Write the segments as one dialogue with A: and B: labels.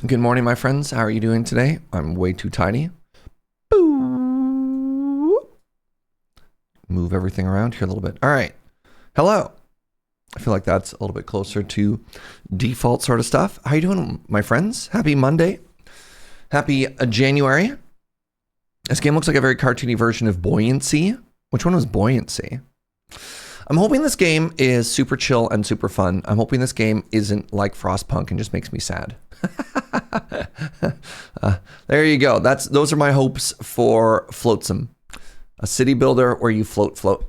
A: Good morning, my friends. How are you doing today? I'm way too tiny. Boo. Move everything around here a little bit. All right. Hello. I feel like that's a little bit closer to default sort of stuff. How you doing, my friends? Happy Monday. Happy January. This game looks like a very cartoony version of Buoyancy. Which one was Buoyancy? I'm hoping this game is super chill and super fun. I'm hoping this game isn't like Frostpunk and just makes me sad. There you go. Those are my hopes for Flotsam, a city builder where you float.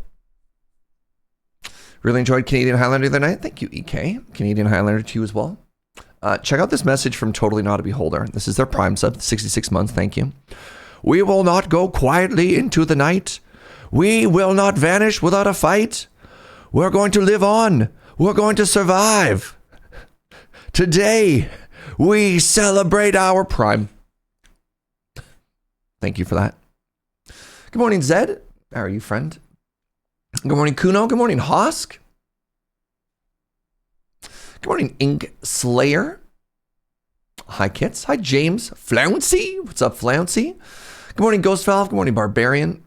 A: Really enjoyed Canadian Highlander the other night. Thank you, EK. Canadian Highlander to you as well. Check out this message from Totally Not a Beholder. This is their Prime sub, 66 months. Thank you. We will not go quietly into the night. We will not vanish without a fight. We're going to live on. We're going to survive. Today, we celebrate our Prime. Thank you for that. Good morning, Zed. How are you, friend? Good morning, Kuno. Good morning, Hosk. Good morning, Ink Slayer. Hi, Kits. Hi, James. Flouncy. What's up, Flouncy? Good morning, Ghost Valve. Good morning, Barbarian.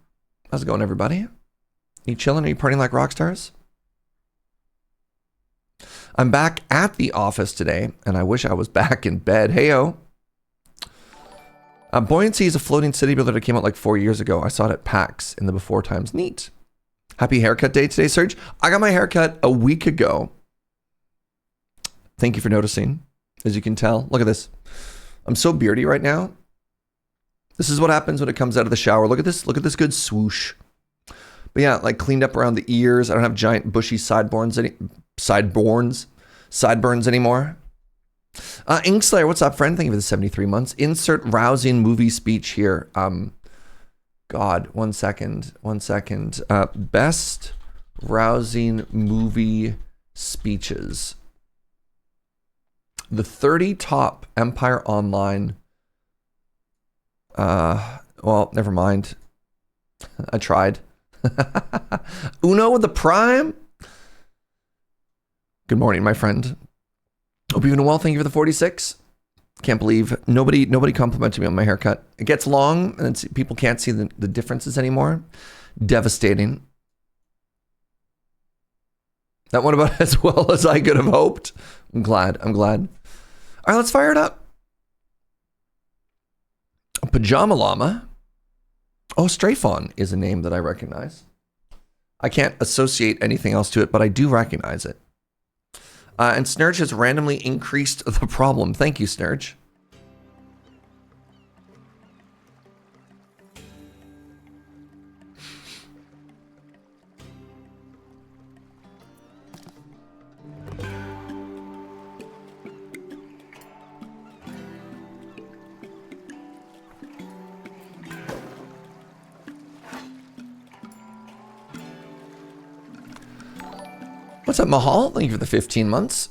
A: How's it going, everybody? You chilling? Are you partying like rock stars? I'm back at the office today, and I wish I was back in bed. Heyo. Buoyancy is a floating city builder that came out like 4 years ago. I saw it at PAX in the before times. Neat. Happy haircut day today, Serge. I got my haircut a week ago. Thank you for noticing. As you can tell, look at this. I'm so beardy right now. This is what happens when it comes out of the shower. Look at this. Look at this good swoosh. But yeah, like cleaned up around the ears. I don't have giant bushy sideburns anymore. Inkslayer, what's up, friend? Thank you for the 73 months. Insert rousing movie speech here. God, one second. Best rousing movie speeches. The 30 top Empire Online. Well, never mind. I tried. Uno with the Prime. Good morning, my friend. Hope you're doing well. Thank you for the 46. Can't believe nobody complimented me on my haircut. It gets long and people can't see the differences anymore. Devastating. That went about as well as I could have hoped. I'm glad. All right, let's fire it up. Pajama Llama. Oh, Strafon is a name that I recognize. I can't associate anything else to it, but I do recognize it. And Snurge has randomly increased the problem. Thank you, Snurge. What's up, Mahal? Thank you for the 15 months.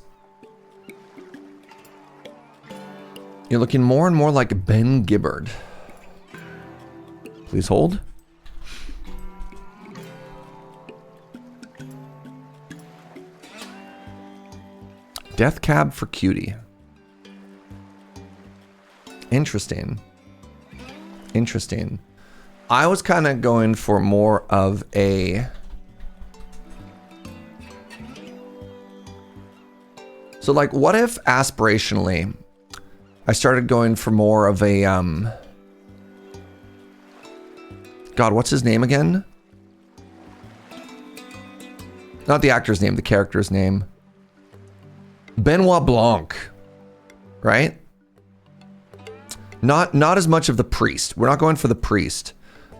A: You're looking more and more like Ben Gibbard. Please hold. Death cab for cutie. Interesting. I was kind of going for more of a... So like, what if aspirationally, I started going for more of a, God, what's his name again? Not the actor's name, the character's name. Benoit Blanc, right? Not as much of the priest. We're not going for the priest.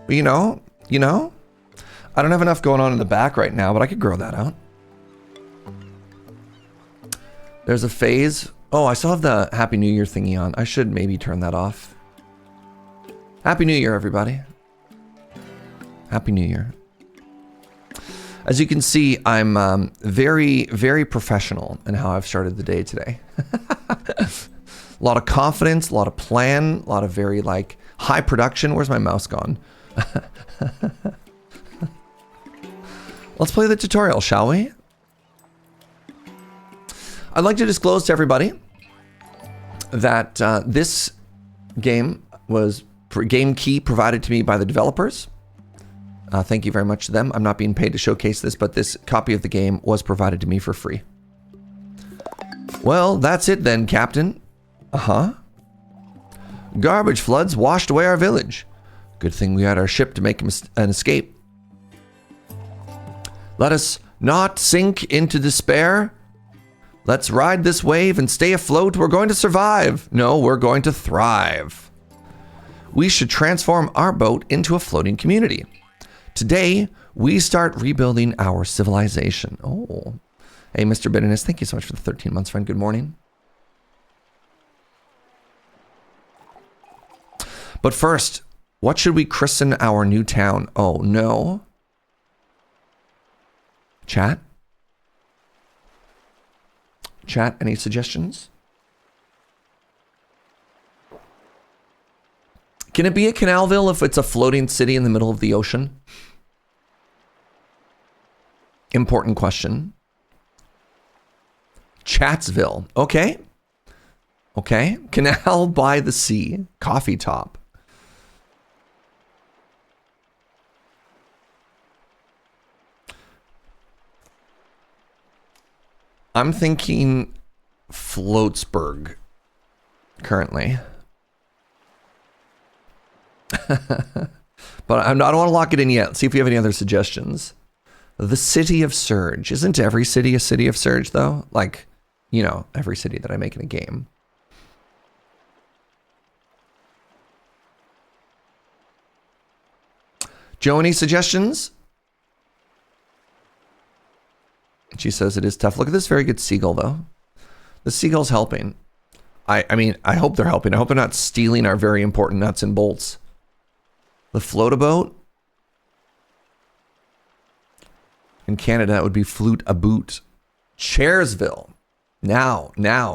A: But you know, I don't have enough going on in the back right now, but I could grow that out. There's a phase. Oh, I still have the Happy New Year thingy on. I should maybe turn that off. Happy New Year, everybody. Happy New Year. As you can see, I'm very, very professional in how I've started the day today. A lot of confidence, a lot of plan, a lot of very like high production. Where's my mouse gone? Let's play the tutorial, shall we? I'd like to disclose to everybody that this game was game key provided to me by the developers. Thank you very much to them. I'm not being paid to showcase this, but this copy of the game was provided to me for free. Well, that's it then, Captain. Uh-huh. Garbage floods washed away our village. Good thing we had our ship to make an escape. Let us not sink into despair. Let's ride this wave and stay afloat. We're going to survive. No, we're going to thrive. We should transform our boat into a floating community. Today, we start rebuilding our civilization. Oh. Hey, Mr. Bitterness, thank you so much for the 13 months, friend. Good morning. But first, what should we christen our new town? Oh, no. Chat? Chat, any suggestions? Can it be a Canalville if it's a floating city in the middle of the ocean? Important question. Chatsville. Okay. Okay. Canal by the sea. Coffee top. I'm thinking Flotsburg currently. But I don't want to lock it in yet. Let's see if we have any other suggestions. The City of Surge. Isn't every city a City of Surge, though? Like, you know, every city that I make in a game. Joe, any suggestions? She says it is tough. Look at this very good seagull, though. The seagull's helping. I mean, I hope they're helping. I hope they're not stealing our very important nuts and bolts. The float-a-boat? In Canada, it would be flute-a-boot. Chairsville. Now,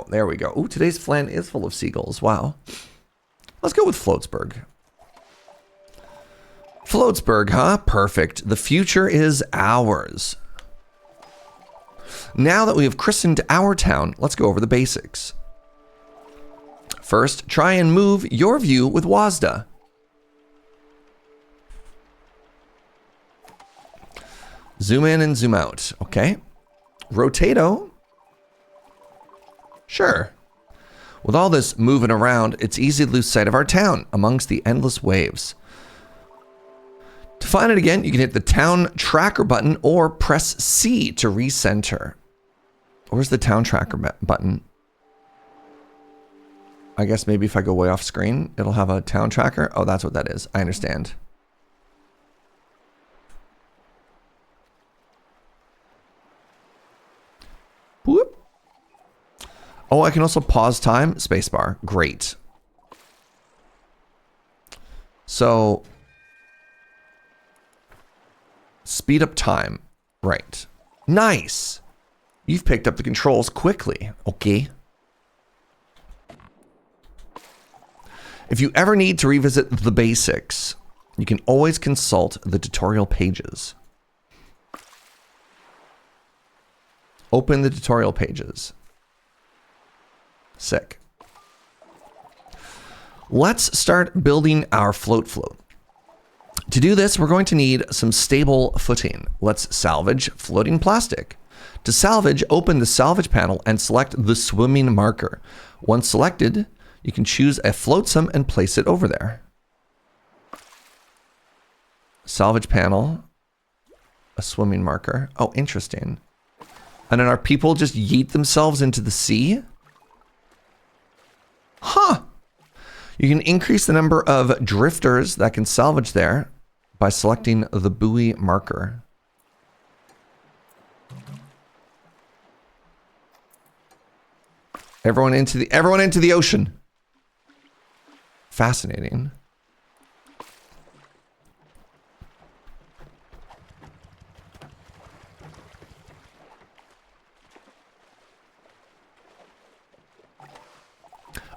A: there we go. Ooh, today's flan is full of seagulls. Wow. Let's go with Flotsburg. Flotsburg, huh? Perfect. The future is ours. Now that we have christened our town, let's go over the basics. First, try and move your view with WASDA. Zoom in and zoom out. Okay. Rotato. Sure. With all this moving around, it's easy to lose sight of our town amongst the endless waves. To find it again, you can hit the town tracker button or press C to recenter. Where's the town tracker button? I guess maybe if I go way off screen, it'll have a town tracker. Oh, that's what that is. I understand. Whoop. Oh, I can also pause time. Spacebar. Great. So, speed up time. Right. Nice. You've picked up the controls quickly. Okay. If you ever need to revisit the basics, you can always consult the tutorial pages. Open the tutorial pages. Sick. Let's start building our float. To do this, we're going to need some stable footing. Let's salvage floating plastic. To salvage, open the salvage panel and select the swimming marker. Once selected, you can choose a flotsam and place it over there. Salvage panel, a swimming marker. Oh, interesting. And then our people just yeet themselves into the sea? Huh. You can increase the number of drifters that can salvage there by selecting the buoy marker. Everyone into the ocean. Fascinating.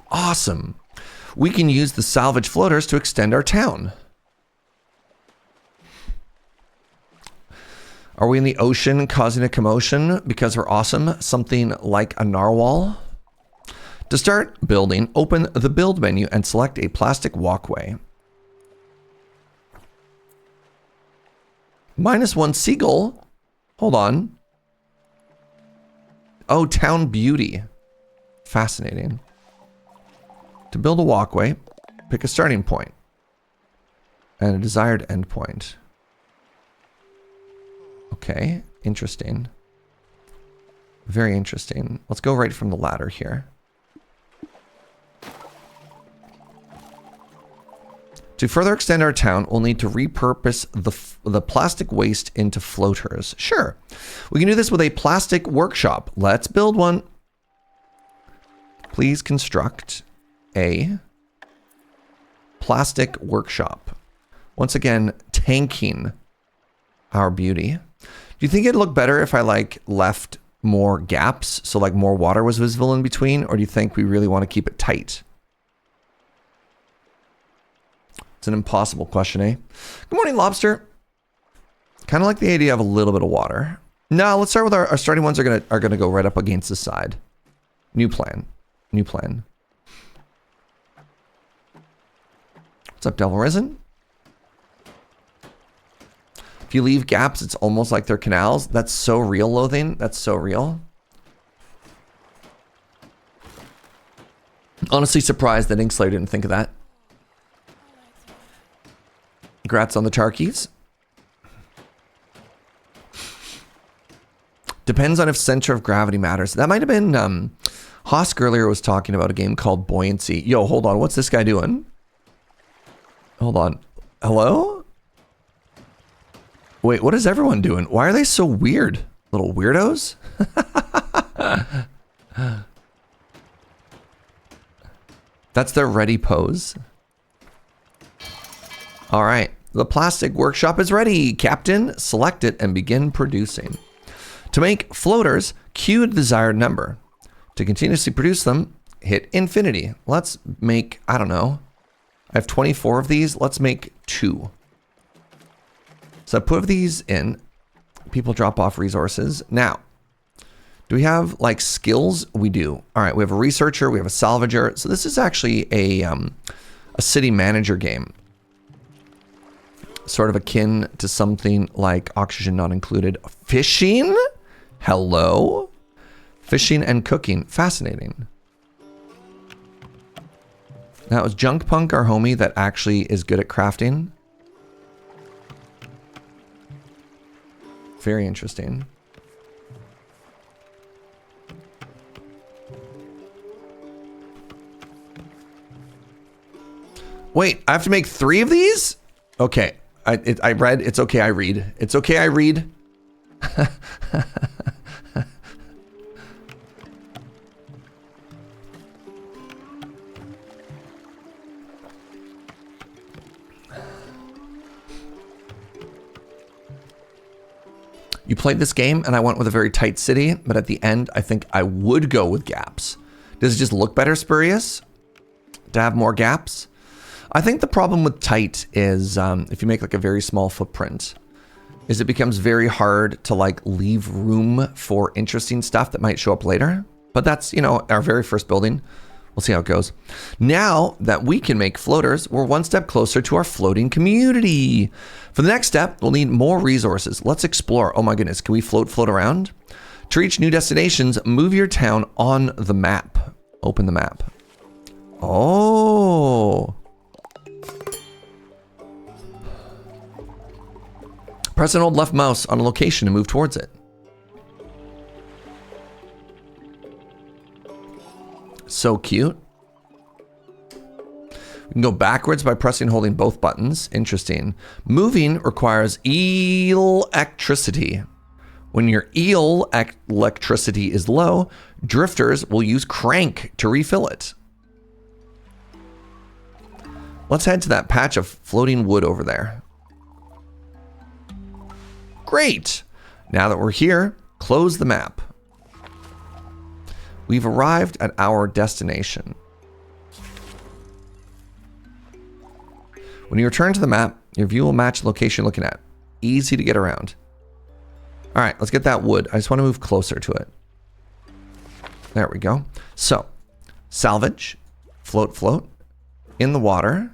A: Awesome. We can use the salvage floaters to extend our town. Are we in the ocean causing a commotion because we're awesome? Something like a narwhal? To start building, open the build menu and select a plastic walkway. -1 seagull. Hold on. Oh, town beauty. Fascinating. To build a walkway, pick a starting point and a desired endpoint. Okay, interesting. Very interesting. Let's go right from the ladder here. To further extend our town, we'll need to repurpose the plastic waste into floaters. Sure. We can do this with a plastic workshop. Let's build one. Please construct a plastic workshop. Once again, tanking our beauty. Do you think it'd look better if I like left more gaps, so like more water was visible in between, or do you think we really want to keep it tight? It's an impossible question, eh? Good morning, Lobster. Kind of like the idea of a little bit of water. No, let's start with our starting ones are gonna go right up against the side. New plan. New plan. What's up, Devil Risen? If you leave gaps, it's almost like they're canals. That's so real, Loathing. That's so real. Honestly surprised that Inkslayer didn't think of that. Congrats on the Tarkies. Depends on if center of gravity matters. That might have been, Hosk earlier was talking about a game called Buoyancy. Yo, hold on. What's this guy doing? Hold on. Hello? Wait, what is everyone doing? Why are they so weird? Little weirdos? That's their ready pose. All right. The plastic workshop is ready. Captain, select it and begin producing. To make floaters, cue the desired number. To continuously produce them, hit infinity. Let's make, I don't know. I have 24 of these. Let's make 2. So I put these in. People drop off resources. Now, do we have like skills? We do. All right, we have a researcher. We have a salvager. So this is actually a city manager game. Sort of akin to something like Oxygen Not Included. Fishing? Hello? Fishing and cooking. Fascinating. Now, is Junk Punk our homie that actually is good at crafting? Very interesting. Wait, I have to make 3 of these? Okay. I read. It's okay, I read. It's okay, I read. You played this game and I went with a very tight city, but at the end, I think I would go with gaps. Does it just look better, Spurious, to have more gaps? I think the problem with tight is if you make like a very small footprint, is it becomes very hard to like leave room for interesting stuff that might show up later. But that's, you know, our very first building. We'll see how it goes. Now that we can make floaters, we're one step closer to our floating community. For the next step, we'll need more resources. Let's explore. Oh my goodness, can we float around? To reach new destinations, move your town on the map. Open the map. Oh. Press and hold left mouse on a location to move towards it. So cute. We can go backwards by pressing and holding both buttons. Interesting. Moving requires electricity. When your electricity is low, drifters will use crank to refill it. Let's head to that patch of floating wood over there. Great. Now that we're here, close the map. We've arrived at our destination. When you return to the map, your view will match the location you're looking at. Easy to get around. All right, let's get that wood. I just want to move closer to it. There we go. So, salvage, float, float, in the water.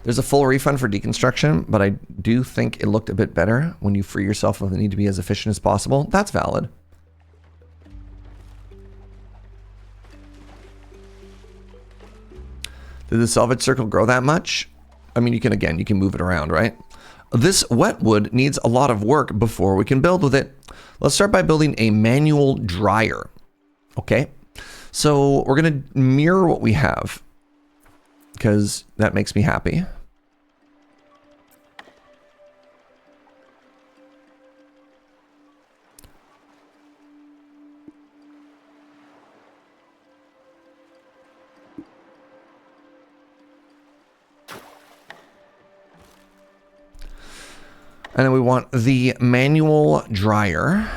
A: There's a full refund for deconstruction, but I do think it looked a bit better when you free yourself of the need to be as efficient as possible. That's valid. Did the salvage circle grow that much? I mean, you can move it around, right? This wet wood needs a lot of work before we can build with it. Let's start by building a manual dryer. Okay. So we're going to mirror what we have, because that makes me happy. And then we want the manual dryer.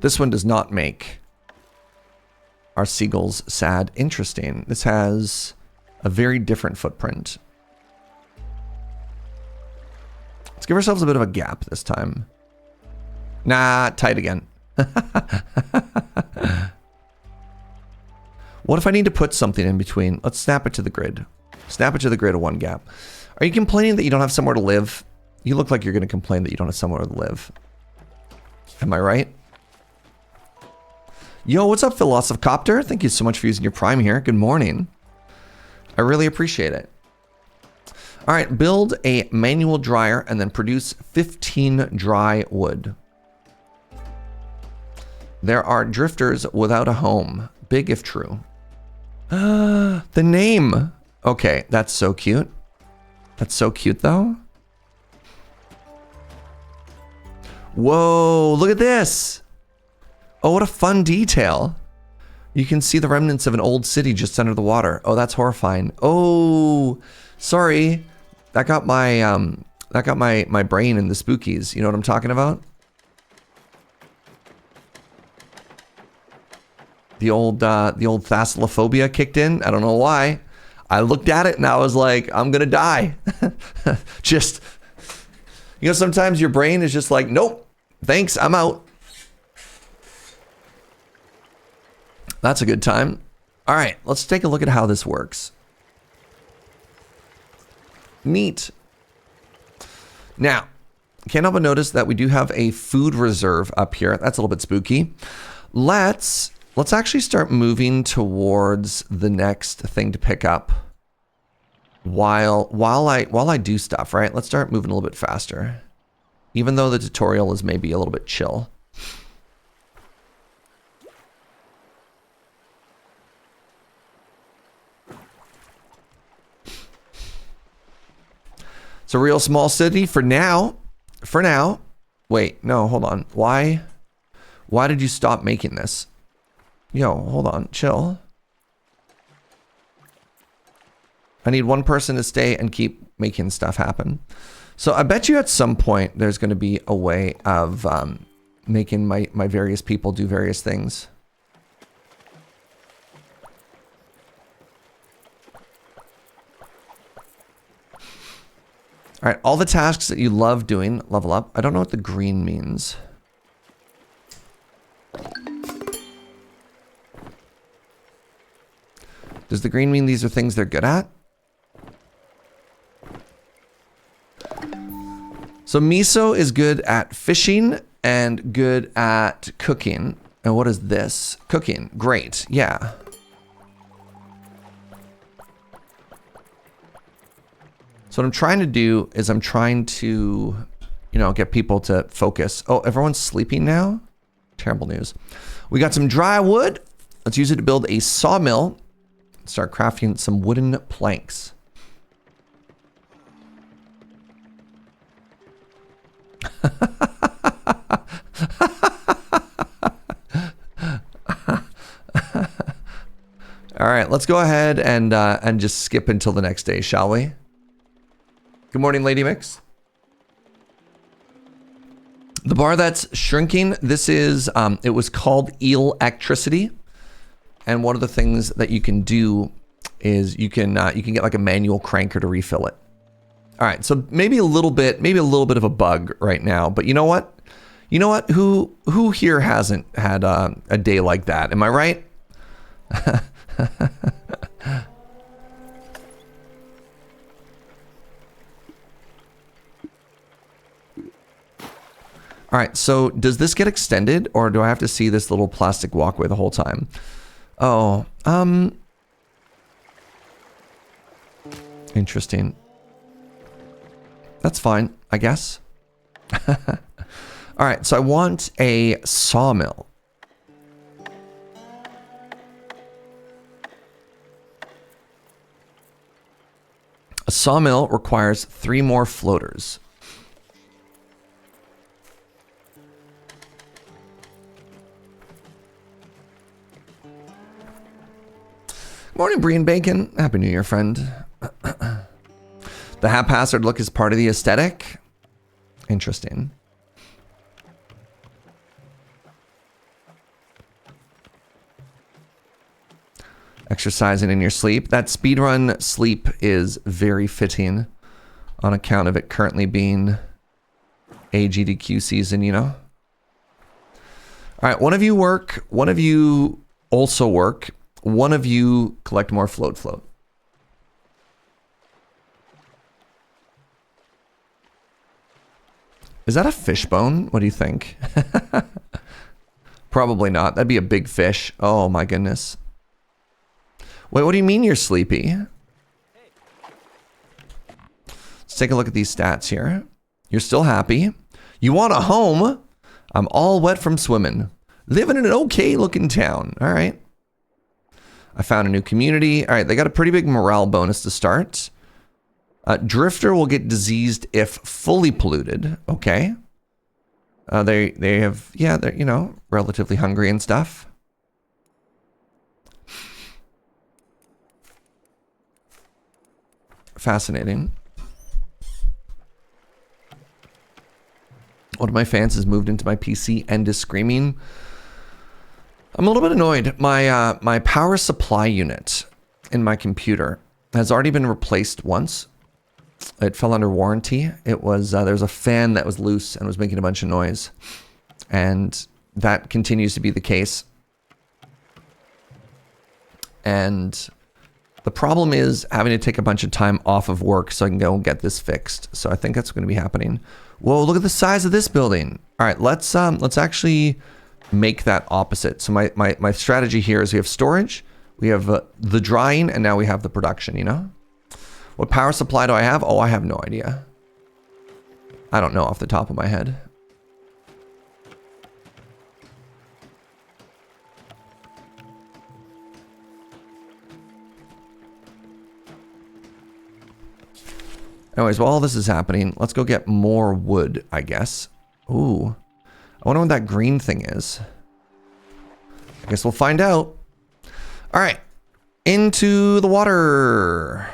A: This one does not make our seagulls sad. Interesting. This has a very different footprint. Let's give ourselves a bit of a gap this time. Nah, tight again. What if I need to put something in between? Let's snap it to the grid. Snap it to the grid of one gap. Are you complaining that you don't have somewhere to live? You look like you're going to complain that you don't have somewhere to live. Am I right? Yo, what's up, Philosopcopter? Thank you so much for using your Prime here. Good morning. I really appreciate it. All right, build a manual dryer and then produce 15 dry wood. There are drifters without a home. Big if true. The name. Okay, that's so cute. That's so cute, though. Whoa, look at this. Oh, what a fun detail. You can see the remnants of an old city just under the water. Oh, that's horrifying. Oh, sorry. That got my brain in the spookies. You know what I'm talking about? The old thalassophobia kicked in. I don't know why. I looked at it and I was like, I'm gonna die. Just, you know, sometimes your brain is just like, nope, thanks, I'm out. That's a good time. All right, let's take a look at how this works. Neat. Now, can't help but notice that we do have a food reserve up here. That's a little bit spooky. Let's actually start moving towards the next thing to pick up while I do stuff, right? Let's start moving a little bit faster, even though the tutorial is maybe a little bit chill. It's a real small city for now. For now. Wait, no, hold on. Why did you stop making this? Yo, hold on, chill. I need one person to stay and keep making stuff happen. So I bet you at some point there's going to be a way of making my various people do various things. All right, all the tasks that you love doing, level up. I don't know what the green means. Does the green mean these are things they're good at? So miso is good at fishing and good at cooking. And what is this? Cooking. Great. Yeah. So what I'm trying to do is I'm trying to, you know, get people to focus. Oh, everyone's sleeping now? Terrible news. We got some dry wood. Let's use it to build a sawmill. Start crafting some wooden planks. All right, let's go ahead and just skip until the next day, shall we? Good morning, Lady Mix. The bar that's shrinking, this is, it was called electricity. And one of the things that you can do is you can get like a manual cranker to refill it. All right, so maybe a little bit of a bug right now, but you know what? You know what? Who here hasn't had a day like that? Am I right? All right, so does this get extended, or do I have to see this little plastic walkway the whole time? Oh, interesting. That's fine, I guess. All right, so I want a sawmill. A sawmill requires 3 more floaters. Morning, Brie and Bacon. Happy New Year, friend. The haphazard look is part of the aesthetic. Interesting. Exercising in your sleep. That speedrun sleep is very fitting on account of it currently being AGDQ season, you know? All right, one of you work, one of you also work, one of you collect more float. Is that a fishbone? What do you think? Probably not. That'd be a big fish. Oh my goodness. Wait, what do you mean you're sleepy? Let's take a look at these stats here. You're still happy. You want a home? I'm all wet from swimming. Living in an okay looking town. All right. I found a new community. All right, they got a pretty big morale bonus to start. Drifter will get diseased if fully polluted. Okay. They have, yeah, they're, you know, relatively hungry and stuff. Fascinating. One of my fans has moved into my PC and is screaming. I'm a little bit annoyed. My power supply unit in my computer has already been replaced once. It fell under warranty. It was there's a fan that was loose and was making a bunch of noise, and that continues to be the case. And the problem is having to take a bunch of time off of work so I can go and get this fixed. So I think that's going to be happening. Whoa, look at the size of this building. All right, let's actually make that opposite. So my strategy here is we have storage, we have the drying, and now we have the production, you know? What power supply do I have? Oh, I have no idea. I don't know off the top of my head. Anyways, while all this is happening, let's go get more wood, I guess. Ooh. I wonder what that green thing is. I guess we'll find out. All right. Into the water.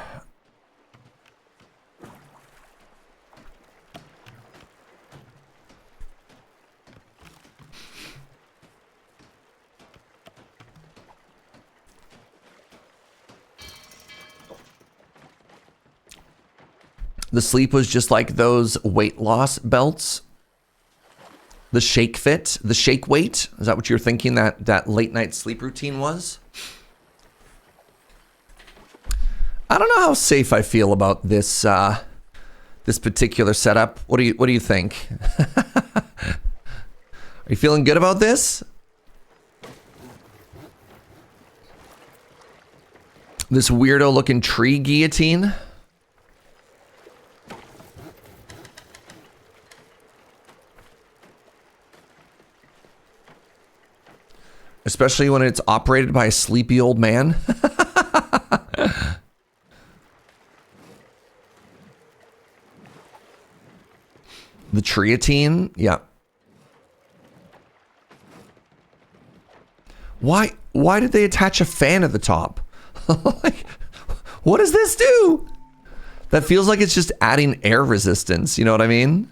A: The sleep was just like those weight loss belts. The shake fit, the shake weight. Is that what you're thinking that late night sleep routine was? I don't know how safe I feel about this this particular setup. What do you think? Are you feeling good about this? This weirdo looking tree guillotine. Especially when it's operated by a sleepy old man. The triotine, yeah. Why did they attach a fan at the top? Like, what does this do? That feels like it's just adding air resistance, you know what I mean?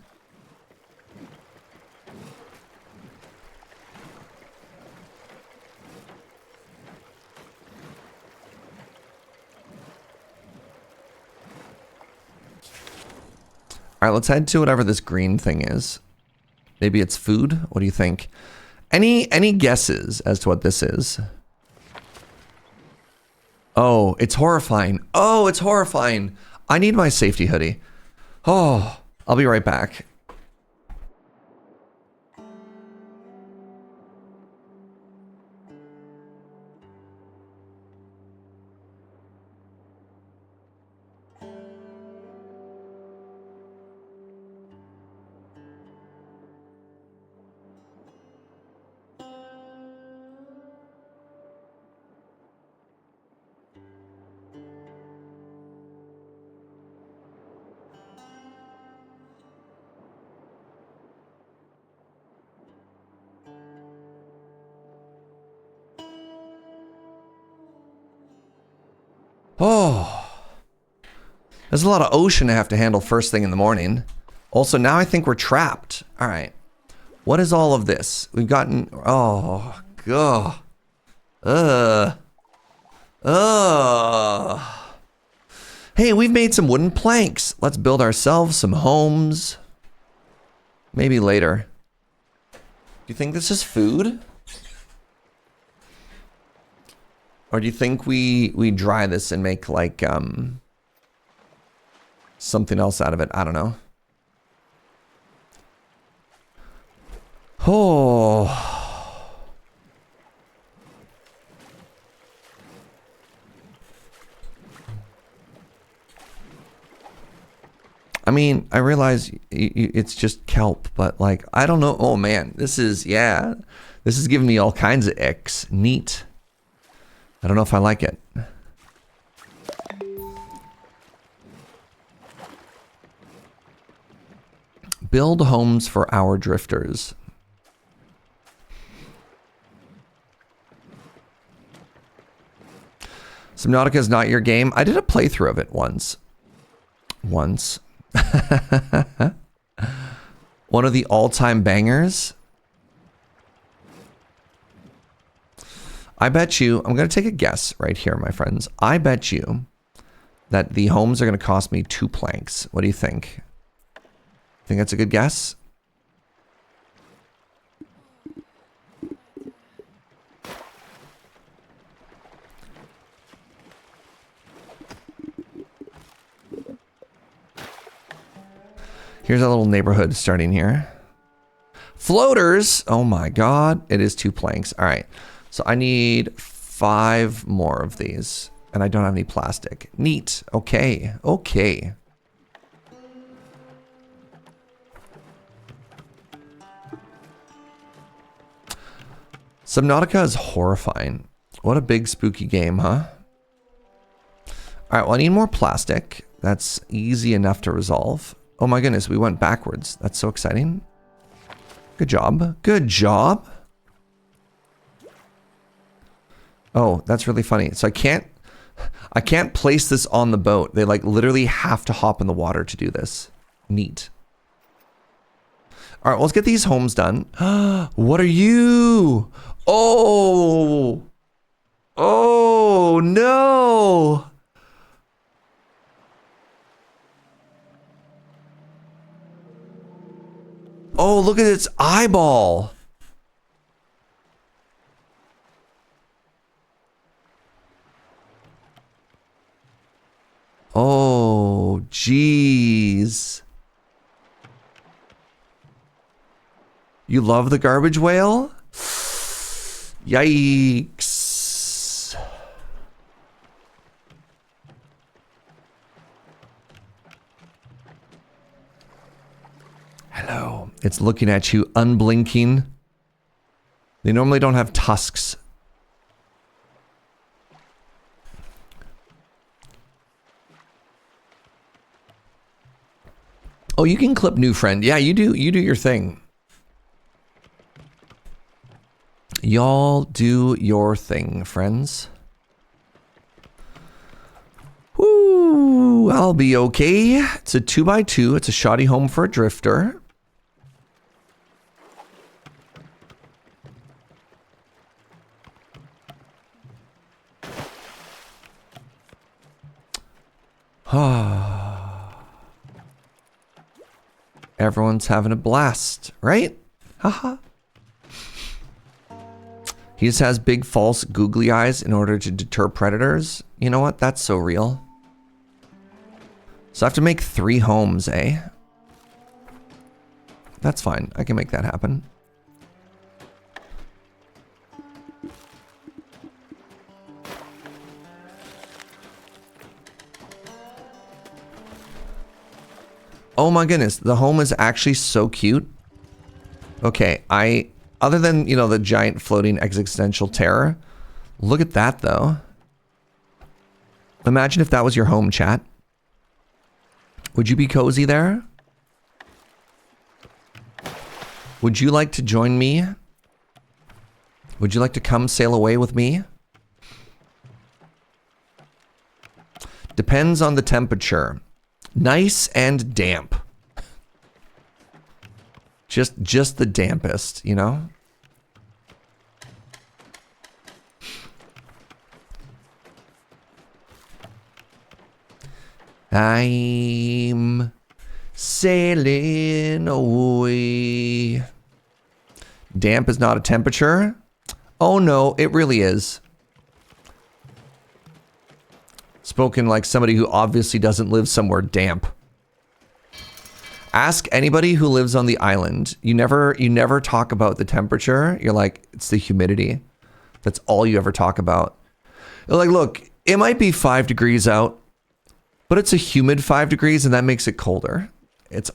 A: All right, let's head to whatever this green thing is. Maybe it's food. What do you think? Any guesses as to what this is? Oh, it's horrifying. Oh, it's horrifying. I need my safety hoodie. Oh, I'll be right back. Oh, there's a lot of ocean I have to handle first thing in the morning. Also, now I think we're trapped. All right. What is all of this? We've gotten... Oh, God. Hey, we've made some wooden planks. Let's build ourselves some homes. Maybe later. Do you think this is food? Or do you think we dry this and make like something else out of it? I don't know. Oh. I mean, I realize it's just kelp, but like, I don't know. Oh man, this is giving me all kinds of icks. Neat. I don't know if I like it. Build homes for our drifters. Subnautica is not your game. I did a playthrough of it once. One of the all-time bangers. I bet you, I'm going to take a guess right here, my friends. I bet you that the homes are going to cost me 2 planks. What do you think? Think that's a good guess? Here's a little neighborhood starting here. Floaters! Oh my god. It is 2 planks. All right. So I need 5 more of these. And I don't have any plastic. Neat. Okay. Okay. Subnautica is horrifying. What a big spooky game, huh? All right. Well, I need more plastic. That's easy enough to resolve. Oh my goodness. We went backwards. That's so exciting. Good job. Good job. Oh, that's really funny. So I can't place this on the boat. They like literally have to hop in the water to do this. Neat. All right, well, let's get these homes done. What are you? Oh. Oh, no. Oh, look at its eyeball. Oh, jeez. You love the garbage whale? Yikes. Hello. It's looking at you, unblinking. They normally don't have tusks. Oh, you can clip new friend. Yeah, you do your thing. Y'all do your thing, friends. Woo, I'll be okay. It's a 2x2. It's a shoddy home for a drifter. Everyone's having a blast, right? Haha. He just has big false googly eyes in order to deter predators. You know what? That's so real. So I have to make 3 homes, eh? That's fine. I can make that happen. Oh my goodness, the home is actually so cute. Okay, other than, you know, the giant floating existential terror, look at that though. Imagine if that was your home, chat. Would you be cozy there? Would you like to join me? Would you like to come sail away with me? Depends on the temperature. Nice and damp. Just the dampest, you know? I'm sailing away. Damp is not a temperature? Oh no, it really is. Spoken like somebody who obviously doesn't live somewhere damp. Ask anybody who lives on the island. You never talk about the temperature. You're like, it's the humidity. That's all you ever talk about. You're like, look, it might be 5 degrees out, but it's a humid 5 degrees and that makes it colder. It's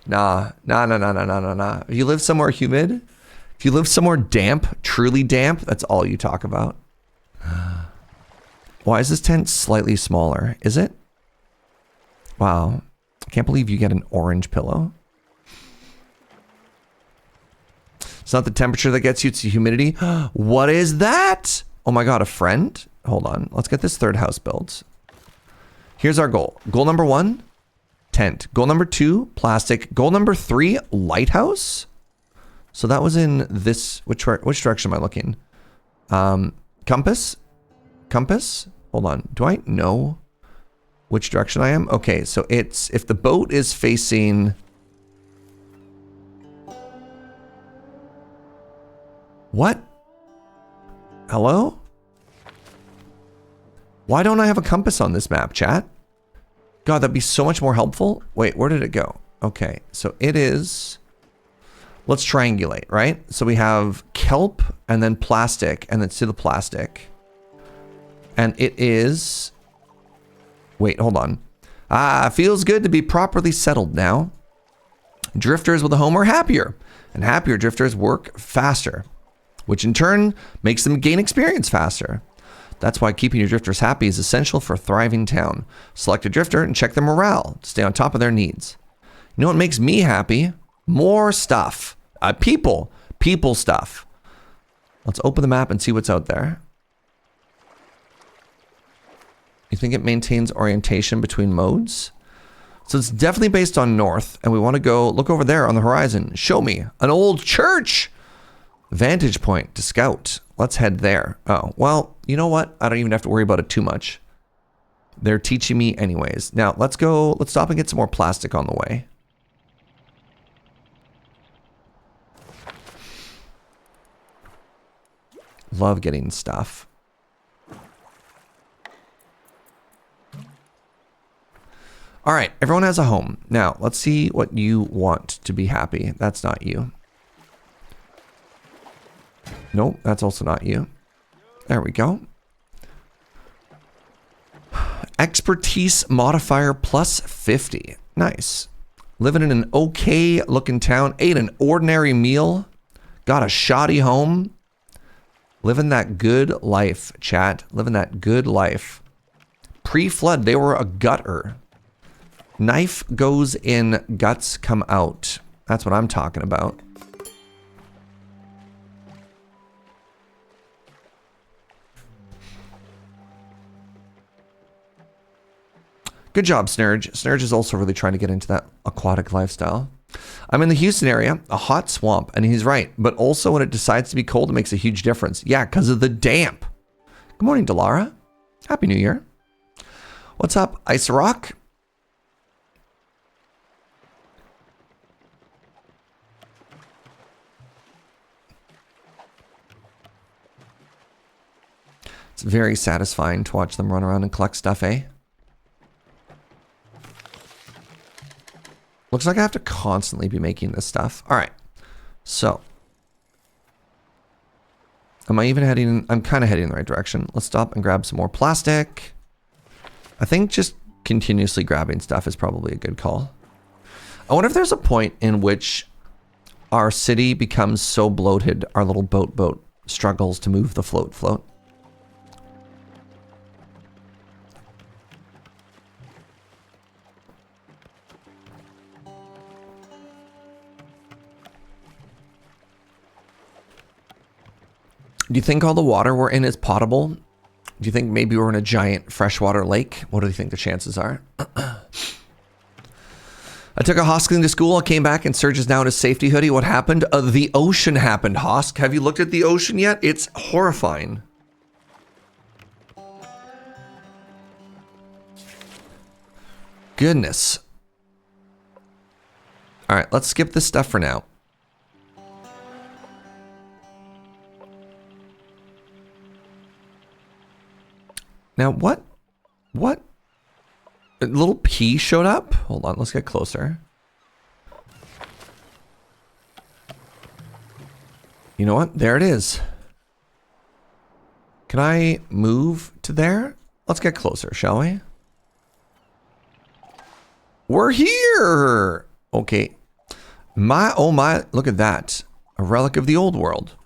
A: Nah. If you live somewhere humid, if you live somewhere damp, truly damp, that's all you talk about. Why is this tent slightly smaller? Is it? Wow. I can't believe you get an orange pillow. It's not the temperature that gets you, it's the humidity. What is that? Oh my god, a friend? Hold on. Let's get this 3rd house built. Here's our goal. Goal number 1, tent. Goal number 2, plastic. Goal number 3, lighthouse. So that was in this, which direction am I looking? Compass? Compass? Hold on. Do I know which direction I am? Okay, so it's, if the boat is facing... What? Hello? Why don't I have a compass on this map, chat? God, that'd be so much more helpful. Wait, where did it go? Okay, so it is... Let's triangulate, right? So we have kelp and then plastic and then to the plastic. And it is... Wait, hold on. Feels good to be properly settled now. Drifters with a home are happier. And happier drifters work faster, which in turn makes them gain experience faster. That's why keeping your drifters happy is essential for a thriving town. Select a drifter and check their morale to stay on top of their needs. You know what makes me happy? More stuff. People stuff. Let's open the map and see what's out there. You think it maintains orientation between modes? So it's definitely based on north, and we want to go look over there on the horizon. Show me an old church. Vantage point to scout. Let's head there. Oh, well, you know what? I don't even have to worry about it too much. They're teaching me anyways. Now, let's stop and get some more plastic on the way. Love getting stuff. All right, everyone has a home. Now, let's see what you want to be happy. That's not you. Nope, that's also not you. There we go. Expertise modifier plus 50. Nice. Living in an okay looking town. Ate an ordinary meal. Got a shoddy home. Living that good life, chat. Living that good life. Pre-flood, they were a gutter. Knife goes in, guts come out. That's what I'm talking about. Good job, Snurge. Snurge is also really trying to get into that aquatic lifestyle. I'm in the Houston area, a hot swamp, and he's right. But also when it decides to be cold, it makes a huge difference. Yeah, because of the damp. Good morning, Delara. Happy New Year. What's up, Ice Rock? It's very satisfying to watch them run around and collect stuff, eh? Looks like I have to constantly be making this stuff. All right. So. Am I even heading? I'm kind of heading in the right direction. Let's stop and grab some more plastic. I think just continuously grabbing stuff is probably a good call. I wonder if there's a point in which our city becomes so bloated, our little boat struggles to move the float. Do you think all the water we're in is potable? Do you think maybe we're in a giant freshwater lake? What do you think the chances are? I took a Hoskling to school. I came back and Serge is now in his safety hoodie. What happened? The ocean happened, Hosk. Have you looked at the ocean yet? It's horrifying. Goodness. All right, let's skip this stuff for now. Now, what? A little P showed up? Hold on, let's get closer. You know what? There it is. Can I move to there? Let's get closer, shall we? We're here! Okay. Oh my, look at that. A relic of the old world.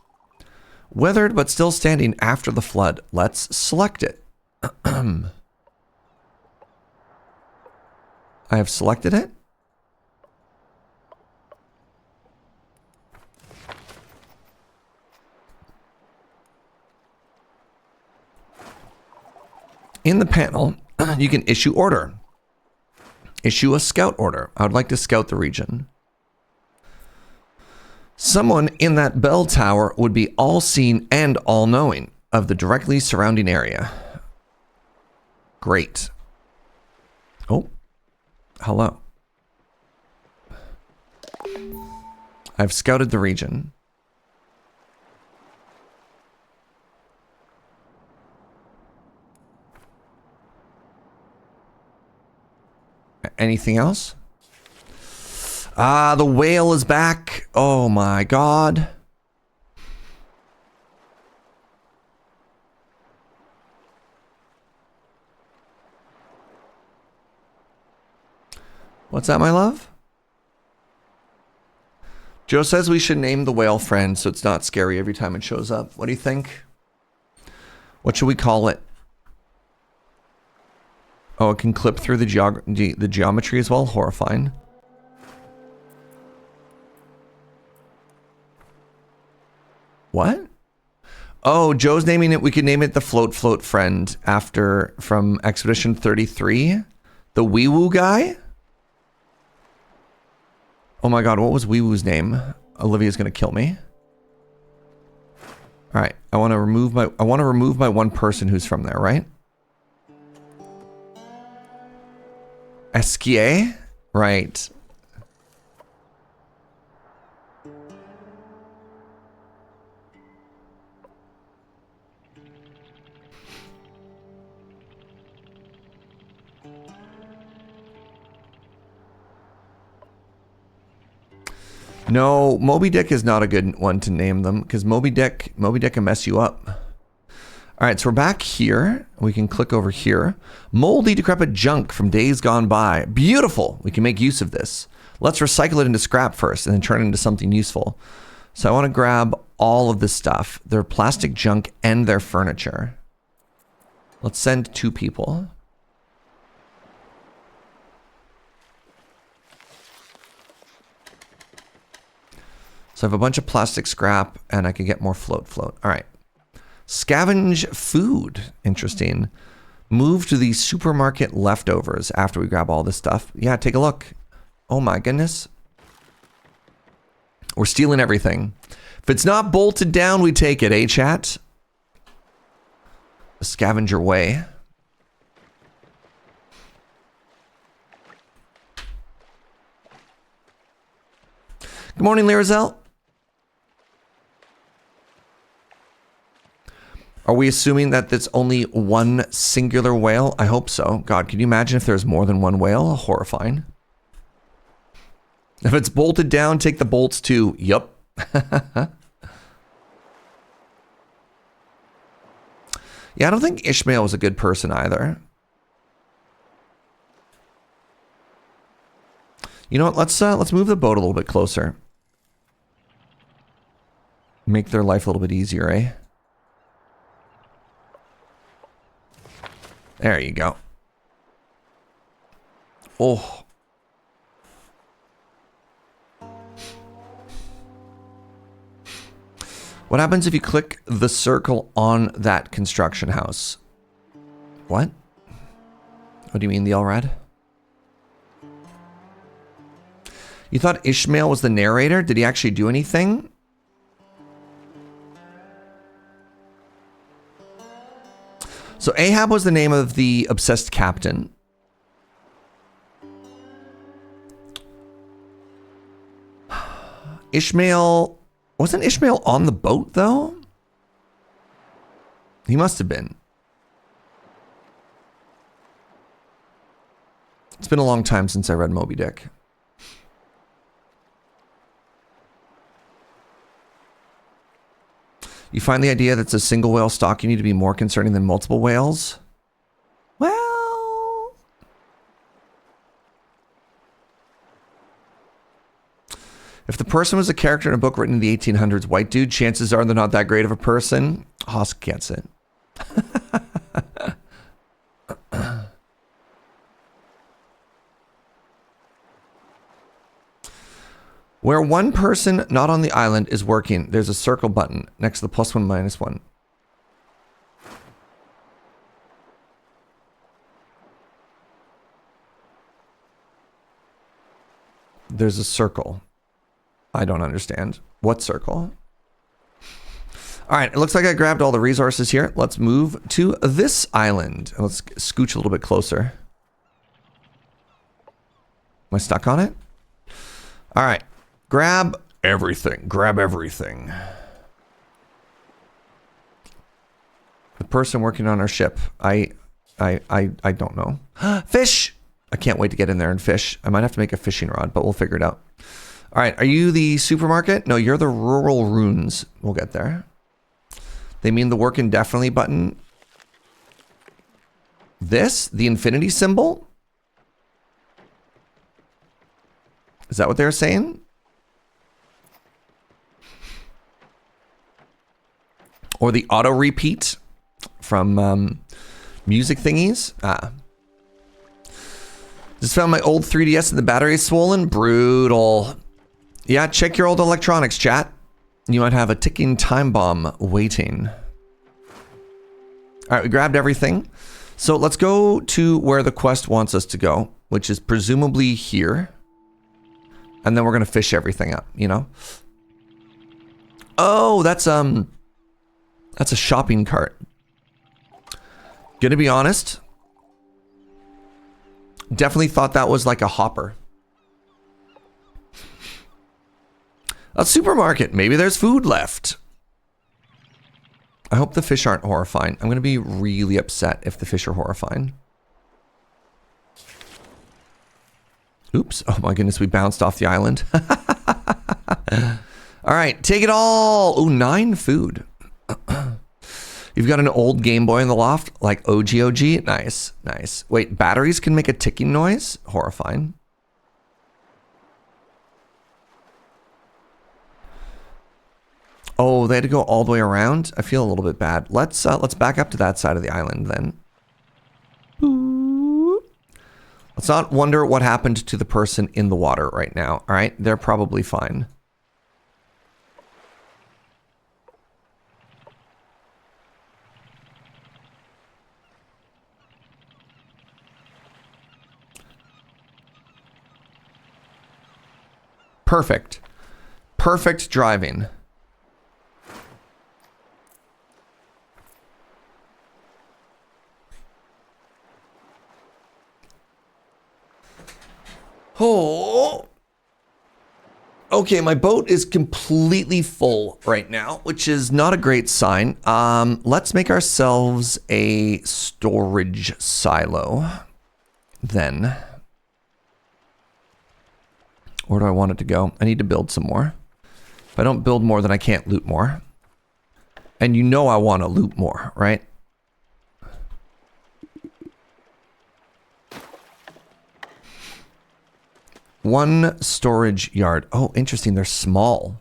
A: Weathered but still standing after the flood. Let's select it. I have selected it. In the panel, you can issue order. Issue a scout order. I would like to scout the region. Someone in that bell tower would be all-seeing and all-knowing of the directly surrounding area. Great. Oh, hello. I've scouted the region. Anything else? Ah, the whale is back. Oh my God. What's that, my love? Joe says we should name the whale friend so it's not scary every time it shows up. What do you think? What should we call it? Oh, it can clip through the geometry as well. Horrifying. What? Oh, Joe's naming it. We could name it the Float Friend after from Expedition 33. The Wee Woo guy? Oh my God, what was Wee Woo's name? Olivia's gonna kill me. All right, I want to remove my one person who's from there, right? Esquier? Right. No, Moby Dick is not a good one to name them because Moby Dick can mess you up. All right, so we're back here. We can click over here. Moldy, decrepit junk from days gone by. Beautiful. We can make use of this. Let's recycle it into scrap first and then turn it into something useful. So I want to grab all of this stuff. Their plastic junk and their furniture. Let's send 2 people. So I have a bunch of plastic scrap and I can get more float. All right. Scavenge food. Interesting. Move to the supermarket leftovers after we grab all this stuff. Yeah, take a look. Oh my goodness. We're stealing everything. If it's not bolted down, we take it, eh, chat? The scavenger way. Good morning, Lirazel. Are we assuming that there's only one singular whale? I hope so. God, can you imagine if there's more than one whale? Horrifying. If it's bolted down, take the bolts too. Yup. Yeah, I don't think Ishmael was a good person either. You know what? Let's move the boat a little bit closer. Make their life a little bit easier, eh? There you go. Oh. What happens if you click the circle on that construction house? What? What do you mean, the Elrad? You thought Ishmael was the narrator? Did he actually do anything? So Ahab was the name of the obsessed captain. Ishmael... Wasn't Ishmael on the boat, though? He must have been. It's been a long time since I read Moby Dick. You find the idea that it's a single whale stalking you to be more concerning than multiple whales? Well... If the person was a character in a book written in the 1800s, white dude, chances are they're not that great of a person. Hosk gets it. Where one person not on the island is working, there's a circle button next to the +1, -1. There's a circle. I don't understand. What circle? All right, it looks like I grabbed all the resources here. Let's move to this island. Let's scooch a little bit closer. Am I stuck on it? All right. Grab everything. Grab everything. The person working on our ship. I don't know. Fish! I can't wait to get in there and fish. I might have to make a fishing rod, but we'll figure it out. All right, are you the supermarket? No, you're the rural runes. We'll get there. They mean the work indefinitely button. This? The infinity symbol? Is that what they're saying? Or the auto repeat from music thingies? Just found my old 3DS and the battery is swollen. Brutal. Yeah, check your old electronics, chat. You might have a ticking time bomb waiting. All right, we grabbed everything. So let's go to where the quest wants us to go, which is presumably here. And then we're going to fish everything up, you know? Oh, that's a shopping cart. Gonna be honest. Definitely thought that was like a hopper. A supermarket. Maybe there's food left. I hope the fish aren't horrifying. I'm going to be really upset if the fish are horrifying. Oops. Oh my goodness, we bounced off the island. All right, take it all. Oh, 9 food. You've got an old Game Boy in the loft, like OG. Nice, nice. Wait, batteries can make a ticking noise? Horrifying. Oh, they had to go all the way around? I feel a little bit bad. Let's back up to that side of the island then. Let's not wonder what happened to the person in the water right now, all right? They're probably fine. Perfect. Perfect driving. Oh. Okay, my boat is completely full right now, which is not a great sign. Let's make ourselves a storage silo then. Where do I want it to go? I need to build some more. If I don't build more, then I can't loot more. And you know I want to loot more, right? One storage yard. Oh, interesting. They're small.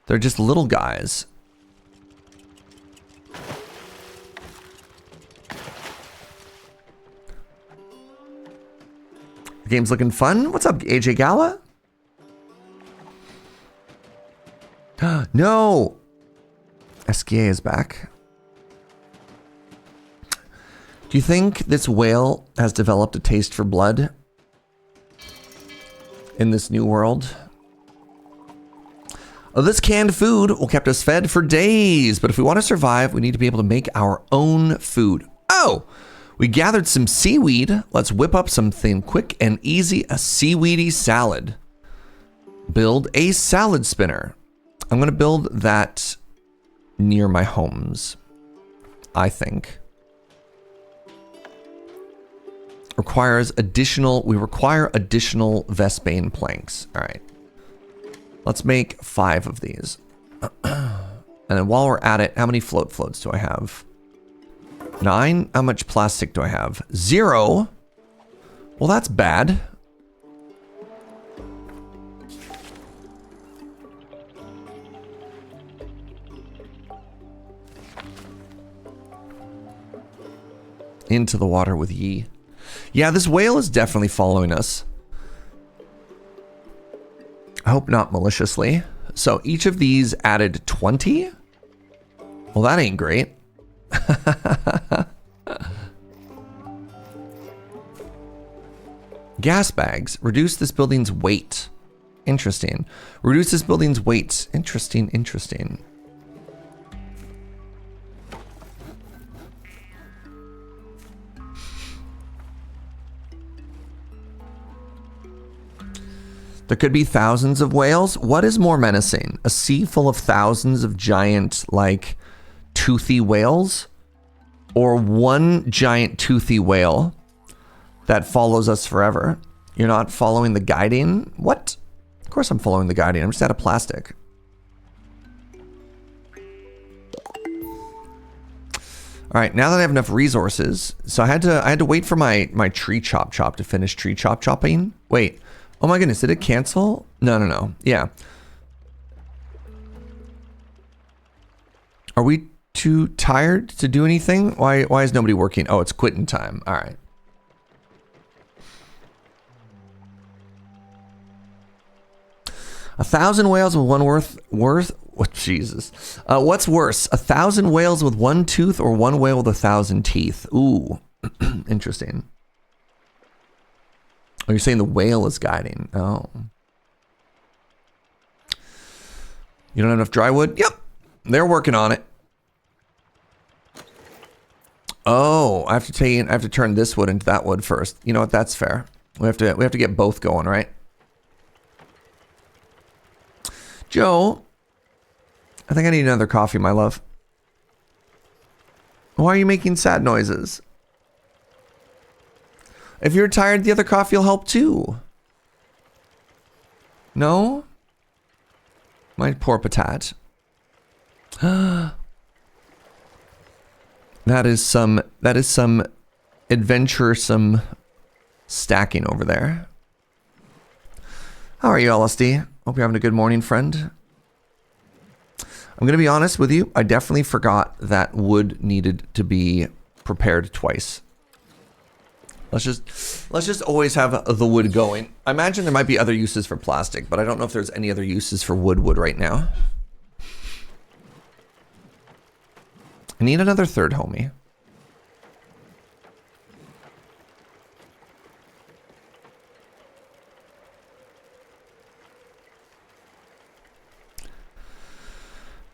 A: They're just little guys. The game's looking fun. What's up, AJ Gala? No! SKA is back. Do you think this whale has developed a taste for blood in this new world? Oh, this canned food will keep us fed for days, but if we want to survive, we need to be able to make our own food. Oh! We gathered some seaweed. Let's whip up something quick and easy, a seaweedy salad. Build a salad spinner. I'm going to build that near my homes, I think. We require additional Vespane planks. All right. Let's make 5 of these. And then while we're at it, how many floats do I have? 9? How much plastic do I have? 0? Well, that's bad. Into the water with ye. Yeah, this whale is definitely following us. I hope not maliciously. So each of these added 20? Well, that ain't great. Gas bags. Reduce this building's weight. Interesting. Reduce this building's weight. Interesting, interesting. There could be thousands of whales. What is more menacing? A sea full of thousands of giant, like, toothy whales? Or one giant toothy whale that follows us forever? You're not following the guiding? What? Of course I'm following the guiding. I'm just out of plastic. All right, now that I have enough resources, so I had to wait for my tree chop to finish tree chopping. Wait. Oh my goodness, did it cancel? No. Yeah. Are we too tired to do anything? Why is nobody working? Oh, it's quitting time. All right. A 1,000 whales with one what, Jesus. What's worse, 1,000 whales with one tooth or one whale with 1,000 teeth? Ooh, interesting. Oh, you're saying the whale is guiding. Oh. You don't have enough dry wood? Yep. They're working on it. Oh, I have to turn this wood into that wood first. You know what? That's fair. We have to get both going, right? Joe, I think I need another coffee, my love. Why are you making sad noises? If you're tired, the other coffee will help too. No? My poor patat. That is some adventuresome stacking over there. How are you, LSD? Hope you're having a good morning, friend. I'm gonna be honest with you. I definitely forgot that wood needed to be prepared twice. Let's just always have the wood going. I imagine there might be other uses for plastic, but I don't know if there's any other uses for wood right now. I need another third homie.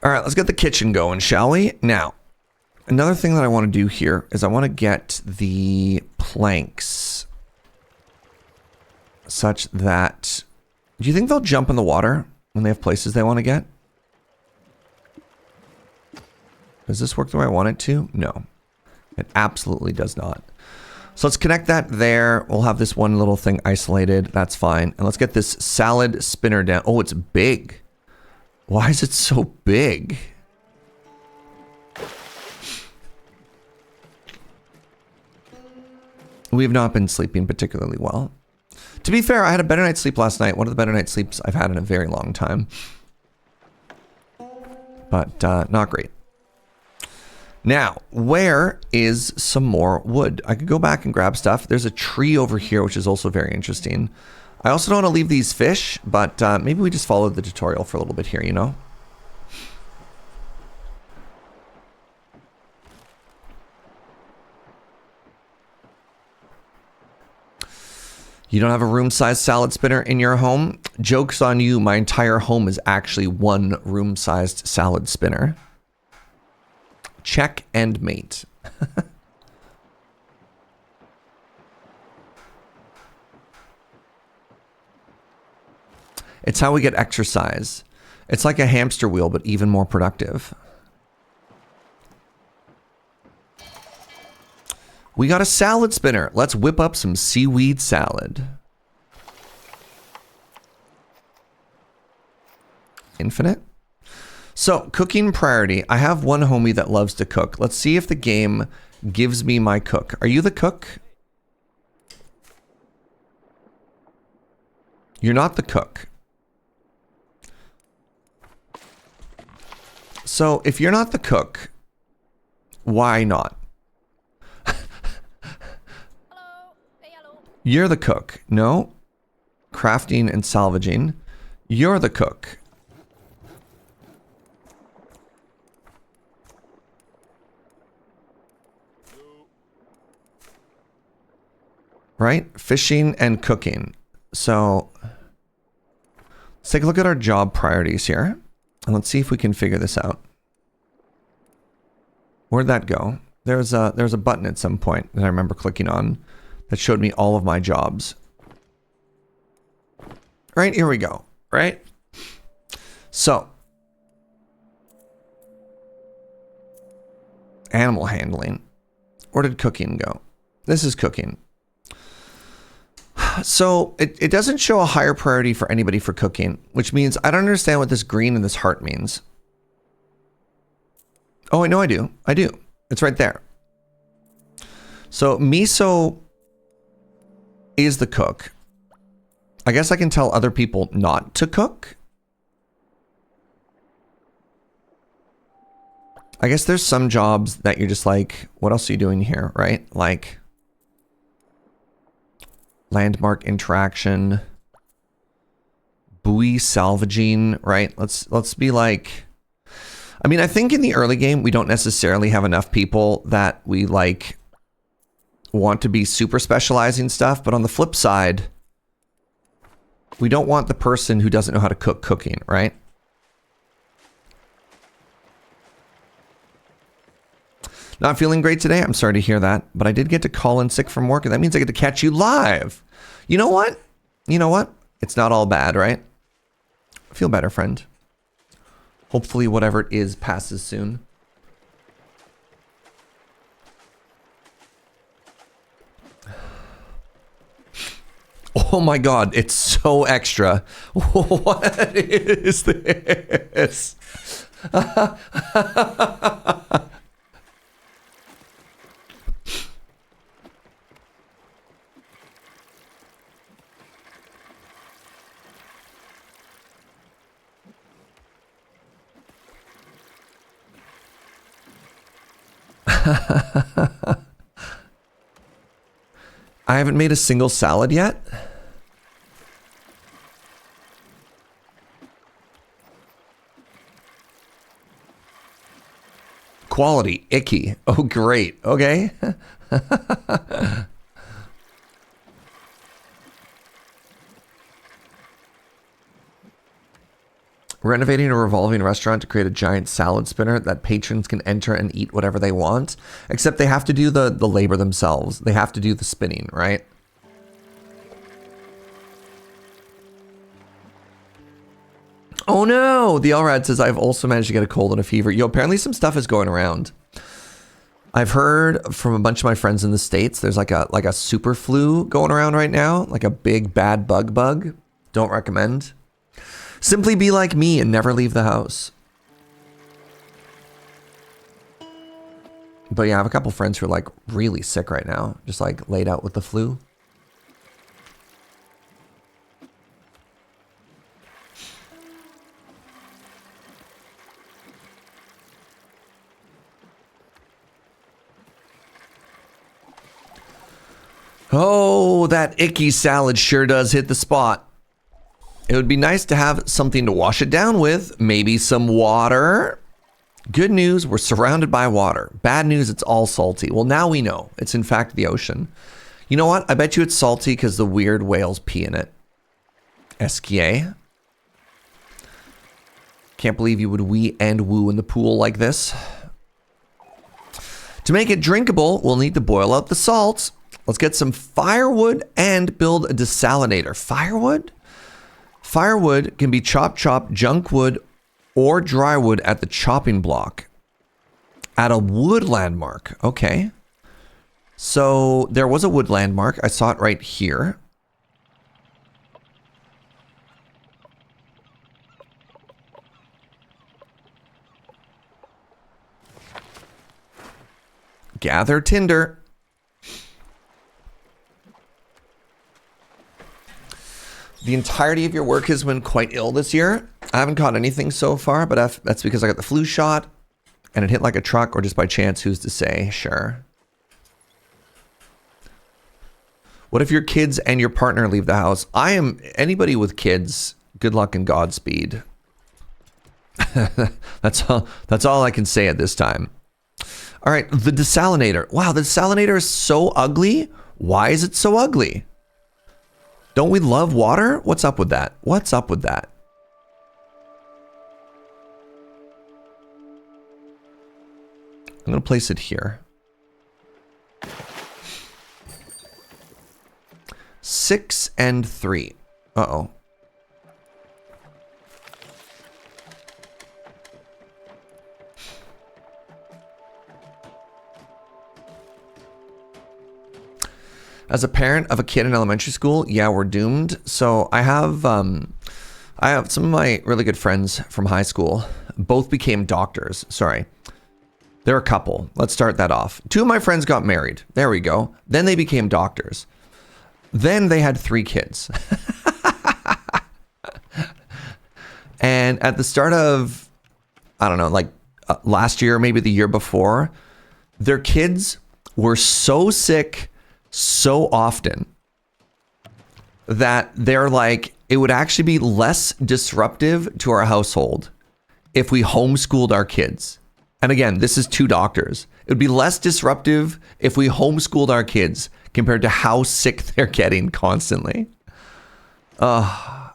A: All right, let's get the kitchen going, shall we? Now, another thing that I want to do here is I want to get the planks such that Do you think they'll jump in the water when they have places they want to get? Does this work the way I want it to? No, it absolutely does not. So let's connect that there. We'll have this one little thing isolated. That's fine. And let's get this salad spinner down. Oh, it's big. Why is it so big? We have not been sleeping particularly well. To be fair, I had a better night's sleep last night. One of the better night's sleeps I've had in a very long time. But not great. Now, where is some more wood? I could go back and grab stuff. There's a tree over here, which is also very interesting. I also don't want to leave these fish, but maybe we just follow the tutorial for a little bit here, you know? You don't have a room-sized salad spinner in your home? Joke's on you, my entire home is actually one room-sized salad spinner. Check and mate. It's how we get exercise. It's like a hamster wheel, but even more productive. We got a salad spinner. Let's whip up some seaweed salad. Infinite? So, cooking priority. I have one homie that loves to cook. Let's see if the game gives me my cook. Are you the cook? You're not the cook. So, if you're not the cook, why not? You're the cook. No. Crafting and salvaging. You're the cook. Right? Fishing and cooking. So let's take a look at our job priorities here. And let's see if we can figure this out. Where'd that go? There's a button at some point that I remember clicking on that showed me all of my jobs. Right, here we go. Right? So, animal handling. Where did cooking go? This is cooking. So, it doesn't show a higher priority for anybody for cooking, which means I don't understand what this green and this heart means. Oh, I know I do. I do. It's right there. So, miso is the cook. I guess I can tell other people not to cook. I guess there's some jobs that you're just like, what else are you doing here, right? Like landmark interaction, buoy salvaging, right? Let's be like, I mean, I think in the early game we don't necessarily have enough people that we like want to be super specializing stuff, but on the flip side, we don't want the person who doesn't know how to cook cooking, right? Not feeling great today? I'm sorry to hear that, but I did get to call in sick from work, and that means I get to catch you live. You know what? You know what? It's not all bad, right? Feel better, friend. Hopefully whatever it is passes soon. Oh my God, it's so extra. What is this? I haven't made a single salad yet. Quality, icky. Oh, great. Okay. Renovating a revolving restaurant to create a giant salad spinner that patrons can enter and eat whatever they want, except they have to do the labor themselves. They have to do the spinning, right? Oh no! The Elrad says, I've also managed to get a cold and a fever. Yo, apparently some stuff is going around. I've heard from a bunch of my friends in the States, there's like a super flu going around right now. Like a big bad bug. Don't recommend. Simply be like me and never leave the house. But yeah, I have a couple friends who are like really sick right now. Just like laid out with the flu. Oh, that icky salad sure does hit the spot. It would be nice to have something to wash it down with. Maybe some water. Good news, we're surrounded by water. Bad news, it's all salty. Well, now we know. It's in fact the ocean. You know what? I bet you it's salty because the weird whales pee in it. SKA. Can't believe you would wee and woo in the pool like this. To make it drinkable, we'll need to boil out the salts. Let's get some firewood and build a desalinator. Firewood? Firewood can be chopped, junk wood, or dry wood at the chopping block. At a wood landmark. Okay. So there was a wood landmark. I saw it right here. Gather tinder. The entirety of your work has been quite ill this year. I haven't caught anything so far, but that's because I got the flu shot and it hit like a truck, or just by chance, who's to say? Sure. What if your kids and your partner leave the house? Anybody with kids, good luck and Godspeed. That's all I can say at this time. All right, the desalinator. Wow, the desalinator is so ugly. Why is it so ugly? Don't we love water? What's up with that? What's up with that? I'm going to place it here. 6 and 3. Uh-oh. As a parent of a kid in elementary school, yeah, we're doomed. So I have some of my really good friends from high school. Both became doctors. Sorry. They're a couple. Let's start that off. 2 of my friends got married. There we go. Then they became doctors. Then they had 3 kids. And at the start of, I don't know, like last year, maybe the year before, their kids were so sick so often that they're like, it would actually be less disruptive to our household if we homeschooled our kids. And again, this is 2 doctors. It would be less disruptive if we homeschooled our kids compared to how sick they're getting constantly. Oh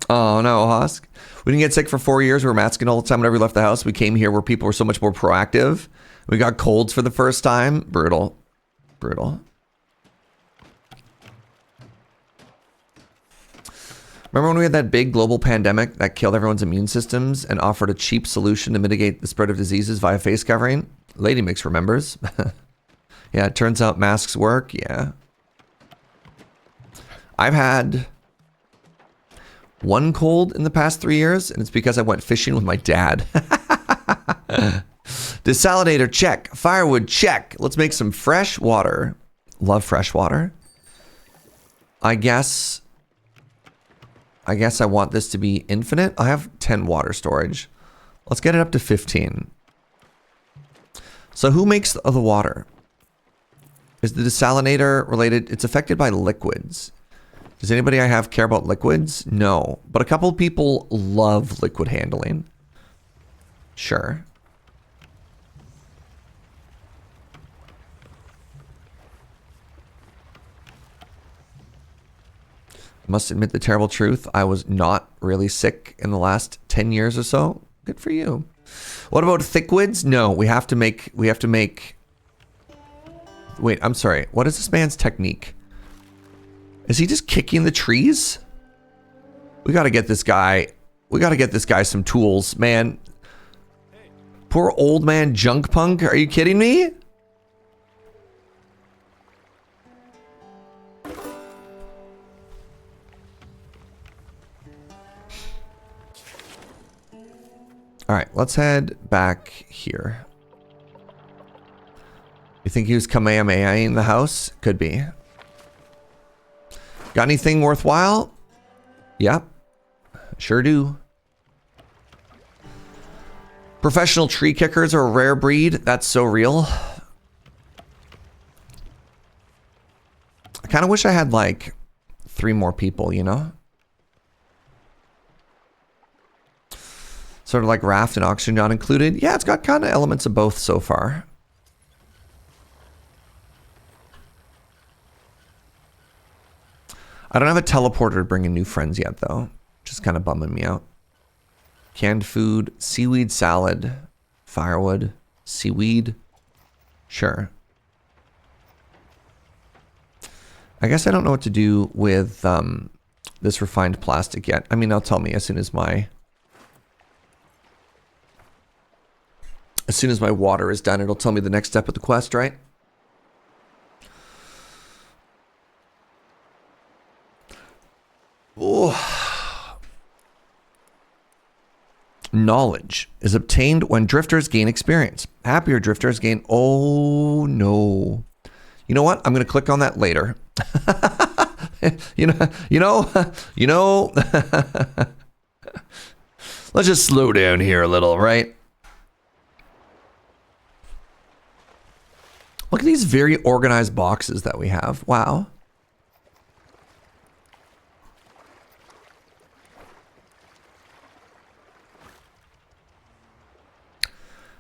A: no, Husk. We didn't get sick for 4 years. We were masking all the time whenever we left the house. We came here where people were so much more proactive. We got colds for the first time. Brutal. Brutal. Remember when we had that big global pandemic that killed everyone's immune systems and offered a cheap solution to mitigate the spread of diseases via face covering? Lady Mix remembers. Yeah, it turns out masks work. Yeah. I've had 1 cold in the past 3 years, and it's because I went fishing with my dad. Desalinator, check. Firewood, check. Let's make some fresh water. Love fresh water. I guess I want this to be infinite. I have 10 water storage. Let's get it up to 15. So who makes the water? Is the desalinator related? It's affected by liquids. Does anybody I have care about liquids? No. But a couple people love liquid handling. Sure. Must admit the terrible truth. I was not really sick in the last 10 years or so. Good for you. What about thickwoods? No, we have to make... Wait, I'm sorry. What is this man's technique? Is he just kicking the trees? We gotta get this guy. We gotta get this guy some tools, man. Poor old man junk punk. Are you kidding me? All right, let's head back here. You think he was Kamehameha in the house? Could be. Got anything worthwhile? Yep. Sure do. Professional tree kickers are a rare breed. That's so real. I kind of wish I had like 3 more people, you know? Sort of like raft and oxygen not included. Yeah, it's got kind of elements of both so far. I don't have a teleporter to bring in new friends yet, though. Just kind of bumming me out. Canned food, seaweed salad, firewood, seaweed. Sure. I guess I don't know what to do with this refined plastic yet. I mean, they'll tell me as soon as my water is done. It'll tell me the next step of the quest, right? Oh. Knowledge is obtained when drifters gain experience. Happier drifters gain... Oh, no. You know what? I'm going to click on that later. you know. Let's just slow down here a little, right? Look at these very organized boxes that we have. Wow.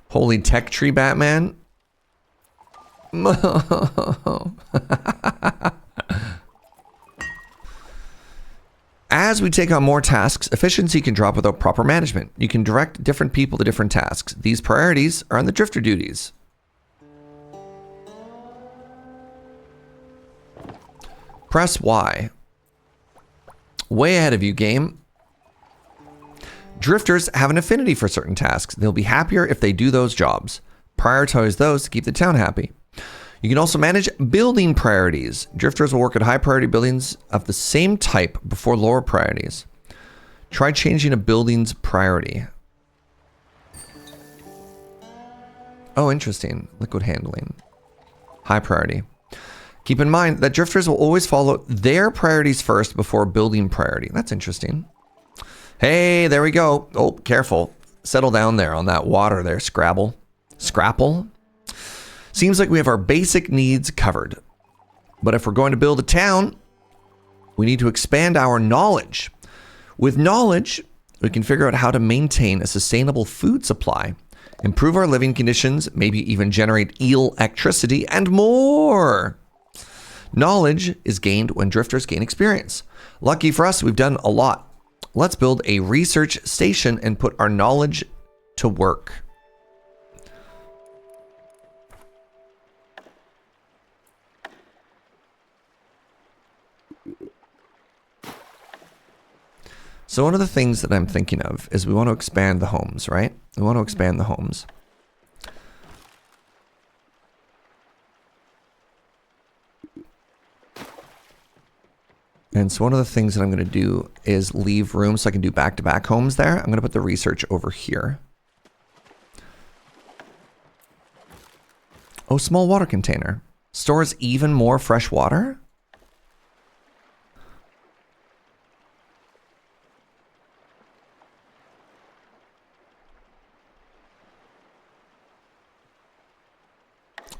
A: Holy tech tree Batman. As we take on more tasks, efficiency can drop without proper management. You can direct different people to different tasks. These priorities are on the drifter duties. Press Y. Way ahead of you, game. Drifters have an affinity for certain tasks. They'll be happier if they do those jobs. Prioritize those to keep the town happy. You can also manage building priorities. Drifters will work at high priority buildings of the same type before lower priorities. Try changing a building's priority. Oh, interesting. Liquid handling. High priority. Keep in mind that drifters will always follow their priorities first before building priority. That's interesting. Hey, there we go. Oh, careful. Settle down there on that water there, Scrabble. Scrapple. Seems like we have our basic needs covered. But if we're going to build a town, we need to expand our knowledge. With knowledge, we can figure out how to maintain a sustainable food supply, improve our living conditions, maybe even generate electricity, and more. Knowledge is gained when drifters gain experience. Lucky for us, we've done a lot. Let's build a research station and put our knowledge to work. So one of the things that I'm thinking of is we want to expand the homes, right? We want to expand the homes. And so one of the things that I'm going to do is leave room so I can do back-to-back homes there. I'm going to put the research over here. Oh, small water container. Stores even more fresh water?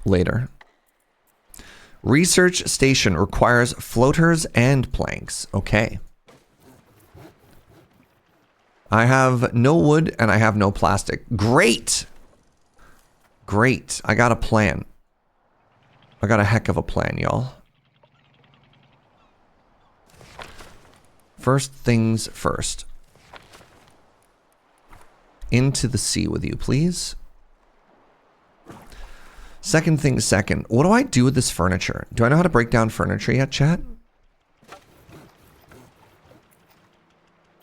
A: Later. Research station requires floaters and planks. Okay. I have no wood and I have no plastic. Great. Great. I got a plan. I got a heck of a plan, y'all. First things first. Into the sea with you, please. Second thing second, what do I do with this furniture? Do I know how to break down furniture yet, chat?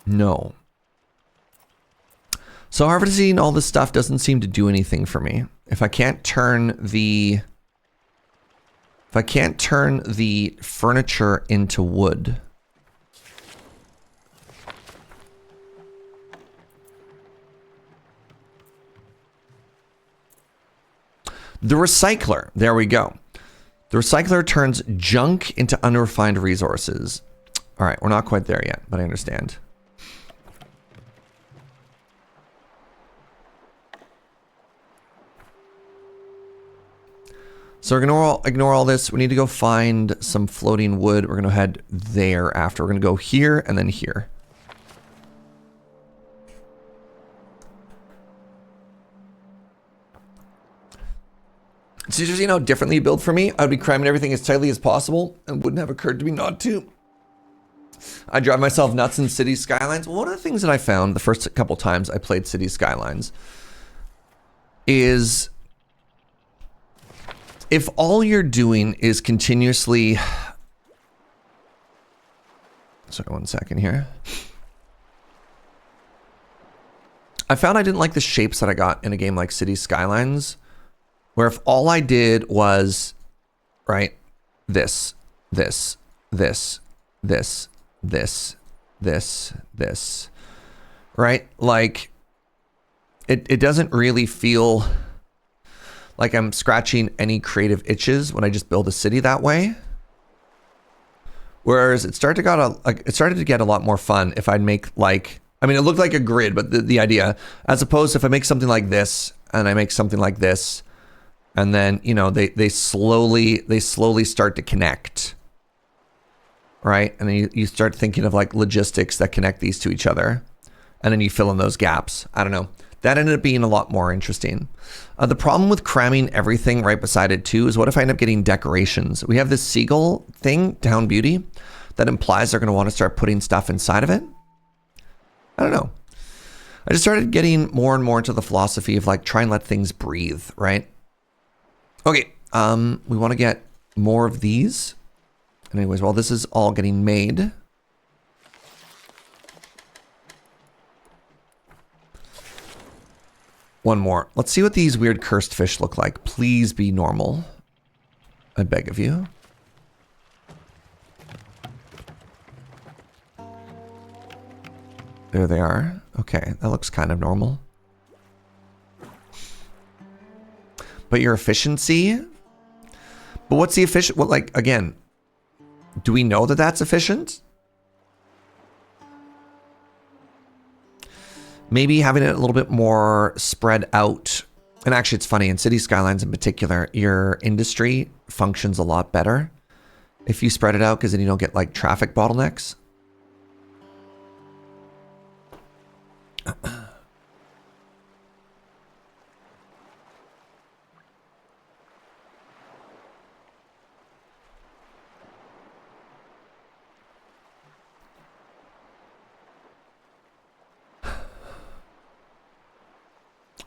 A: No. So harvesting all this stuff doesn't seem to do anything for me. If I can't turn the furniture into wood. The recycler. There we go. The recycler turns junk into unrefined resources. All right, we're not quite there yet, but I understand. So we're going to ignore all this. We need to go find some floating wood. We're going to head there after. We're going to go here and then here. It's interesting how differently you build for me. I would be cramming everything as tightly as possible and wouldn't have occurred to me not to. I drive myself nuts in City Skylines. Well, one of the things that I found the first couple times I played City Skylines is if all you're doing is continuously... Sorry, 1 second here. I found I didn't like the shapes that I got in a game like City Skylines, where if all I did was, right, this, right? Like, it doesn't really feel like I'm scratching any creative itches when I just build a city that way. Whereas it started to get a lot more fun if I'd make like, I mean, it looked like a grid, but the idea, as opposed to if I make something like this and I make something like this, and then, you know, they slowly start to connect, right? And then you start thinking of like logistics that connect these to each other, and then you fill in those gaps. I don't know. That ended up being a lot more interesting. The problem with cramming everything right beside it too is what if I end up getting decorations? We have this seagull thing, Town Beauty, that implies they're going to want to start putting stuff inside of it. I don't know. I just started getting more and more into the philosophy of like try and let things breathe, right? Okay, we want to get more of these. Anyways, while this is all getting made, one more. Let's see what these weird cursed fish look like. Please be normal. I beg of you. There they are. Okay, that looks kind of normal. But your efficiency? But what's the efficient? Well, like, again, do we know that that's efficient? Maybe having it a little bit more spread out. And actually, it's funny, in City Skylines in particular, your industry functions a lot better if you spread it out, because then you don't get like traffic bottlenecks.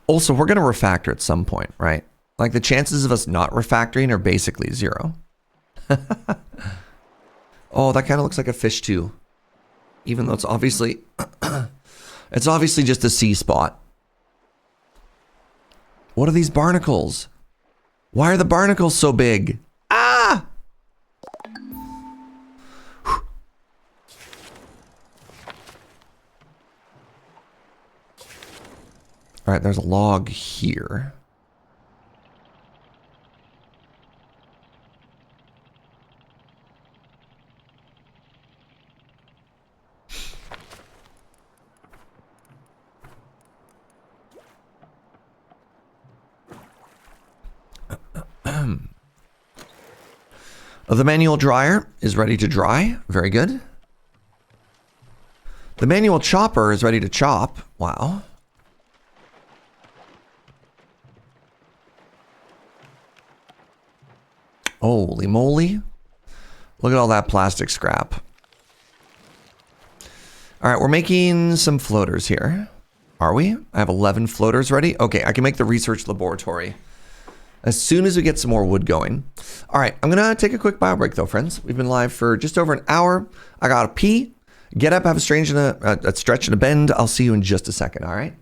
A: Also, we're going to refactor at some point, right? Like the chances of us not refactoring are basically 0. Oh, that kind of looks like a fish too. Even though it's obviously, it's obviously just a sea spot. What are these barnacles? Why are the barnacles so big? Ah! All right, there's a log here. The manual dryer is ready to dry. Very good. The manual chopper is ready to chop. Wow. Holy moly. Look at all that plastic scrap. All right, we're making some floaters here. Are we? I have 11 floaters ready. Okay, I can make the research laboratory as soon as we get some more wood going. All right, I'm going to take a quick bio break though, friends. We've been live for just over an hour. I got to pee, Get up, have a stretch and a bend. I'll see you in just a second, all right?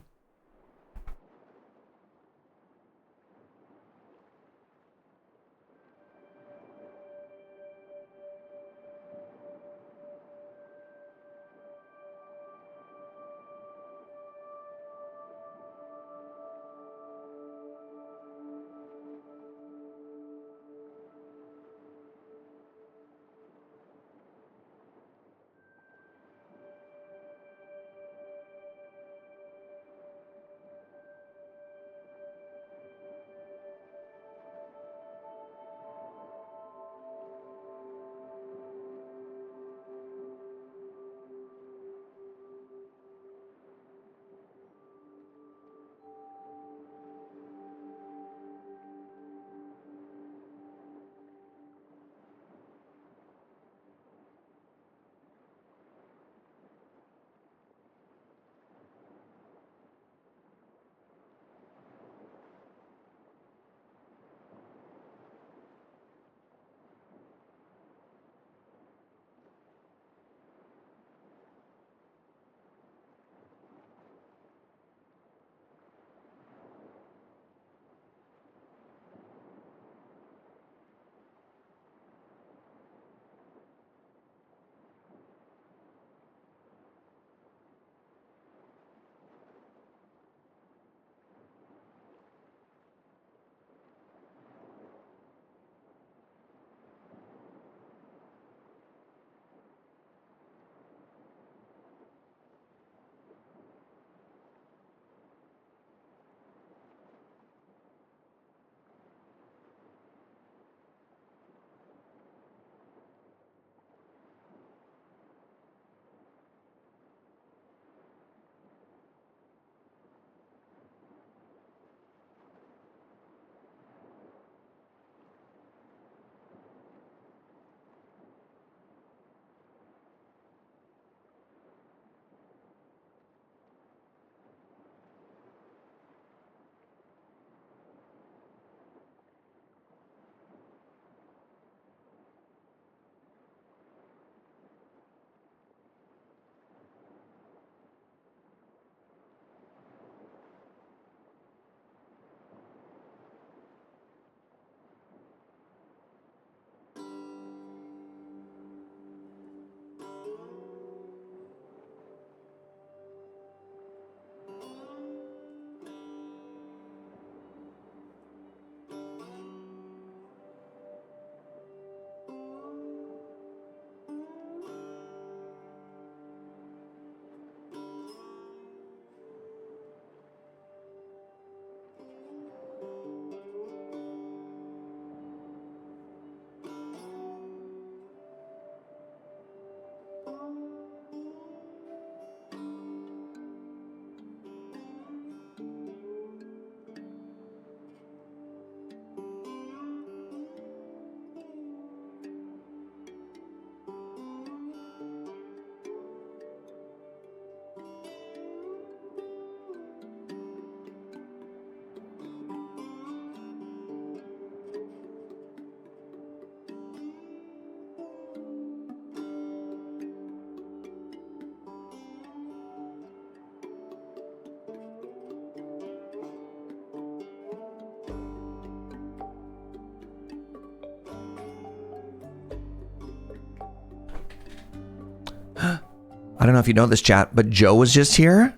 A: I don't know if you know this, chat, but Joe was just here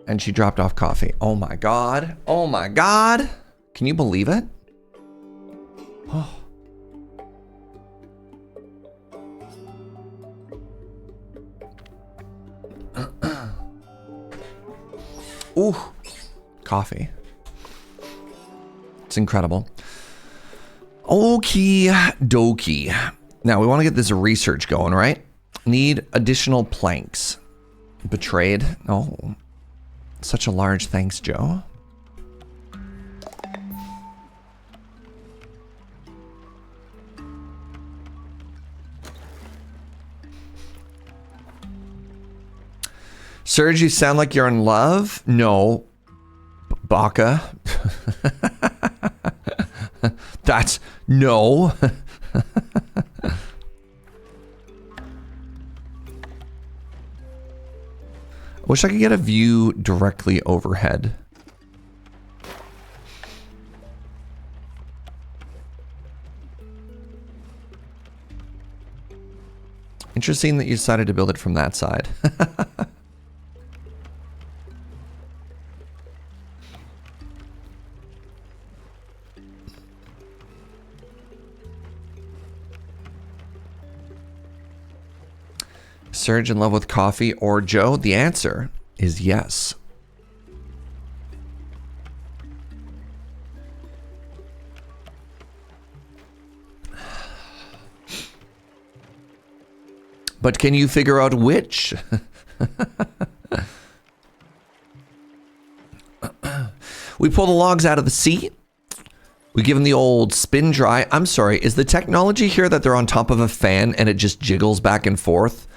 A: and she dropped off coffee. Oh my God. Oh my God. Can you believe it? Oh. Ooh, coffee. It's incredible. Okie dokie. Now we want to get this research going, right? Need additional planks. Betrayed. Oh, such a large thanks, Joe. Serge, you sound like you're in love. No, Baka. That's no. Wish I could get a view directly overhead. Interesting that you decided to build it from that side. Serge in love with coffee or Joe? The answer is yes. But can you figure out which? We pull the logs out of the sea. We give them the old spin dry. I'm sorry, is the technology here that they're on top of a fan and it just jiggles back and forth?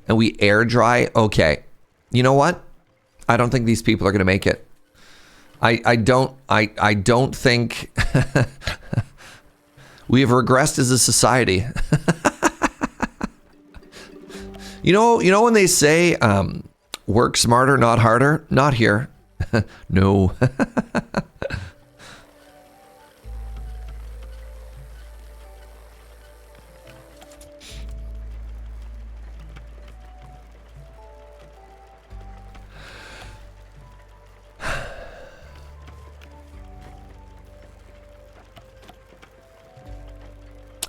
A: And we air dry? Okay. You know what? I don't think these people are going to make it. I don't think we have regressed as a society. You know when they say work smarter, not harder? Not here. No.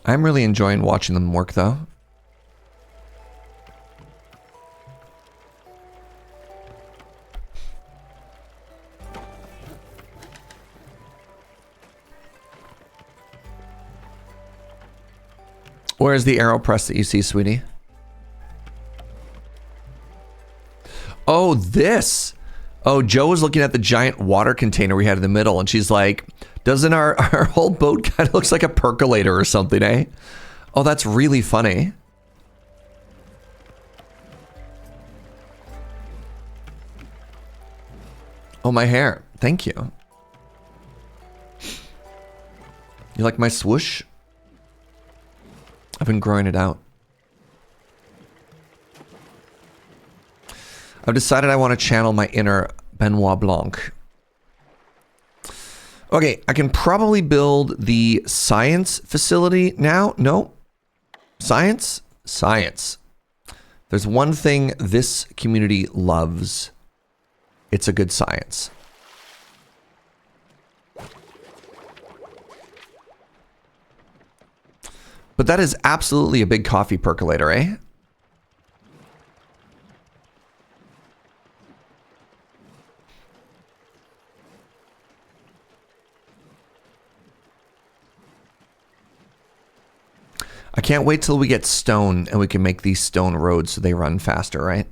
A: I'm really enjoying watching them work, though. Where's the AeroPress that you see, sweetie? Oh, this. Oh, Joe was looking at the giant water container we had in the middle, and she's like, doesn't our whole boat kind of looks like a percolator or something, eh? Oh, that's really funny. Oh, my hair. Thank you. You like my swoosh? I've been growing it out. I've decided I want to channel my inner Benoit Blanc. Okay, I can probably build the science facility now. No. Science? Science. There's one thing this community loves. It's a good science. But that is absolutely a big coffee percolator, eh? I can't wait till we get stone and we can make these stone roads so they run faster, right?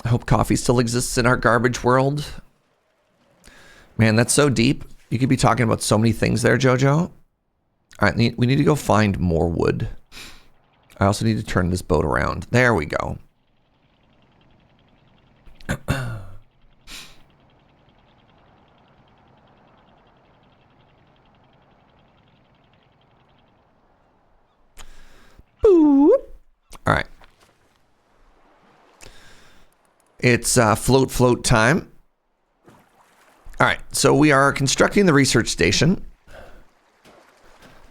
A: I hope coffee still exists in our garbage world. Man, that's so deep. You could be talking about so many things there, Jojo. All right, we need to go find more wood. I also need to turn this boat around. There we go. Boop. All right. It's float time. All right, so we are constructing the research station.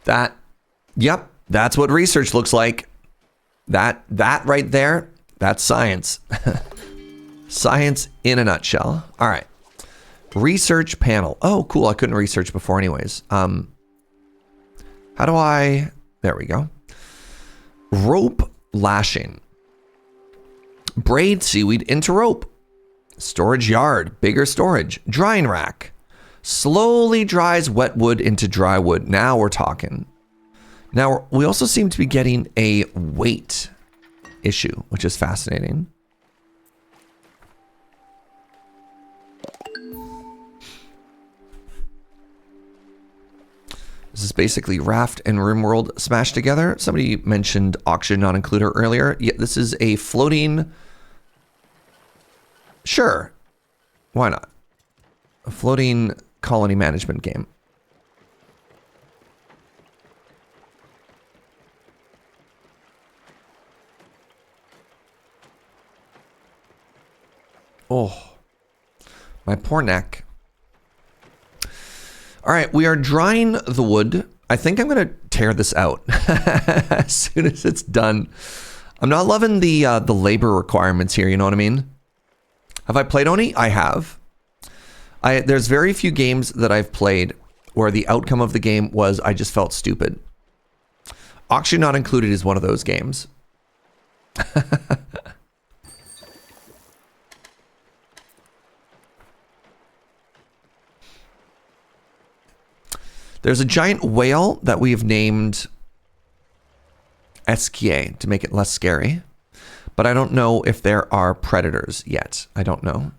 A: Yep, that's what research looks like. That right there, that's science. Science in a nutshell. All right. Research panel. Oh, cool. I couldn't research before anyways. How do I... There we go. Rope lashing. Braid seaweed into rope. Storage yard. Bigger storage. Drying rack. Slowly dries wet wood into dry wood. Now we're talking. Now, we also seem to be getting a weight issue, which is fascinating. This is basically Raft and RimWorld smashed together. Somebody mentioned auction not included earlier. Yeah, this is a floating... Sure. Why not? A floating colony management game. Oh, my poor neck. All right, we are drying the wood. I think I'm going to tear this out as soon as it's done. I'm not loving the labor requirements here, you know what I mean? Have I played Oni? I have. There's very few games that I've played where the outcome of the game was I just felt stupid. Auction Not Included is one of those games. There's a giant whale that we have named Esquier to make it less scary. But I don't know if there are predators yet. I don't know.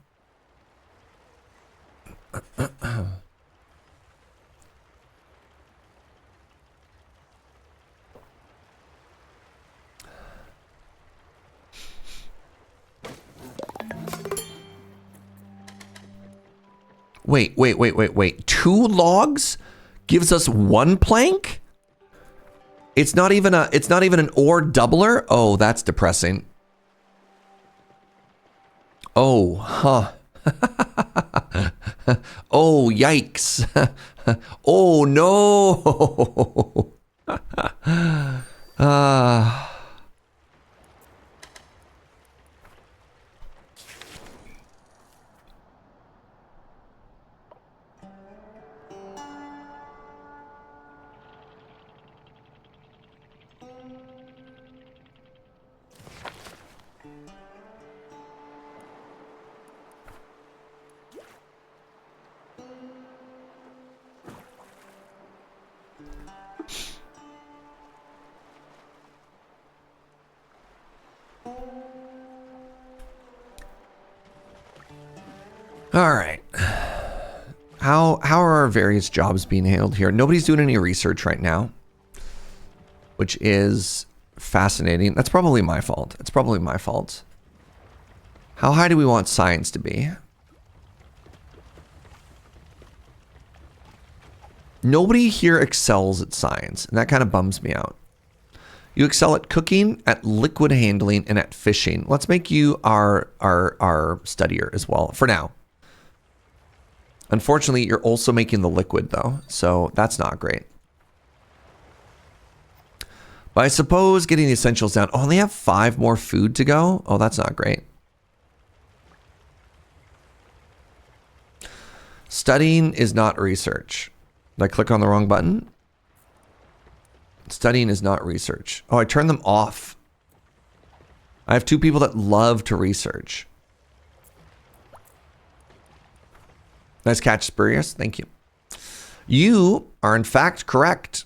A: Wait. 2 logs gives us 1 plank? It's not even an ore doubler? Oh, that's depressing. Oh, huh. Oh, yikes. Oh, no. All right. How are our various jobs being handled here? Nobody's doing any research right now, which is fascinating. That's probably my fault. It's probably my fault. How high do we want science to be? Nobody here excels at science, and that kind of bums me out. You excel at cooking, at liquid handling, and at fishing. Let's make you our studier as well, for now. Unfortunately, you're also making the liquid, though, so that's not great. But I suppose getting the essentials down... Oh, they have 5 more food to go? Oh, that's not great. Studying is not research. Did I click on the wrong button? Studying is not research. Oh, I turned them off. I have 2 people that love to research. Nice catch, Spurious. Thank you. You are in fact correct.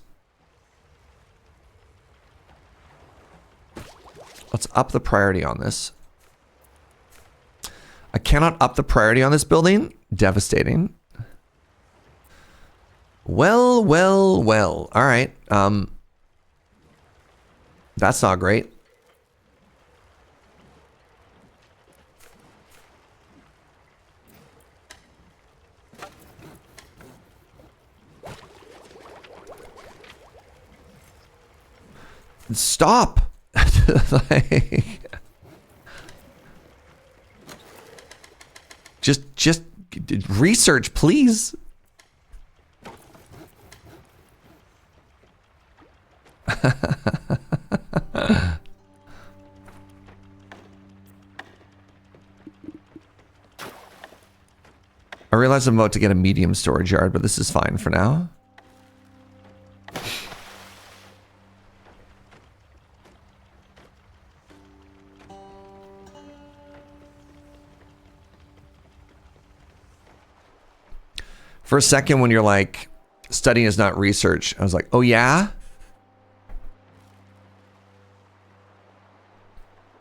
A: Let's up the priority on this. I cannot up the priority on this building. Devastating. Well. All right. That's not great. Stop. Like, just research, please. I realize I'm about to get a medium storage yard, but this is fine for now. For a second, when you're like, studying is not research, I was like, oh yeah?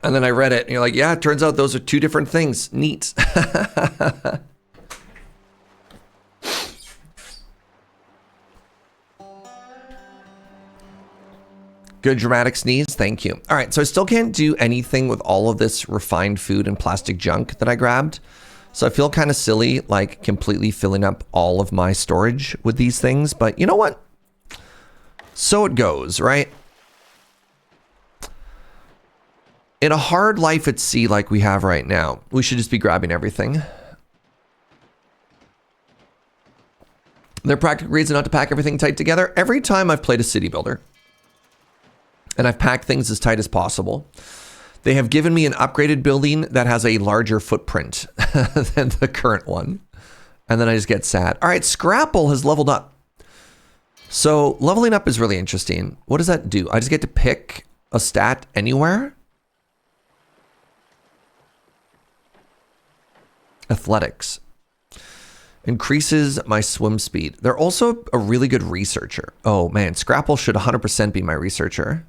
A: And then I read it, and you're like, yeah, it turns out those are 2 different things. Neat. Good dramatic sneeze. Thank you. All right, so I still can't do anything with all of this refined food and plastic junk that I grabbed. So I feel kind of silly, like completely filling up all of my storage with these things. But you know what? So it goes, right? In a hard life at sea like we have right now, we should just be grabbing everything. There are practical reasons not to pack everything tight together. Every time I've played a city builder, and I've packed things as tight as possible, they have given me an upgraded building that has a larger footprint than the current one. And then I just get sad. All right, Scrapple has leveled up. So leveling up is really interesting. What does that do? I just get to pick a stat anywhere? Athletics. Increases my swim speed. They're also a really good researcher. Oh man, Scrapple should 100% be my researcher.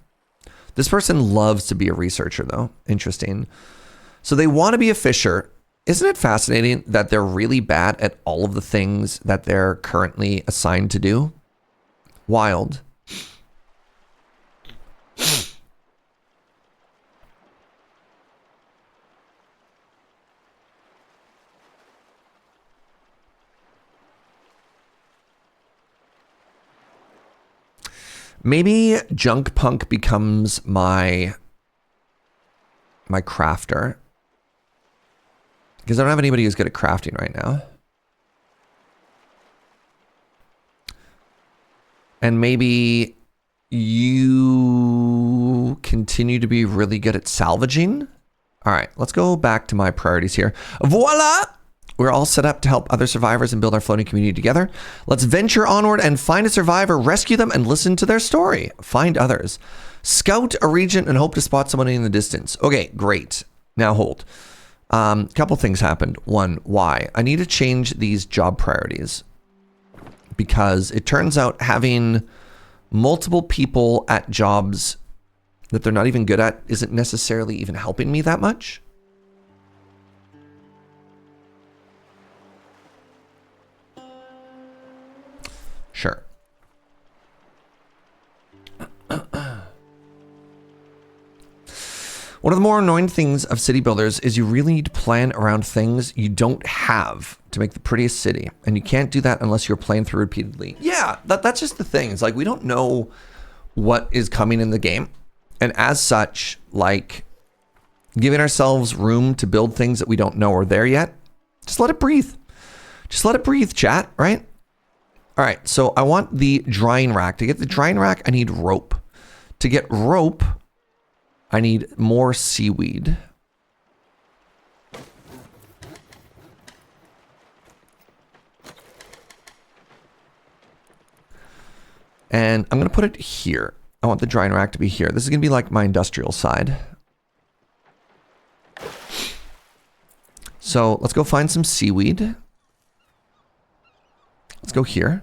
A: This person loves to be a researcher though. Interesting. So they want to be a fisher. Isn't it fascinating that they're really bad at all of the things that they're currently assigned to do? Wild. Maybe Junk Punk becomes my crafter. Because I don't have anybody who's good at crafting right now. And maybe you continue to be really good at salvaging. All right, let's go back to my priorities here. Voila! We're all set up to help other survivors and build our floating community together. Let's venture onward and find a survivor, rescue them, and listen to their story. Find others. Scout a region and hope to spot someone in the distance. Okay, great. Now hold. Couple things happened. One, why? I need to change these job priorities. Because it turns out having multiple people at jobs that they're not even good at isn't necessarily even helping me that much. Sure. One of the more annoying things of city builders is you really need to plan around things you don't have to make the prettiest city. And you can't do that unless you're playing through repeatedly. Yeah, that's just the thing. It's like we don't know what is coming in the game. And as such, like giving ourselves room to build things that we don't know are there yet, just let it breathe. Just let it breathe, chat, right? All right, so I want the drying rack. To get the drying rack, I need rope. To get rope, I need more seaweed. And I'm going to put it here. I want the drying rack to be here. This is going to be like my industrial side. So let's go find some seaweed. Let's go here.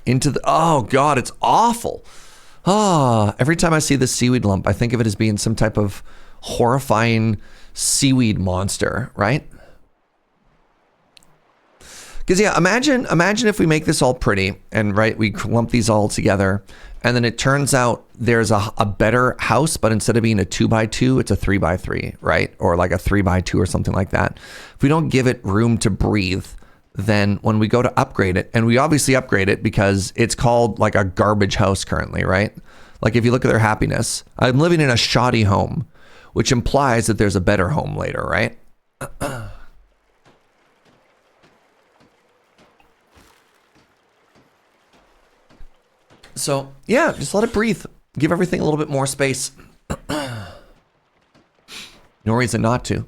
A: Into the, oh God, it's awful. Ah, every time I see this seaweed lump, I think of it as being some type of horrifying seaweed monster, right? Because yeah, imagine if we make this all pretty and right, we clump these all together and then it turns out there's a better house, but instead of being a 2x2, it's a 3x3, right? Or like a 3x2 or something like that. If we don't give it room to breathe, then when we go to upgrade it, and we obviously upgrade it because it's called like a garbage house currently, right? Like if you look at their happiness, I'm living in a shoddy home, which implies that there's a better home later, right? So yeah, just let it breathe. Give everything a little bit more space. No reason not to.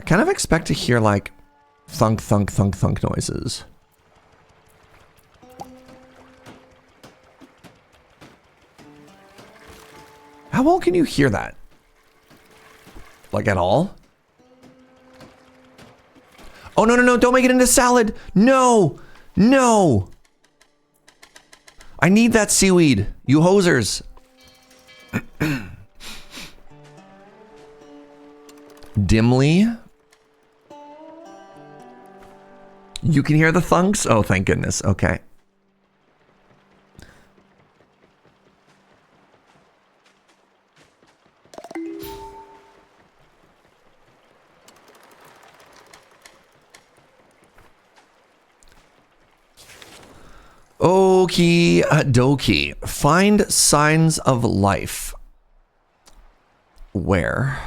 A: I kind of expect to hear like thunk, thunk, thunk, thunk noises. How well can you hear that? Like at all? Oh, no, no, no. Don't make it into salad. No, no. I need that seaweed. You hosers. Dimly. You can hear the thunks? Oh, thank goodness. Okay. Okie dokie. Find signs of life. Where?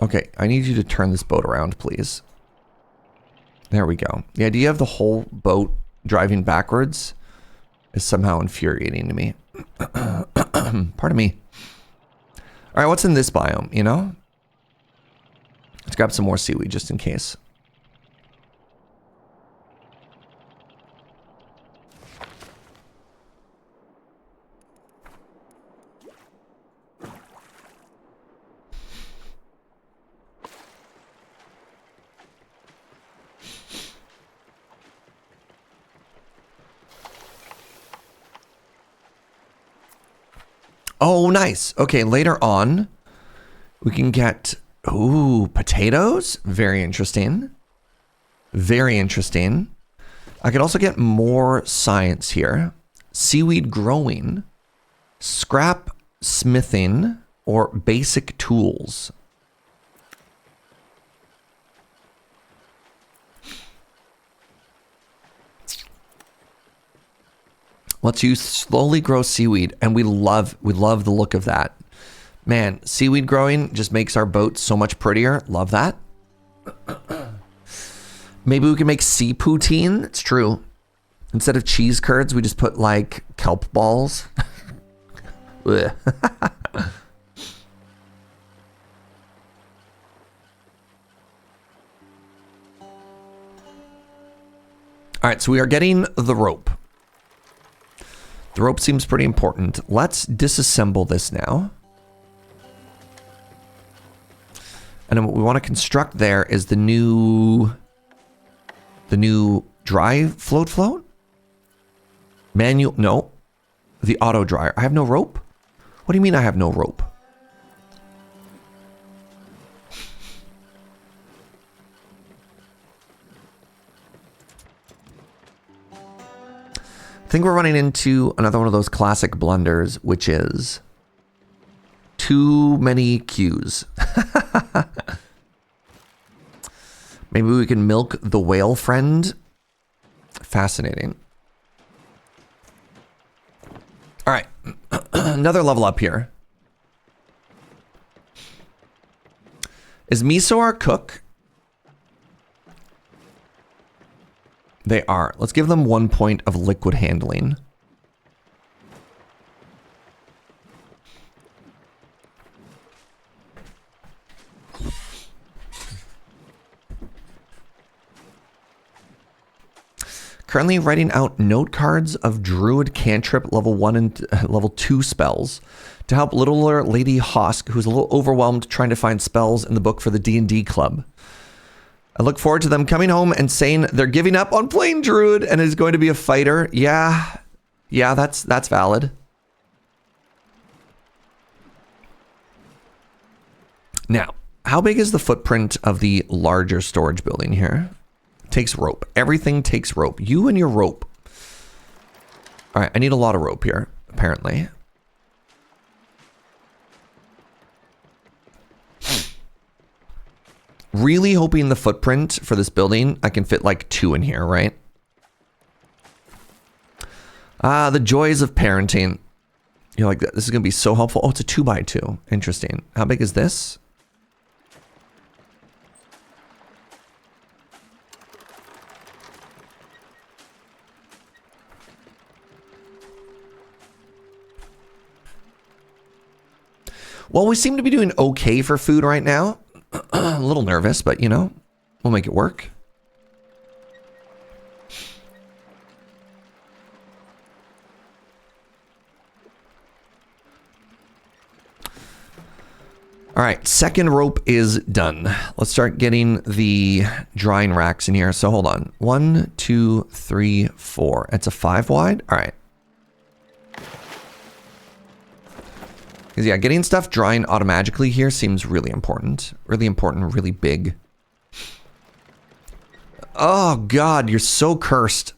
A: Okay, I need you to turn this boat around, please. There we go. The idea of the whole boat driving backwards is somehow infuriating to me. Pardon me. All right, what's in this biome, you know? Let's grab some more seaweed just in case. Oh, nice. Okay, later on, we can get, ooh, potatoes. Very interesting. Very interesting. I could also get more science here. Seaweed growing, scrap smithing, or basic tools. Let's use slowly grow seaweed, and we love the look of that. Man, seaweed growing just makes our boat so much prettier. Love that. Maybe we can make sea poutine. It's true. Instead of cheese curds, we just put like kelp balls. All right, so we are getting the rope. The rope seems pretty important. Let's disassemble this now. And then what we want to construct there is the new dry float? Manual, no. The auto dryer. I have no rope? What do you mean I have no rope? I think we're running into another one of those classic blunders, which is too many queues. Maybe we can milk the whale friend. Fascinating. All right, another level up here. Is miso our cook? They are. Let's give them 1 point of liquid handling. Currently writing out note cards of Druid cantrip level 1 and level 2 spells to help littler Lady Hosk, who's a little overwhelmed trying to find spells in the book for the D&D club. I look forward to them coming home and saying they're giving up on playing Druid and is going to be a fighter. Yeah, that's valid. Now, how big is the footprint of the larger storage building here? Takes rope. Everything takes rope. You and your rope. All right, I need a lot of rope here, apparently. Really hoping the footprint for this building, I can fit like 2 in here, right? Ah, the joys of parenting. You're like, this is going to be so helpful. Oh, it's a 2x2. Interesting. How big is this? Well, we seem to be doing okay for food right now. A little nervous, but you know, we'll make it work. All right, second rope is done. Let's start getting the drying racks in here. So hold on. 1, 2, 3, 4. It's a 5 wide. All right. Because yeah, getting stuff drying automatically here seems really important. Really important, really big. Oh, God, you're so cursed.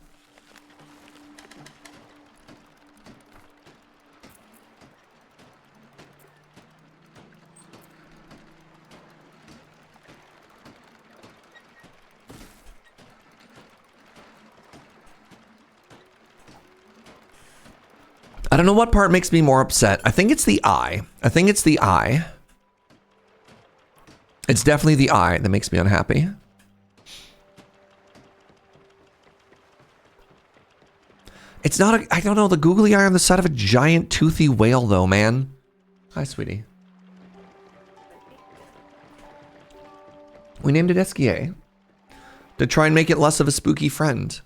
A: I don't know what part makes me more upset. I think it's the eye. I think it's the eye. It's definitely the eye that makes me unhappy. It's not a, I don't know, the googly eye on the side of a giant toothy whale though, man. Hi, sweetie. We named it Esquier to try and make it less of a spooky friend.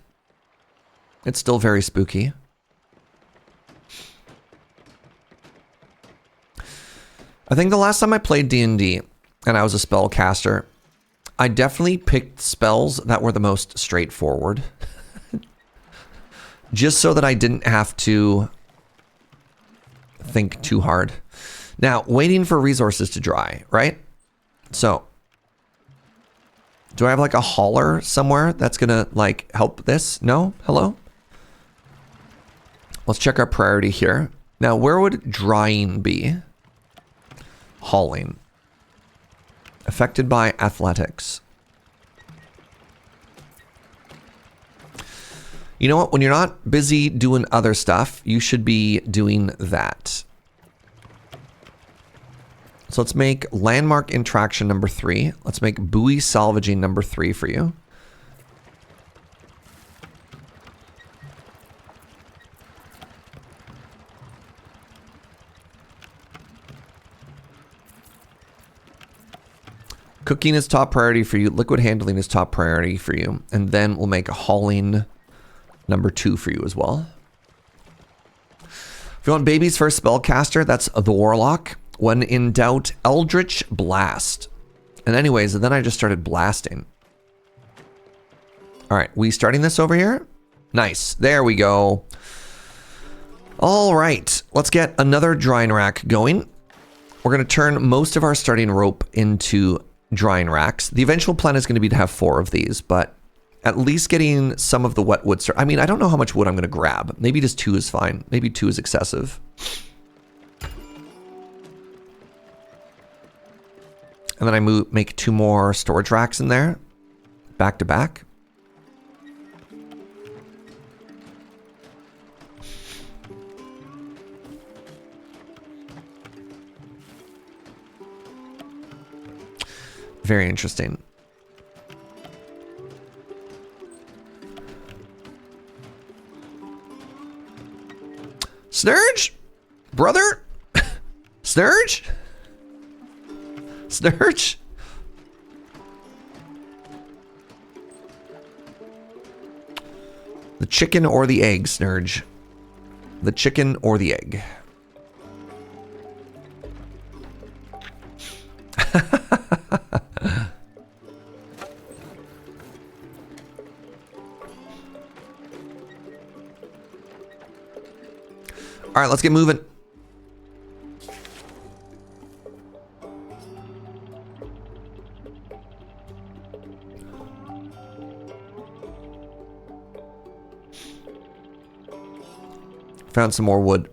A: It's still very spooky. I think the last time I played D&D and I was a spellcaster, I definitely picked spells that were the most straightforward. Just so that I didn't have to think too hard. Now, waiting for resources to dry, right? So, do I have like a hauler somewhere that's gonna like help this? No? Hello? Let's check our priority here. Now, where would drying be? Hauling. Affected by athletics. You know what? When you're not busy doing other stuff, you should be doing that. So let's make landmark interaction number 3. Let's make buoy salvaging number 3 for you. Cooking is top priority for you. Liquid handling is top priority for you. And then we'll make hauling number 2 for you as well. If you want baby's first spellcaster, that's the Warlock. When in doubt, Eldritch Blast. And anyways, then I just started blasting. All right, we starting this over here? Nice, there we go. All right, let's get another drying rack going. We're gonna turn most of our starting rope into drying racks. The eventual plan is gonna be to have 4 of these, but at least getting some of the wet wood I mean, I don't know how much wood I'm gonna grab. Maybe just 2 is fine. Maybe 2 is excessive. And then I make 2 more storage racks in there, back to back. Very interesting. Snurge? Brother? Snurge? Snurge? The chicken or the egg, Snurge? The chicken or the egg? All right, let's get moving. Found some more wood.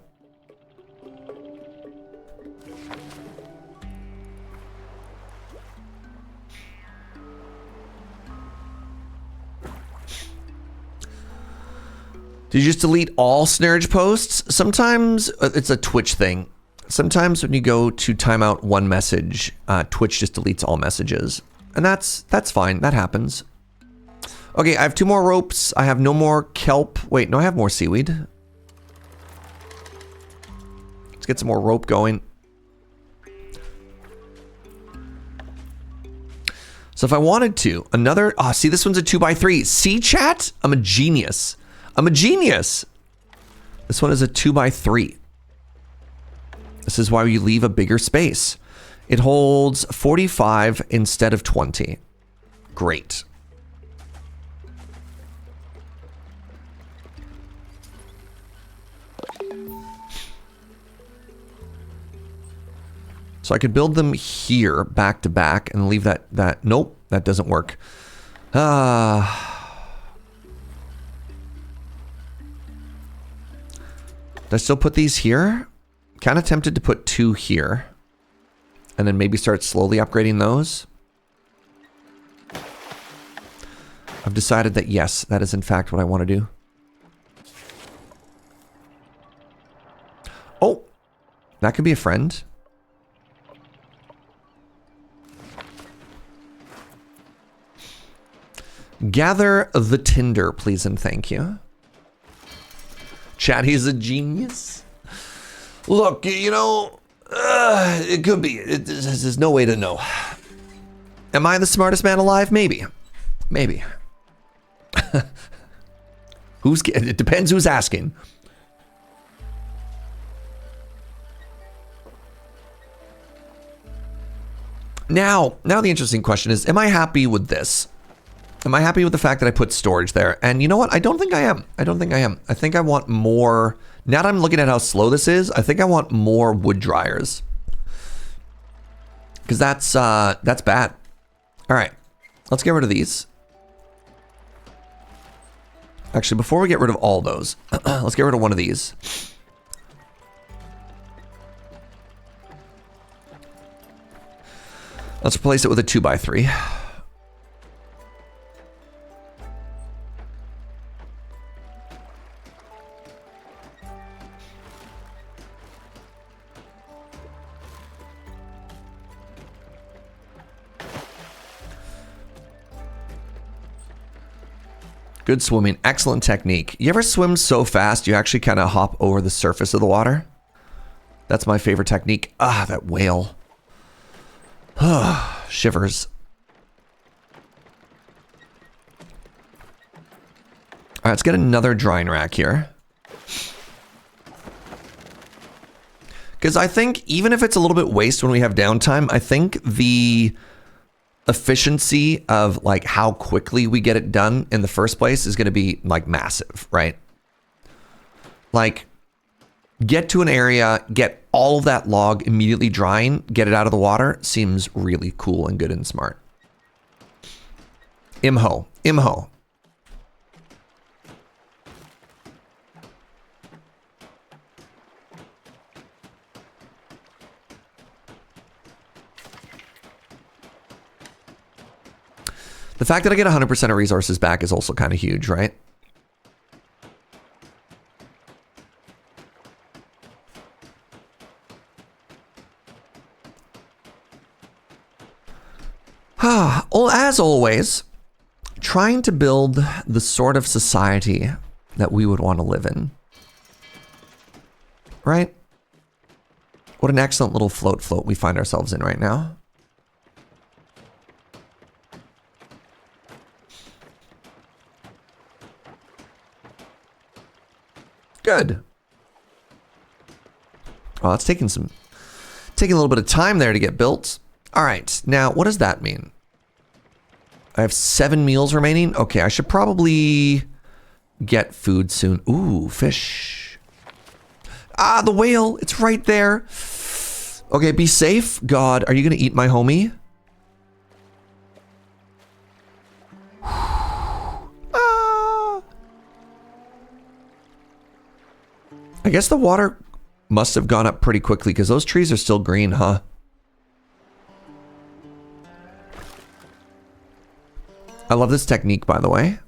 A: Did you just delete all Snurge posts? Sometimes it's a Twitch thing. Sometimes when you go to timeout one message, Twitch just deletes all messages. And that's fine. That happens. Okay, I have 2 more ropes. I have no more kelp. Wait, no, I have more seaweed. Let's get some more rope going. So if I wanted to, another, oh, see, this one's a 2x3. See, chat? I'm a genius. I'm a genius. This one is a 2x3. This is why you leave a bigger space. It holds 45 instead of 20. Great. So I could build them here back to back and leave that, nope, that doesn't work. I still put these here? Kind of tempted to put 2 here. And then maybe start slowly upgrading those. I've decided that yes, that is in fact what I want to do. Oh, that could be a friend. Gather the tinder, please and thank you. Chat, he's a genius. Look, you know, it could be. There's no way to know. Am I the smartest man alive? Maybe. Maybe. It depends who's asking. Now the interesting question is, am I happy with this? Am I happy with the fact that I put storage there? And you know what? I don't think I am. I think I want more. Now that I'm looking at how slow this is, I think I want more wood dryers. Because that's bad. All right, let's get rid of these. Actually, before we get rid of all those, let's get rid of one of these. Let's replace it with a 2x3. Good swimming, excellent technique. You ever swim so fast you actually kind of hop over the surface of the water? That's my favorite technique. Ah, that whale. Shivers. All right, let's get another drying rack here. Because I think even if it's a little bit waste when we have downtime, I think the efficiency of like how quickly we get it done in the first place is going to be like massive, right? Like get to an area, get all of that log immediately drying, get it out of the water seems really cool and good and smart. Imho. The fact that I get 100% of resources back is also kind of huge, right? Well, as always, trying to build the sort of society that we would want to live in. Right? What an excellent little float we find ourselves in right now. Good. Well, it's taking a little bit of time there to get built. All right, now what does that mean? I have 7 meals remaining. Okay, I should probably get food soon. Ooh, fish. Ah, the whale, it's right there. Okay, be safe. God, are you gonna eat my homie? I guess the water must have gone up pretty quickly because those trees are still green, huh? I love this technique, by the way.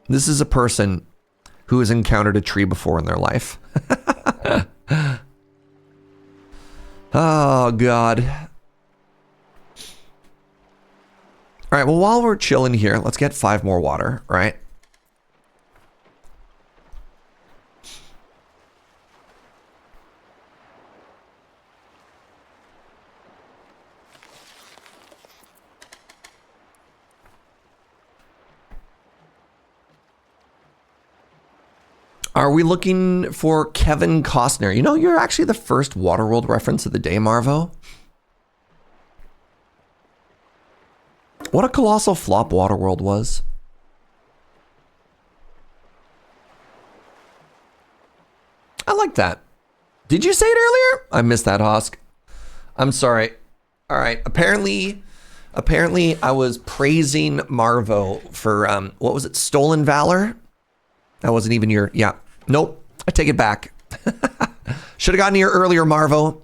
A: This is a person who has encountered a tree before in their life. Oh, God. All right, well, while we're chilling here, let's get 5 more water, right? Are we looking for Kevin Costner? You know, you're actually the first Waterworld reference of the day, Marvo. What a colossal flop Waterworld was. I like that. Did you say it earlier? I missed that, Hosk. I'm sorry. All right. Apparently I was praising Marvo for, what was it? Stolen Valor? That wasn't even your, yeah. Nope. I take it back. Should have gotten here earlier, Marvo.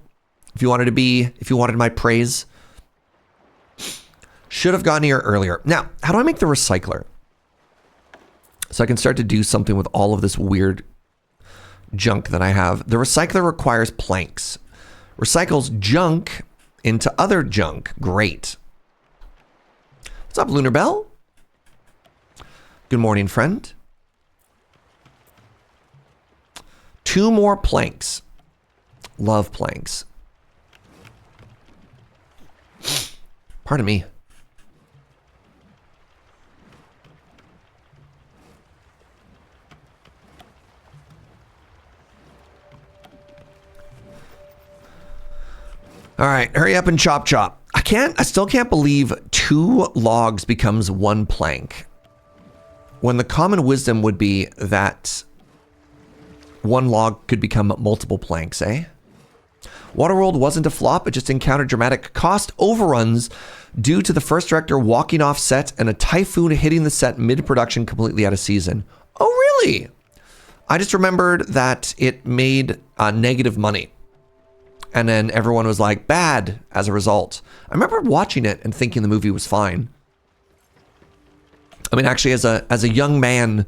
A: If you wanted my praise. Should have gotten here earlier. Now, how do I make the recycler? So I can start to do something with all of this weird junk that I have. The recycler requires planks. Recycles junk into other junk. Great. What's up, Lunar Bell? Good morning, friend. 2 more planks. Love planks. Pardon me. All right, hurry up and chop. I still can't believe 2 logs becomes 1 plank. When the common wisdom would be that 1 log could become multiple planks, eh? Waterworld wasn't a flop, it just encountered dramatic cost overruns due to the first director walking off set and a typhoon hitting the set mid-production completely out of season. Oh, really? I just remembered that it made negative money. And then everyone was like, bad as a result. I remember watching it and thinking the movie was fine. I mean, actually, as a young man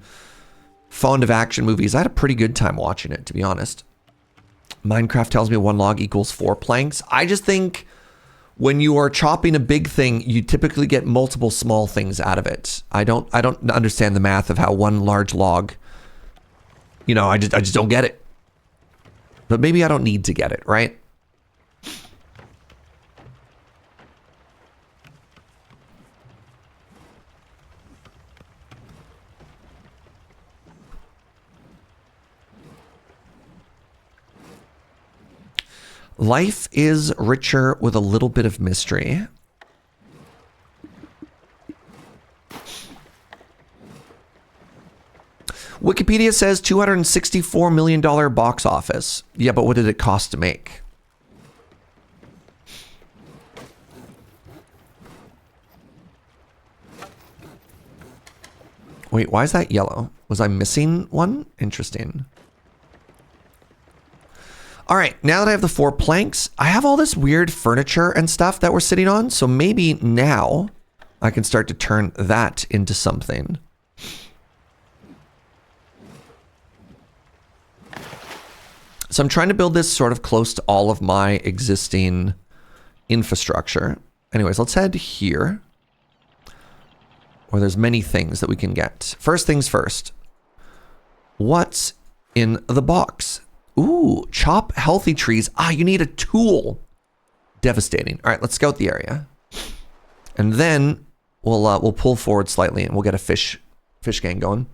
A: fond of action movies, I had a pretty good time watching it, to be honest. Minecraft tells me 1 log equals 4 planks. I just think when you are chopping a big thing, you typically get multiple small things out of it. I don't understand the math of how 1 large log, I just don't get it. But maybe I don't need to get it, right? Life is richer with a little bit of mystery. Wikipedia says $264 million box office. Yeah, but what did it cost to make? Wait, why is that yellow? Was I missing one? Interesting. All right, now that I have the 4 planks, I have all this weird furniture and stuff that we're sitting on. So maybe now I can start to turn that into something. So I'm trying to build this sort of close to all of my existing infrastructure. Anyways, let's head here, where there's many things that we can get. First things first. What's in the box? Ooh, chop healthy trees. You need a tool. Devastating. All right, let's scout the area. And then we'll pull forward slightly and we'll get a fish gang going.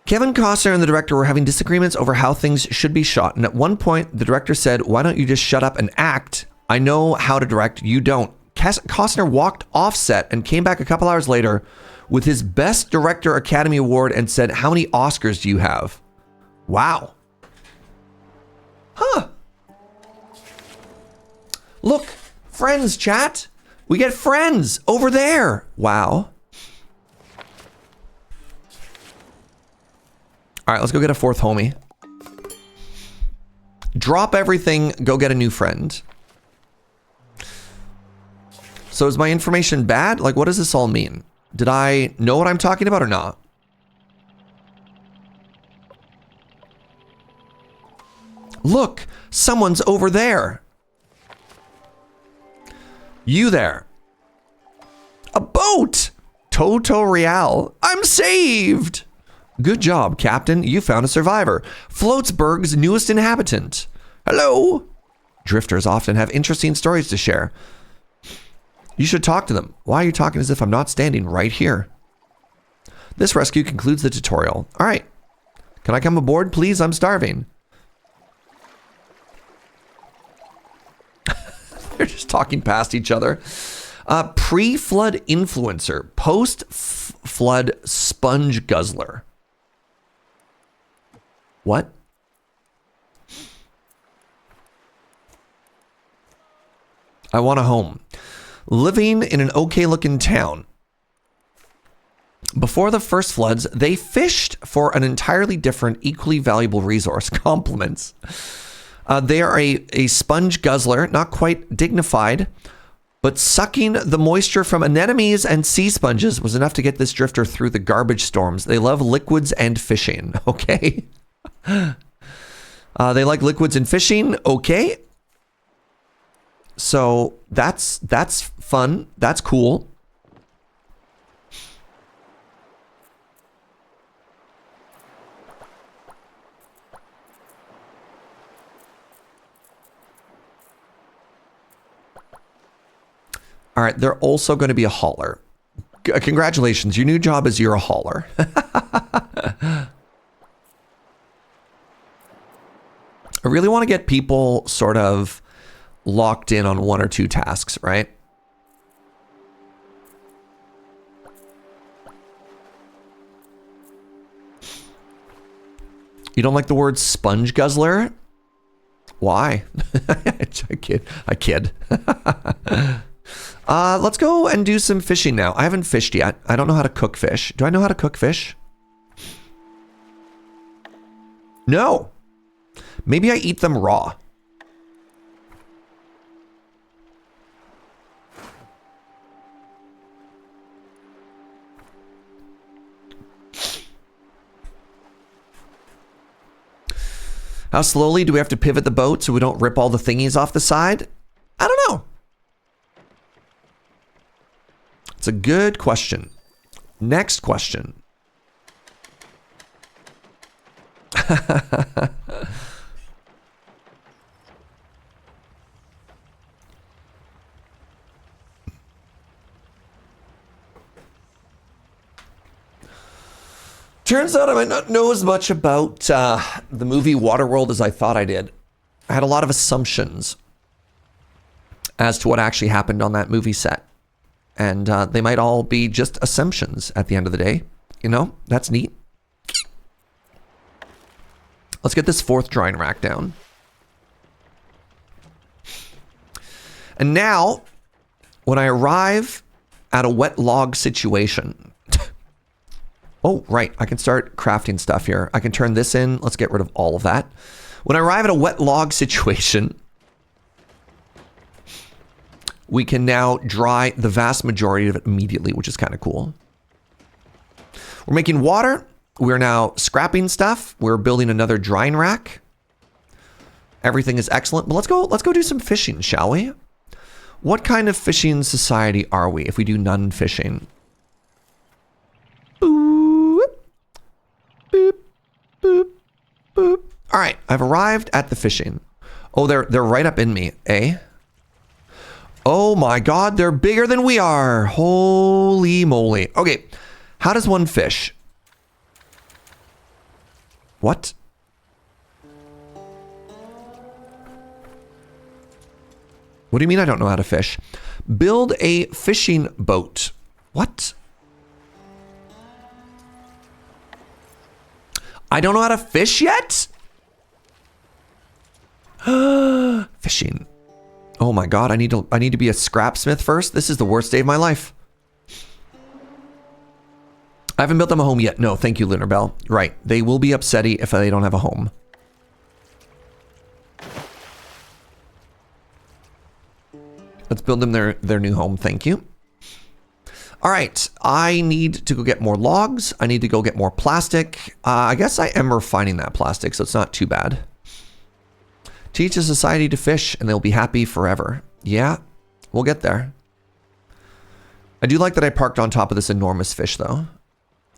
A: Kevin Costner and the director were having disagreements over how things should be shot. And at one point, the director said, "Why don't you just shut up and act? I know how to direct, you don't." Costner walked off set and came back a couple hours later with his Best Director Academy Award and said, "How many Oscars do you have?" Wow. Huh. Look, friends, chat. We get friends over there. Wow. All right, let's go get a 4th homie. Drop everything, go get a new friend. So is my information bad? Like, what does this all mean? Did I know what I'm talking about or not? Look, someone's over there. You there. A boat! Toto Real. I'm saved! Good job, Captain. You found a survivor. Floatsburg's newest inhabitant. Hello! Drifters often have interesting stories to share. You should talk to them. Why are you talking as if I'm not standing right here? This rescue concludes the tutorial. All right. Can I come aboard, please? I'm starving. They're just talking past each other. Pre-flood influencer. Post-flood sponge guzzler. What? I want a home. Living in an okay looking town. Before the first floods, they fished for an entirely different, equally valuable resource. Compliments. They are a sponge guzzler, not quite dignified, but sucking the moisture from anemones and sea sponges was enough to get this drifter through the garbage storms. They love liquids and fishing. Okay. They like liquids and fishing. Okay. So that's fun. That's cool. All right, they're also going to be a hauler. Congratulations, your new job is you're a hauler. I really want to get people sort of locked in on one or two tasks, right? You don't like the word sponge guzzler? Why? I kid. Let's go and do some fishing now. I haven't fished yet. I don't know how to cook fish. Do I know how to cook fish? No. Maybe I eat them raw. How slowly do we have to pivot the boat so we don't rip all the thingies off the side? I don't know. It's a good question. Next question. Turns out I might not know as much about the movie Waterworld as I thought I did. I had a lot of assumptions as to what actually happened on that movie set. And they might all be just assumptions at the end of the day. You know, that's neat. Let's get this fourth drying rack down. And now, when I arrive at a wet log situation... Oh, right. I can start crafting stuff here. I can turn this in. Let's get rid of all of that. When I arrive at a wet log situation... we can now dry the vast majority of it immediately, which is kind of cool. We're making water. We're now scrapping stuff. We're building another drying rack. Everything is excellent. But let's go do some fishing, shall we? What kind of fishing society are we if we do none fishing? Boop, boop, boop, boop. All right, I've arrived at the fishing. Oh, they're right up in me, eh? Oh my God, they're bigger than we are. Holy moly. Okay, how does one fish? What? What do you mean I don't know how to fish? Build a fishing boat. What? I don't know how to fish yet? Fishing. Oh my God, I need to be a scrapsmith first. This is the worst day of my life. I haven't built them a home yet. No, thank you, Lunar Bell. Right, they will be upsetty if they don't have a home. Let's build them their new home, thank you. All right, I need to go get more logs. I need to go get more plastic. I guess I am refining that plastic, so it's not too bad. Teach a society to fish and they'll be happy forever. Yeah, we'll get there. I do like that I parked on top of this enormous fish though.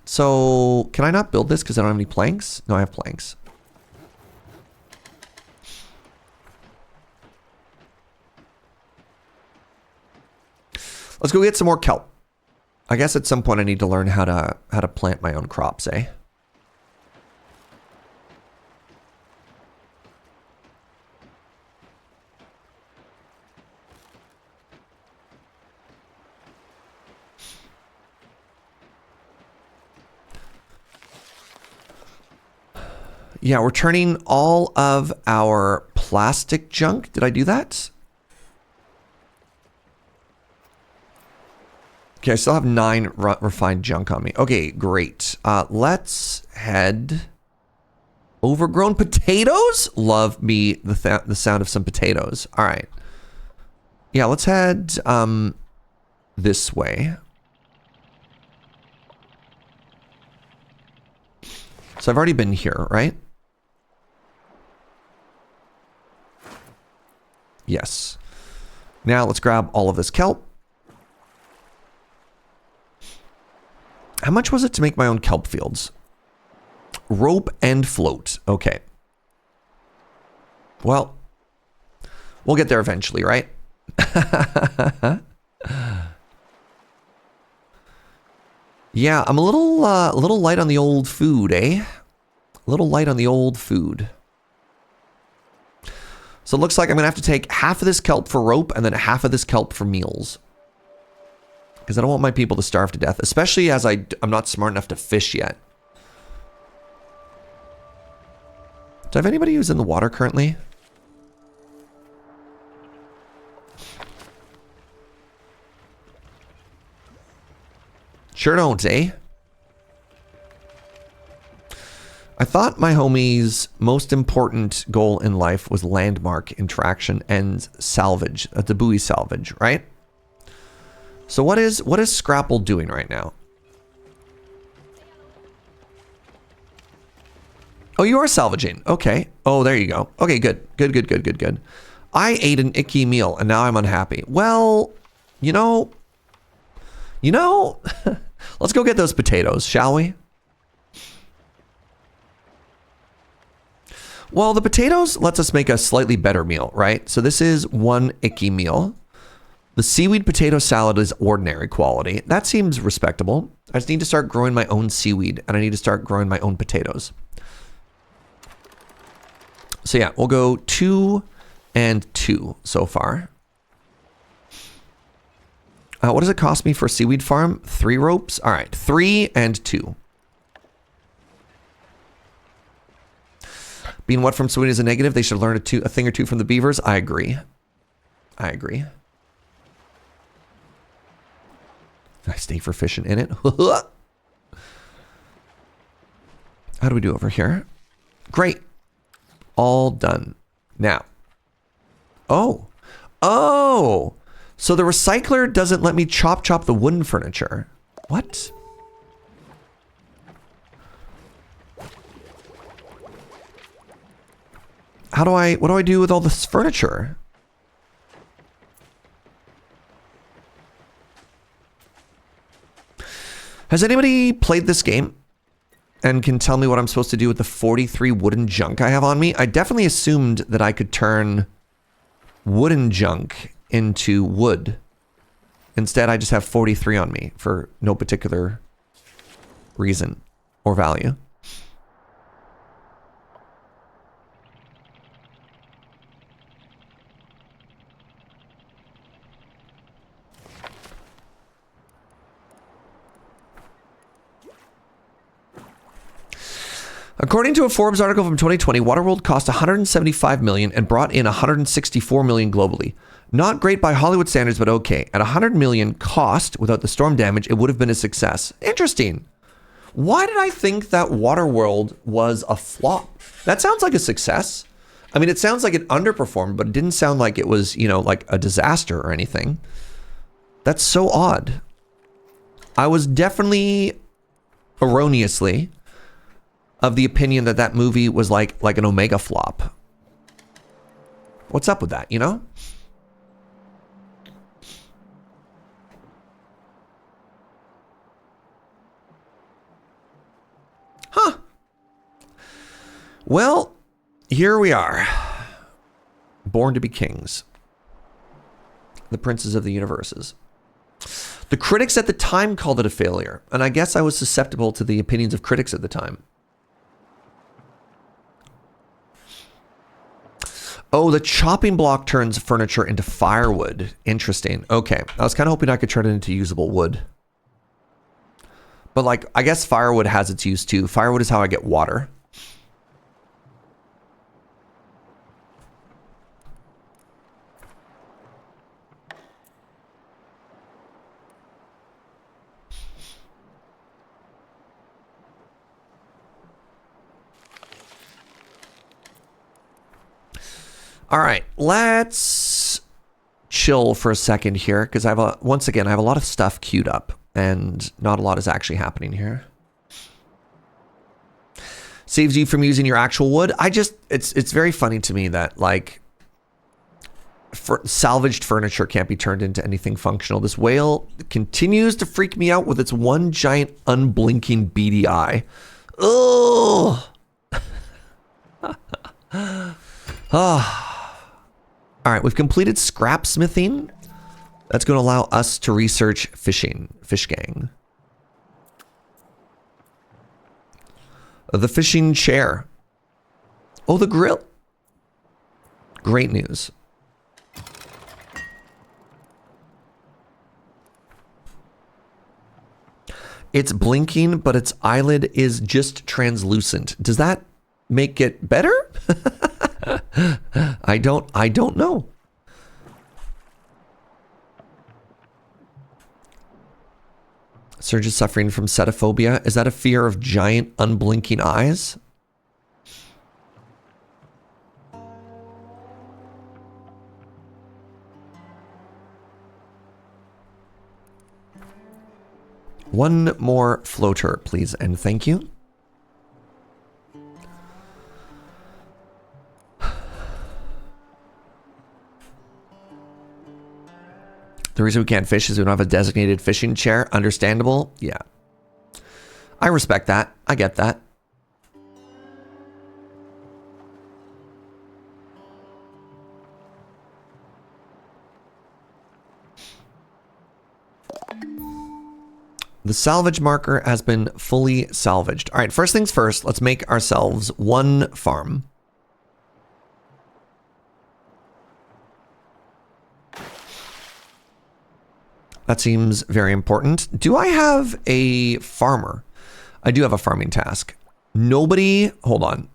A: So can I not build this because I don't have any planks? No, I have planks. Let's go get some more kelp. I guess at some point I need to learn how to plant my own crops, eh? Yeah, we're turning all of our plastic junk. Did I do that? Okay, I still have 9 refined junk on me. Okay, great. Let's head... Overgrown potatoes? Love me the sound of some potatoes. All right. Yeah, let's head this way. So I've already been here, right? Yes. Now let's grab all of this kelp. How much was it to make my own kelp fields? Rope and float. Okay. Well, we'll get there eventually, right? Yeah, I'm a little light on the old food, eh? A little light on the old food. So it looks like I'm gonna have to take half of this kelp for rope and then half of this kelp for meals. Because I don't want my people to starve to death, especially as I'm not smart enough to fish yet. Do I have anybody who's in the water currently? Sure don't, eh? I thought my homie's most important goal in life was landmark interaction and salvage, the buoy salvage, right? So what is Scrapple doing right now? Oh, you are salvaging. Okay. Oh, there you go. Okay, good. Good. I ate an icky meal and now I'm unhappy. Well, you know, let's go get those potatoes, shall we? Well, the potatoes lets us make a slightly better meal, right? So this is one icky meal. The seaweed potato salad is ordinary quality. That seems respectable. I just need to start growing my own seaweed and I need to start growing my own potatoes. So yeah, we'll go 2 and 2 so far. What does it cost me for a seaweed farm? 3 ropes? All right, 3 and 2. Being what from Sweden is a negative, they should learn a thing or two from the beavers. I agree. I stay for fishing in it. How do we do over here? Great. All done. Now. Oh. So the recycler doesn't let me chop the wooden furniture. What? What do I do with all this furniture? Has anybody played this game and can tell me what I'm supposed to do with the 43 wooden junk I have on me? I definitely assumed that I could turn wooden junk into wood. Instead, I just have 43 on me for no particular reason or value. According to a Forbes article from 2020, Waterworld cost 175 million and brought in 164 million globally. Not great by Hollywood standards, but okay. At 100 million cost, without the storm damage, it would have been a success. Interesting. Why did I think that Waterworld was a flop? That sounds like a success. I mean, it sounds like it underperformed, but it didn't sound like it was, you know, like a disaster or anything. That's so odd. I was definitely erroneously of the opinion that that movie was like an Omega flop. What's up with that, you know? Huh. Well, here we are. Born to be kings. The princes of the universes. The critics at the time called it a failure, and I guess I was susceptible to the opinions of critics at the time. Oh, the chopping block turns furniture into firewood. Interesting. Okay. I was kind of hoping I could turn it into usable wood. But like, I guess firewood has its use too. Firewood is how I get water. All right, let's chill for a second here because once again I have a lot of stuff queued up and not a lot is actually happening here. Saves you from using your actual wood. It's very funny to me that like salvaged furniture can't be turned into anything functional. This whale continues to freak me out with its one giant unblinking beady eye. Oh. All right, we've completed scrapsmithing. That's going to allow us to research fishing. Fish gang. The fishing chair. Oh, the grill. Great news. It's blinking, but its eyelid is just translucent. Does that make it better? I don't know. Serge is suffering from setophobia. Is that a fear of giant unblinking eyes? One more floater, please, and thank you. The reason we can't fish is we don't have a designated fishing chair. Understandable? Yeah. I respect that. I get that. The salvage marker has been fully salvaged. All right, first things first, let's make ourselves one farm. That seems very important. Do I have a farmer? I do have a farming task. Nobody, hold on.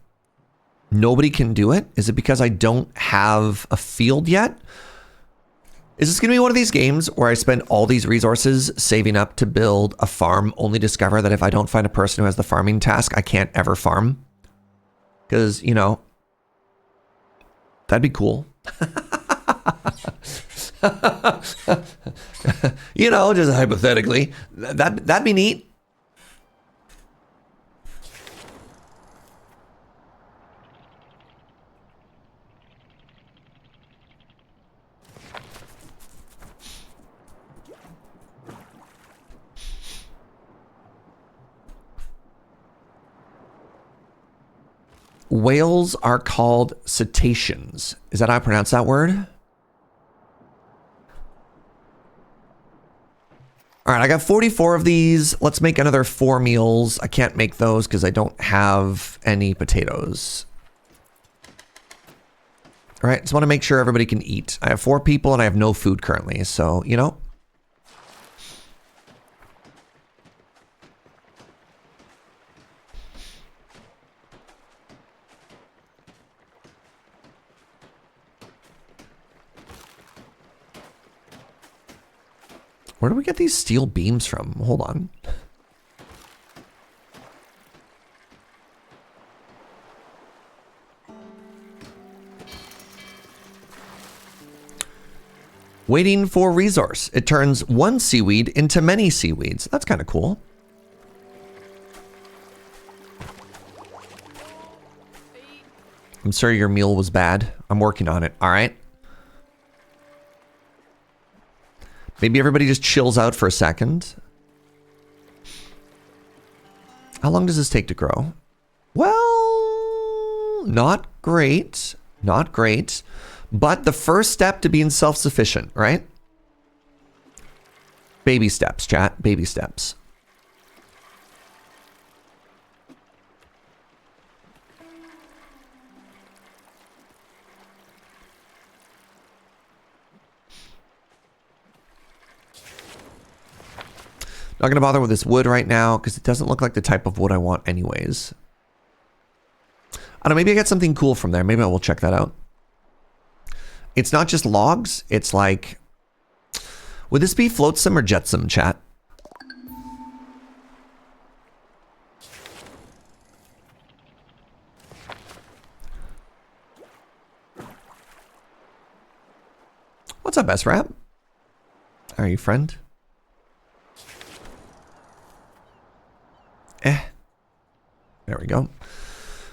A: Nobody can do it? Is it because I don't have a field yet? Is this going to be one of these games where I spend all these resources saving up to build a farm, only discover that if I don't find a person who has the farming task, I can't ever farm? Because, you know, that'd be cool. You know, just hypothetically, that'd be neat. Whales are called cetaceans. Is that how I pronounce that word? All right, I got 44 of these. Let's make another 4 meals. I can't make those because I don't have any potatoes. All right, just want to make sure everybody can eat. I have 4 people and I have no food currently, so, you know. Where do we get these steel beams from? Hold on. Waiting for resource. It turns one seaweed into many seaweeds. That's kind of cool. I'm sorry your meal was bad. I'm working on it. All right. Maybe everybody just chills out for a second. How long does this take to grow? Well, not great. Not great. But the first step to being self-sufficient, right? Baby steps, chat. Baby steps. Not going to bother with this wood right now because it doesn't look like the type of wood I want anyways. I don't know, maybe I get something cool from there. Maybe I will check that out. It's not just logs. It's like... Would this be flotsam or jetsam, chat? What's up, S-Rap? How are you, friend? There we go.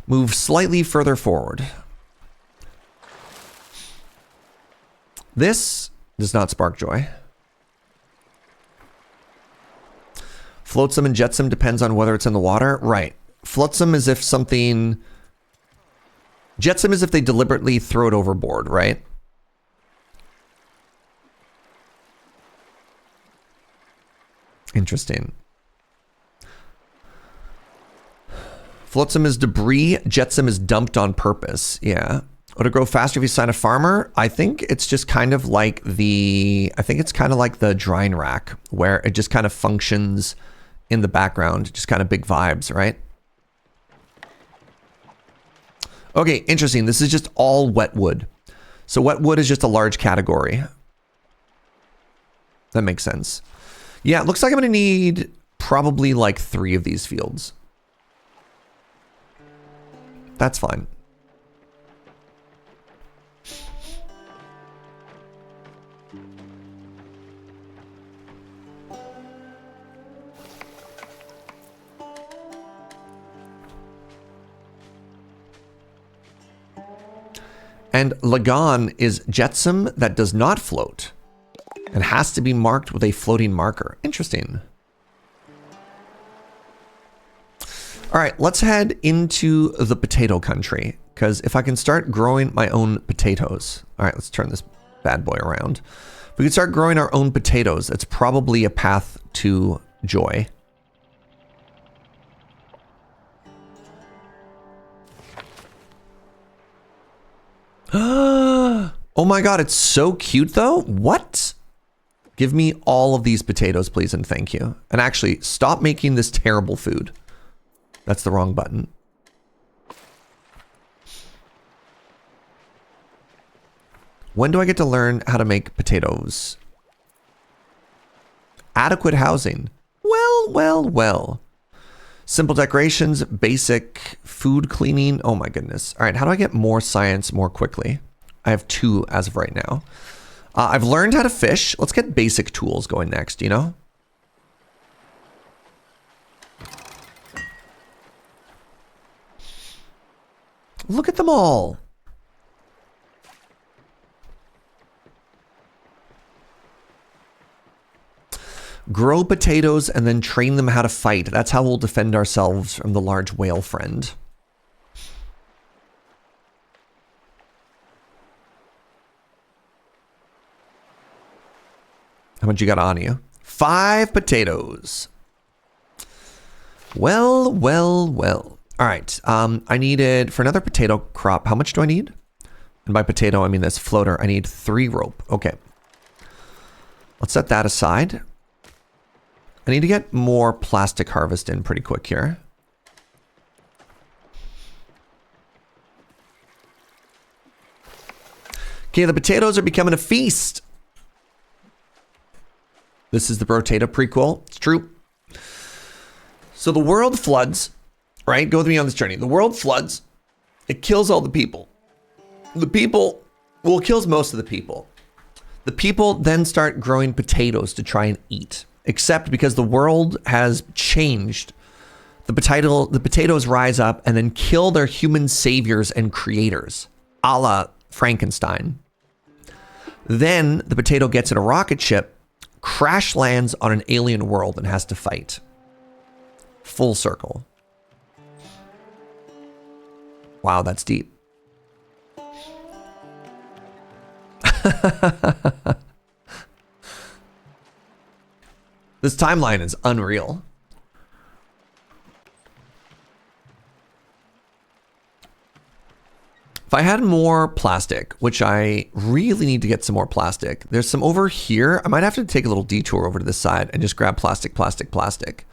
A: Move slightly further forward. This does not spark joy. Flotsam and jetsam depends on whether it's in the water. Right. Flotsam is if something... Jetsam is if they deliberately throw it overboard, right? Interesting. Flotsam is debris. Jetsam is dumped on purpose. Yeah. Would it grow faster if you sign a farmer? I think it's just kind of like the... I think it's kind of like the drying rack, where it just kind of functions in the background. Just kind of big vibes, right? Okay, interesting. This is just all wet wood. So wet wood is just a large category. That makes sense. Yeah, it looks like I'm going to need probably like 3 of these fields. That's fine. And Lagan is jetsam that does not float and has to be marked with a floating marker. Interesting. All right, let's head into the potato country, because if I can start growing my own potatoes. All right, let's turn this bad boy around. If we can start growing our own potatoes, it's probably a path to joy. Oh my god, it's so cute though. What? Give me all of these potatoes, please, and thank you. And actually, stop making this terrible food. That's the wrong button. When do I get to learn how to make potatoes? Adequate housing. Well, well, well. Simple decorations, basic food cleaning. Oh my goodness. All right, how do I get more science more quickly? I have 2 as of right now. I've learned how to fish. Let's get basic tools going next, you know? Look at them all. Grow potatoes and then train them how to fight. That's how we'll defend ourselves from the large whale friend. How much you got on you? 5 potatoes. Well, well, well. All right. I needed, for another potato crop, how much do I need? And by potato, I mean this floater. I need 3 rope. Okay. Let's set that aside. I need to get more plastic harvest in pretty quick here. Okay, the potatoes are becoming a feast. This is the Brotato prequel. It's true. So the world floods, right? Go with me on this journey. The world floods. It kills all the people. The people, well, it kills most of the people. The people then start growing potatoes to try and eat. Except because the world has changed, the potatoes rise up and then kill their human saviors and creators, a la Frankenstein. Then the potato gets in a rocket ship, crash lands on an alien world and has to fight. Full circle. Wow, that's deep. This timeline is unreal. If I had more plastic, which I really need to get some more plastic. There's some over here. I might have to take a little detour over to this side and just grab plastic, plastic, plastic.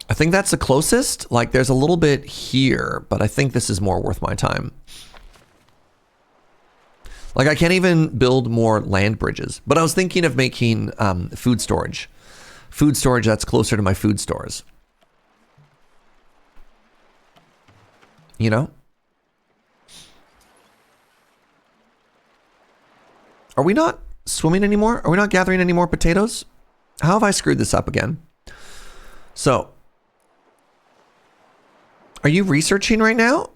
A: I think that's the closest. Like there's a little bit here, but I think this is more worth my time. Like I can't even build more land bridges, but I was thinking of making food storage. Food storage that's closer to my food stores. You know? Are we not swimming anymore? Are we not gathering any more potatoes? How have I screwed this up again? So, are you researching right now?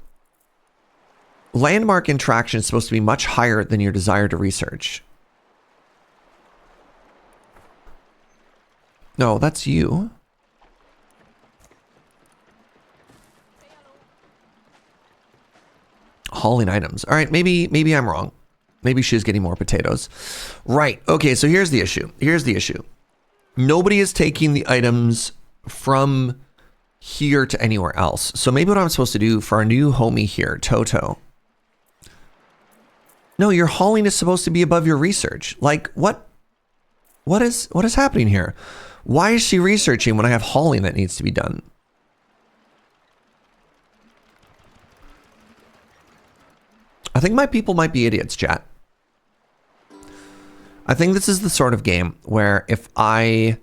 A: Landmark interaction is supposed to be much higher than your desire to research. No, that's you. Hauling items. All right, maybe I'm wrong. Maybe she's getting more potatoes. Right. Okay, so here's the issue. Nobody is taking the items from here to anywhere else. So maybe what I'm supposed to do for our new homie here, Toto. No, your hauling is supposed to be above your research. Like, what is happening here? Why is she researching when I have hauling that needs to be done? I think my people might be idiots, chat. I think this is the sort of game where if I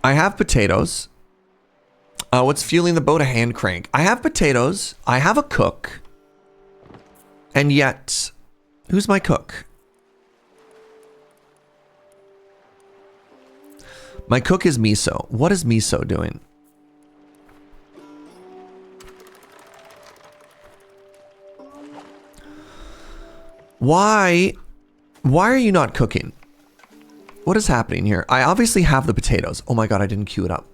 A: have potatoes. What's fueling the boat? A hand crank. I have potatoes. I have a cook. And yet, who's my cook? My cook is Miso. What is Miso doing? Why are you not cooking? What is happening here? I obviously have the potatoes. Oh my god, I didn't queue it up.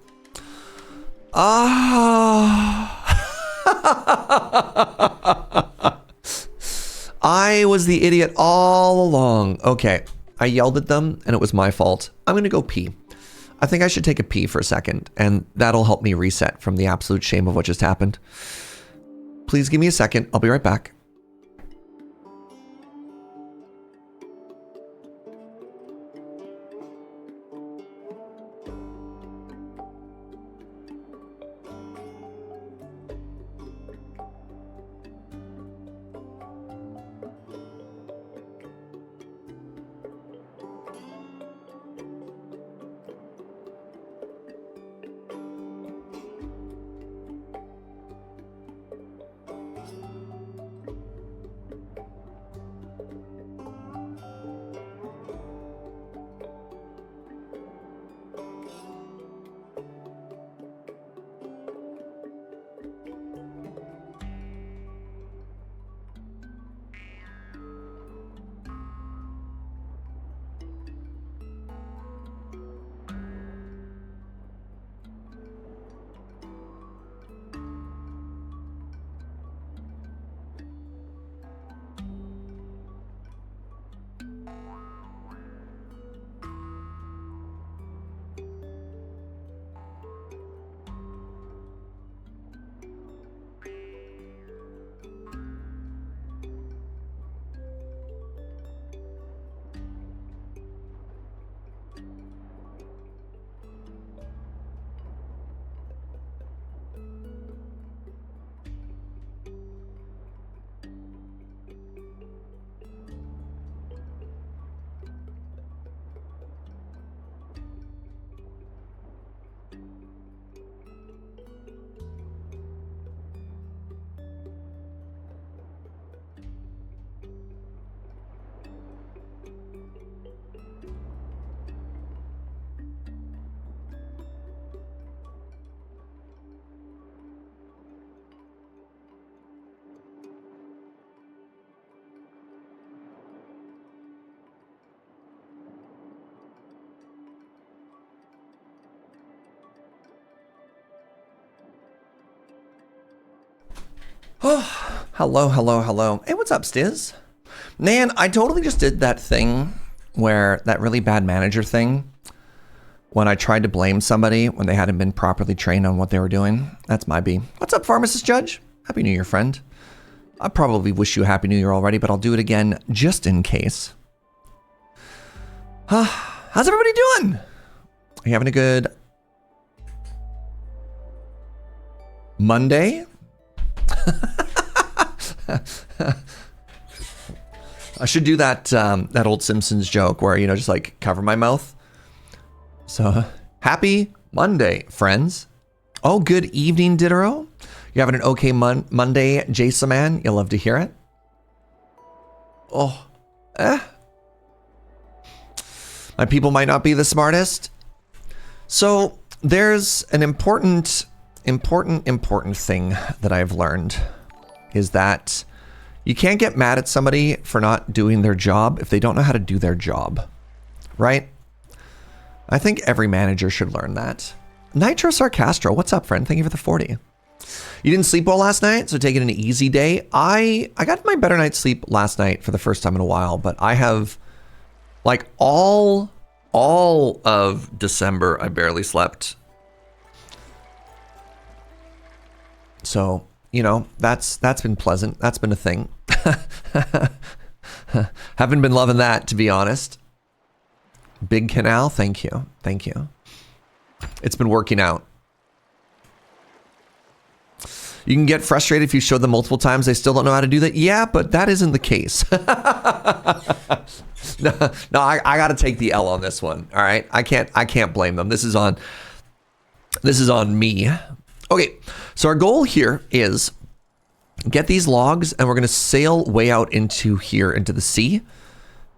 A: I was the idiot all along. Okay, I yelled at them and it was my fault. I'm gonna go pee. I think I should take a pee for a second and that'll help me reset from the absolute shame of what just happened. Please give me a second. I'll be right back. Oh, hello. Hey, what's up, Stiz? Man, I totally just did that thing where that really bad manager thing when I tried to blame somebody when they hadn't been properly trained on what they were doing. That's my B. What's up, Pharmacist Judge? Happy New Year, friend. I probably wish you a Happy New Year already, but I'll do it again just in case. How's everybody doing? Are you having a good Monday? I should do that old Simpsons joke where, just like cover my mouth. So, happy Monday, friends. Oh, good evening, Diderot. You having an okay Monday, Jason man? You'll love to hear it. Oh, my people might not be the smartest. So there's an important thing that I've learned is that you can't get mad at somebody for not doing their job if they don't know how to do their job, right? I think every manager should learn that. Nitro Sarcastro, what's up, friend? Thank you for the 40. You didn't sleep well last night, so taking an easy day. I got my better night's sleep last night for the first time in a while, but I have like all of December I barely slept. So, you know, that's been pleasant. That's been a thing. Haven't been loving that, to be honest. Big Canal, thank you. Thank you. It's been working out. You can get frustrated if you show them multiple times. They still don't know how to do that. Yeah, but that isn't the case. No, I got to take the L on this one. All right, I can't blame them. This is on me. Okay, so our goal here is get these logs, and we're going to sail way out into the sea,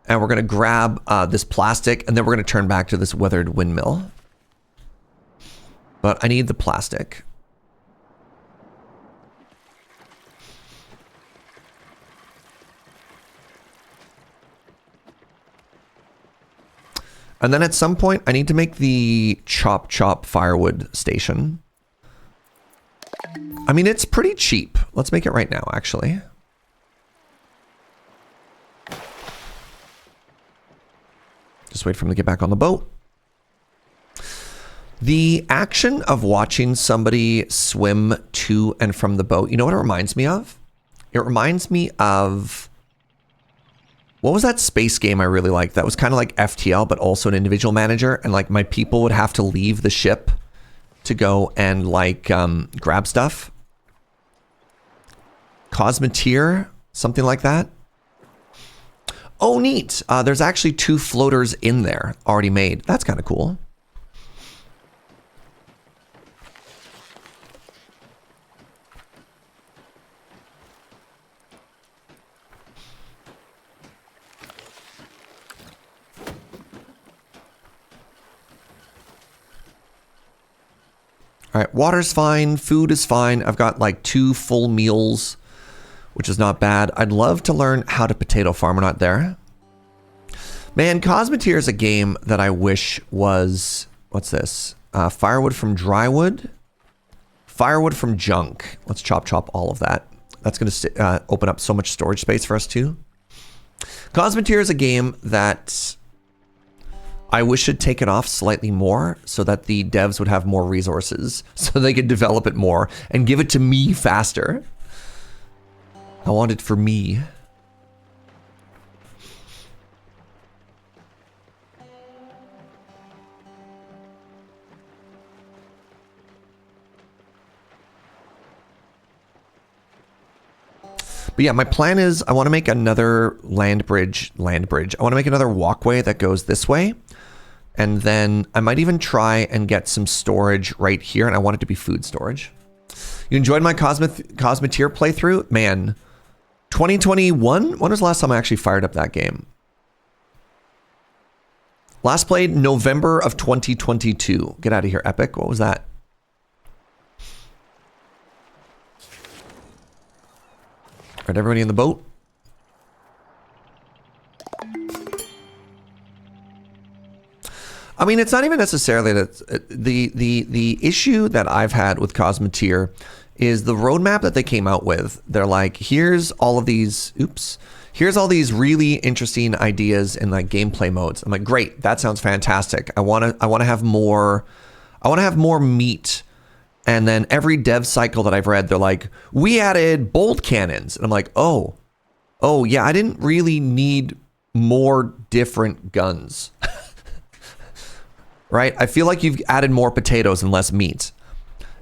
A: and we're going to grab this plastic, and then we're going to turn back to this weathered windmill. But I need the plastic. And then at some point, I need to make the chop firewood station. I mean, it's pretty cheap. Let's make it right now, actually. Just wait for him to get back on the boat. The action of watching somebody swim to and from the boat, you know what it reminds me of? It reminds me of... What was that space game I really liked? That was kind of like FTL, but also an individual manager. And like my people would have to leave the ship to go and like grab stuff. Cosmeteer, something like that. Oh, neat. There's actually 2 floaters in there already made. That's kind of cool. All right, water's fine, food is fine. I've got like 2 full meals, which is not bad. I'd love to learn how to potato farm. We're not there. Man, Cosmeteer is a game that I wish was... What's this? Firewood from drywood. Firewood from junk. Let's chop all of that. That's going to open up so much storage space for us too. Cosmeteer is a game that... I wish it'd take it off slightly more so that the devs would have more resources so they could develop it more and give it to me faster. I want it for me. But yeah, my plan is I want to make another land bridge. I want to make another walkway that goes this way. And then I might even try and get some storage right here. And I want it to be food storage. You enjoyed my Cosmeteer playthrough? Man, 2021? When was the last time I actually fired up that game? Last played November of 2022. Get out of here, Epic. What was that? All right, everybody in the boat? I mean, it's not even necessarily that the issue that I've had with Cosmeteer is the roadmap that they came out with. They're like, here's all of these, here's all these really interesting ideas in like gameplay modes. I'm like, great, that sounds fantastic. I want to have more meat. And then every dev cycle that I've read, they're like, we added bolt cannons. And I'm like, oh yeah, I didn't really need more different guns. Right? I feel like you've added more potatoes and less meat.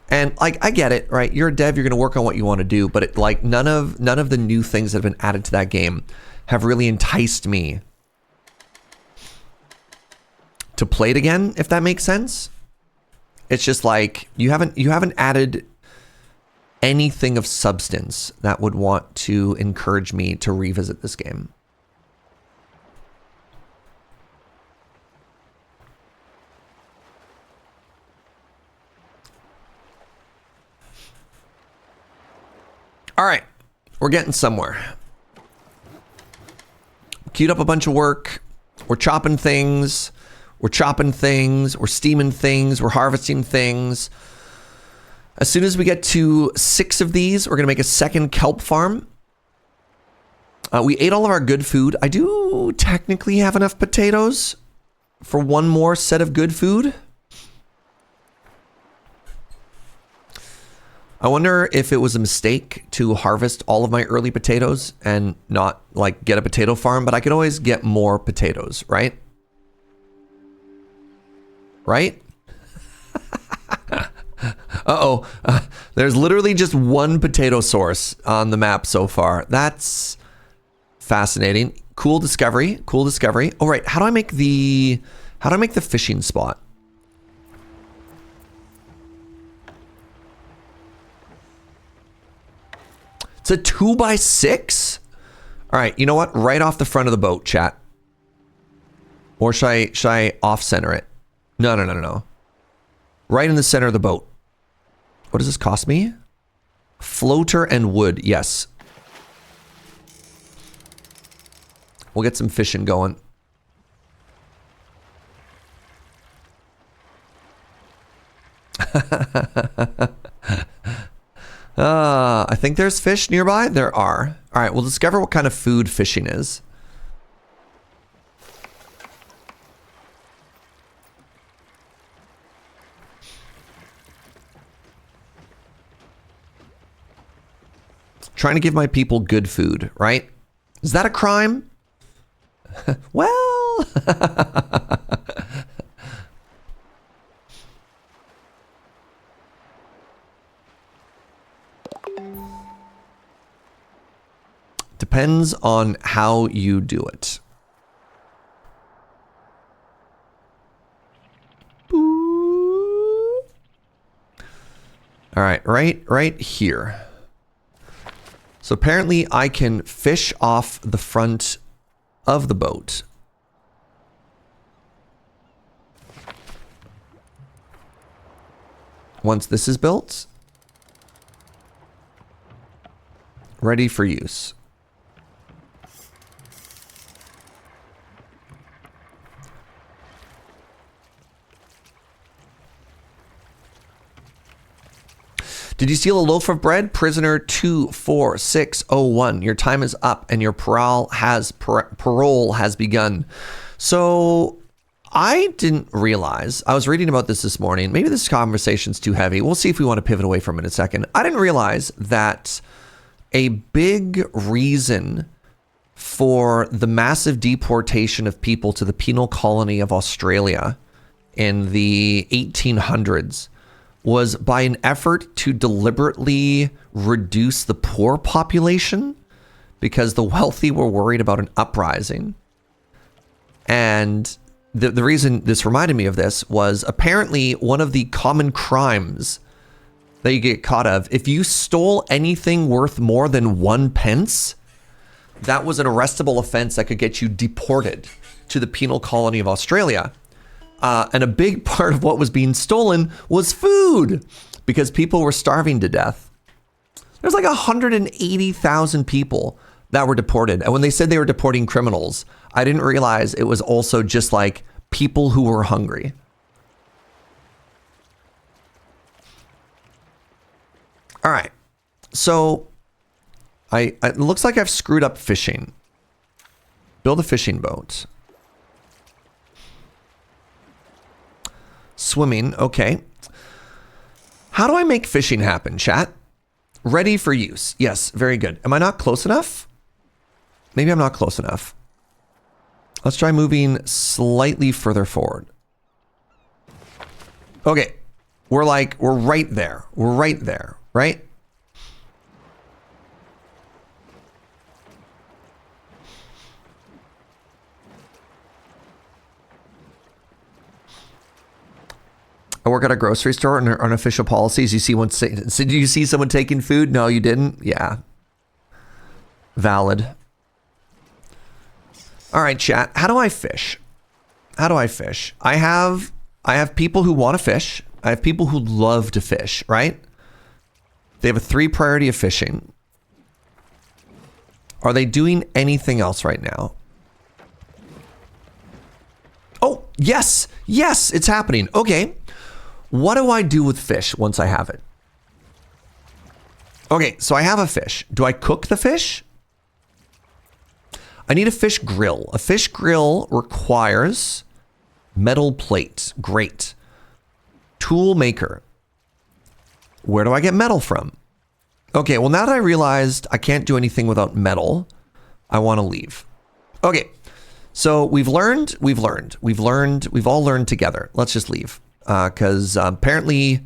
A: And like, I get it, right? You're a dev, you're going to work on what you want to do, but it, like none of the new things that have been added to that game have really enticed me to play it again, if that makes sense. It's just like you haven't added anything of substance that would want to encourage me to revisit this game. All right, we're getting somewhere. Queued up a bunch of work. We're chopping things. We're chopping things. We're steaming things. We're harvesting things. As soon as we get to 6 of these, we're going to make a second kelp farm. We ate all of our good food. I do technically have enough potatoes for one more set of good food. I wonder if it was a mistake to harvest all of my early potatoes and not like get a potato farm, but I could always get more potatoes, right? Right? Uh-oh. There's literally just one potato source on the map so far. That's fascinating. Cool discovery. Cool discovery. All right, how do I make the fishing spot? It's a 2x6? All right, you know what? Right off the front of the boat, chat. Or should I off-center it? No. Right in the center of the boat. What does this cost me? Floater and wood, yes. We'll get some fishing going. I think there's fish nearby. There are. All right, we'll discover what kind of food fishing is. Trying to give my people good food, right? Is that a crime? Well... Depends on how you do it. All right, right here. So apparently I can fish off the front of the boat. Once this is built, ready for use. Did you steal a loaf of bread? Prisoner 24601. Your time is up and your parole has begun. So I didn't realize, I was reading about this morning. Maybe this conversation's too heavy. We'll see if we want to pivot away from it in a second. I didn't realize that a big reason for the massive deportation of people to the penal colony of Australia in the 1800s was by an effort to deliberately reduce the poor population because the wealthy were worried about an uprising. And the reason this reminded me of this was apparently one of the common crimes that you get caught of. If you stole anything worth more than 1 pence, that was an arrestable offense that could get you deported to the penal colony of Australia. And a big part of what was being stolen was food because people were starving to death. There's like 180,000 people that were deported. And when they said they were deporting criminals, I didn't realize it was also just like people who were hungry. All right. So it looks like I've screwed up fishing. Build a fishing boat. Swimming, okay. How do I make fishing happen, chat? Ready for use. Yes, very good. Am I not close enough? Maybe I'm not close enough. Let's try moving slightly further forward. Okay, we're right there. We're right there, right? I work at a grocery store, and our unofficial policies, you see one say, did you see someone taking food? No, you didn't? Yeah. Valid. All right, chat. How do I fish? How do I fish? I have people who want to fish. I have people who love to fish, right? They have a 3 priority of fishing. Are they doing anything else right now? Oh, yes. Yes, it's happening. Okay. What do I do with fish once I have it? Okay, so I have a fish. Do I cook the fish? I need a fish grill. A fish grill requires metal plate. Great. Tool maker. Where do I get metal from? Okay, well, now that I realized I can't do anything without metal, I want to leave. Okay, so we've all learned together. Let's just leave. Because apparently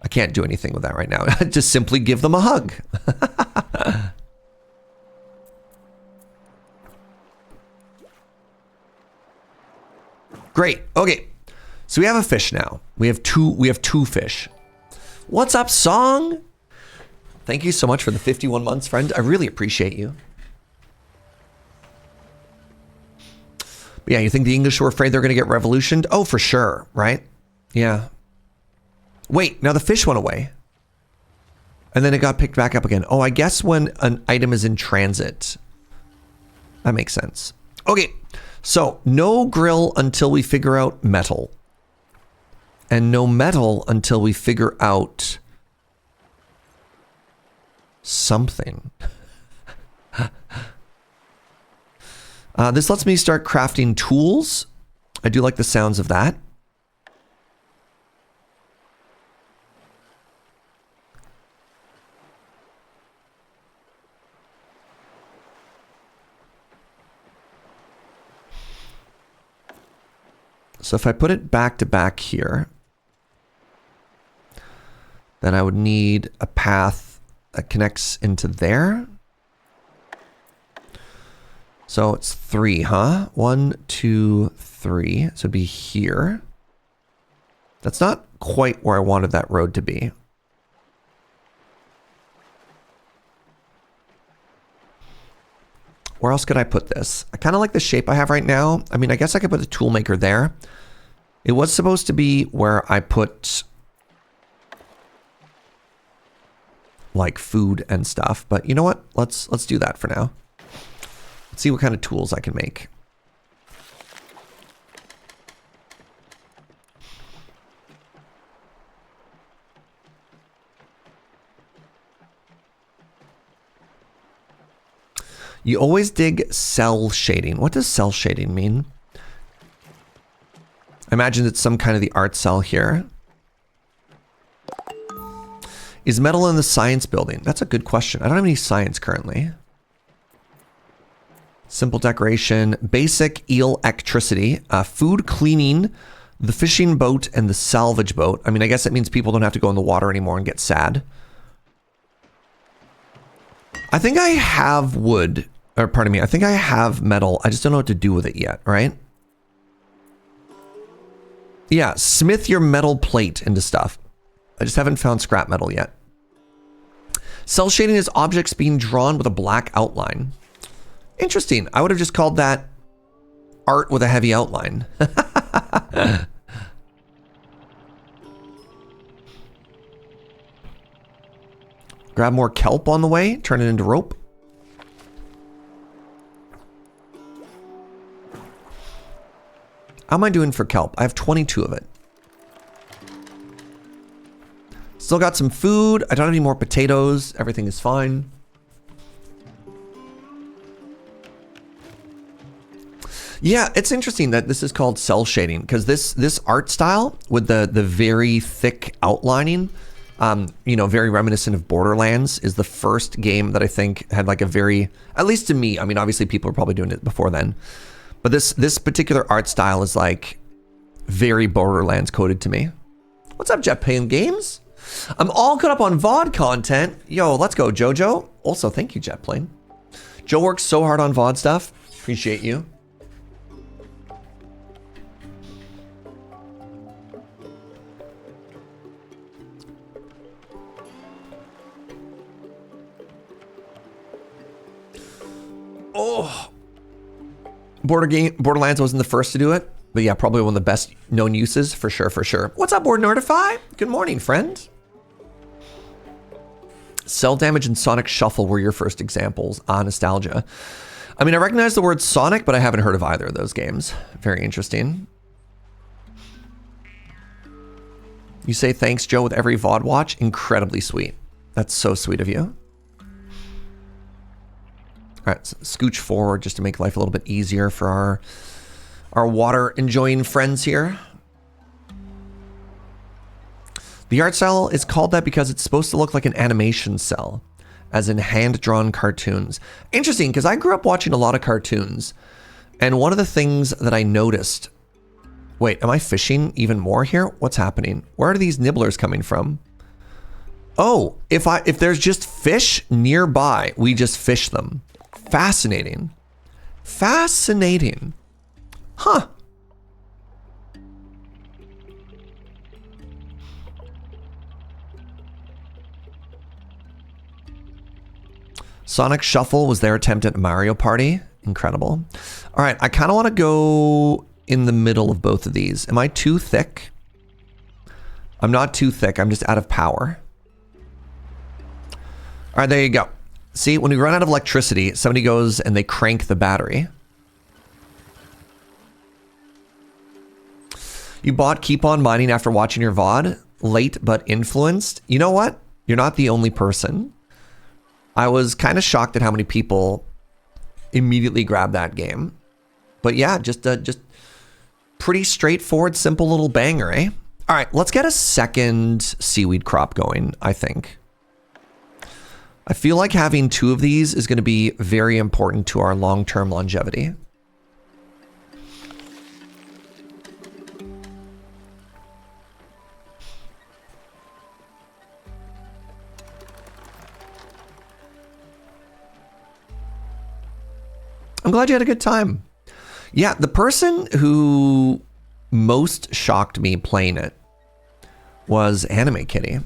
A: I can't do anything with that right now. Just simply give them a hug. Great. Okay. So we have a fish now. We have two fish. What's up, Song? Thank you so much for the 51 months, friend. I really appreciate you. But yeah, you think the English were afraid they're going to get revolutioned? Oh, for sure, right? Yeah. Wait, now the fish went away. And then it got picked back up again. Oh, I guess when an item is in transit. That makes sense. Okay, so no grill until we figure out metal. And no metal until we figure out something. This lets me start crafting tools. I do like the sounds of that. So if I put it back to back here, then I would need a path that connects into there. So it's 3, huh? 1, 2, 3. So it'd be here. That's not quite where I wanted that road to be. Where else could I put this? I kind of like the shape I have right now. I mean, I guess I could put the tool maker there. It was supposed to be where I put like food and stuff, but you know what? Let's do that for now. Let's see what kind of tools I can make. You always dig cell shading. What does cell shading mean? I imagine it's some kind of the art cell here. Is metal in the science building? That's a good question. I don't have any science currently. Simple decoration, basic electricity, food cleaning, the fishing boat, and the salvage boat. I mean, I guess it means people don't have to go in the water anymore and get sad. I think I have wood, or pardon me, I think I have metal. I just don't know what to do with it yet, right? Yeah, smith your metal plate into stuff. I just haven't found scrap metal yet. Cell shading is objects being drawn with a black outline. Interesting. I would have just called that art with a heavy outline. Grab more kelp on the way, turn it into rope. How am I doing for kelp? I have 22 of it. Still got some food. I don't have any more potatoes. Everything is fine. Yeah, it's interesting that this is called cell shading because this art style with the very thick outlining, you know, very reminiscent of Borderlands, is the first game that I think had like a very, at least to me, I mean, obviously people were probably doing it before then, but this particular art style is like very Borderlands coded to me. What's up, Jet Paying Games? I'm all caught up on VOD content. Yo, let's go, Jojo. Also, thank you, Jetplane. Joe works so hard on VOD stuff. Appreciate you. Oh, Borderlands wasn't the first to do it, but yeah, probably one of the best known uses for sure, for sure. What's up, Board Nerdify? Good morning, friend. Cell Damage and Sonic Shuffle were your first examples. Nostalgia. I mean, I recognize the word Sonic, but I haven't heard of either of those games. Very interesting. You say thanks, Joe, with every VOD watch. Incredibly sweet. That's so sweet of you. All right, so scooch forward just to make life a little bit easier for our water enjoying friends here. The art style is called that because it's supposed to look like an animation cell, as in hand-drawn cartoons. Interesting, because I grew up watching a lot of cartoons, and one of the things that I noticed... Wait, am I fishing even more here? What's happening? Where are these nibblers coming from? Oh, if there's just fish nearby, we just fish them. Fascinating. Fascinating. Huh. Sonic Shuffle was their attempt at Mario Party. Incredible. All right, I kind of want to go in the middle of both of these. Am I too thick? I'm not too thick. I'm just out of power. All right, there you go. See, when we run out of electricity, somebody goes and they crank the battery. You bought Keep On Mining after watching your VOD? Late but influenced? You know what? You're not the only person. I was kind of shocked at how many people immediately grabbed that game. But yeah, just pretty straightforward, simple little banger, eh? All right, let's get a second seaweed crop going, I think. I feel like having two of these is going to be very important to our long-term longevity. I'm glad you had a good time. Yeah, the person who most shocked me playing it was Anime Kitty.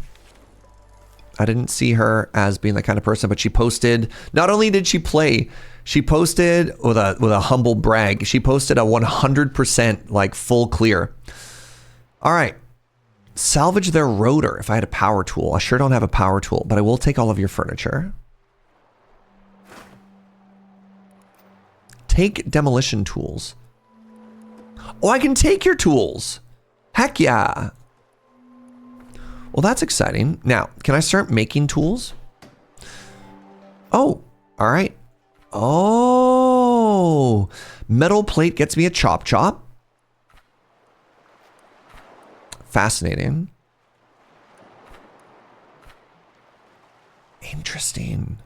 A: I didn't see her as being the kind of person, but she posted, not only did she play, she posted with a humble brag, she posted a 100% like full clear. All right. Salvage their rotor if I had a power tool. I sure don't have a power tool, but I will take all of your furniture. Take demolition tools. Oh, I can take your tools. Heck yeah. Well, that's exciting. Now, can I start making tools? Oh, all right. Oh, metal plate gets me a chop chop. Fascinating. Interesting.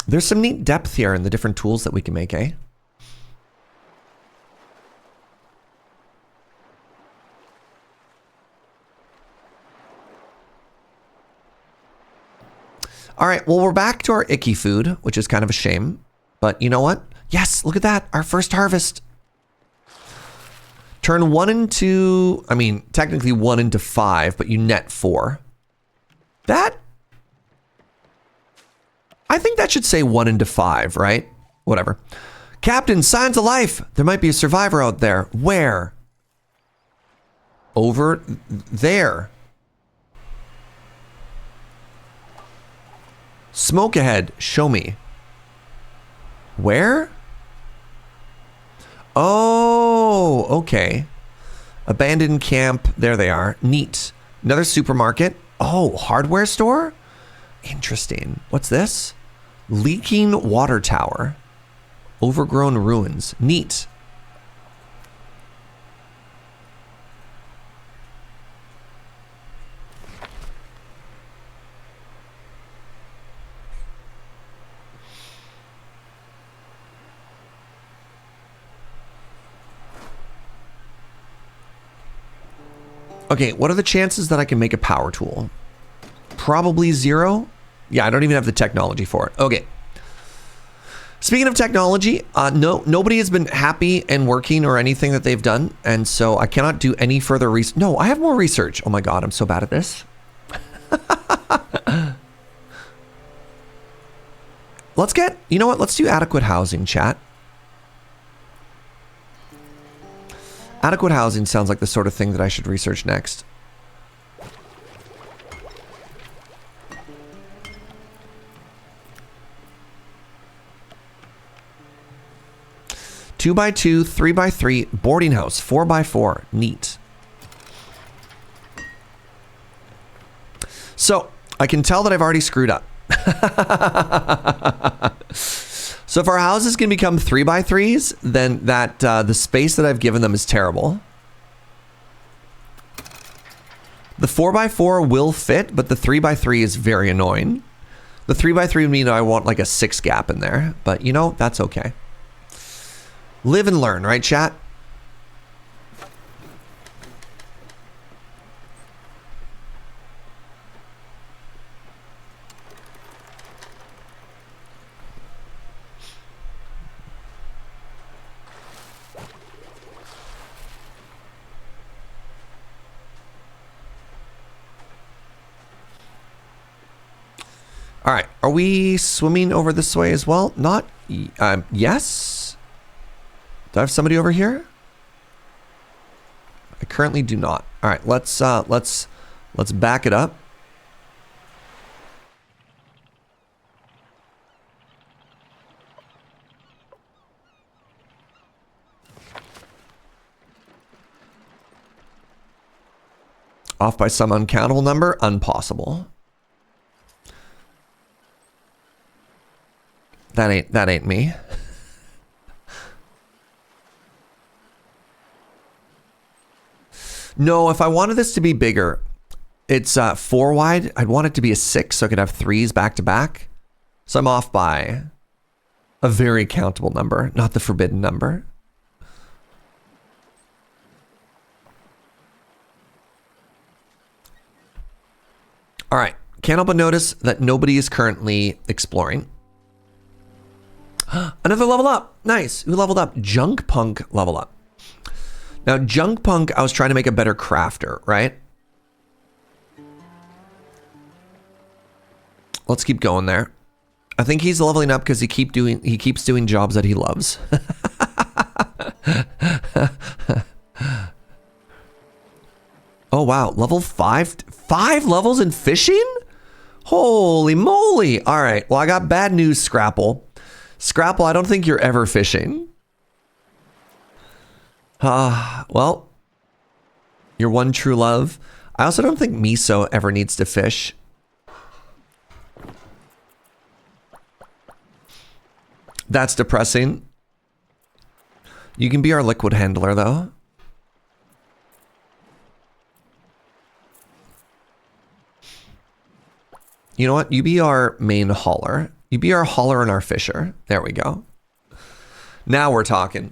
A: There's some neat depth here in the different tools that we can make, eh? All right, well, we're back to our icky food, which is kind of a shame. But you know what? Yes, look at that. Our first harvest. Turn 1 into, I mean, technically 1 into 5, but you net 4. That, I think that should say 1 into 5, right? Whatever. Captain, signs of life. There might be a survivor out there. Where? Over there. Smoke ahead. Show me. Where? Oh, okay. Abandoned camp. There they are. Neat. Another supermarket. Oh, hardware store? Interesting. What's this? Leaking water tower. Overgrown ruins. Neat. Okay, what are the chances that I can make a power tool? Probably 0. Yeah, I don't even have the technology for it. Okay. Speaking of technology, nobody has been happy and working or anything that they've done, and so I cannot do any further research. No, I have more research. Oh my god, I'm so bad at Let's get, you know what? Let's do adequate housing, chat. Adequate housing sounds like the sort of thing that I should research next. Two by two, 3x3, boarding house, 4x4, neat. So I can tell that I've already screwed up. So if our houses can become 3x3s, then that the space that I've given them is terrible. The 4x4 will fit, but the 3x3 is very annoying. The 3x3 would mean I want like a 6 gap in there, but you know, that's okay. Live and learn, right, chat? All right, are we swimming over this way as well? Not, yes. Do I have somebody over here? I currently do not. All right, let's back it up. Off by some uncountable number, impossible. That ain't me. No, if I wanted this to be bigger, it's 4 wide. I'd want it to be a 6 so I could have 3s back to back. So I'm off by a very countable number, not the forbidden number. All right, can't help but notice that nobody is currently exploring. Another level up. Nice. Who leveled up? Junk Punk level up. Now, Junk Punk, I was trying to make a better crafter, right? Let's keep going there. I think he's leveling up because he keeps doing jobs that he loves. Oh, wow. Level 5? 5 levels in fishing? Holy moly. All right. Well, I got bad news, Scrapple. Scrapple, I don't think you're ever fishing. Well, your one true love. I also don't think Miso ever needs to fish. That's depressing. You can be our liquid handler, though. You know what? You be our main hauler. You be our hauler and our fisher. There we go. Now we're talking.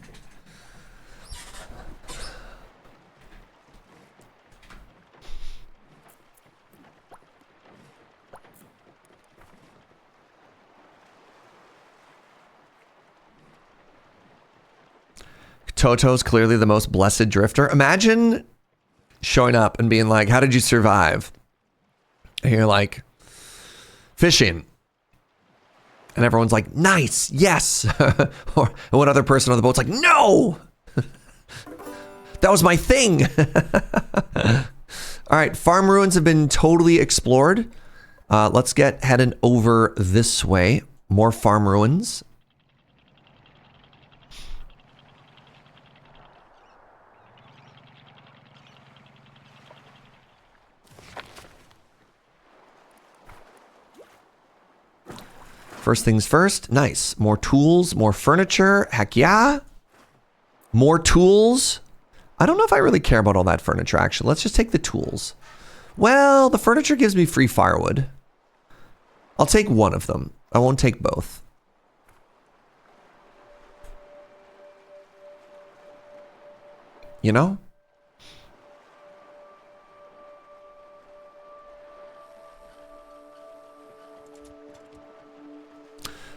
A: Toto's clearly the most blessed drifter. Imagine showing up and being like, how did you survive? And you're like, fishing. And everyone's like, nice, yes. Or one other person on the boat's like, no. That was my thing. All right, farm ruins have been totally explored. Let's get heading over this way. More farm ruins. First things first, nice. More tools, more furniture, heck yeah. More tools. I don't know if I really care about all that furniture, actually. Let's just take the tools. Well, the furniture gives me free firewood. I'll take one of them. I won't take both. You know?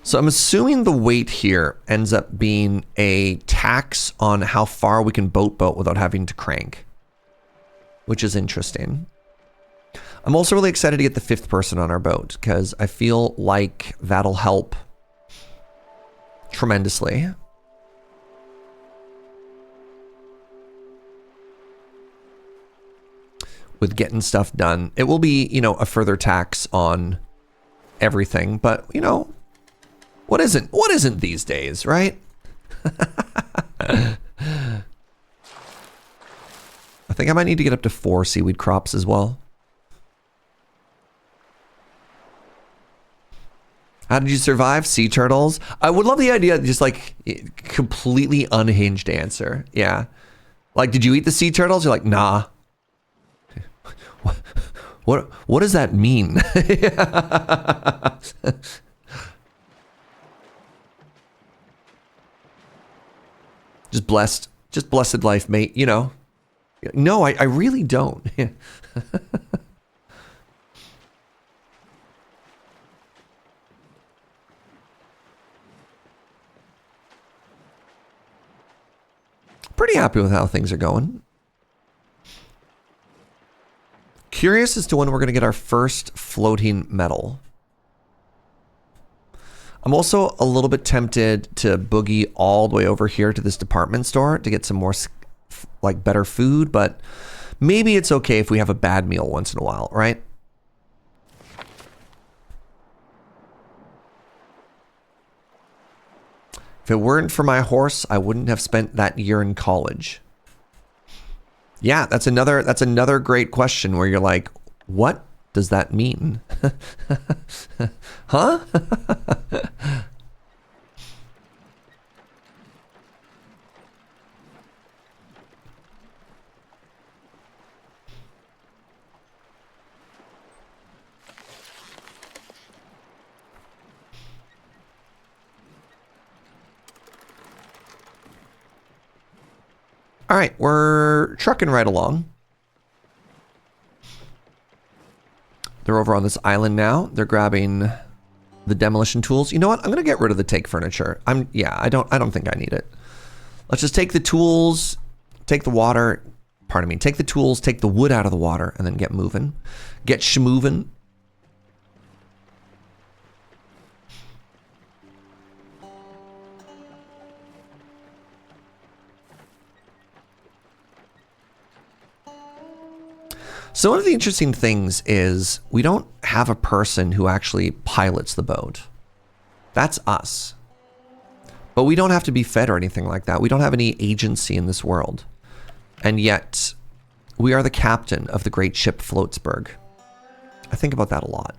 A: So I'm assuming the weight here ends up being a tax on how far we can boat without having to crank, which is interesting. I'm also really excited to get the 5th person on our boat because I feel like that'll help tremendously. With getting stuff done. It will be, you know, a further tax on everything, but you know, what isn't these days, right? I think I might need to get up to 4 seaweed crops as well. How did you survive? Sea turtles? I would love the idea of just like completely unhinged answer. Yeah. Like, did you eat the sea turtles? You're like, nah. What does that mean? Just blessed life, mate, you know. No, I really don't. Pretty happy with how things are going. Curious as to when we're going to get our first floating metal. I'm also a little bit tempted to boogie all the way over here to this department store to get some more, like, better food, but maybe it's okay if we have a bad meal once in a while, right? If it weren't for my horse, I wouldn't have spent that year in college. Yeah, that's another great question where you're like, what does that mean? Huh? All right, we're trucking right along. They're over on this island now. They're grabbing the demolition tools. You know what? I'm gonna get rid of the take furniture. I don't think I need it. Let's just take the tools, take the water, pardon me, take the tools, take the wood out of the water, and then get moving. Get schmoving. So one of the interesting things is we don't have a person who actually pilots the boat. That's us. But we don't have to be fed or anything like that. We don't have any agency in this world. And yet, we are the captain of the great ship Flotsam. I think about that a lot.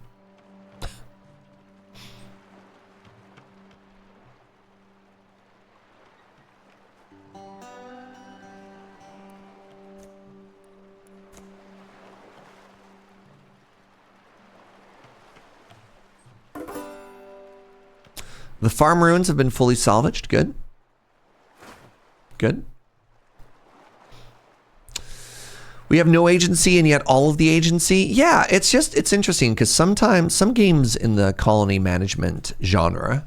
A: The farm ruins have been fully salvaged. Good. Good. We have no agency and yet all of the agency. Yeah, it's interesting because sometimes some games in the colony management genre,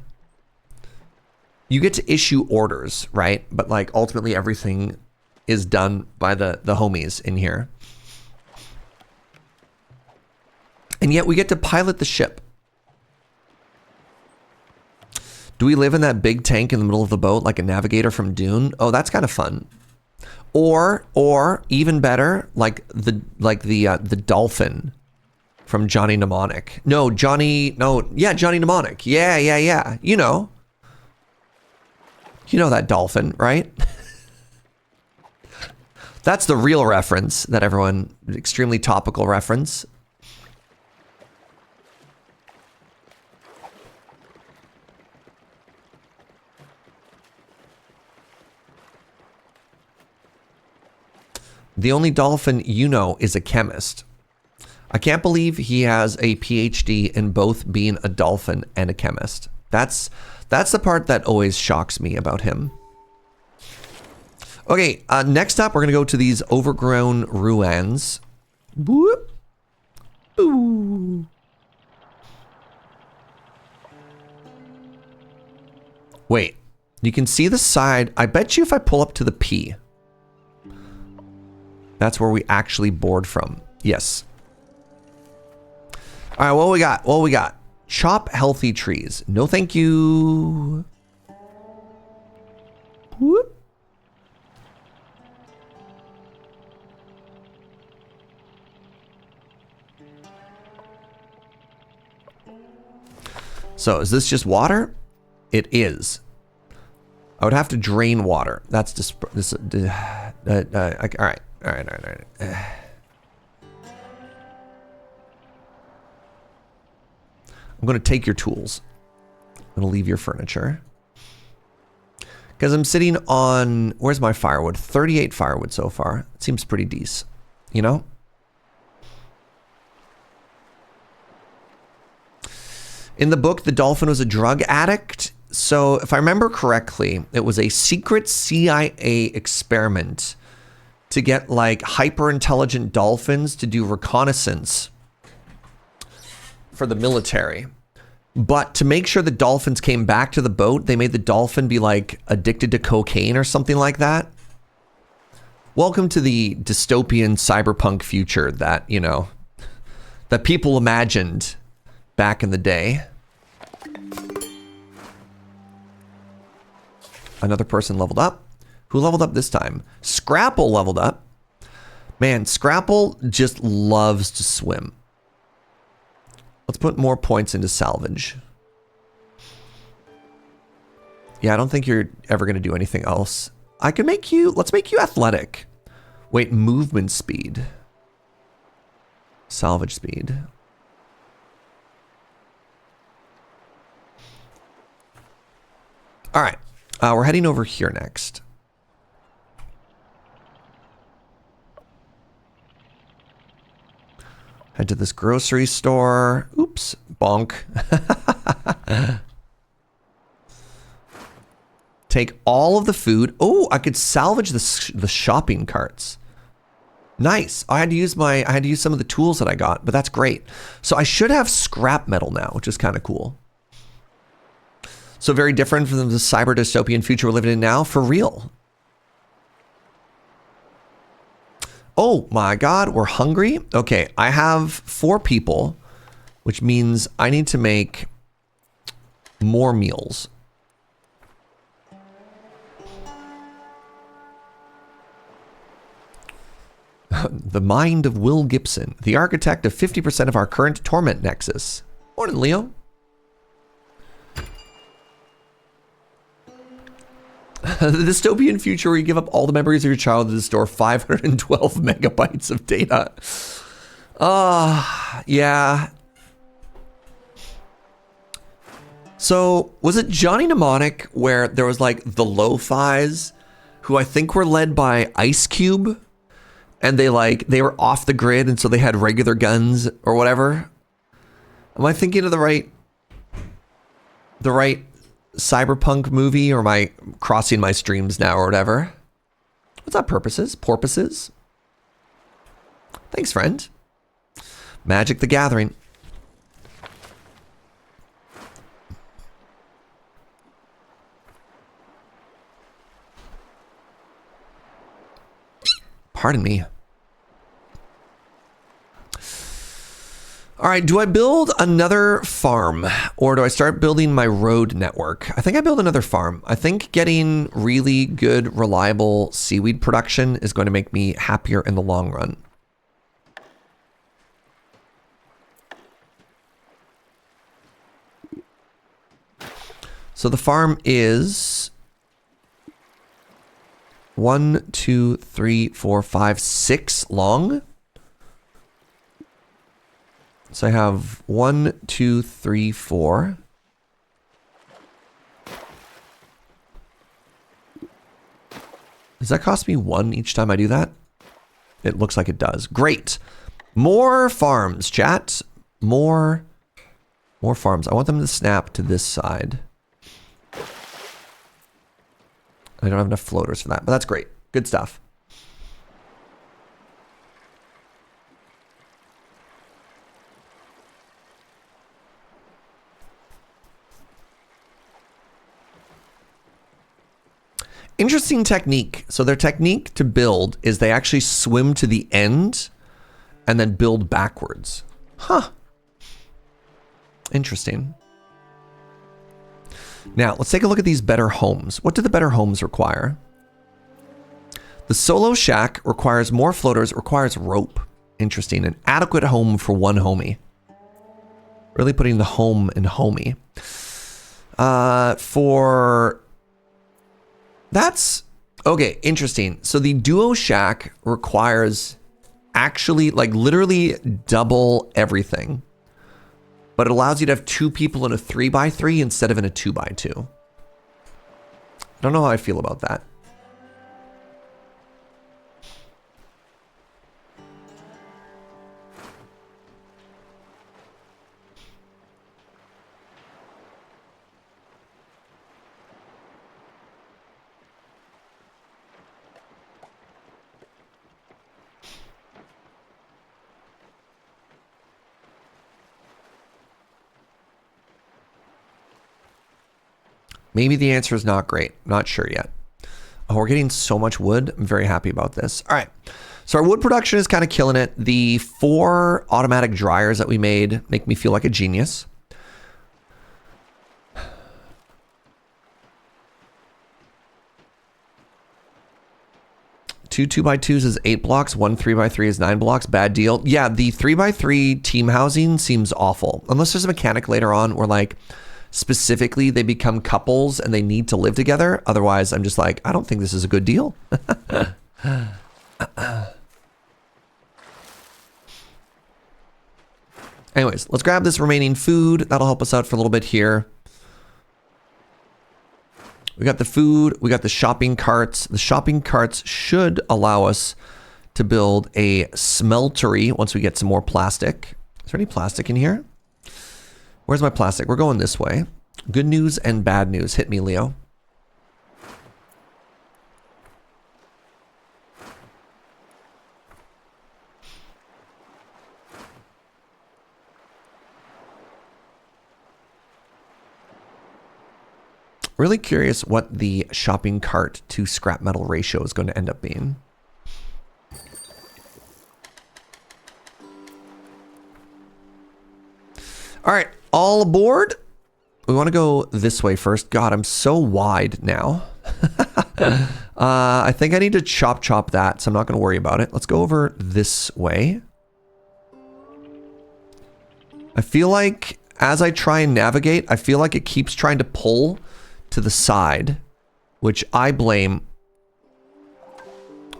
A: you get to issue orders, right? But like ultimately everything is done by the homies in here. And yet we get to pilot the ship. Do we live in that big tank in the middle of the boat like a navigator from Dune? Oh, that's kind of fun. Or even better, like the dolphin from Johnny Mnemonic. Johnny Mnemonic. Yeah. You know that dolphin, right? That's the real reference that everyone, extremely topical reference. The only dolphin you know is a chemist. I can't believe he has a PhD in both being a dolphin and a chemist. That's the part that always shocks me about him. Okay, next up, we're going to go to these overgrown ruins. Boop. Ooh. Wait, you can see the side. I bet you if I pull up to the P, that's where we actually board from. Yes. All right, what we got? Chop healthy trees. No, thank you. Whoop. So is this just water? It is. I would have to drain water. That's just this. All right. I'm going to take your tools. I'm going to leave your furniture. Because I'm sitting on, where's my firewood? 38 firewood so far. It seems pretty decent, you know? In the book, the dolphin was a drug addict. So if I remember correctly, it was a secret CIA experiment to get like hyper intelligent dolphins to do reconnaissance for the military. But to make sure the dolphins came back to the boat, they made the dolphin be like addicted to cocaine or something like that. Welcome to the dystopian cyberpunk future that, you know, that people imagined back in the day. Another person leveled up. Who leveled up this time? Scrapple leveled up. Man, Scrapple just loves to swim. Let's put more points into salvage. Yeah, I don't think you're ever going to do anything else. I can make you, let's make you athletic. Wait, movement speed. Salvage speed. All right, we're heading over here next. Head to this grocery store. Oops, bonk. Take all of the food. Oh, I could salvage the shopping carts. Nice. I had to use some of the tools that I got, but that's great. So I should have scrap metal now, which is kind of cool. So very different from the cyber dystopian future we're living in now, for real. Oh my God, we're hungry. Okay, I have 4 people, which means I need to make more meals. The mind of Will Gibson, the architect of 50% of our current torment nexus. Morning, Leo. The dystopian future where you give up all the memories of your childhood to store 512 megabytes of data. Yeah. So, was it Johnny Mnemonic where there was like the lo-fis who I think were led by Ice Cube, and they were off the grid and so they had regular guns or whatever? Am I thinking of the right cyberpunk movie, or am I crossing my streams now or whatever? What's up, porpoises? Thanks, friend. Magic the Gathering. Pardon me. All right, do I build another farm or do I start building my road network? I think I build another farm. I think getting really good, reliable seaweed production is going to make me happier in the long run. So the farm is 1, 2, 3, 4, 5, 6 long. So I have 1, 2, 3, 4. Does that cost me 1 each time I do that? It looks like it does. Great. More farms, chat. More farms. I want them to snap to this side. I don't have enough floaters for that, but that's great. Good stuff. Interesting technique. So their technique to build is they actually swim to the end and then build backwards. Huh. Interesting. Now, let's take a look at these better homes. What do the better homes require? The solo shack requires more floaters, requires rope. Interesting. An adequate home for one homie. Really putting the home in homie. That's okay. Interesting. So the duo shack requires actually like literally double everything, but it allows you to have 2 people in a 3x3 instead of in a 2x2. I don't know how I feel about that. Maybe the answer is not great. Not sure yet. Oh, we're getting so much wood. I'm very happy about this. All right. So our wood production is kind of killing it. The 4 automatic dryers that we made make me feel like a genius. Two 2x2s is 8 blocks. One 3x3 is 9 blocks. Bad deal. Yeah, the 3x3 team housing seems awful. Unless there's a mechanic later on where like specifically they become couples and they need to live together. Otherwise, I'm just like, I don't think this is a good deal. Anyways, let's grab this remaining food. That'll help us out for a little bit here. We got the food. We got the shopping carts. The shopping carts should allow us to build a smeltery once we get some more plastic. Is there any plastic in here? Where's my plastic? We're going this way. Good news and bad news. Hit me, Leo. Really curious what the shopping cart to scrap metal ratio is going to end up being. All right, all aboard. We want to go this way first. God, I'm so wide now. I think I need to chop that, so I'm not going to worry about it. Let's go over this way. I feel like as I try and navigate, I feel like it keeps trying to pull to the side, which I blame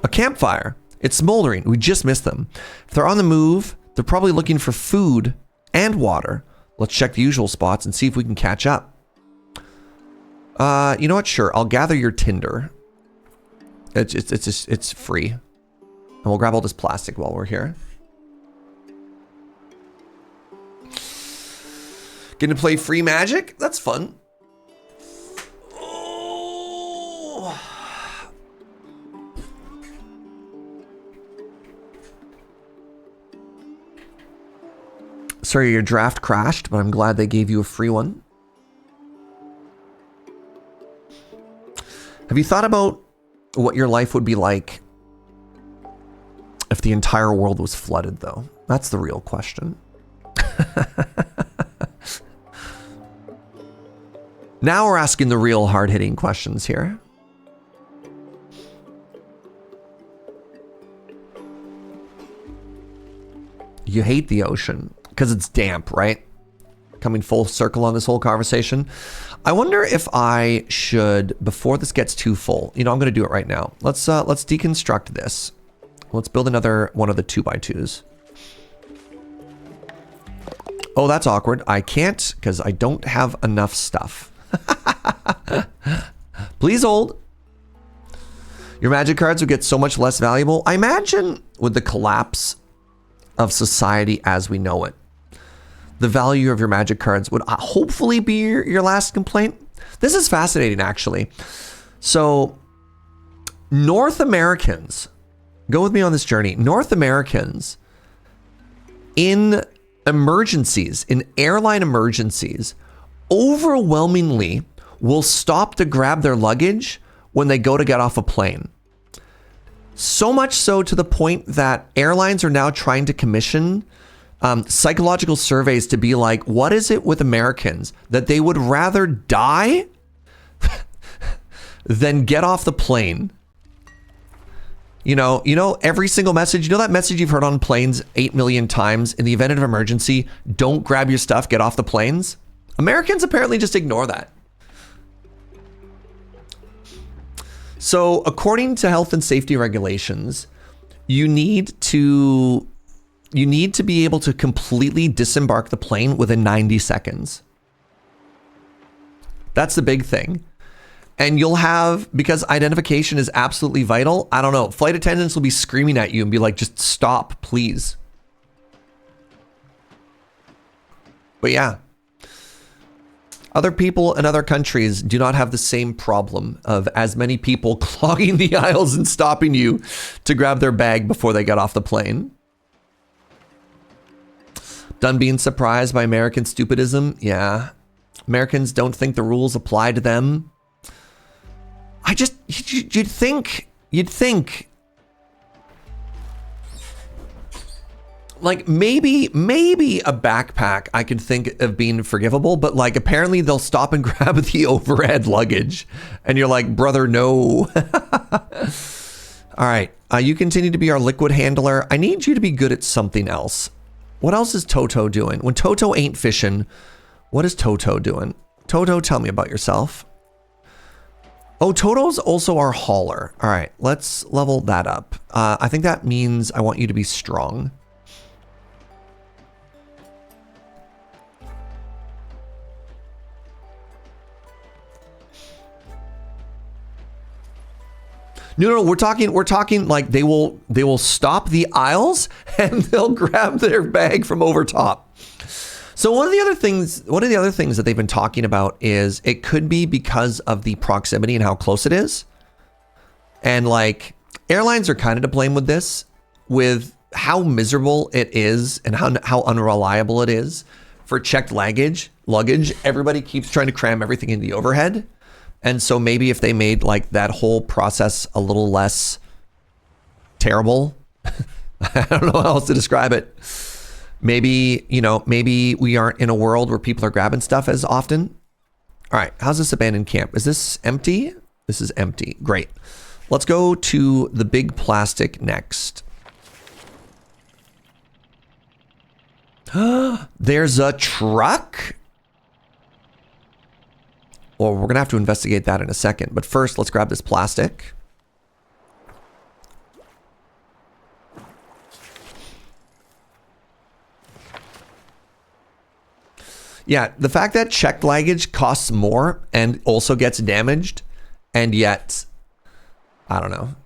A: a campfire. It's smoldering. We just missed them. If they're on the move, they're probably looking for food and water. Let's check the usual spots and see if we can catch up. You know what? Sure. I'll gather your tinder. It's free. And we'll grab all this plastic while we're here. Getting to play free magic? That's fun. Oh. Sorry, your draft crashed, but I'm glad they gave you a free one. Have you thought about what your life would be like if the entire world was flooded, though? That's the real question. Now we're asking the real hard-hitting questions here. You hate the ocean because it's damp, right? Coming full circle on this whole conversation. I wonder if I should, before this gets too full, you know, I'm going to do it right now. Let's deconstruct this. Let's build another one of the 2x2s. Oh, that's awkward. I can't because I don't have enough stuff. Please hold. Your magic cards would get so much less valuable. I imagine with the collapse of society as we know it, the value of your magic cards would hopefully be your last complaint. This is fascinating, actually. So, North Americans, go with me on this journey. North Americans, in emergencies, in airline emergencies, overwhelmingly will stop to grab their luggage when they go to get off a plane. So much so to the point that airlines are now trying to commission psychological surveys to be like, what is it with Americans that they would rather die then get off the plane. You know, every single message, you know that message you've heard on planes 8 million times, in the event of emergency, don't grab your stuff, get off the planes? Americans apparently just ignore that. So according to health and safety regulations, you need to be able to completely disembark the plane within 90 seconds. That's the big thing. And you'll have, because identification is absolutely vital, I don't know, flight attendants will be screaming at you and be like, just stop, please. But yeah. Other people in other countries do not have the same problem of as many people clogging the aisles and stopping you to grab their bag before they get off the plane. Done being surprised by American stupidism? Yeah. Americans don't think the rules apply to them. You'd think, like maybe a backpack I could think of being forgivable, but like apparently they'll stop and grab the overhead luggage and you're like, brother, no. All right, you continue to be our liquid handler. I need you to be good at something else. What else is Toto doing? When Toto ain't fishing, what is Toto doing? Toto, tell me about yourself. Oh, Toto's also our hauler. All right, let's level that up. I think that means I want you to be strong. No, we're talking like they will stop the aisles and they'll grab their bag from over top. So one of the other things that they've been talking about is it could be because of the proximity and how close it is. And like airlines are kind of to blame with this, with how miserable it is and how unreliable it is for checked luggage. Everybody keeps trying to cram everything in the overhead. And so maybe if they made like that whole process a little less terrible, I don't know how else to describe it. Maybe we aren't in a world where people are grabbing stuff as often. All right, how's this abandoned camp? Is this empty? This is empty. Great. Let's go to the big plastic next. There's a truck. Well, we're gonna have to investigate that in a second. But first, let's grab this plastic. Yeah, the fact that checked luggage costs more and also gets damaged, and yet, I don't know.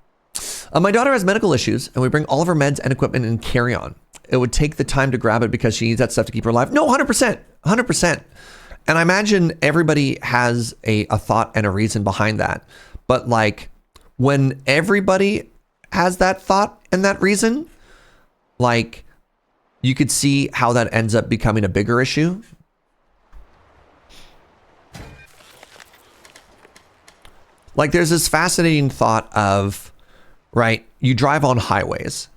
A: My daughter has medical issues, and we bring all of her meds and equipment in carry-on. It would take the time to grab it because she needs that stuff to keep her alive. No, 100%, 100%. And I imagine everybody has a thought and a reason behind that. But like, when everybody has that thought and that reason, like, you could see how that ends up becoming a bigger issue. Like there's this fascinating thought of, right, you drive on highways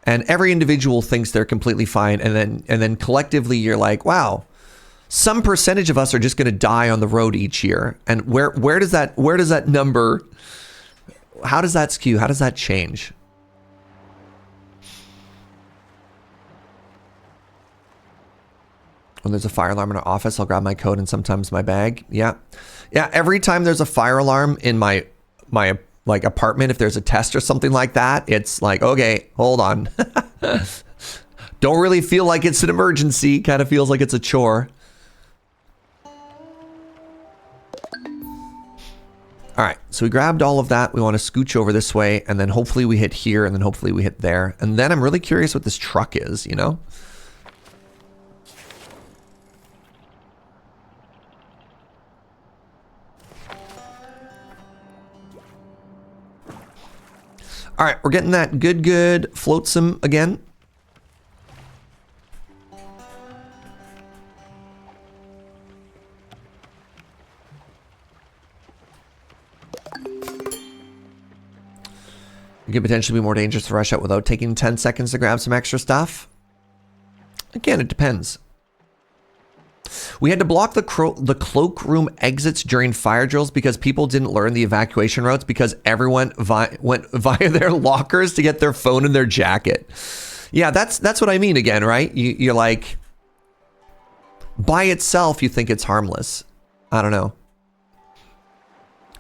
A: and every individual thinks they're completely fine. And then collectively you're like, wow, some percentage of us are just going to die on the road each year. And where does that number, how does that skew? How does that change? When there's a fire alarm in our office, I'll grab my coat and sometimes my bag. Yeah. Every time there's a fire alarm in my like apartment, if there's a test or something like that, it's like, okay, hold on. Don't really feel like it's an emergency. Kind of feels like it's a chore. All right, so we grabbed all of that. We want to scooch over this way, and then hopefully we hit here, and then hopefully we hit there. And then I'm really curious what this truck is, you know? All right, we're getting that good flotsam again. It could potentially be more dangerous to rush out without taking 10 seconds to grab some extra stuff. Again, it depends. We had to block the cloakroom exits during fire drills because people didn't learn the evacuation routes because everyone went via their lockers to get their phone in their jacket. Yeah, that's what I mean again, right? You're like, by itself, you think it's harmless. I don't know.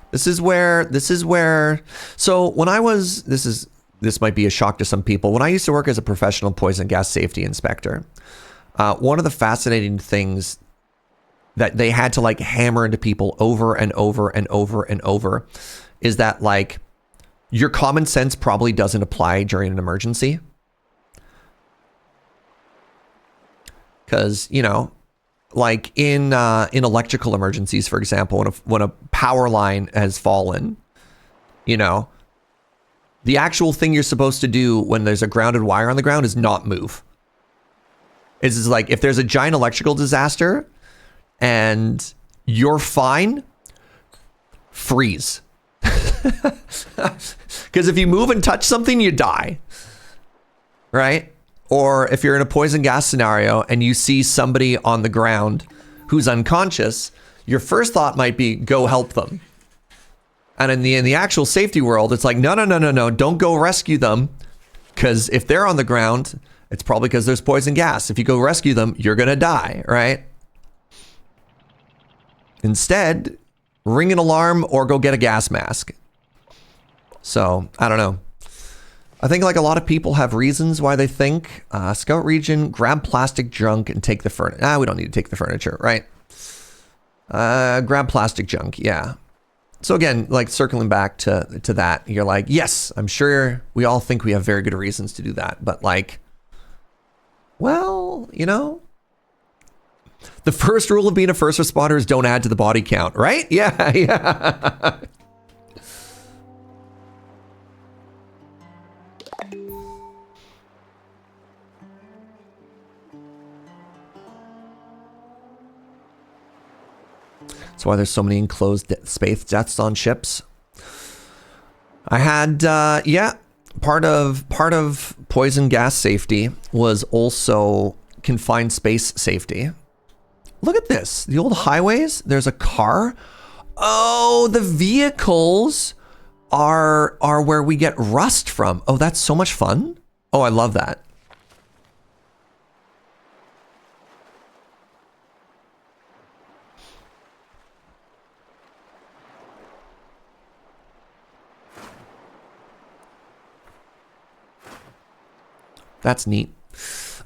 A: This is where, so when I was, this might be a shock to some people. When I used to work as a professional poison gas safety inspector, one of the fascinating things that they had to like hammer into people over and over and over and over is that like your common sense probably doesn't apply during an emergency. Because, you know, like in electrical emergencies, for example, when a power line has fallen, you know, the actual thing you're supposed to do when there's a grounded wire on the ground is not move. It's like if there's a giant electrical disaster and you're fine, freeze. Because if you move and touch something, you die. Right? Or if you're in a poison gas scenario and you see somebody on the ground who's unconscious, your first thought might be go help them. And in the actual safety world, it's like, no, don't go rescue them. Because if they're on the ground, it's probably because there's poison gas. If you go rescue them, you're going to die, right? Instead, ring an alarm or go get a gas mask. So, I don't know. I think like a lot of people have reasons why they think Scout Region, grab plastic junk and take the furniture. We don't need to take the furniture, right? Grab plastic junk, yeah. So again, like circling back to that, you're like, yes, I'm sure we all think we have very good reasons to do that. But like, well, you know, the first rule of being a first responder is don't add to the body count, right? Yeah, yeah. That's why there's so many enclosed space deaths on ships. I had, yeah, part of poison gas safety was also confined space safety. Look at this, the old highways. There's a car. Oh, the vehicles are where we get rust from. Oh, that's so much fun. Oh, I love that. That's neat.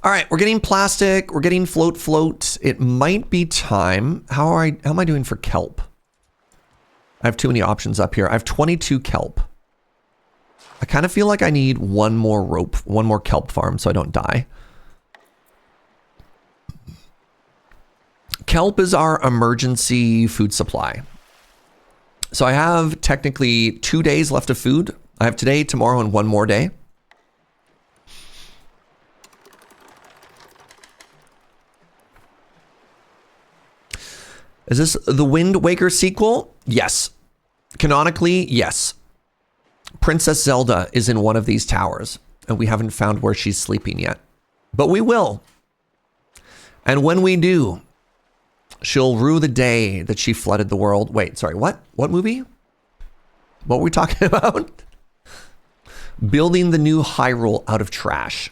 A: All right, we're getting plastic. We're getting float. It might be time. How am I doing for kelp? I have too many options up here. I have 22 kelp. I kind of feel like I need one more kelp farm so I don't die. Kelp is our emergency food supply. So I have technically 2 days left of food. I have today, tomorrow, and one more day. Is this the Wind Waker sequel? Yes. Canonically, yes. Princess Zelda is in one of these towers, and we haven't found where she's sleeping yet. But we will. And when we do, she'll rue the day that she flooded the world. Wait, sorry, what? What movie? What were we talking about? Building the new Hyrule out of trash.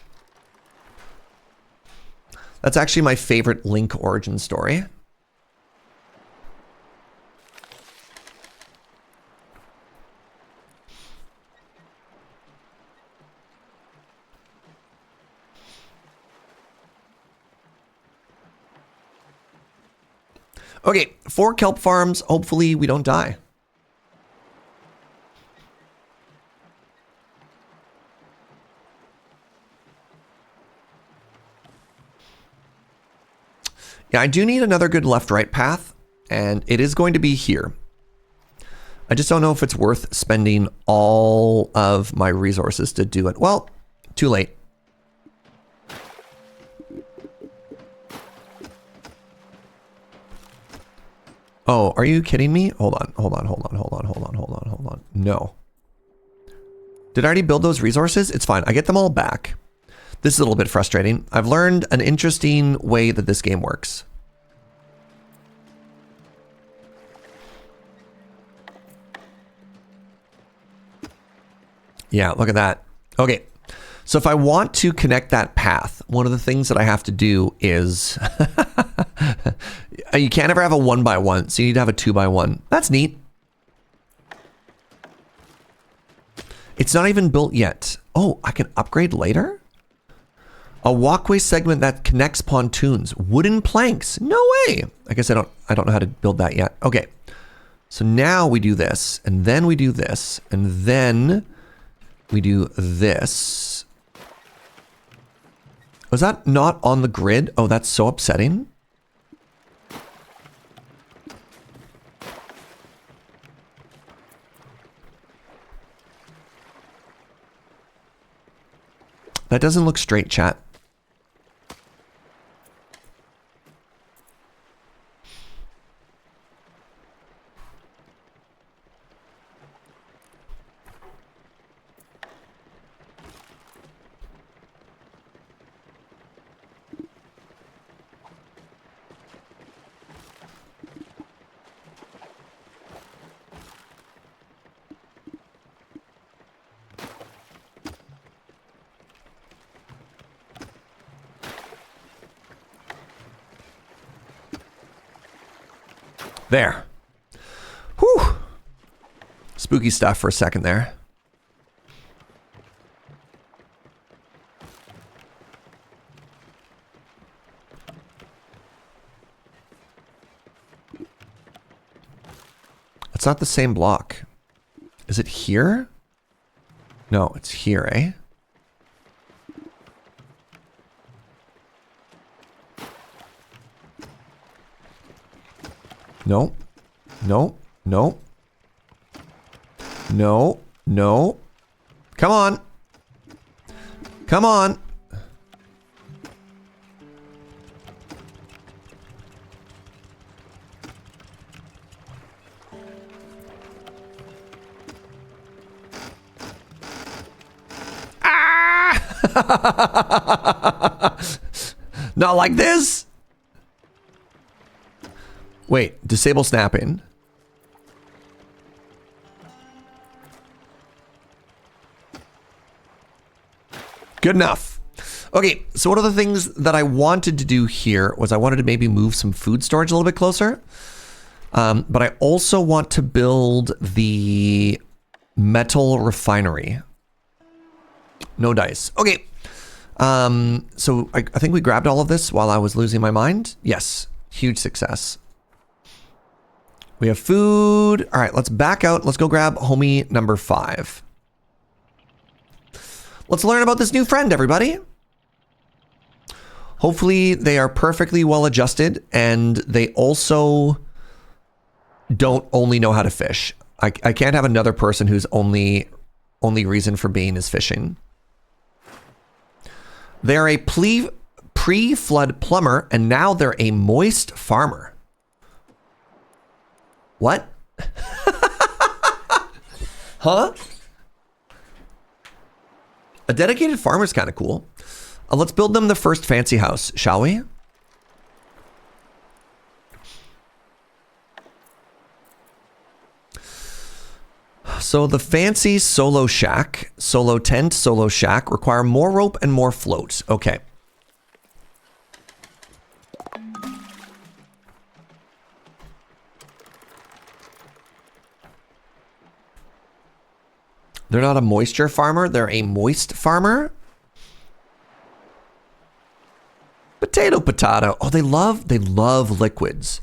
A: That's actually my favorite Link origin story. Okay, 4 kelp farms. Hopefully we don't die. Yeah, I do need another good left-right path, and it is going to be here. I just don't know if it's worth spending all of my resources to do it. Well, too late. Oh, are you kidding me? Hold on. No. Did I already build those resources? It's fine. I get them all back. This is a little bit frustrating. I've learned an interesting way that this game works. Yeah, look at that. Okay. So if I want to connect that path, one of the things that I have to do is you can't ever have a 1x1, so you need to have a 2x1. That's neat. It's not even built yet. Oh, I can upgrade later? A walkway segment that connects pontoons. Wooden planks. No way. I guess I don't know how to build that yet. Okay. So now we do this, and then we do this, and then we do this. Was that not on the grid? Oh, that's so upsetting. That doesn't look straight, chat. There. Whew. Spooky stuff for a second there. It's not the same block. Is it here? No, it's here, eh? No. No. No. No. No. Come on. Come on. Ah! Not like this. Wait, disable snapping. Good enough. Okay, so one of the things that I wanted to do here was I wanted to maybe move some food storage a little bit closer. But I also want to build the metal refinery. No dice. Okay. So I think we grabbed all of this while I was losing my mind. Yes, huge success. We have food. All right, let's back out. Let's go grab homie number 5. Let's learn about this new friend, everybody. Hopefully they are perfectly well adjusted and they also don't only know how to fish. I can't have another person whose only reason for being is fishing. They're a pre-flood plumber and now they're a moist farmer. What? Huh? A dedicated farmer is kind of cool. Let's build them the first fancy house, shall we? So the fancy solo shack, solo tent, solo shack require more rope and more float. Okay. They're not a moisture farmer, they're a moist farmer. Potato, potato. Oh, they love liquids.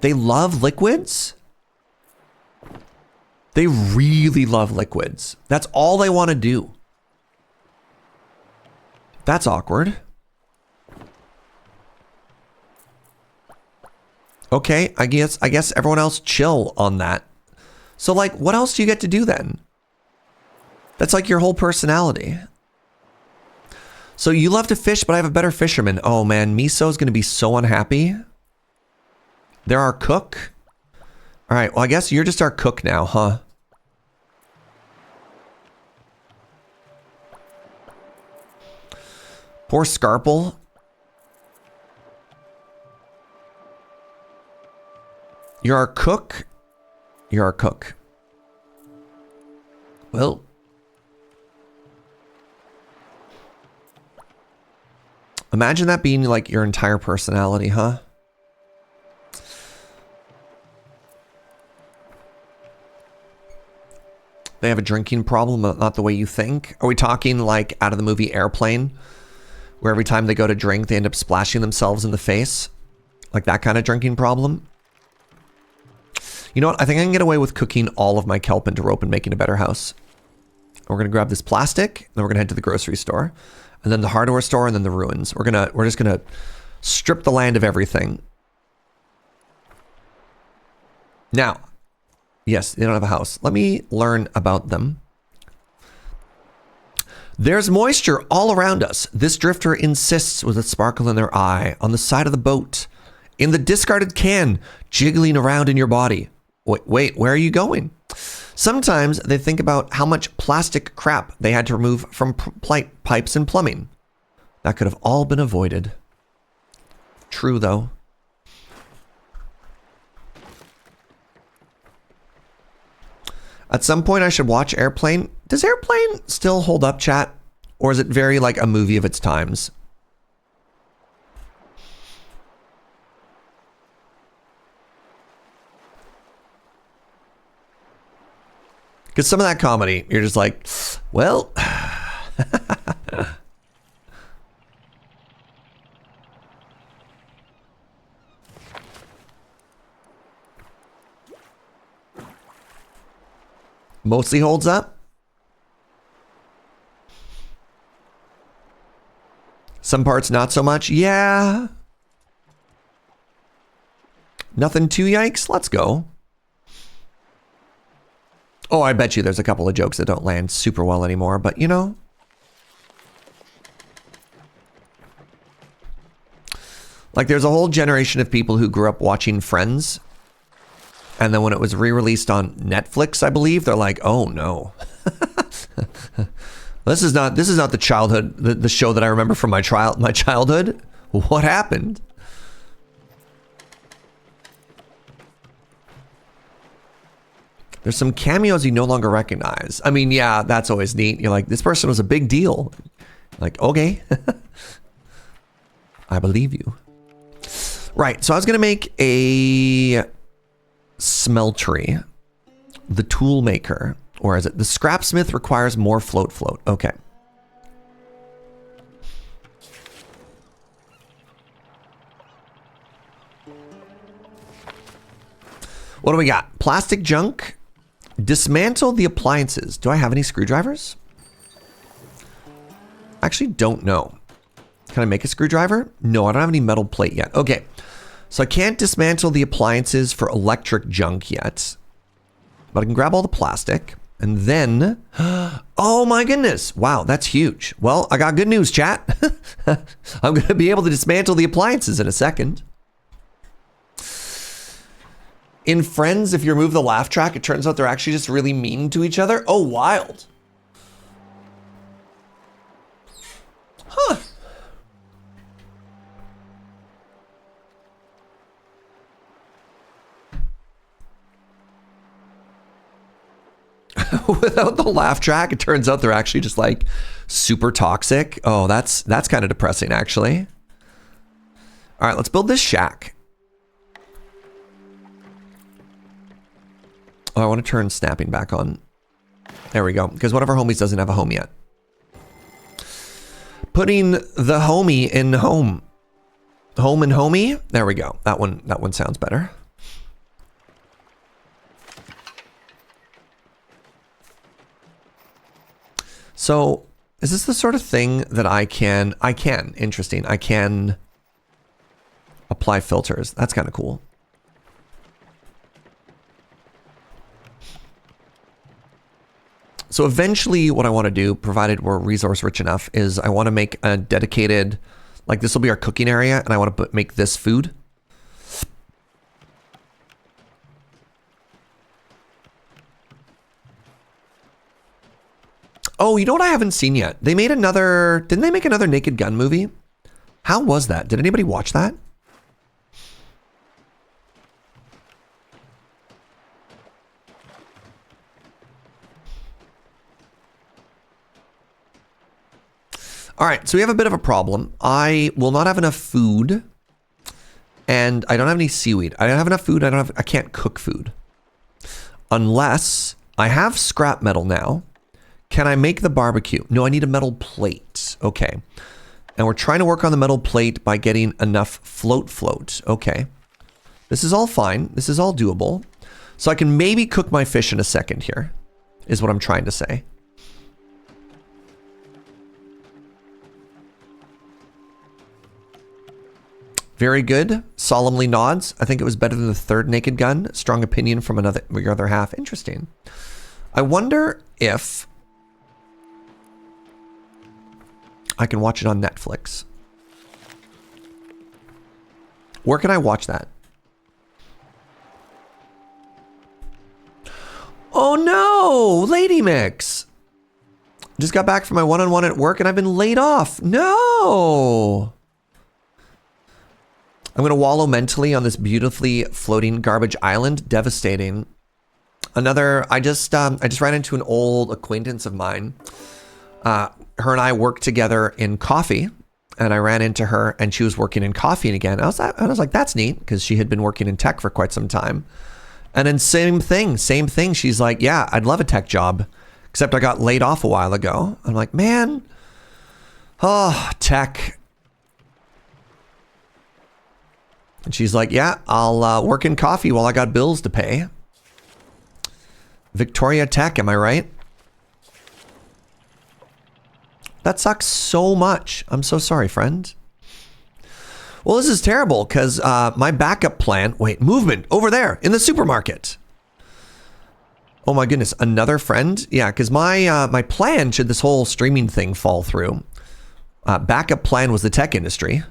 A: They love liquids? They really love liquids. That's all they want to do. That's awkward. Okay, I guess everyone else chill on that. So like, what else do you get to do then? That's like your whole personality. So you love to fish, but I have a better fisherman. Oh man, Miso's gonna be so unhappy. They're our cook. All right, well I guess you're just our cook now, huh? Poor Scarple. You're our cook. You're our cook. Well, Imagine that being like your entire personality, huh? They have a drinking problem, not the way you think. Are we talking like out of the movie Airplane, where every time they go to drink, they end up splashing themselves in the face? Like that kind of drinking problem? You know what? I think I can get away with cooking all of my kelp into rope and making a better house. We're going to grab this plastic, then we're going to head to the grocery store, and then the hardware store, and then the ruins. We're just going to strip the land of everything. Now, yes, they don't have a house. Let me learn about them. There's moisture all around us. This drifter insists with a sparkle in their eye on the side of the boat, in the discarded can, jiggling around in your body. Wait, where are you going? Sometimes they think about how much plastic crap they had to remove from pipes and plumbing. That could have all been avoided. True, though. At some point, I should watch Airplane. Does Airplane still hold up, chat? Or is it very like a movie of its times? Because some of that comedy, you're just like, well... Mostly holds up. Some parts not so much. Yeah. Nothing too yikes. Let's go. Oh, I bet you there's a couple of jokes that don't land super well anymore, but you know. Like there's a whole generation of people who grew up watching Friends. And then when it was re-released on Netflix, I believe, they're like, "Oh no, this is not the childhood, the show that I remember from my childhood. What happened?" There's some cameos you no longer recognize. I mean, yeah, that's always neat. You're like, this person was a big deal. Like, okay, I believe you. Right. So I was gonna make a smeltery, the tool maker, or is it the scrapsmith requires more float. Okay. What do we got? Plastic junk. Dismantle the appliances. Do I have any screwdrivers? Actually, don't know. Can I make a screwdriver? No, I don't have any metal plate yet. Okay. So I can't dismantle the appliances for electric junk yet, but I can grab all the plastic and then, oh my goodness. Wow, that's huge. Well, I got good news, chat. I'm going to be able to dismantle the appliances in a second. In Friends, if you remove the laugh track, it turns out they're actually just really mean to each other. Oh, wild. Huh. Without the laugh track, it turns out they're actually just like super toxic. Oh, that's kind of depressing, actually. All right, let's build this shack. Oh, I want to turn snapping back on. There we go. Because one of our homies doesn't have a home yet. Putting the homie in home. Home and homie. There we go. That one sounds better. So, is this the sort of thing that I can, interesting. I can apply filters. That's kind of cool. So eventually what I want to do, provided we're resource rich enough, is I want to make a dedicated, like this will be our cooking area, and I want to make this food. Oh, you know what I haven't seen yet? They made another, didn't they make another Naked Gun movie? How was that? Did anybody watch that? All right, so we have a bit of a problem. I will not have enough food, and I don't have any seaweed. I don't have enough food. I can't cook food. Unless I have scrap metal now. Can I make the barbecue? No, I need a metal plate. Okay. And we're trying to work on the metal plate by getting enough float. Okay. This is all fine. This is all doable. So I can maybe cook my fish in a second here, is what I'm trying to say. Very good. Solemnly nods. I think it was better than the third Naked Gun. Strong opinion from your other half. Interesting. I wonder if I can watch it on Netflix. Where can I watch that? Oh no, Lady Mix. Just got back from my one-on-one at work and I've been laid off. No. I'm going to wallow mentally on this beautifully floating garbage island. Devastating. I just ran into an old acquaintance of mine. Her and I worked together in coffee, and I ran into her and she was working in coffee again. I was like, that's neat, because she had been working in tech for quite some time. And then same thing. She's like, yeah, I'd love a tech job, except I got laid off a while ago. I'm like, man, tech. And she's like, yeah, I'll work in coffee while I got bills to pay. Victoria Tech, am I right? That sucks so much. I'm so sorry, friend. Well, this is terrible because my backup plan... Wait, movement over there in the supermarket. Oh my goodness, another friend? Yeah, because my plan, should this whole streaming thing fall through, backup plan was the tech industry.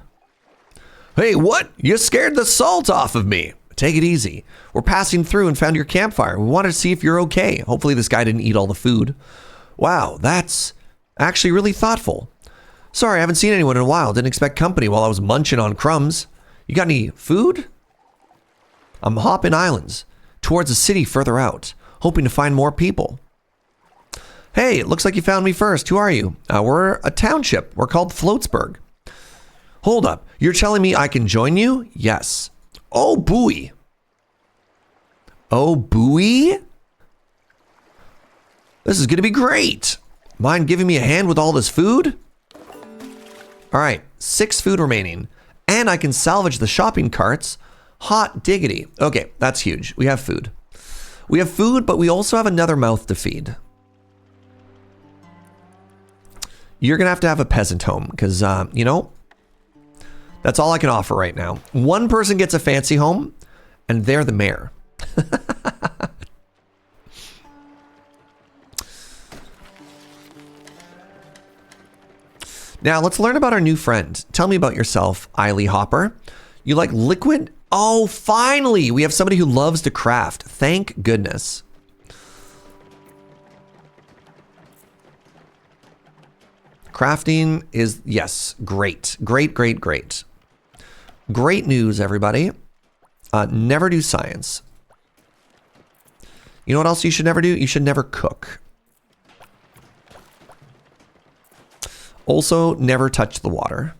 A: Hey, what? You scared the salt off of me. Take it easy. We're passing through and found your campfire. We wanted to see if you're okay. Hopefully this guy didn't eat all the food. Wow, that's actually really thoughtful. Sorry, I haven't seen anyone in a while. Didn't expect company while I was munching on crumbs. You got any food? I'm hopping islands towards a city further out, hoping to find more people. Hey, it looks like you found me first. Who are you? We're a township. We're called Floatsburg. Hold up. You're telling me I can join you? Yes. Oh, buoy. Oh, buoy? This is going to be great. Mind giving me a hand with all this food? All right, 6 food remaining. And I can salvage the shopping carts. Hot diggity. Okay, that's huge. We have food. We have food, but we also have another mouth to feed. You're going to have a peasant home because, you know, that's all I can offer right now. One person gets a fancy home, and they're the mayor. Now, let's learn about our new friend. Tell me about yourself, Eiley Hopper. You like liquid? Oh, finally! We have somebody who loves to craft. Thank goodness. Crafting is, yes, great. Great, great, great. Great news, everybody. Never do science. You know what else you should never do? You should never cook. Also, never touch the water.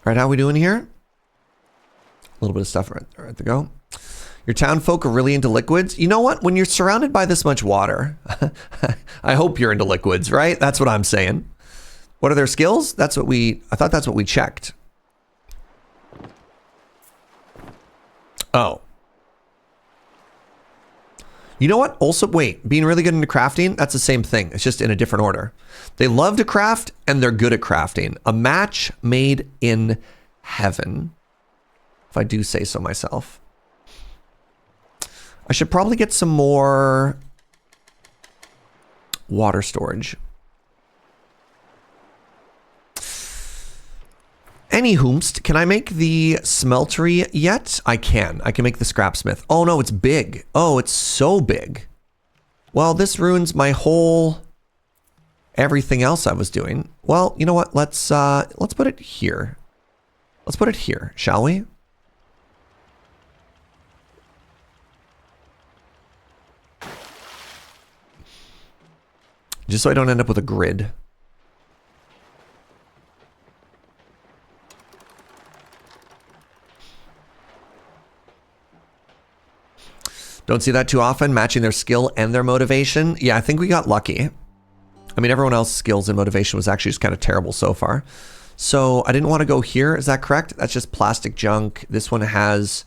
A: All right, how are we doing here? A little bit of stuff right to go. Your town folk are really into liquids. You know what? When you're surrounded by this much water, I hope you're into liquids, right? That's what I'm saying. What are their skills? I thought that's what we checked. Oh. You know what? Also, wait, being really good into crafting, that's the same thing. It's just in a different order. They love to craft and they're good at crafting. A match made in heaven, if I do say so myself. I should probably get some more water storage. Anyhoomst, can I make the smeltery yet? I can. I can make the scrapsmith. Oh no, it's big. Oh, it's so big. Well, this ruins my whole everything else I was doing. Well, you know what? Let's put it here. Let's put it here, shall we? Just so I don't end up with a grid. Don't see that too often, matching their skill and their motivation. Yeah, I think we got lucky. I mean, everyone else's skills and motivation was actually just kind of terrible so far. So I didn't want to go here. Is that correct? That's just plastic junk. This one has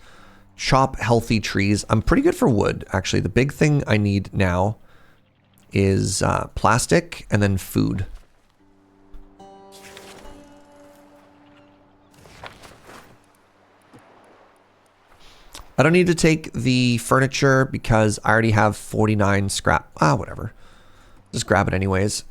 A: chop healthy trees. I'm pretty good for wood, actually. The big thing I need now is plastic and then food. I don't need to take the furniture because I already have 49 scrap. Ah, whatever. Just grab it anyways.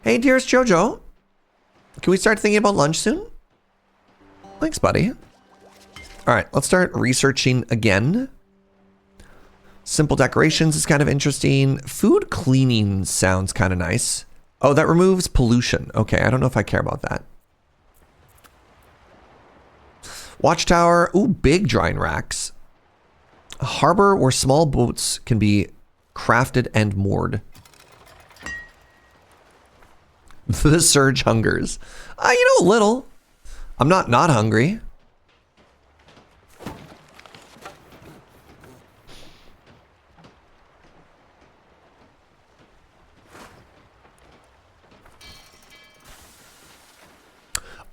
A: Hey, dearest Jojo. Can we start thinking about lunch soon? Thanks, buddy. All right, let's start researching again. Simple decorations is kind of interesting. Food cleaning sounds kind of nice. Oh, that removes pollution. Okay, I don't know if I care about that. Watchtower. Ooh, big drying racks. A harbor where small boats can be crafted and moored. The surge hungers. You know, a little. I'm not hungry.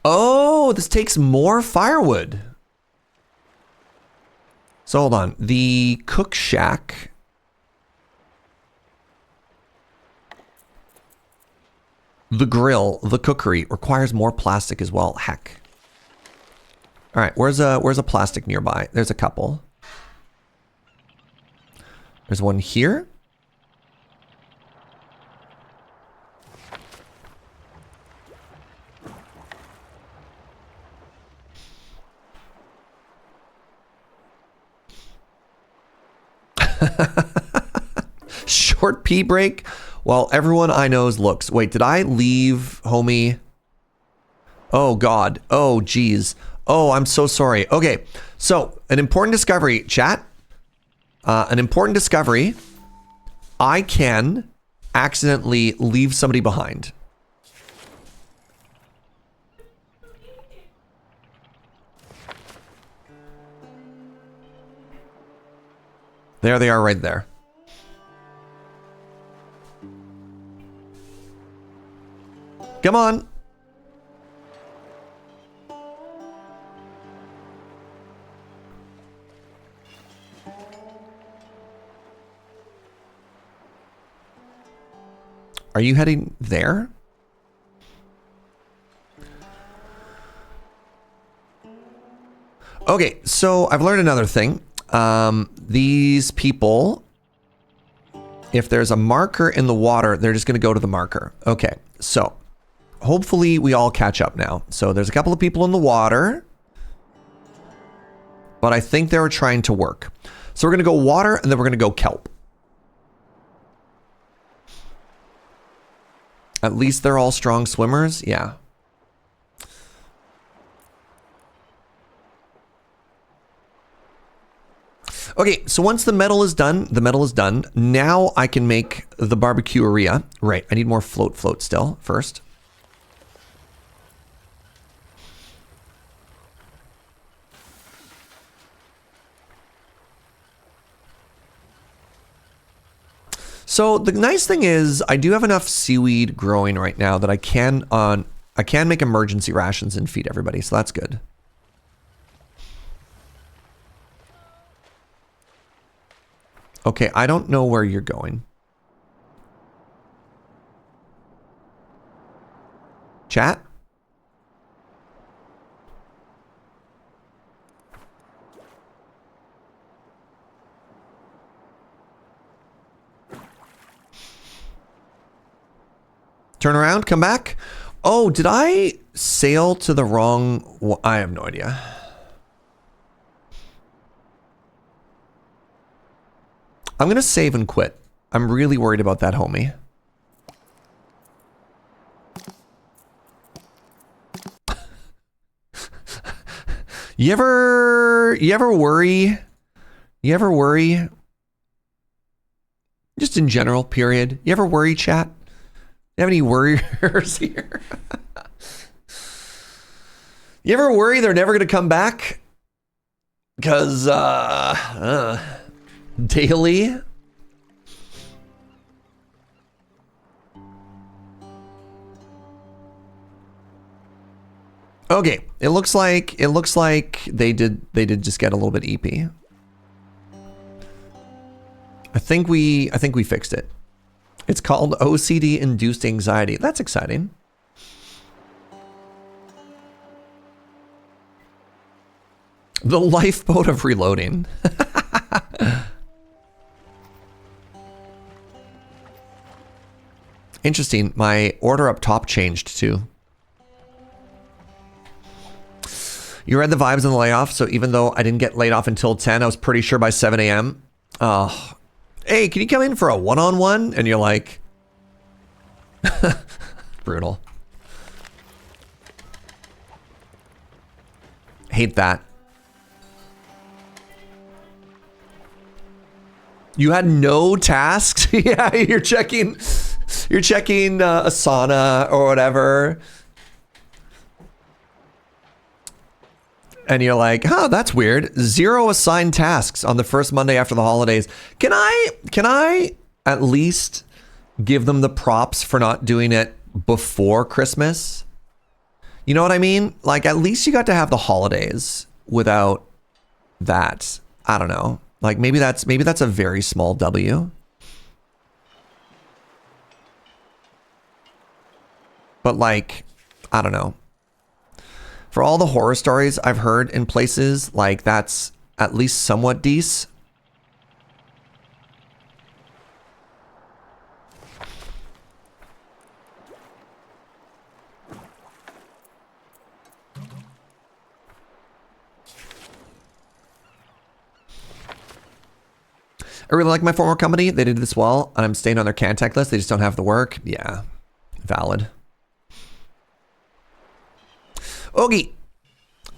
A: Oh, this takes more firewood. So hold on. The cook shack. The grill, the cookery requires more plastic as well. Heck. All right, where's a plastic nearby? There's a couple. There's one here. Short pee break while everyone I knows looks. Wait, did I leave homie? Oh God. Oh geez. Oh, I'm so sorry. Okay, so an important discovery, chat. An important discovery. I can accidentally leave somebody behind. There they are right there. Come on. Are you heading there? Okay, so I've learned another thing. These people, if there's a marker in the water, they're just going to go to the marker. Okay, so hopefully we all catch up now. So there's a couple of people in the water, but I think they were trying to work. So we're going to go water and then we're going to go kelp. At least they're all strong swimmers. Yeah. Okay, so once the metal is done, Now I can make the barbecue area. Right, I need more float still first. So the nice thing is I do have enough seaweed growing right now that I can make emergency rations and feed everybody, so that's good. Okay, I don't know where you're going. Chat? Turn around, come back. Oh, did I sail to the wrong... I have no idea. I'm going to save and quit. I'm really worried about that, homie. You ever worry? You ever worry? Just in general, period. You ever worry, chat? You have any worriers here? You ever worry they're never going to come back? Because, daily? Okay, it looks like they did just get a little bit EP. I think we fixed it. It's called OCD induced anxiety. That's exciting. The lifeboat of reloading. Interesting. My order up top changed too. You read the vibes in the layoff, so even though I didn't get laid off until 10, I was pretty sure by 7 a.m. Oh, hey, can you come in for a one-on-one? And you're like, brutal. Hate that. You had no tasks? Yeah, you're checking Asana or whatever. And you're like, oh, that's weird. 0 assigned tasks on the first Monday after the holidays. Can I at least give them the props for not doing it before Christmas? You know what I mean? Like, at least you got to have the holidays without that. I don't know. Like, maybe that's a very small W. But like, I don't know. For all the horror stories I've heard in places, like, that's at least somewhat decent. I really like my former company. They did this well, and I'm staying on their contact list. They just don't have the work. Yeah, valid. Okay,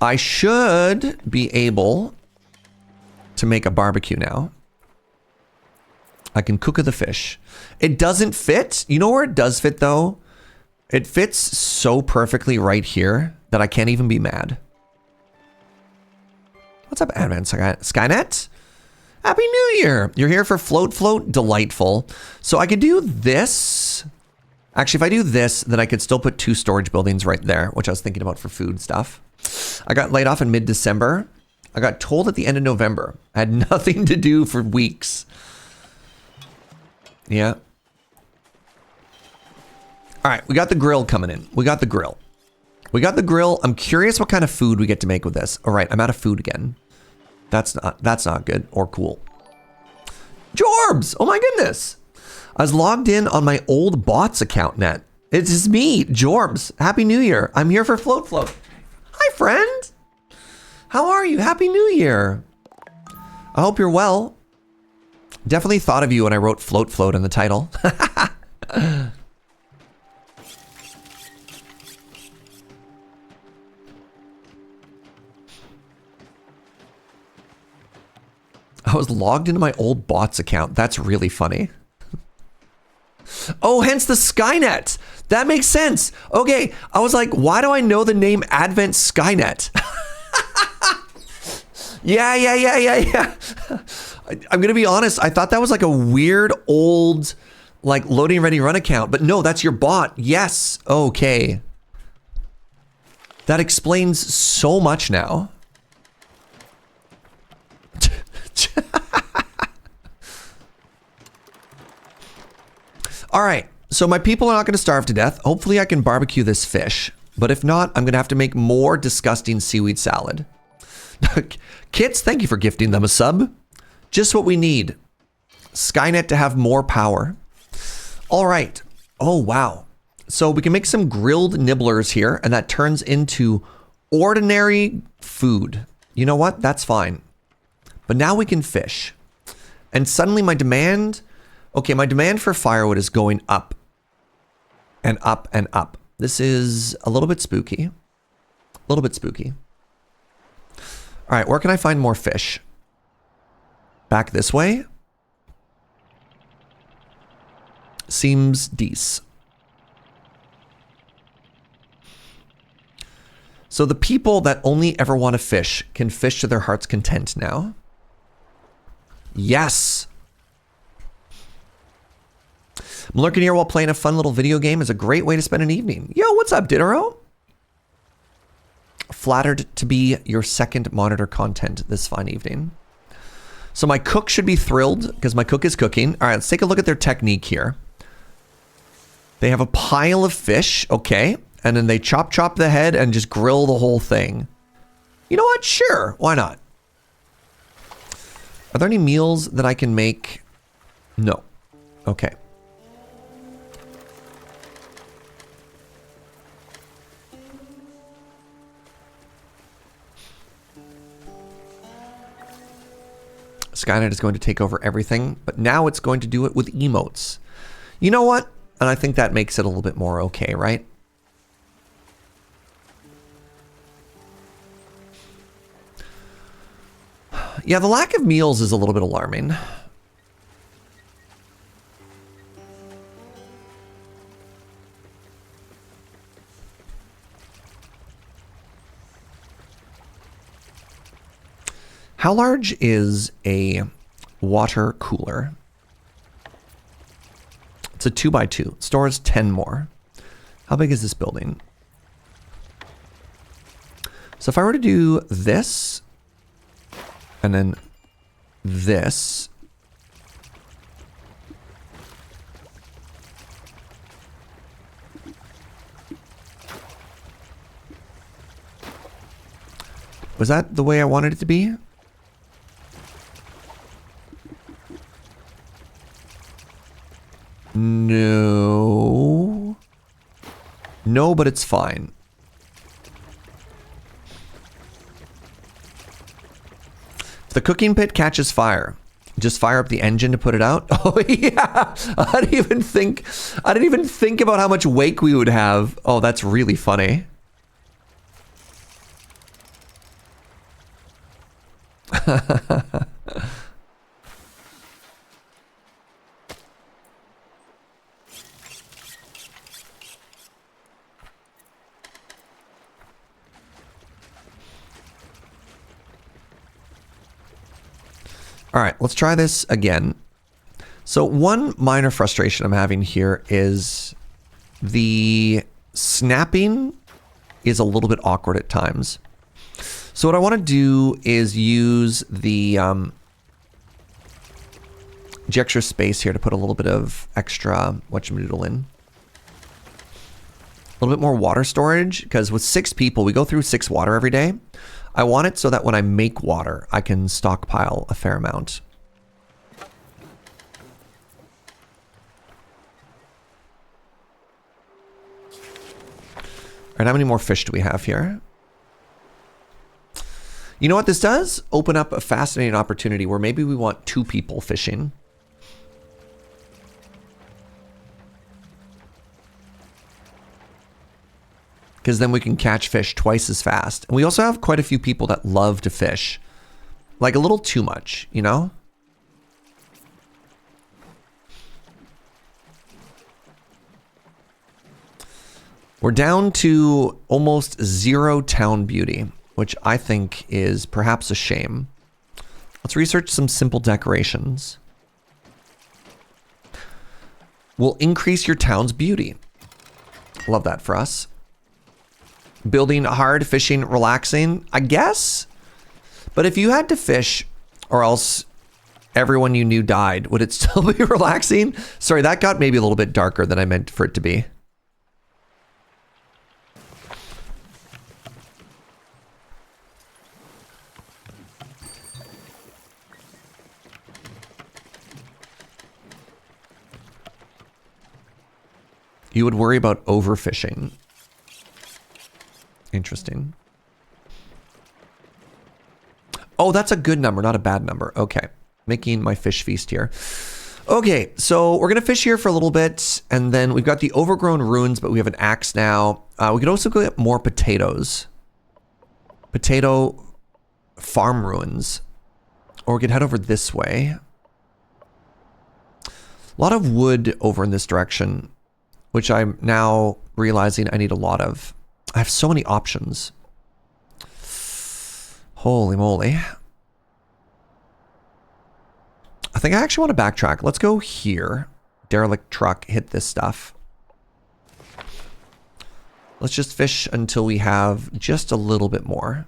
A: I should be able to make a barbecue now. I can cook the fish. It doesn't fit. You know where it does fit though? It fits so perfectly right here that I can't even be mad. What's up, Advent Skynet? Happy New Year. You're here for Float. Delightful. So I could do this. Actually, if I do this, then I could still put 2 storage buildings right there, which I was thinking about for food stuff. I got laid off in mid-December. I got told at the end of November. I had nothing to do for weeks. Yeah. All right, we got the grill coming in. We got the grill. I'm curious what kind of food we get to make with this. All right, I'm out of food again. That's not good or cool. Jorbs! Oh my goodness! I was logged in on my old bots account net. It's just me, Jorbs. Happy New Year. I'm here for Float. Hi, friend. How are you? Happy New Year. I hope you're well. Definitely thought of you when I wrote Float in the title. I was logged into my old bots account. That's really funny. Oh, hence the Skynet. That makes sense. Okay, I was like, why do I know the name Advent Skynet? Yeah. I'm gonna be honest. I thought that was like a weird old, like, loading ready run account, but no, that's your bot. Yes. Okay. That explains so much now. All right, so my people are not going to starve to death. Hopefully I can barbecue this fish, but if not, I'm going to have to make more disgusting seaweed salad. Kits, thank you for gifting them a sub. Just what we need. Skynet to have more power. All right. Oh, wow. So we can make some grilled nibblers here, and that turns into ordinary food. You know what? That's fine. But now we can fish. And suddenly my demand for firewood is going up and up and up. This is a little bit spooky. All right, where can I find more fish? Back this way? Seems decent. So the people that only ever want to fish can fish to their heart's content now. Yes. I'm lurking here while playing a fun little video game is a great way to spend an evening. Yo, what's up, Dittero? Flattered to be your second monitor content this fine evening. So my cook should be thrilled because my cook is cooking. All right, let's take a look at their technique here. They have a pile of fish, okay, and then they chop the head and just grill the whole thing. You know what? Sure, why not? Are there any meals that I can make? No. Okay. Skynet is going to take over everything, but now it's going to do it with emotes. You know what? And I think that makes it a little bit more okay, right? Yeah, the lack of meals is a little bit alarming. How large is a water cooler? It's a 2x2. It stores 10 more. How big is this building? So if I were to do this, and then this, was that the way I wanted it to be? No. No, but it's fine. If the cooking pit catches fire, just fire up the engine to put it out. Oh yeah. I didn't even think about how much wake we would have. Oh, that's really funny. All right, let's try this again. So one minor frustration I'm having here is the snapping is a little bit awkward at times. So what I want to do is use the extra space here to put a little bit of extra whatchamadoodle in. A little bit more water storage, because with 6 people, we go through 6 water every day. I want it so that when I make water, I can stockpile a fair amount. All right, how many more fish do we have here? You know what this does? Open up a fascinating opportunity where maybe we want 2 people fishing. Because then we can catch fish twice as fast. And we also have quite a few people that love to fish. Like a little too much, you know? We're down to almost 0 town beauty, which I think is perhaps a shame. Let's research some simple decorations. Will increase your town's beauty. Love that for us. Building hard, fishing, relaxing, I guess. But if you had to fish or else everyone you knew died, would it still be relaxing? Sorry, that got maybe a little bit darker than I meant for it to be. You would worry about overfishing. Interesting. Oh, that's a good number, not a bad number. Okay. Making my fish feast here. Okay, so we're going to fish here for a little bit, and then we've got the overgrown ruins, but we have an axe now. We could also go get more potatoes. Potato farm ruins. Or we could head over this way. A lot of wood over in this direction, which I'm now realizing I need a lot of. I have so many options. Holy moly. I think I actually want to backtrack. Let's go here. Derelict truck, hit this stuff. Let's just fish until we have just a little bit more.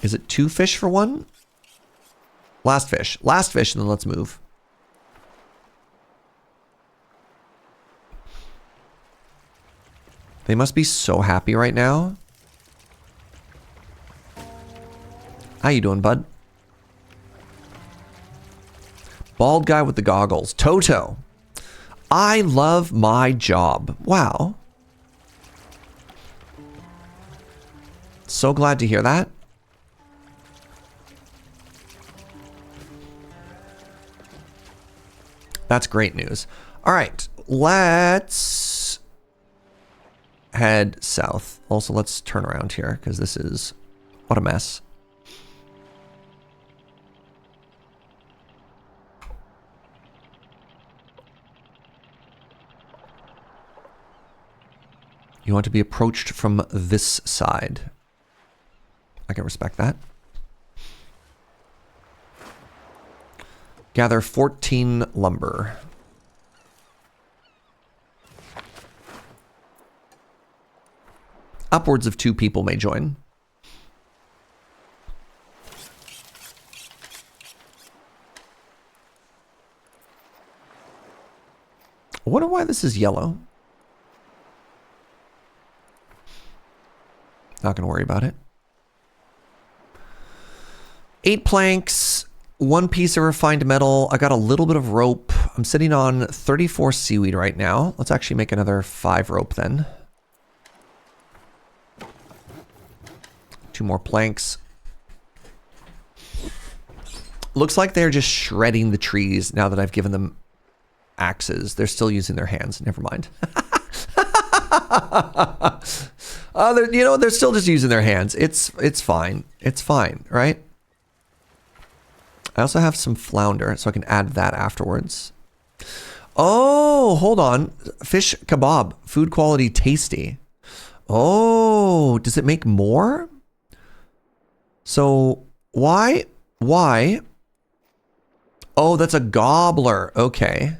A: Is it 2 fish for 1? Last fish, and then let's move. They must be so happy right now. How you doing, bud? Bald guy with the goggles. Toto. I love my job. Wow. So glad to hear that. That's great news. All right, let's head south. Also, let's turn around here because this is, what a mess. You want to be approached from this side. I can respect that. Gather 14 lumber. Upwards of 2 people may join. I wonder why this is yellow. Not gonna worry about it. 8 planks, 1 piece of refined metal. I got a little bit of rope. I'm sitting on 34 seaweed right now. Let's actually make another 5 rope then. 2 more planks. Looks like they're just shredding the trees now that I've given them axes. They're still using their hands. Never mind. You know, they're still just using their hands. It's fine. It's fine, right? I also have some flounder, so I can add that afterwards. Oh, hold on. Fish kebab. Food quality tasty. Oh, does it make more? So, why? Oh, that's a gobbler. Okay.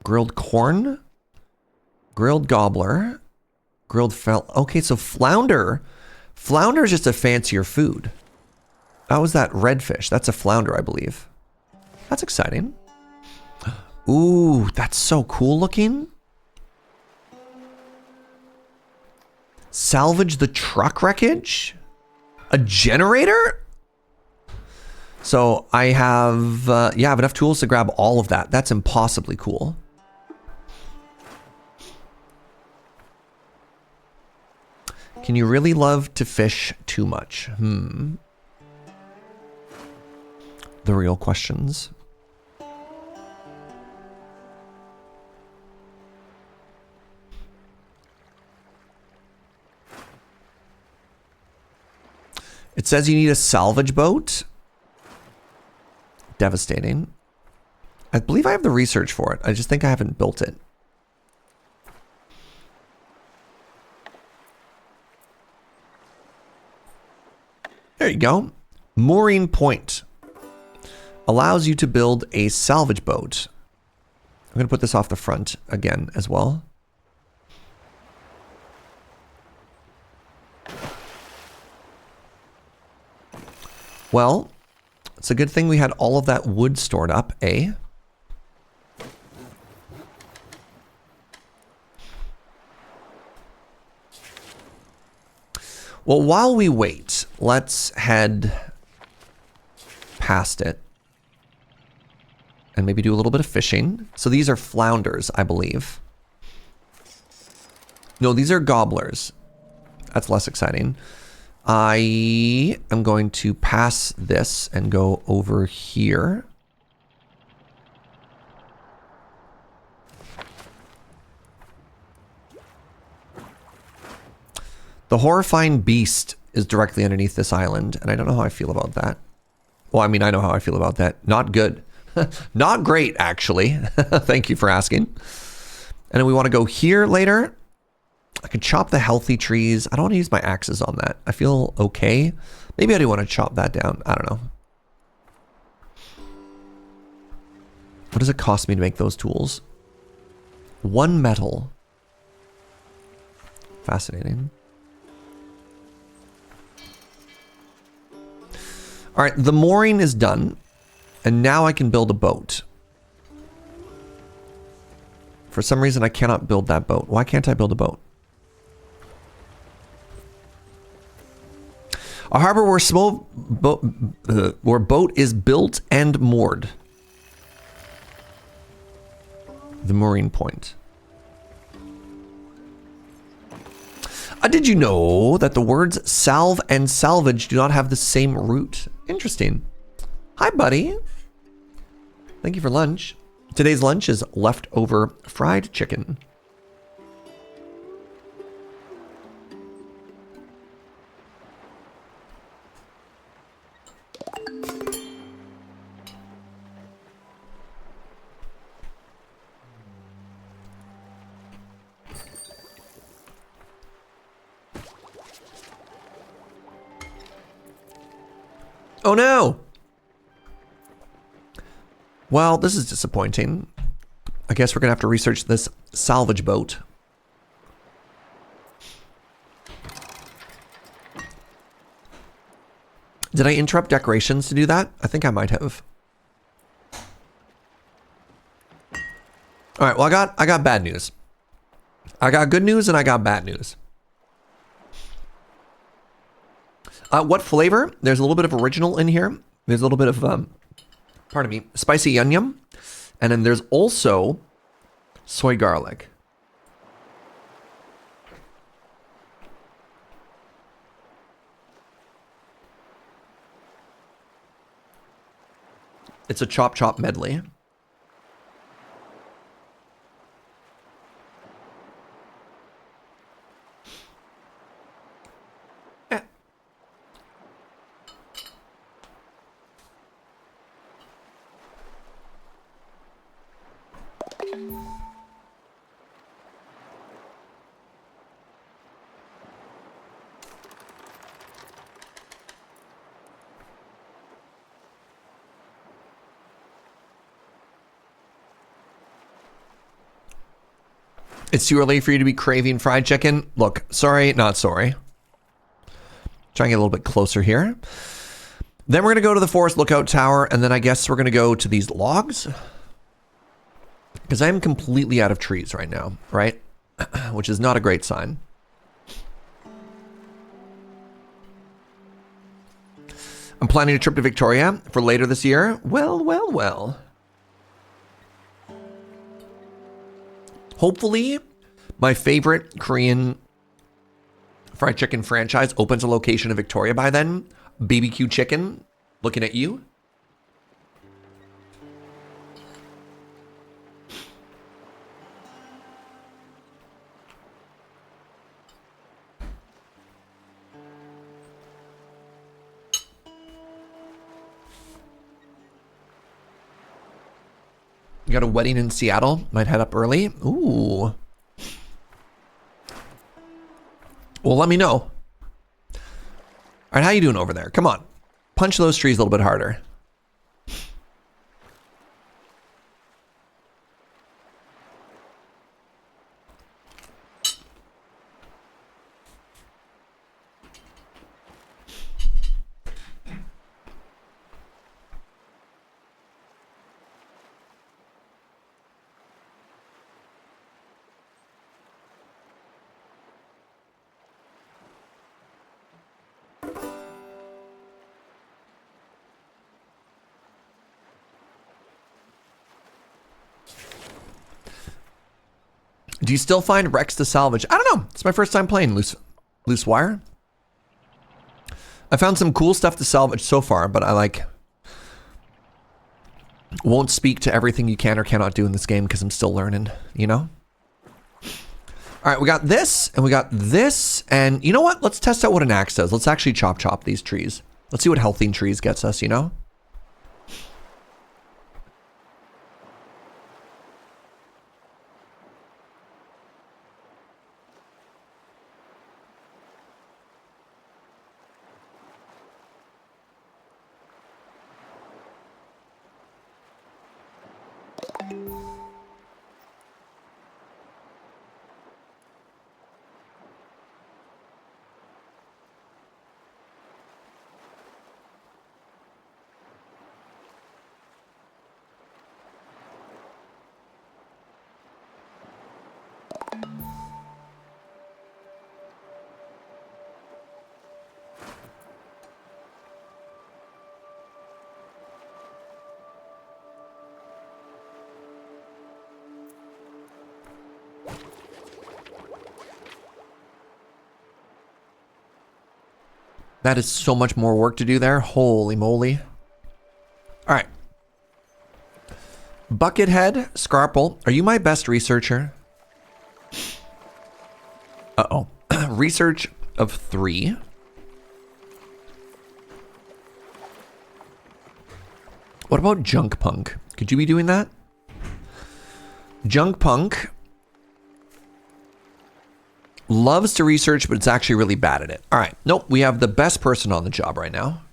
A: Grilled corn? Grilled gobbler? Grilled okay, so flounder. Flounder is just a fancier food. That was that redfish. That's a flounder, I believe. That's exciting. Ooh, that's so cool looking. Salvage the truck wreckage? A generator? So I have, yeah, I have enough tools to grab all of that. That's impossibly cool. Can you really love to fish too much? The real questions. It says you need a salvage boat. Devastating. I believe I have the research for it. I just think I haven't built it. There you go. Mooring point. Allows you to build a salvage boat. I'm going to put this off the front again as well. Well, it's a good thing we had all of that wood stored up, eh? Well, while we wait, let's head past it and maybe do a little bit of fishing. So these are flounders, I believe. No, these are gobblers. That's less exciting. I am going to pass this and go over here. The horrifying beast is directly underneath this island, and I don't know how I feel about that. Well, I mean, I know how I feel about that. Not good. Not great, actually. Thank you for asking. And then we want to go here later. I can chop the healthy trees. I don't want to use my axes on that. I feel okay. Maybe I do want to chop that down. I don't know. What does it cost me to make those tools? 1 metal. Fascinating. All right, the mooring is done. And now I can build a boat. For some reason, I cannot build that boat. Why can't I build a boat? A harbor where boat is built and moored. The mooring point. Did you know that the words salve and salvage do not have the same root? Interesting. Hi, buddy. Thank you for lunch. Today's lunch is leftover fried chicken. Oh no! Well, this is disappointing. I guess we're gonna have to research this salvage boat. Did I interrupt decorations to do that? I think I might have. All right, well, I got bad news. I got good news and I got bad news. What flavor? There's a little bit of original in here. There's a little bit of, pardon me, spicy onion. And then there's also soy garlic. It's a chop medley. It's too early for you to be craving fried chicken. Look, sorry, not sorry. Try and get a little bit closer here. Then we're going to go to the forest lookout tower, and then I guess we're going to go to these logs. Because I'm completely out of trees right now, right? Which is not a great sign. I'm planning a trip to Victoria for later this year. Well. Hopefully, my favorite Korean fried chicken franchise opens a location in Victoria by then. BBQ chicken, looking at you. You got a wedding in Seattle. Might head up early. Ooh. Well, let me know. All right, how you doing over there? Come on. Punch those trees a little bit harder. Do you still find wrecks to salvage? I don't know. It's my first time playing Loose Wire. I found some cool stuff to salvage so far, but I won't speak to everything you can or cannot do in this game because I'm still learning, you know? All All right, we got this, and we got this, and you know what? Let's test out what an axe does. Let's actually chop these trees. Let's see what healthing trees gets us, you know? That is so much more work to do there. Holy moly. All right. Buckethead, Scarple, are you my best researcher? Uh-oh. Research of 3. What about Junk Punk? Could you be doing that? Junk Punk loves to research, but it's actually really bad at it. All right. Nope. We have the best person on the job right now.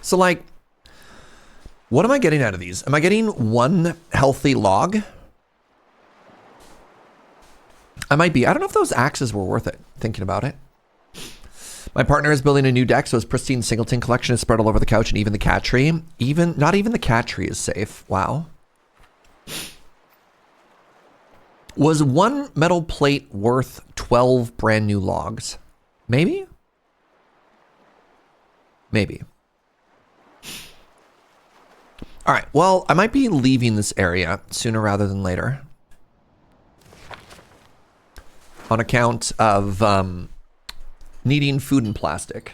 A: So, like, what am I getting out of these? Am I getting 1 healthy log? I might be. I don't know if those axes were worth it, thinking about it. My partner is building a new deck, so his pristine singleton collection is spread all over the couch and even the cat tree. Not even the cat tree is safe. Wow. Was 1 metal plate worth 12 brand new logs? Maybe? Maybe. All right, well, I might be leaving this area sooner rather than later on account of needing food and plastic.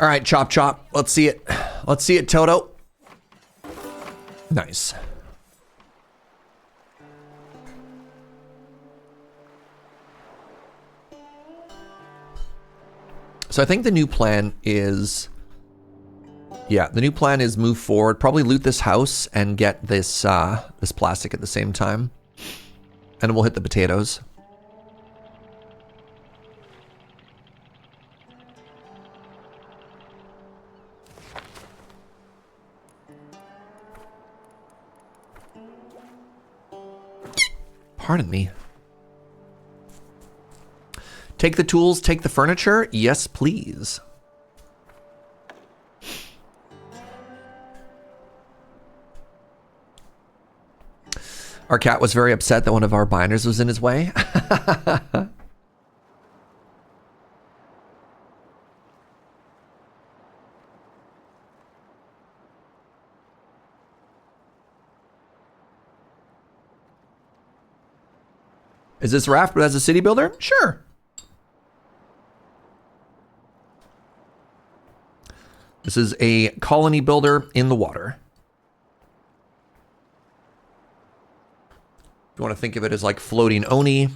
A: All right, chop, chop. Let's see it. Let's see it, Toto. Nice. So I think the new plan is, yeah, the new plan is move forward, probably loot this house and get this this plastic at the same time. And we'll hit the potatoes. Pardon me. Take the tools, take the furniture. Yes, please. Our cat was very upset that one of our binders was in his way. Is this raft as a city builder? Sure. This is a colony builder in the water. You want to think of it as like floating Oni.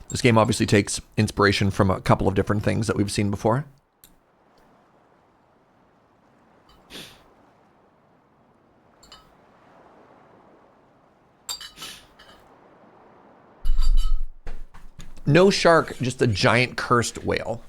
A: This game obviously takes inspiration from a couple of different things that we've seen before. No shark, just a giant cursed whale.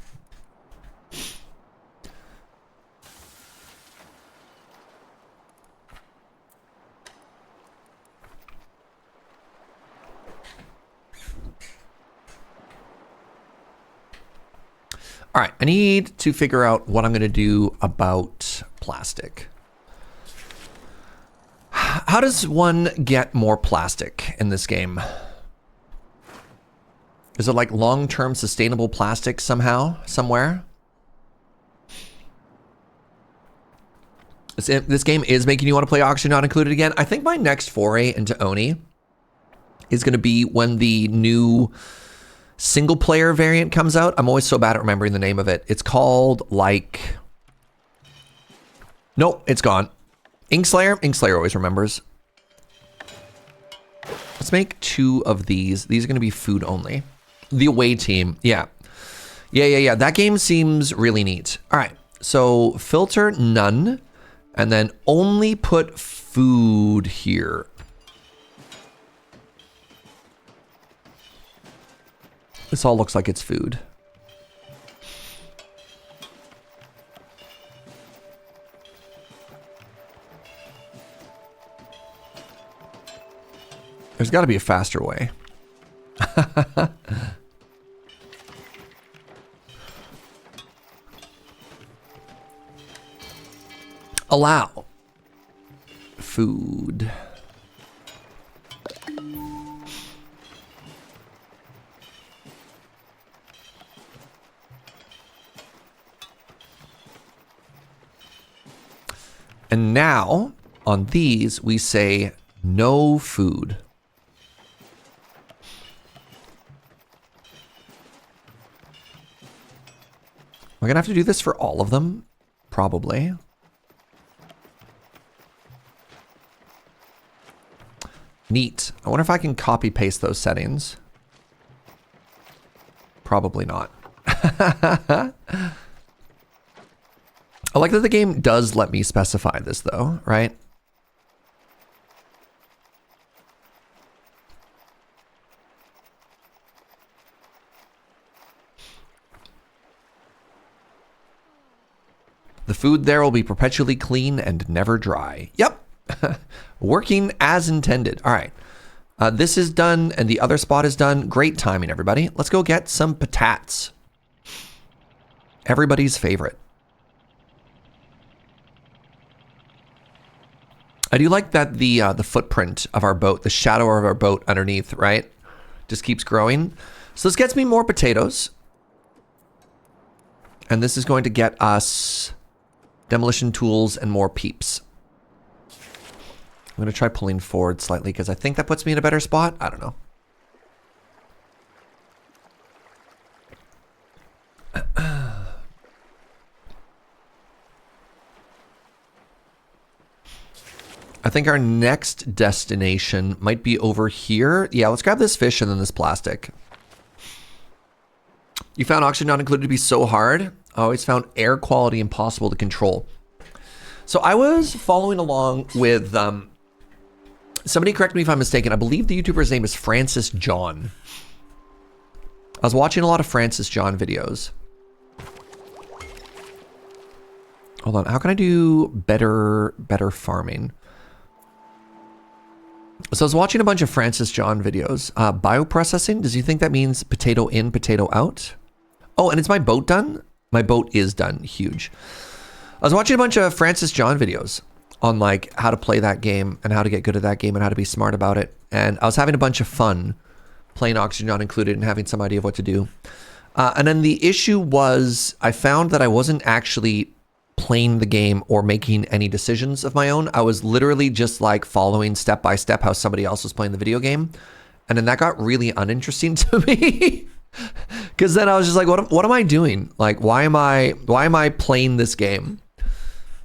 A: All right, I need to figure out what I'm going to do about plastic. How does one get more plastic in this game? Is it like long-term sustainable plastic somehow, somewhere? This game is making you want to play Oxygen Not Included again. I think my next foray into Oni is going to be when the new single-player variant comes out. I'm always so bad at remembering the name of it. It's called, like... Nope, it's gone. Inkslayer? Inkslayer always remembers. Let's make 2 of these. These are going to be food only. The away team. Yeah. Yeah. That game seems really neat. All right. So filter none. And then only put food here. This all looks like it's food. There's got to be a faster way. Allow food. And now on these, we say no food. We're gonna have to do this for all of them, probably. Neat. I wonder if I can copy paste those settings. Probably not. I like that the game does let me specify this though, right? The food there will be perpetually clean and never dry. Yep. Working as intended. All right. This is done and the other spot is done. Great timing, everybody. Let's go get some patats. Everybody's favorite. I do like that the footprint of our boat, the shadow of our boat underneath, right? Just keeps growing. So this gets me more potatoes. And this is going to get us demolition tools and more peeps. I'm going to try pulling forward slightly because I think that puts me in a better spot. I don't know. I think our next destination might be over here. Yeah, let's grab this fish and then this plastic. You found Oxygen Not Included to be so hard. I always found air quality impossible to control. So I was following along with, somebody correct me if I'm mistaken. I believe the YouTuber's name is Francis John. I was watching a lot of Francis John videos. Hold on, how can I do better farming? So I was watching a bunch of Francis John videos. Bioprocessing, does you think that means potato in, potato out? Oh, and is my boat done? My boat is done, huge. I was watching a bunch of Francis John videos on like how to play that game and how to get good at that game and how to be smart about it. And I was having a bunch of fun playing Oxygen Not Included and having some idea of what to do. And then the issue was I found that I wasn't actually playing the game or making any decisions of my own. I was literally just like following step by step how somebody else was playing the video game. And then that got really uninteresting to me. Because then I was just like, what am I doing? Like, why am I playing this game?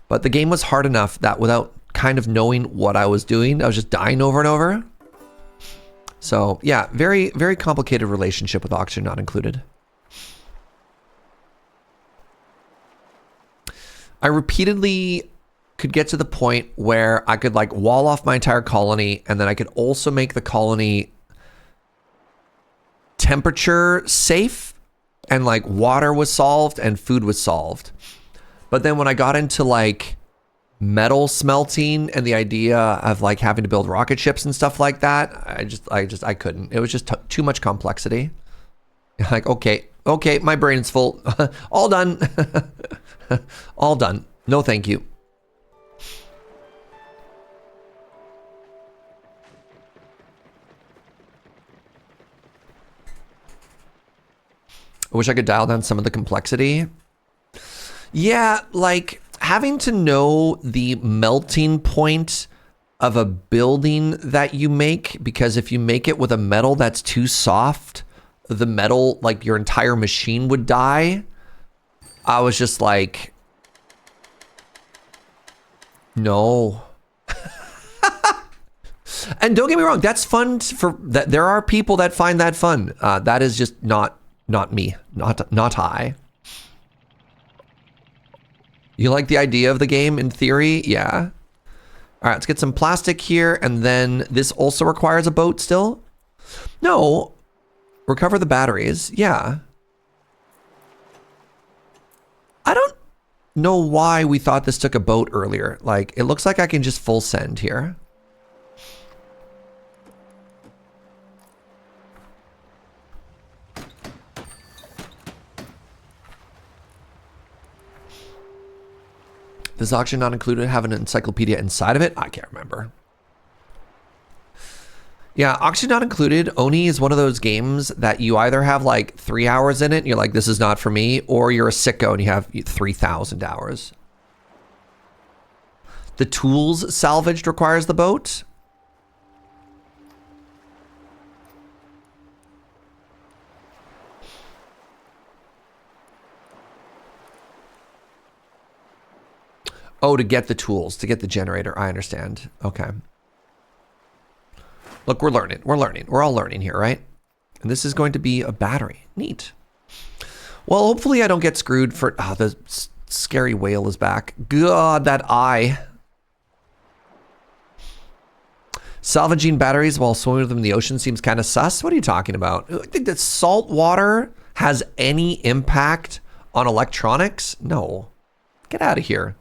A: But the game was hard enough that without kind of knowing what I was doing, I was just dying over and over. So yeah, very, very complicated relationship with Oxygen Not Included. I repeatedly could get to the point where I could like wall off my entire colony, and then I could also make the colony temperature safe, and like water was solved and food was solved. But then when I got into like metal smelting and the idea of like having to build rocket ships and stuff like that, I couldn't. It was just too much complexity. Like, okay, Okay, my brain's full. All done. All done. No, thank you. I wish I could dial down some of the complexity. Yeah, like having to know the melting point of a building that you make, because if you make it with a metal that's too soft, the metal, like your entire machine would die. I was just like, no. And don't get me wrong, that's fun for that. There are people that find that fun. That is just not me, not I. You like the idea of the game in theory? Yeah. All right, let's get some plastic here. And then this also requires a boat still? No. Recover the batteries. Yeah. I don't know why we thought this took a boat earlier. Like, it looks like I can just full send here. Does Oxygen Not Included have an encyclopedia inside of it? I can't remember. Yeah, Oxygen Not Included, Oni is one of those games that you either have like 3 hours in it and you're like, this is not for me, or you're a sicko and you have 3,000 hours. The tools salvaged requires the boat. Oh, to get the tools, to get the generator. I understand. Okay. Look, we're learning. We're learning. We're all learning here, right? And this is going to be a battery. Neat. Well, hopefully I don't get screwed for... Ah, the scary whale is back. God, that eye. Salvaging batteries while swimming with them in the ocean seems kind of sus. What are you talking about? I think that salt water has any impact on electronics? No. Get out of here.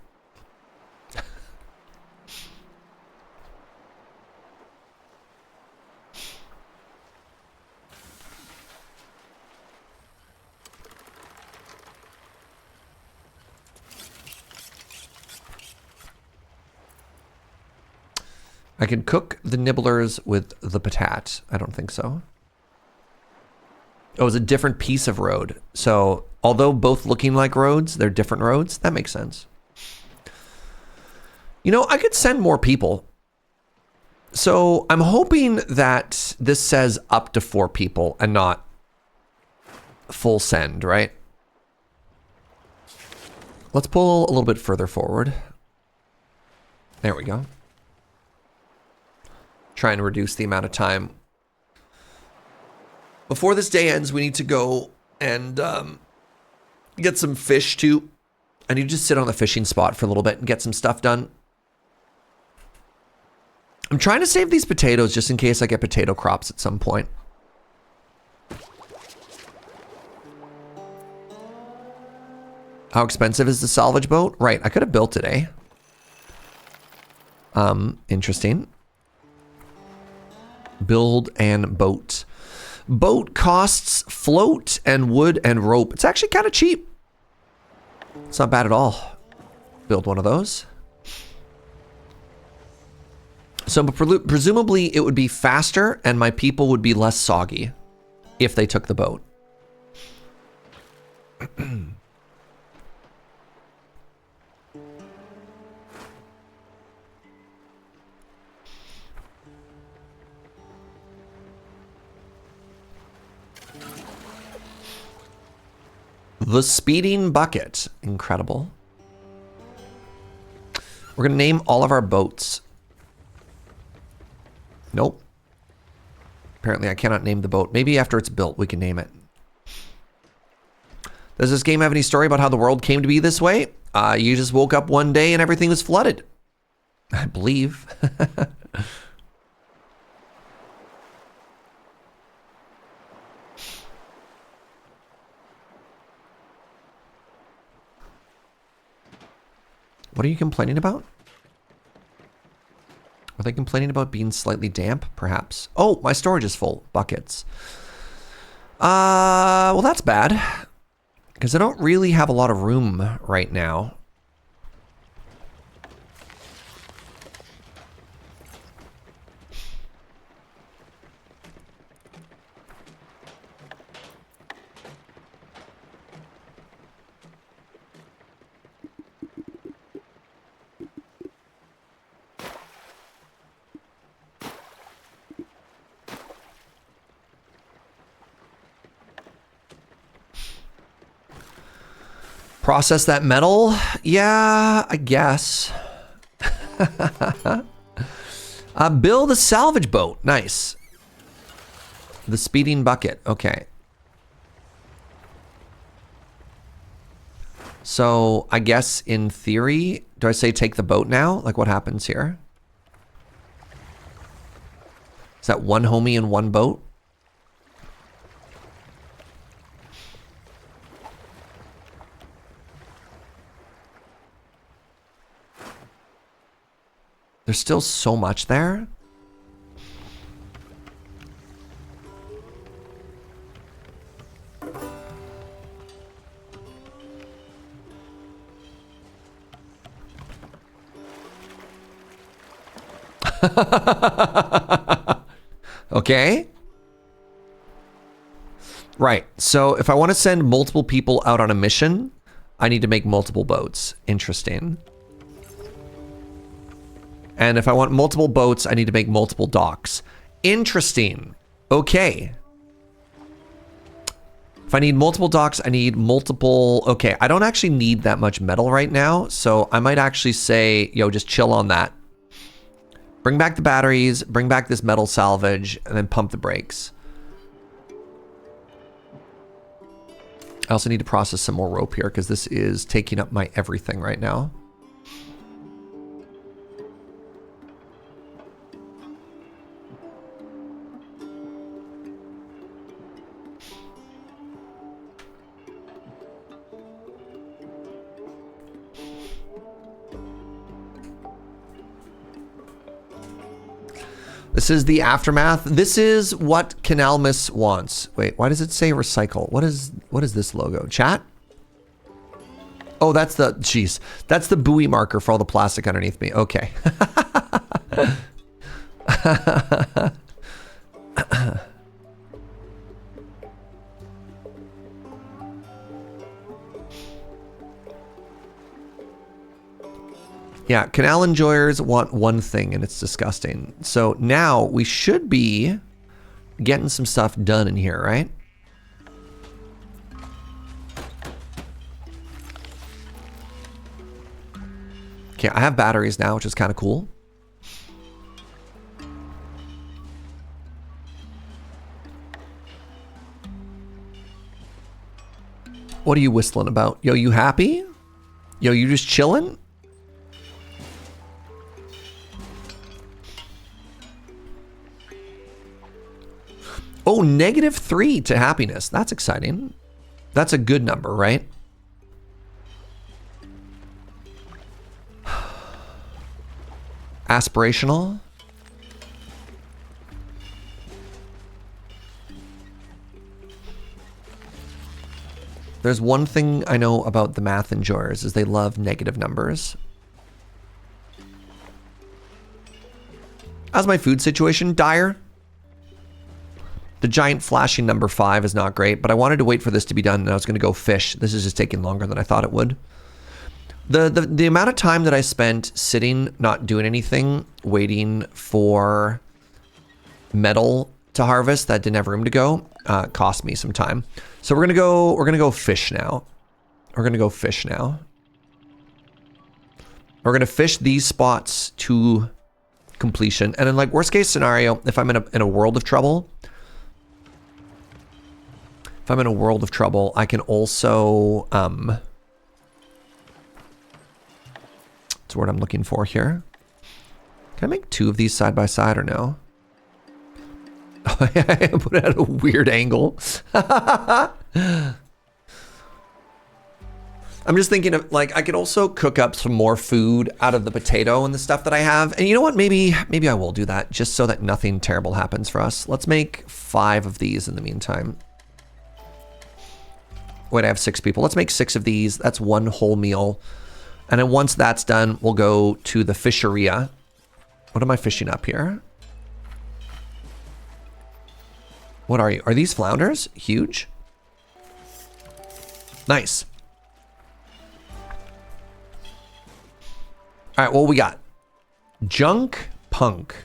A: I can cook the nibblers with the patat. I don't think so. Oh, it's a different piece of road. So, although both looking like roads, they're different roads. That makes sense. You know, I could send more people. So, I'm hoping that this says up to 4 people and not full send, right? Let's pull a little bit further forward. There we go. Try and reduce the amount of time. Before this day ends, we need to go and get some fish too. I need to just sit on the fishing spot for a little bit and get some stuff done. I'm trying to save these potatoes just in case I get potato crops at some point. How expensive is the salvage boat? Right, I could have built it, eh? Interesting. Build and boat. Boat costs float and wood and rope. It's actually kind of cheap. It's not bad at all. Build one of those. So presumably it would be faster and my people would be less soggy if they took the boat. The speeding bucket. Incredible. We're going to name all of our boats. Nope. Apparently I cannot name the boat. Maybe after it's built, we can name it. Does this game have any story about how the world came to be this way? You just woke up one day and everything was flooded. I believe. What are you complaining about? Are they complaining about being slightly damp, perhaps? Oh, my storage is full. Buckets. Well, that's bad. Because I don't really have a lot of room right now. Process that metal? Yeah, I guess. Build a salvage boat. Nice. The speeding bucket. Okay. So I guess in theory, do I say take the boat now? Like what happens here? Is that one homie in one boat? There's still so much there. Okay. Right. So if I want to send multiple people out on a mission, I need to make multiple boats. Interesting. And if I want multiple boats, I need to make multiple docks. Interesting. Okay. If I need multiple docks, I need multiple... Okay, I don't actually need that much metal right now, so I might actually say, yo, just chill on that. Bring back the batteries, bring back this metal salvage, and then pump the brakes. I also need to process some more rope here, because this is taking up my everything right now. This is the aftermath. This is what Canalmus wants. Wait, why does it say recycle? What is this logo? Chat? Oh, that's the, jeez. That's the buoy marker for all the plastic underneath me. Okay. Yeah, canal enjoyers want one thing, and it's disgusting. So now we should be getting some stuff done in here, right? Okay, I have batteries now, which is kind of cool. What are you whistling about? Yo, you happy? Yo, you just chilling? Oh, -3 to happiness. That's exciting. That's a good number, right? Aspirational. There's one thing I know about the math enjoyers is they love negative numbers. How's my food situation? Dire. The giant flashing number 5 is not great, but I wanted to wait for this to be done and I was going to go fish. This is just taking longer than I thought it would. The amount of time that I spent sitting, not doing anything, waiting for metal to harvest that didn't have room to go, cost me some time. So we're gonna go fish now. We're gonna go fish now. We're gonna fish these spots to completion. And in like worst case scenario, if I'm in a world of trouble, I can also, that's what I'm looking for here. Can I make 2 of these side by side or no? Oh, I put it at a weird angle. I'm just thinking of like, I could also cook up some more food out of the potato and the stuff that I have. And you know what? Maybe I will do that just so that nothing terrible happens for us. Let's make 5 of these in the meantime. Wait, I have 6 people. Let's make 6 of these. That's 1 whole meal. And then once that's done, we'll go to the fisheria. What am I fishing up here? What are you? Are these flounders? Huge? Nice. All right, what we got? Junk Punk.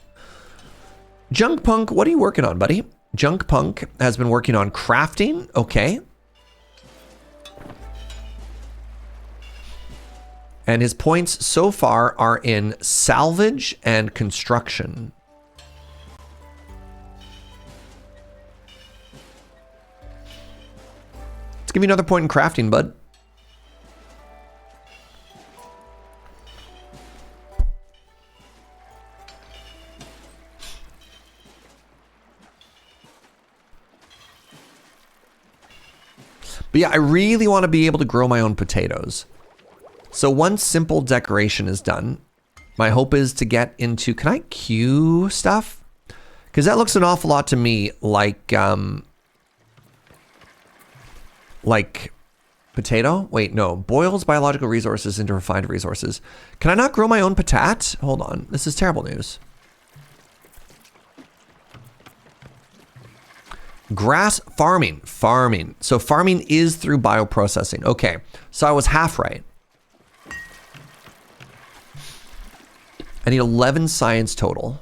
A: Junk Punk, what are you working on, buddy? Junk Punk has been working on crafting. Okay. And his points so far are in salvage and construction. Let's give you another point in crafting, bud. But yeah, I really want to be able to grow my own potatoes. So once simple decoration is done, my hope is to get into, can I queue stuff? Because that looks an awful lot to me like potato? Wait, no. Boils biological resources into refined resources. Can I not grow my own patat? Hold on. This is terrible news. Grass farming. Farming. So farming is through bioprocessing. Okay. So I was half right. I need 11 science total.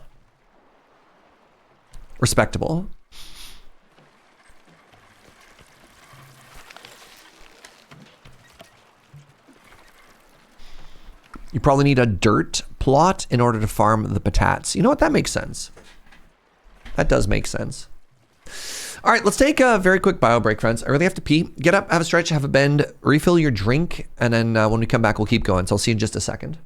A: Respectable. You probably need a dirt plot in order to farm the patats. You know what? That makes sense. That does make sense. All right, let's take a very quick bio break, friends. I really have to pee. Get up, have a stretch, have a bend, refill your drink, and then when we come back, we'll keep going. So I'll see you in just a second.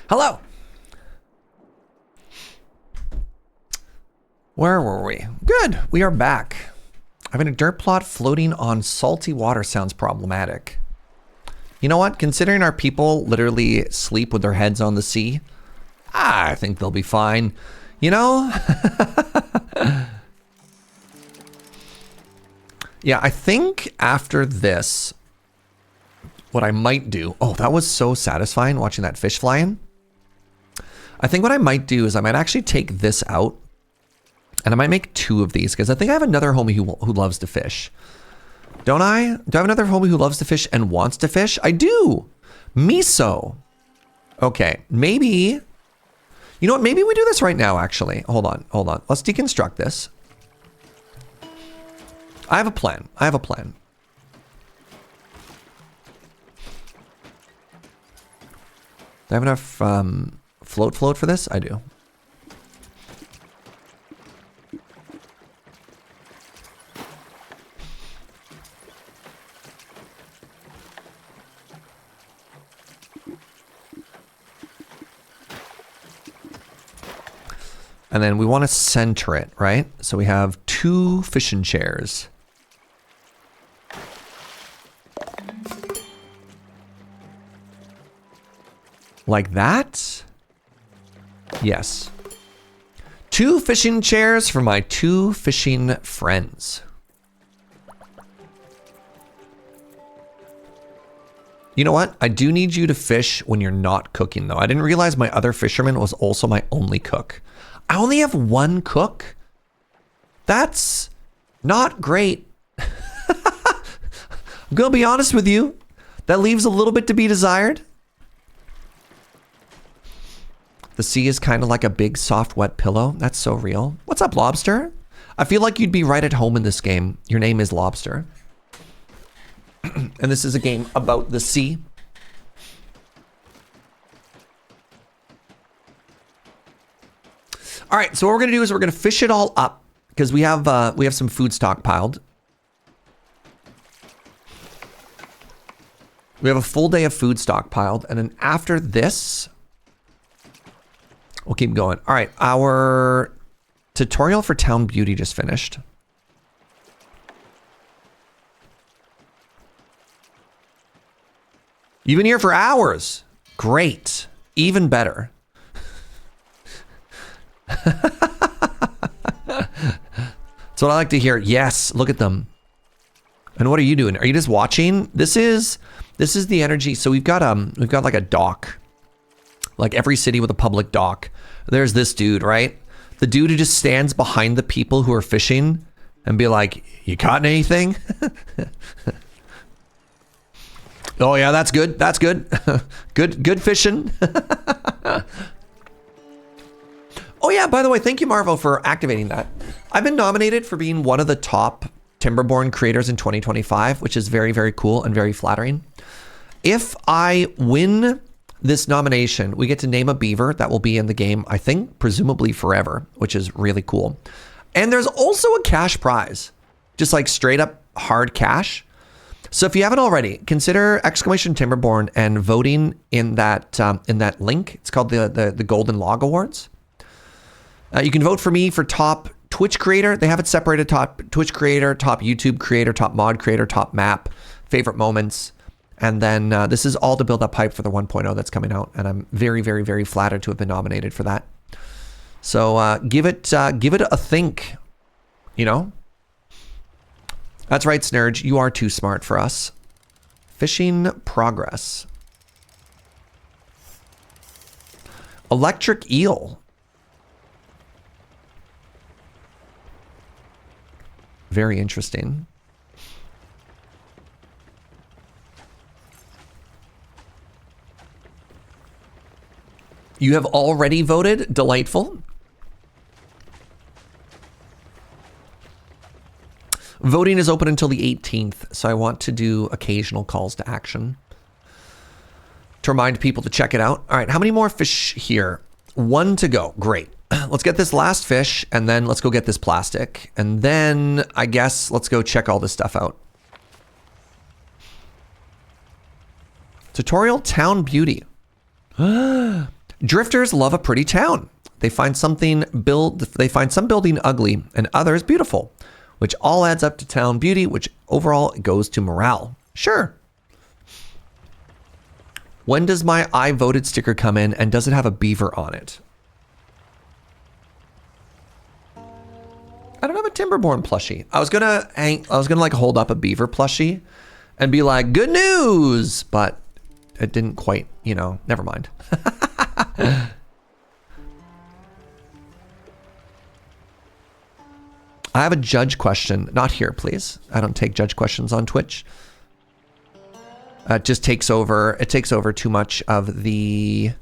A: Hello. Where were we? Good. We are back. Having a dirt plot floating on salty water sounds problematic. You know what? Considering our people literally sleep with their heads on the sea, I think they'll be fine. You know? Yeah, I think after this, what I might do... Oh, that was so satisfying watching that fish fly in. I think what I might do is I might actually take this out. And I might make 2 of these because I think I have another homie who loves to fish. Don't I? Do I have another homie who loves to fish and wants to fish? I do. Miso. Okay, maybe... You know what? Maybe we do this right now, actually. Hold on. Let's deconstruct this. I have a plan. Do I have enough float for this? I do. And then we want to center it, right? So we have 2 fishing chairs. Like that? Yes. 2 fishing chairs for my 2 fishing friends. You know what? I do need you to fish when you're not cooking, though. I didn't realize my other fisherman was also my only cook. I only have 1 cook? That's not great. I'm gonna be honest with you. That leaves a little bit to be desired. The sea is kind of like a big, soft, wet pillow. That's so real. What's up, Lobster? I feel like you'd be right at home in this game. Your name is Lobster. And this is a game about the sea. All right, so what we're gonna do is we're gonna fish it all up because we have some food stockpiled. We have a full day of food stockpiled, and then after this, we'll keep going. All right, our tutorial for Town Beauty just finished. You've been here for hours. Great. Even better. That's what I like to hear. Yes, look at them. And what are you doing? Are you just watching? This is the energy. So we've got like a dock. Like every city with a public dock. There's this dude, right? The dude who just stands behind the people who are fishing and be like, "You caught anything?" Oh yeah, that's good. That's good. Good fishing. Oh yeah, by the way, thank you, Marvo, for activating that. I've been nominated for being one of the top Timberborn creators in 2025, which is very, very cool and very flattering. If I win this nomination, we get to name a beaver that will be in the game, I think, presumably forever, which is really cool. And there's also a cash prize, just like straight up hard cash. So if you haven't already, consider !Timberborn and voting in that link. It's called the Golden Log Awards. You can vote for me for top Twitch creator. They have it separated: top Twitch creator, top YouTube creator, top mod creator, top map, favorite moments. And then this is all to build up hype for the 1.0 that's coming out. And I'm very, very, very flattered to have been nominated for that. So give it a think, you know? That's right, Snurge. You are too smart for us. Fishing progress. Electric eel. Very interesting. You have already voted? Delightful. Voting is open until the 18th, so I want to do occasional calls to action to remind people to check it out. All right, how many more fish here? 1 to go. Great. Let's get this last fish, and then let's go get this plastic. And then, I guess, let's go check all this stuff out. Tutorial Town Beauty. Drifters love a pretty town. They find some building ugly and others beautiful, which all adds up to town beauty, which overall goes to morale. Sure. When does my I voted sticker come in, and does it have a beaver on it? I don't have a Timberborn plushie. I was gonna like hold up a beaver plushie and be like, good news, but it didn't quite, never mind. I have a judge question. Not here, please. I don't take judge questions on Twitch. It just takes over. It takes over too much of the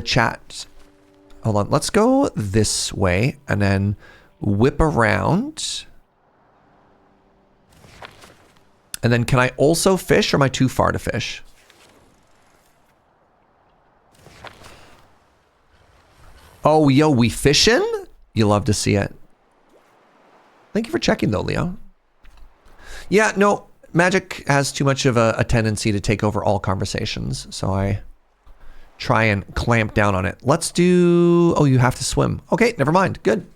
A: chat. Hold on. Let's go this way and then whip around. And then can I also fish, or am I too far to fish? Oh, yo, we fishing? You love to see it. Thank you for checking though, Leo. Yeah, no, Magic has too much of a tendency to take over all conversations, so I try and clamp down on it. Let's do... Oh, you have to swim. Okay, never mind. Good.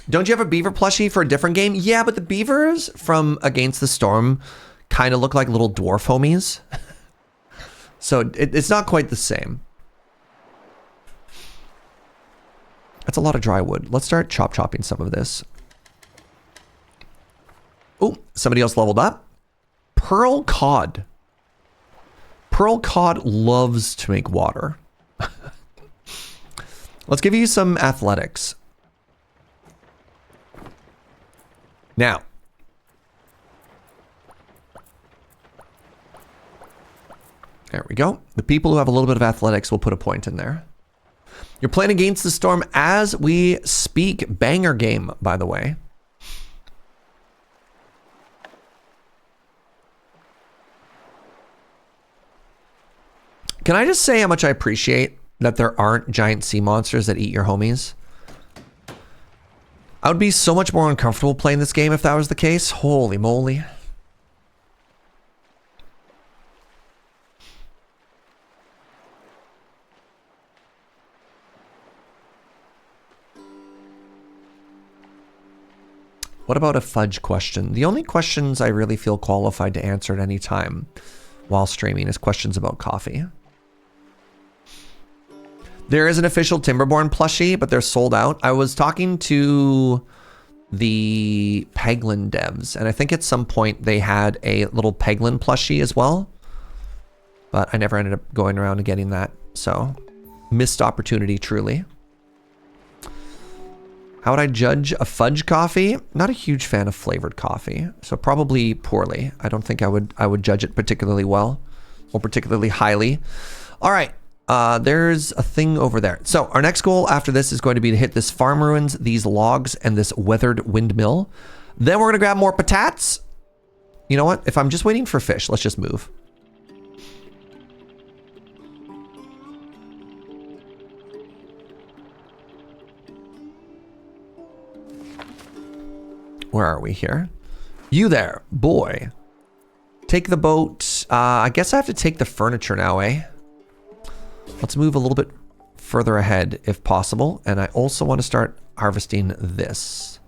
A: Don't you have a beaver plushie for a different game? Yeah, but the beavers from Against the Storm kind of look like little dwarf homies. So it's not quite the same. That's a lot of dry wood. Let's start chopping some of this. Oh, somebody else leveled up. Pearl cod. Pearl cod loves to make water. Let's give you some athletics. Now. There we go. The people who have a little bit of athletics will put a point in there. You're playing Against the Storm as we speak. Banger game, by the way. Can I just say how much I appreciate that there aren't giant sea monsters that eat your homies? I would be so much more uncomfortable playing this game if that was the case. Holy moly. What about a fudge question? The only questions I really feel qualified to answer at any time while streaming is questions about coffee. There is an official Timberborn plushie, but they're sold out. I was talking to the Peglin devs, and I think at some point they had a little Peglin plushie as well, but I never ended up going around and getting that, so missed opportunity truly. How would I judge a fudge coffee? Not a huge fan of flavored coffee, so probably poorly. I don't think I would judge it particularly well or particularly highly. All right, there's a thing over there. So our next goal after this is going to be to hit this farm ruins, these logs, and this weathered windmill. Then we're gonna grab more patates. You know what? If I'm just waiting for fish, let's just move. Where are we here? You there, boy. Take the boat. I guess I have to take the furniture now, eh? Let's move a little bit further ahead if possible. And I also want to start harvesting this.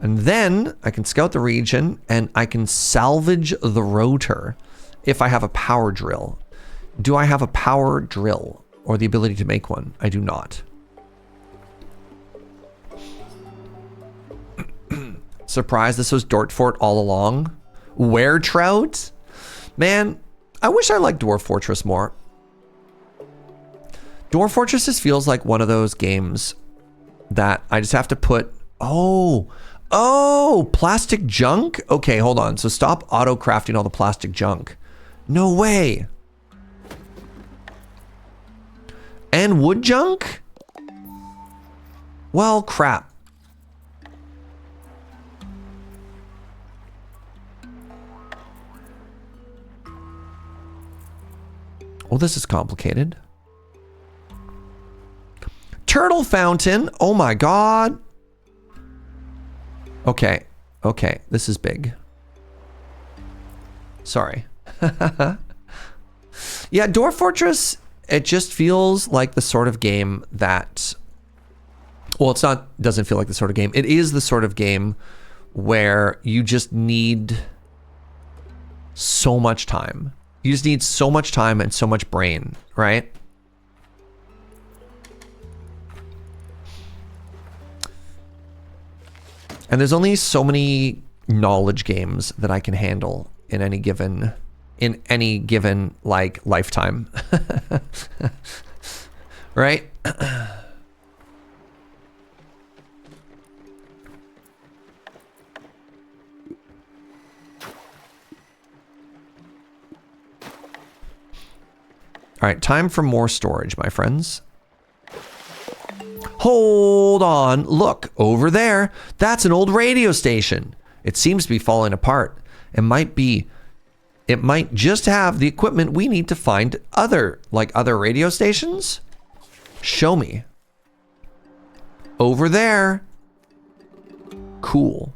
A: And then I can scout the region and I can salvage the rotor if I have a power drill. Do I have a power drill or the ability to make one? I do not. Surprised this was Dortfort all along. Weretrout? Man, I wish I liked Dwarf Fortress more. Dwarf Fortress just feels like one of those games that I just have to put... Oh, plastic junk? Okay, hold on. So stop auto-crafting all the plastic junk. No way. And wood junk? Well, crap. Well, this is complicated. Turtle fountain. Oh my god. Okay. Okay. This is big. Sorry. Yeah, Dwarf Fortress, it just feels like the sort of game that, well, it's not, doesn't feel like the sort of game. It is the sort of game where you just need so much time. You just need so much time and so much brain, right? And there's only so many knowledge games that I can handle in any given like lifetime. Right? All right, time for more storage, my friends. Hold on, look, over there. That's an old radio station. It seems to be falling apart. It might just have the equipment we need to find other radio stations. Show me. Over there. Cool.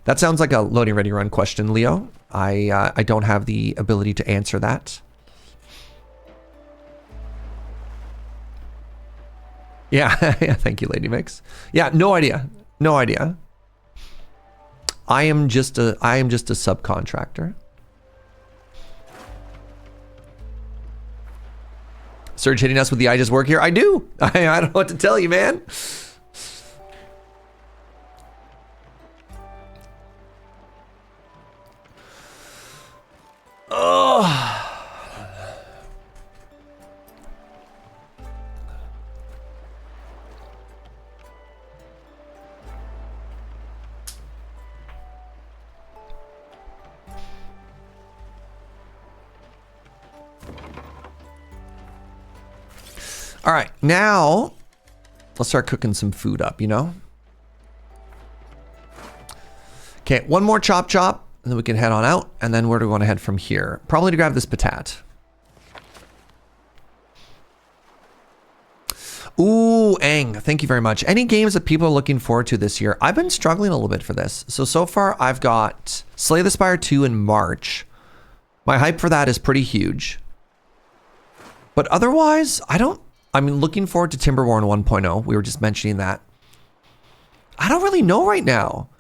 A: That sounds like a loading ready run question, Leo. I don't have the ability to answer that. Yeah, yeah, thank you, Lady Mix. Yeah, no idea. No idea. I am just a subcontractor. Surge hitting us with the I just work here. I do. I don't know what to tell you, man. Oh. All right, now let's start cooking some food up, you know? Okay, one more chop chop, and then we can head on out. And then where do we want to head from here? Probably to grab this patat. Ooh, Ang, thank you very much. Any games that people are looking forward to this year? I've been struggling a little bit for this. So far I've got Slay the Spire 2 in March. My hype for that is pretty huge. But otherwise, I'm looking forward to Timberborn 1.0. We were just mentioning that. I don't really know right now.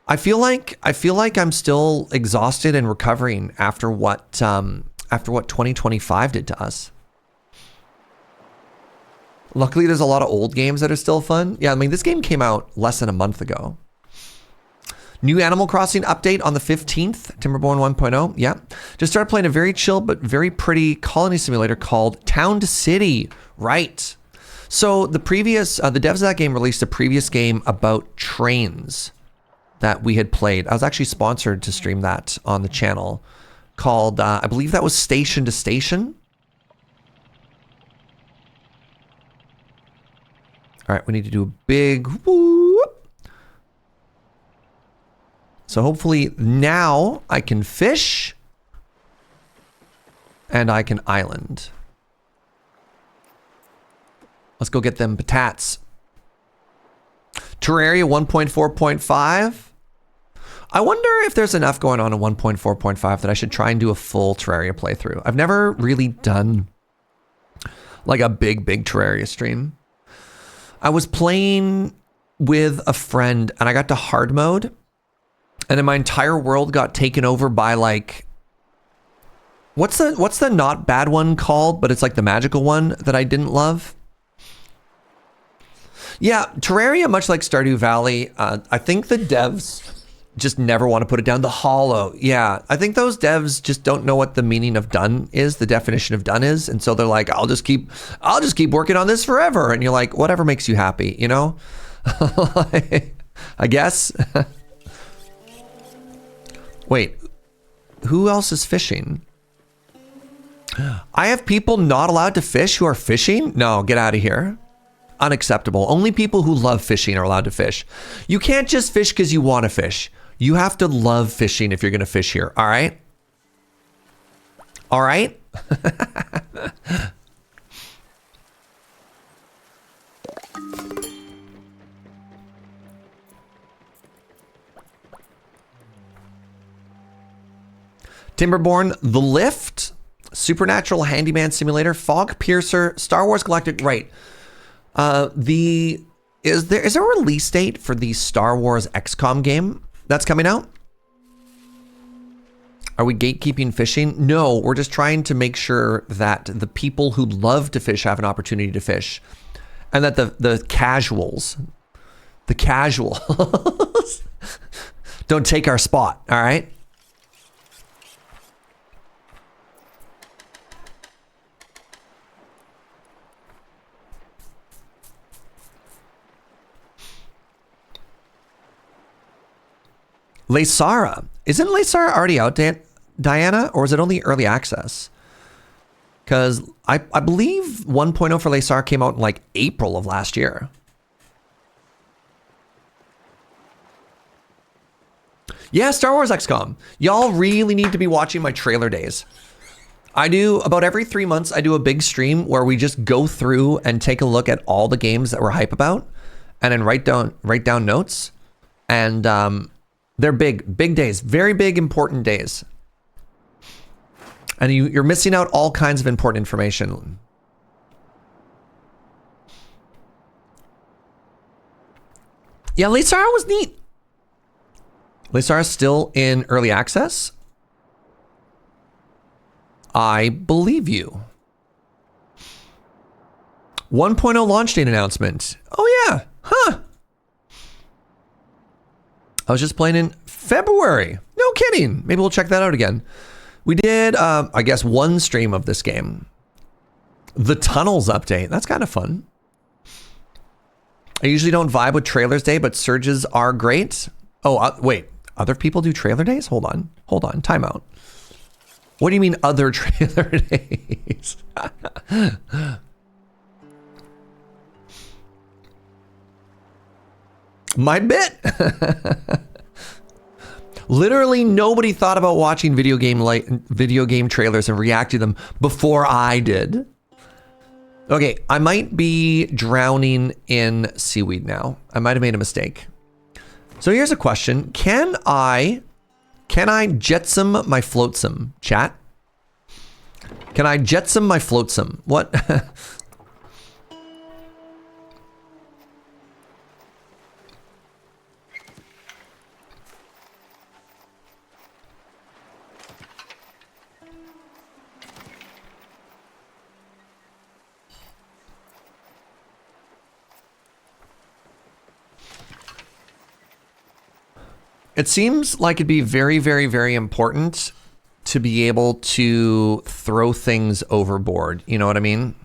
A: I feel like I'm still exhausted and recovering after what 2025 did to us. Luckily, there's a lot of old games that are still fun. Yeah, I mean, this game came out less than a month ago. New Animal Crossing update on the 15th, Timberborn 1.0. Yeah. Just started playing a very chill but very pretty colony simulator called Town to City. Right. So the devs of that game released a previous game about trains that we had played. I was actually sponsored to stream that on the channel called, I believe that was Station to Station. All right, we need to do a big whoop. So hopefully now I can fish and I can island. Let's go get them patats. Terraria 1.4.5. I wonder if there's enough going on in 1.4.5 that I should try and do a full Terraria playthrough. I've never really done like a big Terraria stream. I was playing with a friend and I got to hard mode and then my entire world got taken over by like, what's the not bad one called, but it's like the magical one that I didn't love. Yeah, Terraria, much like Stardew Valley, I think the devs just never want to put it down. The Hollow, yeah. I think those devs just don't know what the meaning of done is, the definition of done is. And so they're like, I'll just keep working on this forever. And you're like, whatever makes you happy, you know? I guess. Wait, who else is fishing? I have people not allowed to fish who are fishing? No, get out of here. Unacceptable. Only people who love fishing are allowed to fish. You can't just fish because you want to fish. You have to love fishing if you're going to fish here. All right? All right? Timberborn, The Lift, Supernatural Handyman Simulator, Fog Piercer, Star Wars Galactic. Right. Is there a release date for the Star Wars XCOM game that's coming out? Are we gatekeeping fishing? No, we're just trying to make sure that the people who love to fish have an opportunity to fish, and that the casuals don't take our spot. All right. Laysara. Isn't Laysara already out, Diana? Or is it only early access? Because I believe 1.0 for Laysara came out in like April of last year. Yeah, Star Wars XCOM. Y'all really need to be watching my trailer days. I do, about every 3 months, I do a big stream where we just go through and take a look at all the games that we're hype about and then write down notes. And they're big days, very big, important days. And you're missing out all kinds of important information. Yeah, Laysara was neat. Laysara's still in early access. I believe you. 1.0 launch date announcement. Oh yeah, huh. I was just playing in February. No kidding. Maybe we'll check that out again. We did, I guess, one stream of this game. The Tunnels update. That's kind of fun. I usually don't vibe with trailers day, but surges are great. Oh, wait. Other people do trailer days? Hold on. Time out. What do you mean other trailer days? My bit. Literally nobody thought about watching video game trailers and reacting to them before I did. Okay, I might be drowning in seaweed now. I might have made a mistake. So here's a question. Can I jetsam my flotsam, chat? Can I jetsam my flotsam? What? It seems like it'd be very, very, very important to be able to throw things overboard. You know what I mean?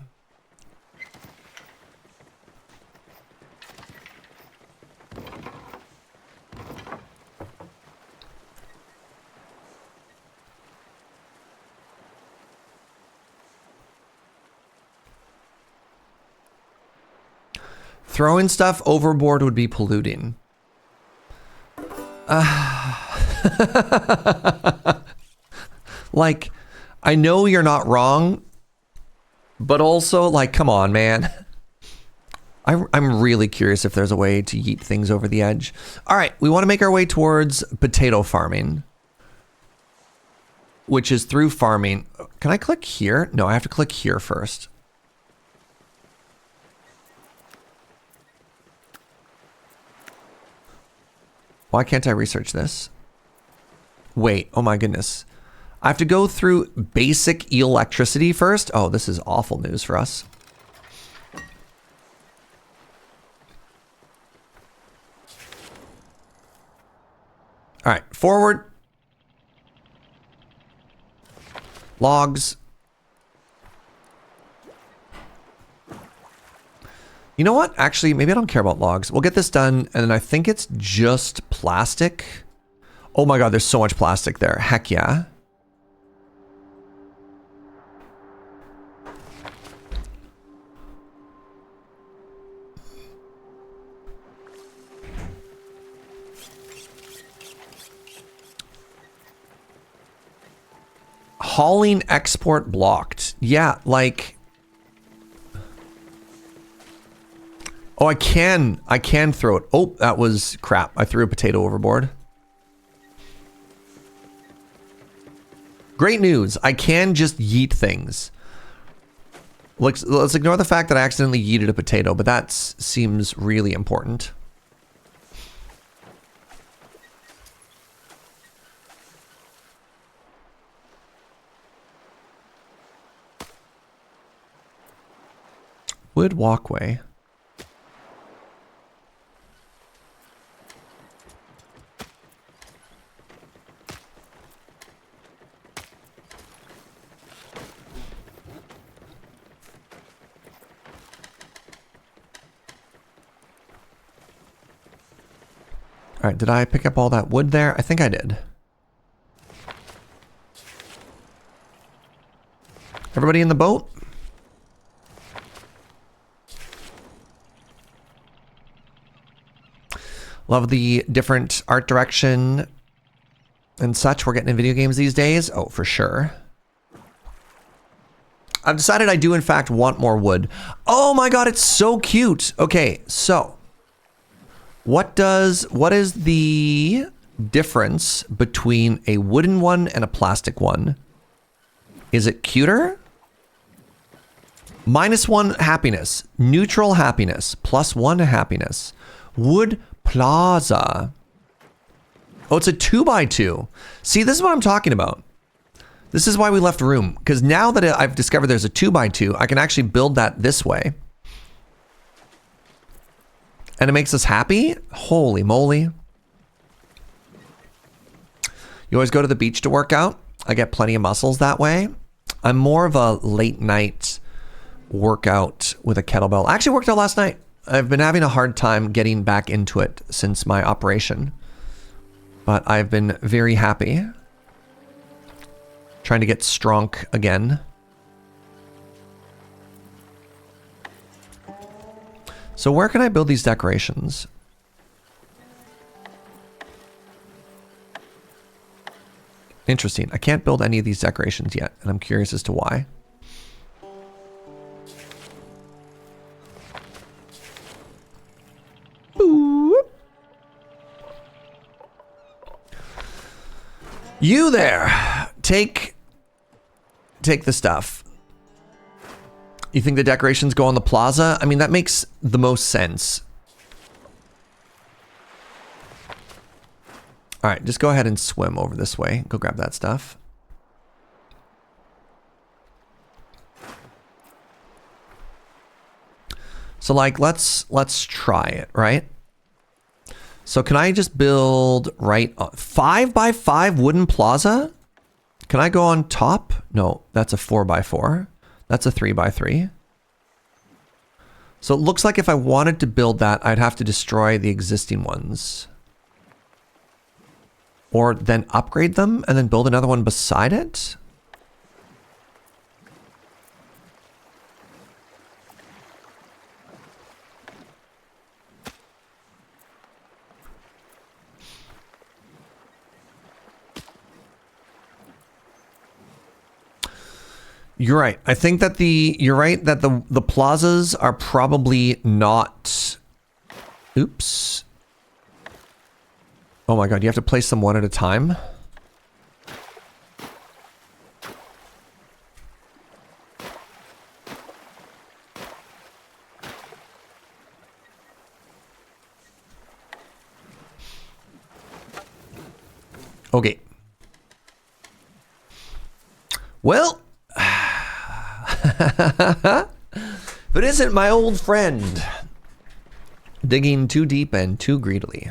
A: Throwing stuff overboard would be polluting. Like, I know you're not wrong, but also, like, come on, man. I'm really curious if there's a way to yeet things over the edge. All right, we want to make our way towards potato farming, which is through farming. Can I click here? No, I have to click here first. Why can't I research this? Wait, oh my goodness. I have to go through basic electricity first. Oh, this is awful news for us. All right, forward. Logs. You know what? Actually, maybe I don't care about logs. We'll get this done, and then I think it's just plastic. Oh my god, there's so much plastic there. Heck yeah. Hauling export blocked. Yeah, like... Oh, I can throw it. Oh, that was crap. I threw a potato overboard. Great news. I can just yeet things. Let's ignore the fact that I accidentally yeeted a potato, but that seems really important. Wood walkway. All right, did I pick up all that wood there? I think I did. Everybody in the boat? Love the different art direction and such we're getting in video games these days. Oh, for sure. I've decided I do in fact want more wood. Oh my god, it's so cute. Okay, so what is the difference between a wooden one and a plastic one? Is it cuter? -1 happiness, neutral happiness, +1 happiness. Wood plaza. Oh, it's a 2x2. See, this is what I'm talking about. This is why we left room, because now that I've discovered there's a 2x2, I can actually build that this way. And it makes us happy? Holy moly. You always go to the beach to work out? I get plenty of muscles that way. I'm more of a late night workout with a kettlebell. I actually worked out last night. I've been having a hard time getting back into it since my operation. But I've been very happy. Trying to get strong again. So where can I build these decorations? Interesting. I can't build any of these decorations yet, and I'm curious as to why. Boop. You there. Take the stuff. You think the decorations go on the plaza? I mean, that makes the most sense. All right, just go ahead and swim over this way. Go grab that stuff. So like, let's try it, right? So can I just build 5x5 wooden plaza? Can I go on top? No, that's a 4x4. That's a 3x3. So it looks like if I wanted to build that, I'd have to destroy the existing ones. Or then upgrade them and then build another one beside it? You're right. I think that you're right that the plazas are probably not. Oops. Oh my god, you have to place them one at a time. Okay. Well, if it isn't my old friend digging too deep and too greedily.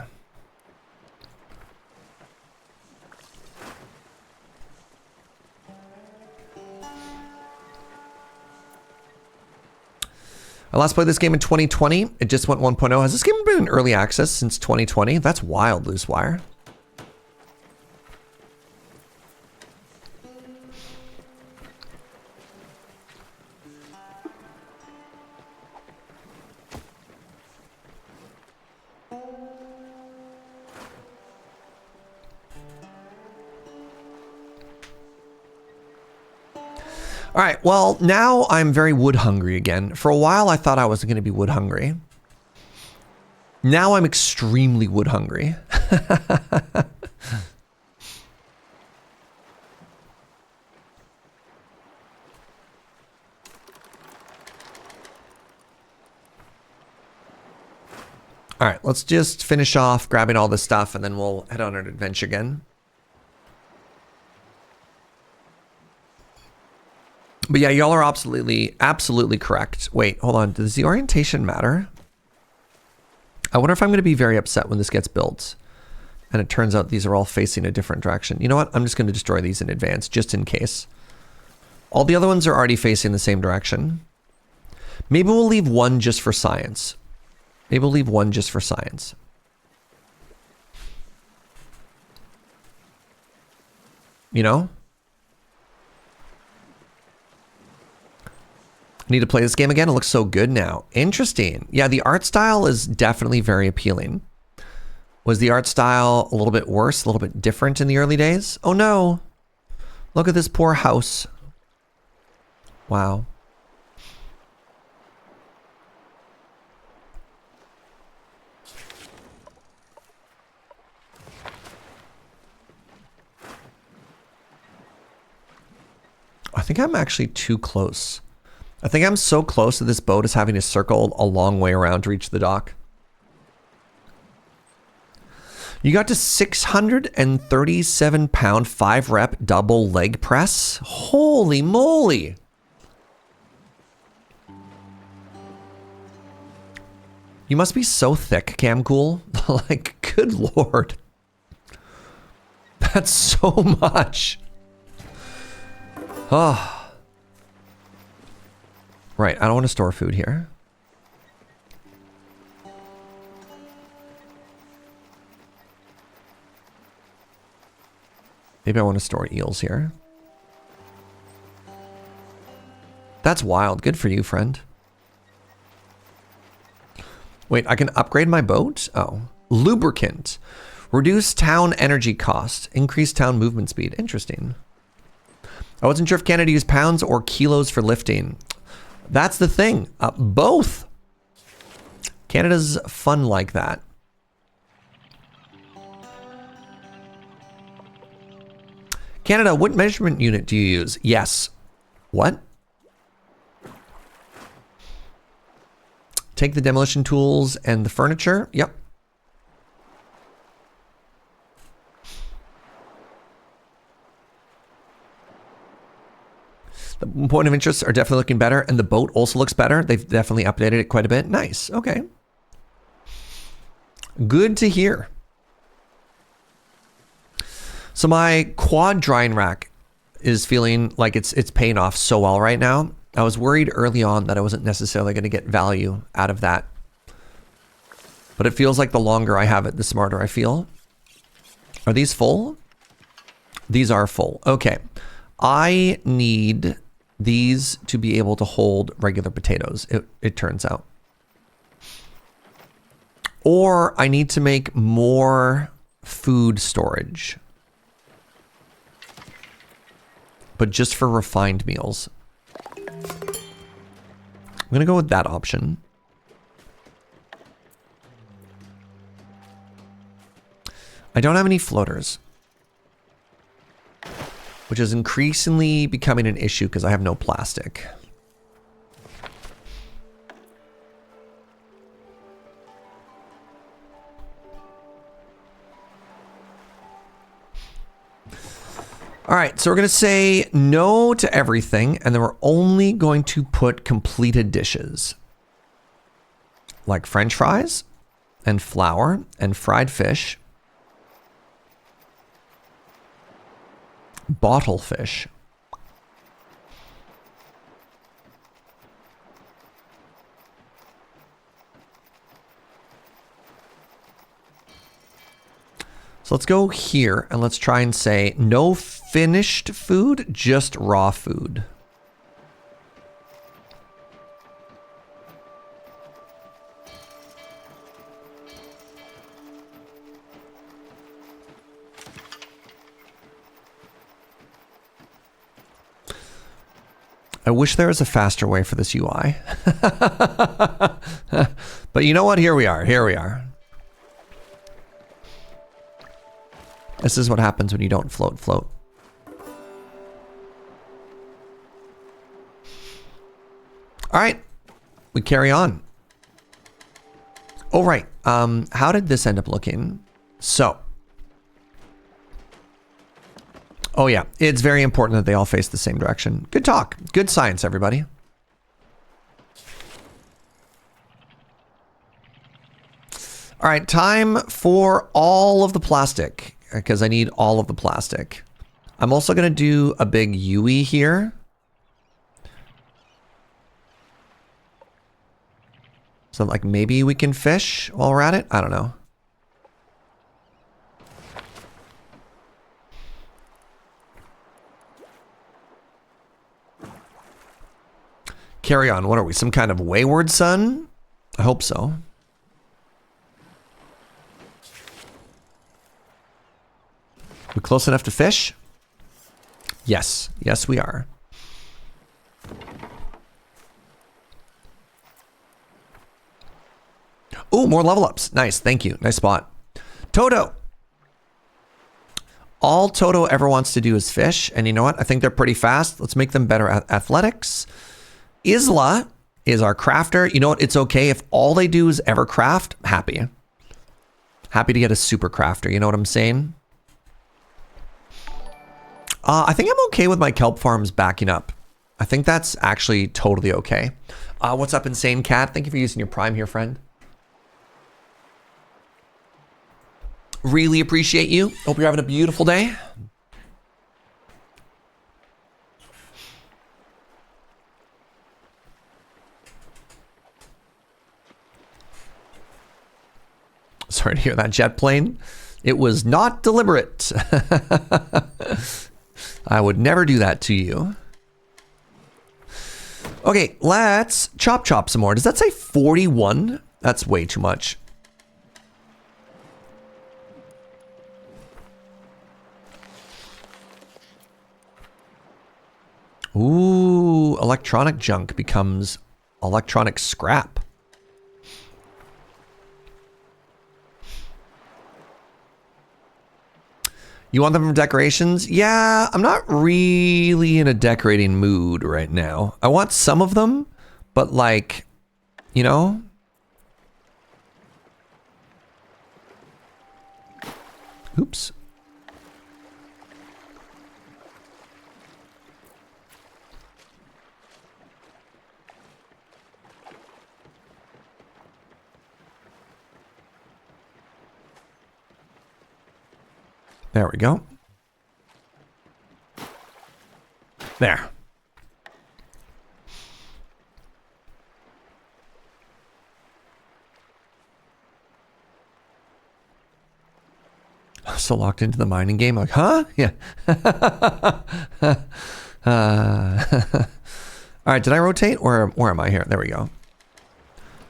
A: I last played this game in 2020. It just went 1.0. Has this game been in early access since 2020? That's wild, Loosewire. All right, well, now I'm very wood hungry again. For a while, I thought I was going to be wood hungry. Now I'm extremely wood hungry. All right, let's just finish off grabbing all this stuff and then we'll head on an adventure again. But yeah, y'all are absolutely correct. Wait, hold on. Does the orientation matter? I wonder if I'm going to be very upset when this gets built. And it turns out these are all facing a different direction. You know what? I'm just going to destroy these in advance, just in case. All the other ones are already facing the same direction. Maybe we'll leave one just for science. Maybe we'll leave one just for science. You know? I need to play this game again. It looks so good now. Interesting. Yeah, the art style is definitely very appealing. Was the art style a little bit worse, a little bit different in the early days? Oh no. Look at this poor house. Wow. I think I'm actually too close. I think I'm so close that this boat is having to circle a long way around to reach the dock. You got to 637 pound 5 rep double leg press. Holy moly. You must be so thick, Cam Cool. Like, good Lord. That's so much. Oh. Right, I don't want to store food here. Maybe I want to store eels here. That's wild. Good for you, friend. Wait, I can upgrade my boat? Oh. Lubricant. Reduce town energy cost. Increase town movement speed. Interesting. I wasn't sure if Canada used pounds or kilos for lifting. That's the thing. Both. Canada's fun like that. Canada, what measurement unit do you use? Yes. What? Take the demolition tools and the furniture. Yep. The point of interest are definitely looking better, and the boat also looks better. They've definitely updated it quite a bit. Nice. Okay. Good to hear. So my quad drying rack is feeling like it's paying off so well right now. I was worried early on that I wasn't necessarily going to get value out of that. But it feels like the longer I have it, the smarter I feel. Are these full? These are full. Okay. I need these to be able to hold regular potatoes, it turns out. Or I need to make more food storage. But just for refined meals. I'm going to go with that option. I don't have any floaters. Which is increasingly becoming an issue because I have no plastic. All right, so we're going to say no to everything, and then we're only going to put completed dishes. Like French fries, and flour, and fried fish. Bottle fish. So let's go here and let's try and say no finished food, just raw food. I wish there was a faster way for this UI. But you know what? Here we are. Here we are. This is what happens when you don't float. All right. We carry on. Oh, right. How did this end up looking? So. Oh, yeah. It's very important that they all face the same direction. Good talk. Good science, everybody. All right. Time for all of the plastic, because I need all of the plastic. I'm also going to do a big Yui here. So, like, maybe we can fish while we're at it? I don't know. Carry on. What are we? Some kind of wayward son? I hope so. We close enough to fish? Yes. Yes, we are. Ooh, more level ups. Nice. Thank you. Nice spot. Toto. All Toto ever wants to do is fish. And you know what? I think they're pretty fast. Let's make them better at athletics. Isla is our crafter. You know what? It's okay if all they do is ever craft. Happy. Happy to get a super crafter. You know what I'm saying? I think I'm okay with my kelp farms backing up. I think that's actually totally okay. What's up, Insane Cat? Thank you for using your Prime here, friend. Really appreciate you. Hope you're having a beautiful day. Sorry to hear that, jet plane. It was not deliberate. I would never do that to you. Okay, let's chop some more. Does that say 41? That's way too much. Ooh, electronic junk becomes electronic scrap. You want them for decorations? Yeah, I'm not really in a decorating mood right now. I want some of them, but like, you know? Oops. There we go. There. So locked into the mining game, like, huh? Yeah. All right, did I rotate? Where am I here? There we go.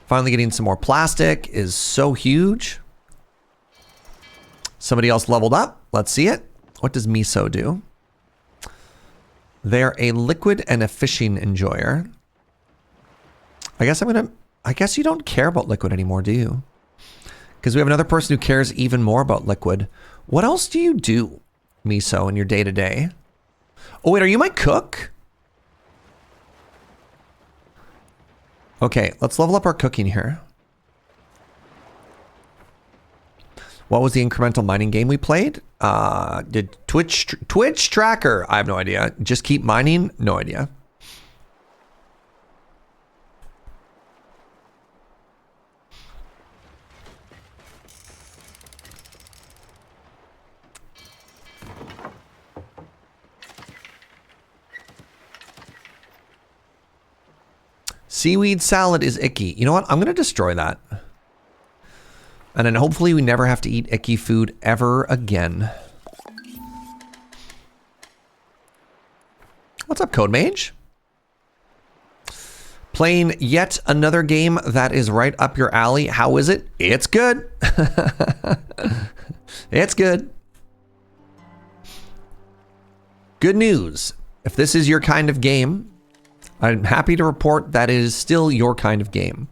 A: Finally getting some more plastic is so huge. Somebody else leveled up. Let's see it. What does miso do? They're a liquid and a fishing enjoyer. I guess you don't care about liquid anymore, do you? Because we have another person who cares even more about liquid. What else do you do, miso, in your day-to-day? Oh, wait, are you my cook? Okay, let's level up our cooking here. What was the incremental mining game we played? Did Twitch tracker? I have no idea. Just keep mining? No idea. Seaweed salad is icky. You know what? I'm going to destroy that. And then hopefully we never have to eat icky food ever again. What's up, Code Mage? Playing yet another game that is right up your alley. How is it? It's good. It's good. Good news. If this is your kind of game, I'm happy to report that it is still your kind of game.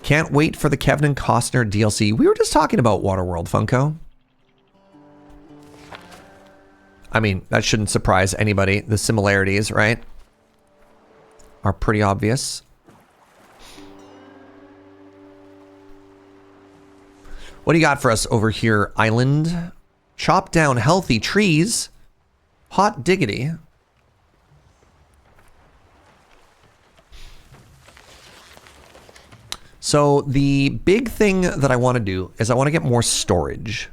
A: Can't wait for the Kevin and Costner DLC. We were just talking about Waterworld, Funko. I mean, that shouldn't surprise anybody. The similarities, right, are pretty obvious. What do you got for us over here, island? Chop down healthy trees. Hot diggity. So the big thing that I want to do is I want to get more storage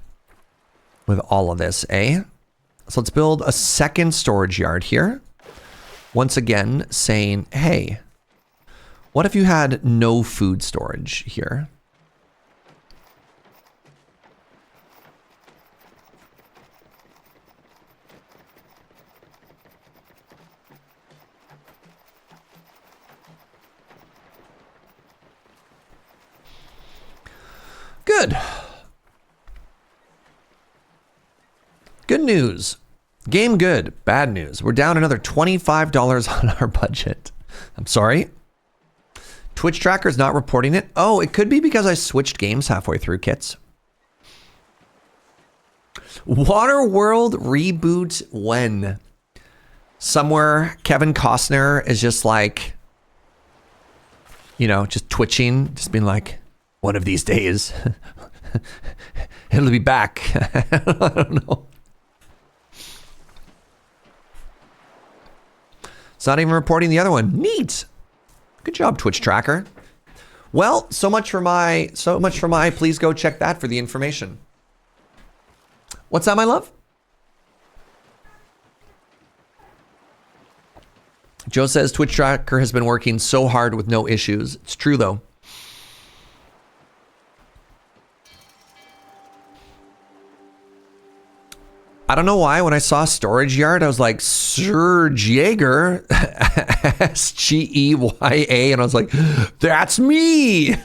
A: with all of this, eh? So let's build a second storage yard here. Once again, saying, hey, what if you had no food storage here? Good. Good news. Game good. Bad news. We're down another $25 on our budget. I'm sorry. Twitch tracker's not reporting it. Oh, it could be because I switched games halfway through, kits. Waterworld reboot when? Somewhere Kevin Costner is just like, you know, just twitching, just being like, one of these days, it'll be back. I don't know. It's not even reporting the other one. Neat. Good job, Twitch tracker. Well, so much for my, please go check that for the information. What's that, my love? Joe says Twitch tracker has been working so hard with no issues. It's true though. I don't know why when I saw storage yard, I was like, Serge Jaeger, S-G-E-Y-A, and I was like, that's me.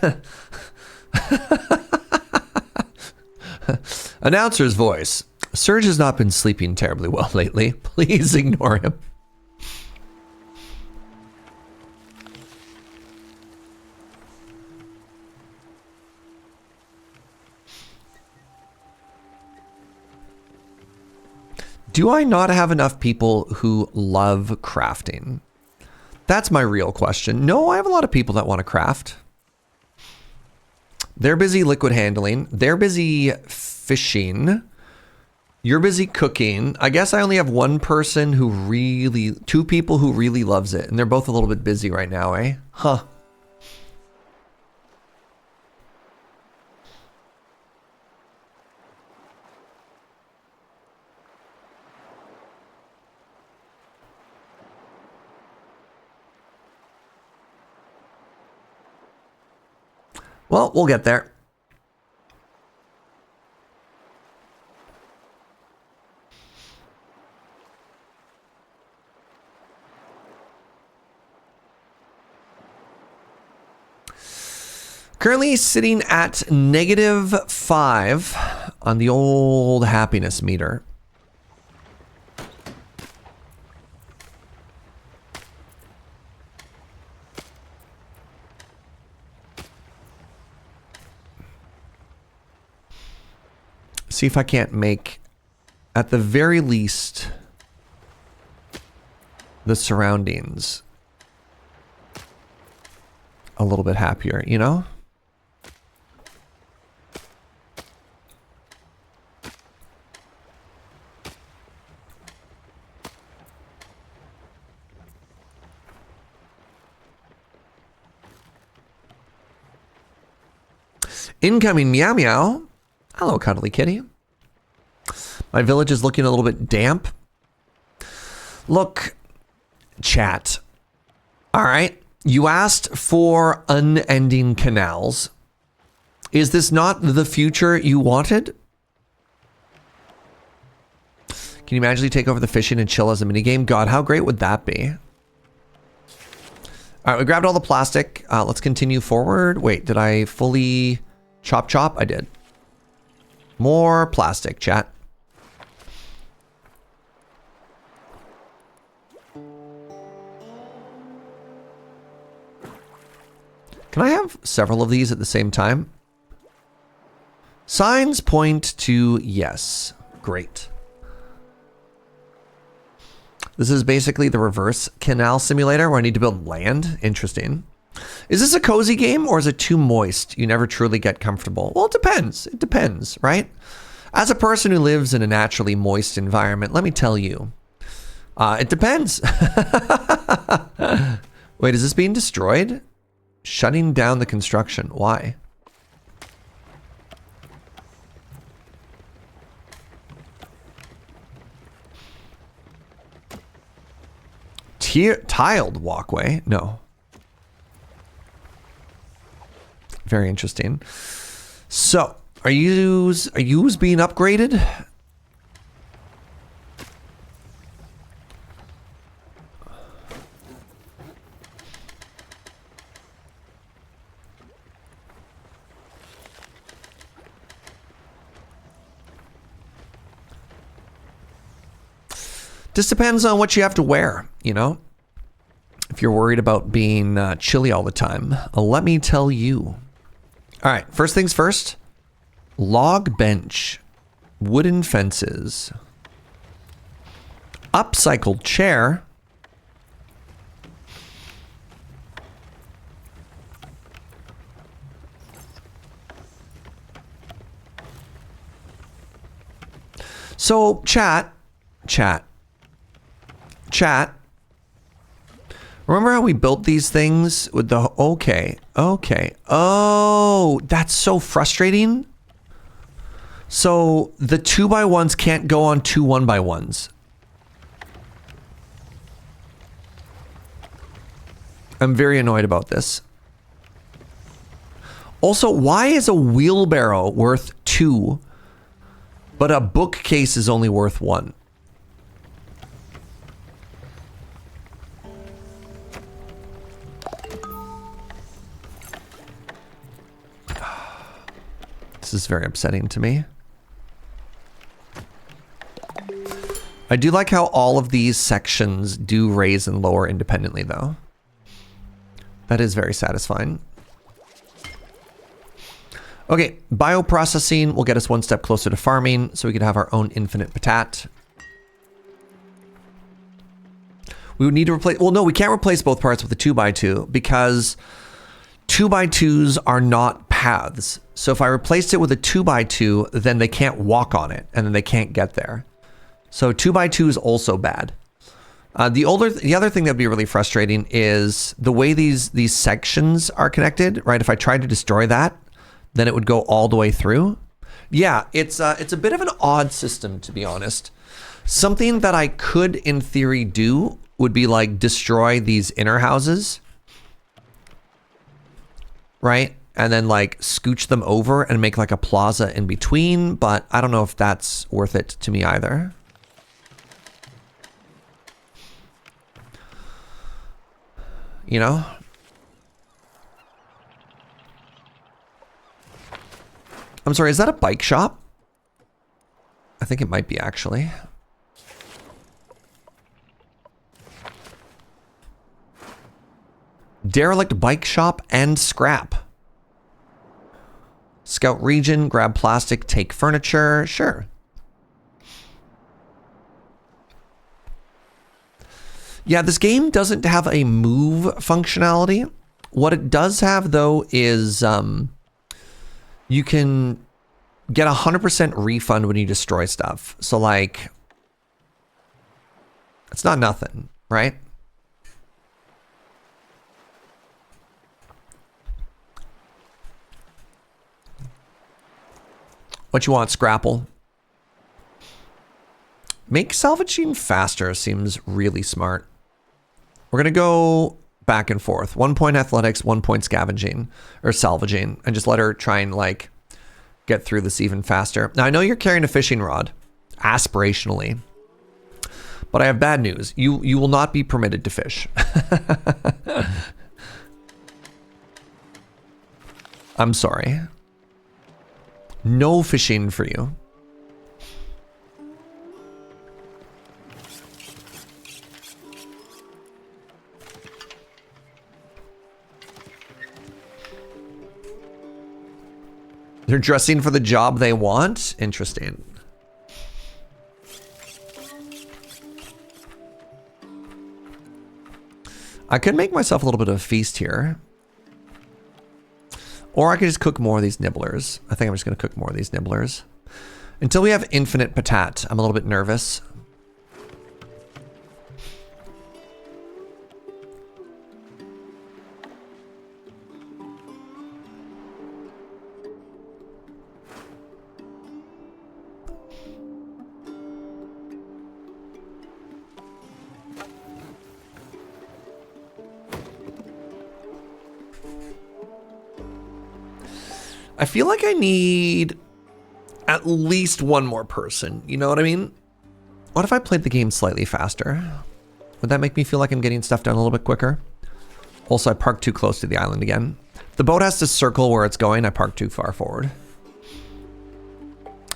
A: Announcer's voice. Serge has not been sleeping terribly well lately. Please ignore him. Do I not have enough people who love crafting? That's my real question. No, I have a lot of people that want to craft. They're busy liquid handling. They're busy fishing. You're busy cooking. I guess I only have one person who really, two people who really loves it. And they're both a little bit busy right now, eh? Huh. Well, we'll get there. Currently sitting at -5 on the old happiness meter. See if I can't make, at the very least, the surroundings a little bit happier, you know? Incoming meow meow. Hello, cuddly kitty. My village is looking a little bit damp. Look, chat. All right. You asked for unending canals. Is this not the future you wanted? Can you imagine you take over the fishing and chill as a minigame? God, how great would that be? All right, we grabbed all the plastic. Let's continue forward. Wait, did I fully chop? I did. More plastic, chat. Can I have several of these at the same time? Signs point to yes. Great. This is basically the reverse canal simulator where I need to build land. Interesting. Is this a cozy game or is it too moist? You never truly get comfortable. Well, it depends. It depends, right? As a person who lives in a naturally moist environment, let me tell you, it depends. Wait, is this being destroyed? Shutting down the construction. Why? Tiled walkway? No. Very interesting. So, are yous being upgraded? Just depends on what you have to wear, you know? If you're worried about being chilly all the time, let me tell you. All right, first things first. Log bench. Wooden fences. Upcycled chair. So, chat. Remember how we built these things with the... Okay. Oh, that's so frustrating. So the 2x1s can't go on two 1x1s. I'm very annoyed about this. Also, why is a wheelbarrow worth 2, but a bookcase is only worth 1? This is very upsetting to me. I do like how all of these sections do raise and lower independently, though. That is very satisfying. Okay, bioprocessing will get us one step closer to farming, so we could have our own infinite patat. We would need to replace... Well, no, we can't replace both parts with a 2x2 because 2x2s are not paths. So if I replaced it with a 2x2, then they can't walk on it, and then they can't get there. So 2x2 is also bad. The other thing that'd be really frustrating is the way these sections are connected, right? If I tried to destroy that, then it would go all the way through. Yeah, it's a bit of an odd system, to be honest. Something that I could, in theory, do would be like destroy these inner houses, right? And then like scooch them over and make like a plaza in between, but I don't know if that's worth it to me either. You know? I'm sorry, is that a bike shop? I think it might be, actually. Derelict bike shop and scrap. Scout region, grab plastic, take furniture. Sure. Yeah, this game doesn't have a move functionality. What it does have, though, is you can get 100% refund when you destroy stuff. So, like, it's not nothing, right? What you want, Scrapple? Make salvaging faster seems really smart. We're going to go back and forth. 1 point athletics, 1 point scavenging or salvaging, and just let her try and like get through this even faster. Now I know you're carrying a fishing rod, aspirationally, but I have bad news. You will not be permitted to fish. I'm sorry. No fishing for you. They're dressing for the job they want? Interesting. I could make myself a little bit of a feast here. Or I could just cook more of these nibblers. I think I'm just going to cook more of these nibblers. Until we have infinite patat, I'm a little bit nervous. I feel like I need at least one more person. You know what I mean? What if I played the game slightly faster? Would that make me feel like I'm getting stuff done a little bit quicker? Also, I parked too close to the island again. The boat has to circle where it's going. I parked too far forward.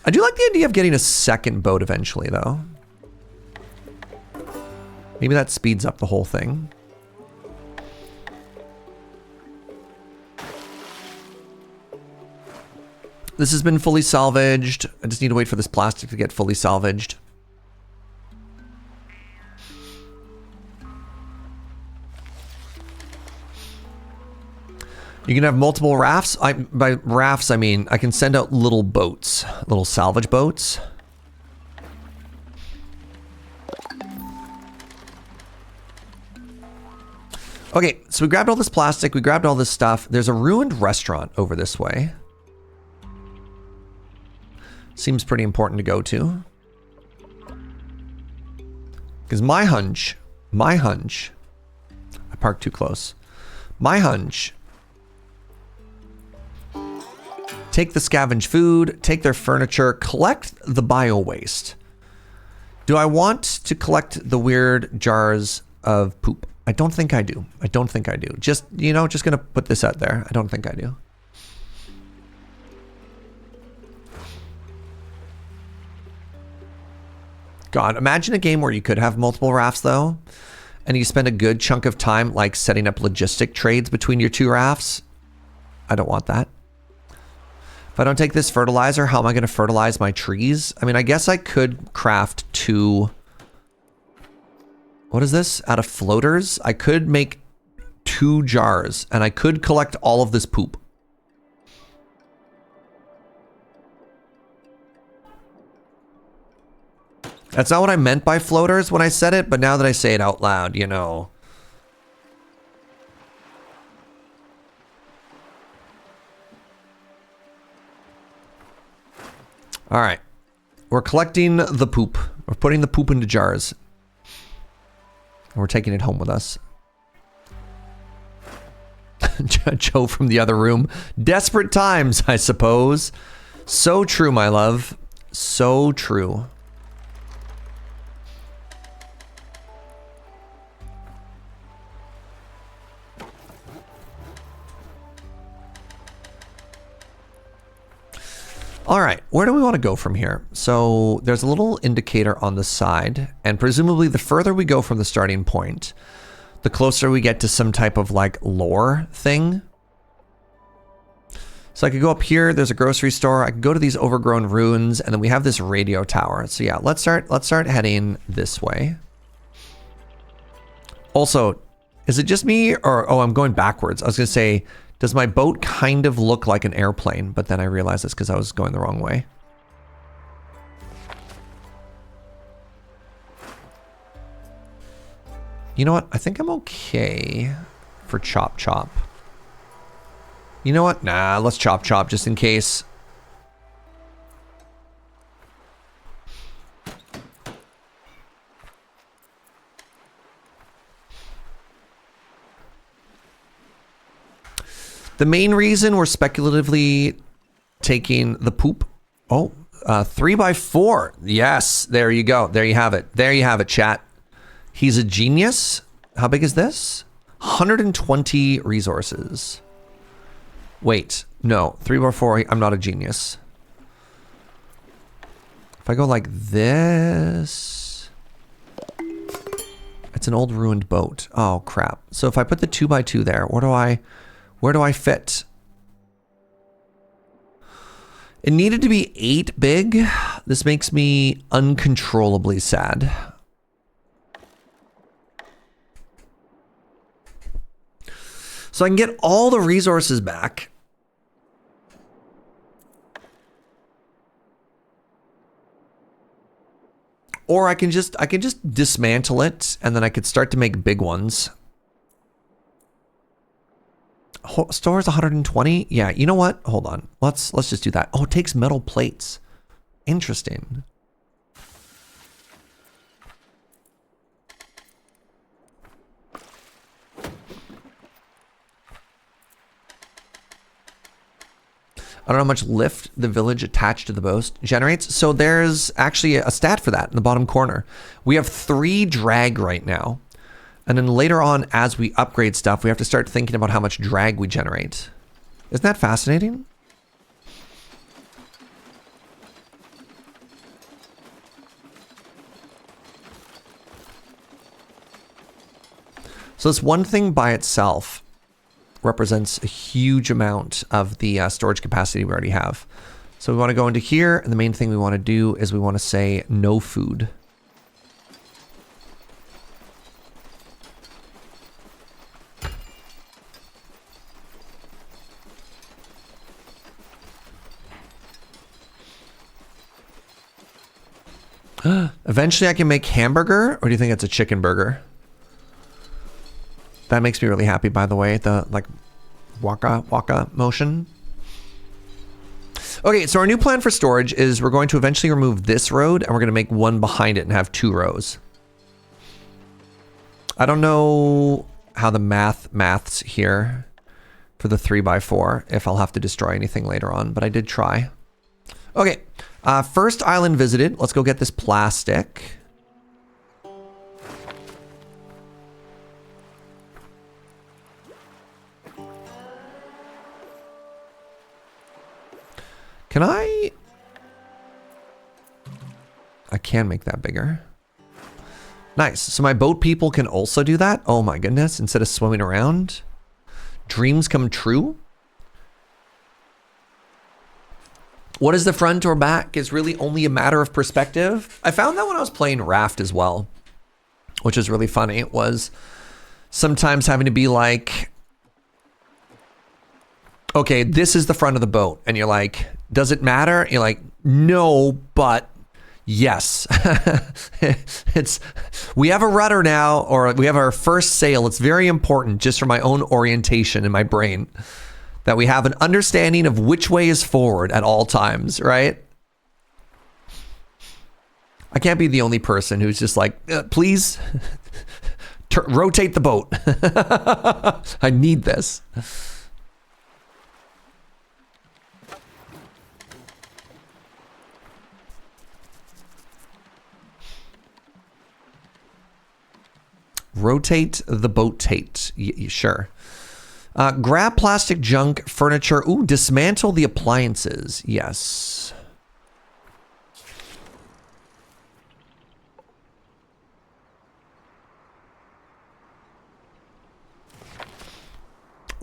A: I do like the idea of getting a second boat eventually, though. Maybe that speeds up the whole thing. This has been fully salvaged. I just need to wait for this plastic to get fully salvaged. You can have multiple rafts. By rafts, I mean I can send out little boats, little salvage boats. Okay, so we grabbed all this plastic. We grabbed all this stuff. There's a ruined restaurant over this way. Seems pretty important to go to. Because my hunch, I parked too close. My hunch, take the scavenged food, take their furniture, collect the bio waste. Do I want to collect the weird jars of poop? I don't think I do. I don't think I do. Just, you know, just gonna put this out there. I don't think I do. God, imagine a game where you could have multiple rafts though, and you spend a good chunk of time like setting up logistic trades between your two rafts. I don't want that. If I don't take this fertilizer, how am I going to fertilize my trees? I mean, I guess I could craft two. What is this? Out of floaters? I could make 2 jars and I could collect all of this poop. That's not what I meant by floaters when I said it, but now that I say it out loud, you know. All right. We're collecting the poop. We're putting the poop into jars. And we're taking it home with us. Joe from the other room. Desperate times, I suppose. So true, my love. So true. All right, where do we want to go from here? So there's a little indicator on the side, and presumably the further we go from the starting point, the closer we get to some type of like lore thing. So I could go up here, there's a grocery store, I could go to these overgrown ruins, and then we have this radio tower. So yeah, let's start heading this way. Also, is it just me or, oh, I'm going backwards. I was gonna say, does my boat kind of look like an airplane? But then I realized it's because I was going the wrong way. You know what? I think I'm okay for chop chop. You know what? Nah, let's chop chop just in case. The main reason we're speculatively taking the poop. Oh, 3x4. Yes, there you go. There you have it. There you have it, chat. He's a genius. How big is this? 120 resources. Wait, no, 3x4. I'm not a genius. If I go like this, it's an old ruined boat. Oh crap. So if I put the 2x2 there, where do I fit? It needed to be 8 big. This makes me uncontrollably sad. So I can get all the resources back. Or I can just dismantle it, and then I could start to make big ones. Stores 120. Yeah, you know what? Hold on. Let's just do that. Oh, it takes metal plates. Interesting. I don't know how much lift the village attached to the boat generates. So there's actually a stat for that in the bottom corner. We have 3 drag right now. And then later on, as we upgrade stuff, we have to start thinking about how much drag we generate. Isn't that fascinating? So this one thing by itself represents a huge amount of the storage capacity we already have. So we want to go into here, and the main thing we want to do is we want to say no food. Eventually I can make hamburger, or do you think it's a chicken burger? That makes me really happy, by the way, the like waka waka motion. Okay, so our new plan for storage is we're going to eventually remove this road, and we're going to make one behind it and have 2 rows. I don't know how the maths here for the 3x4, if I'll have to destroy anything later on, but I did try. Okay, first island visited. Let's go get this plastic. Can I can make that bigger. Nice. So my boat people can also do that? Oh my goodness, instead of swimming around. Dreams come true. What is the front or back is really only a matter of perspective. I found that when I was playing Raft as well, which is really funny. It was sometimes having to be like, okay, this is the front of the boat. And you're like, does it matter? You're like, no, but yes. We have a rudder now, or we have our first sail. It's very important just for my own orientation in my brain that we have an understanding of which way is forward at all times, right? I can't be the only person who's just like, please rotate the boat. I need this. Rotate the boat-tate. Sure. Grab plastic junk, furniture. Ooh, dismantle the appliances. Yes.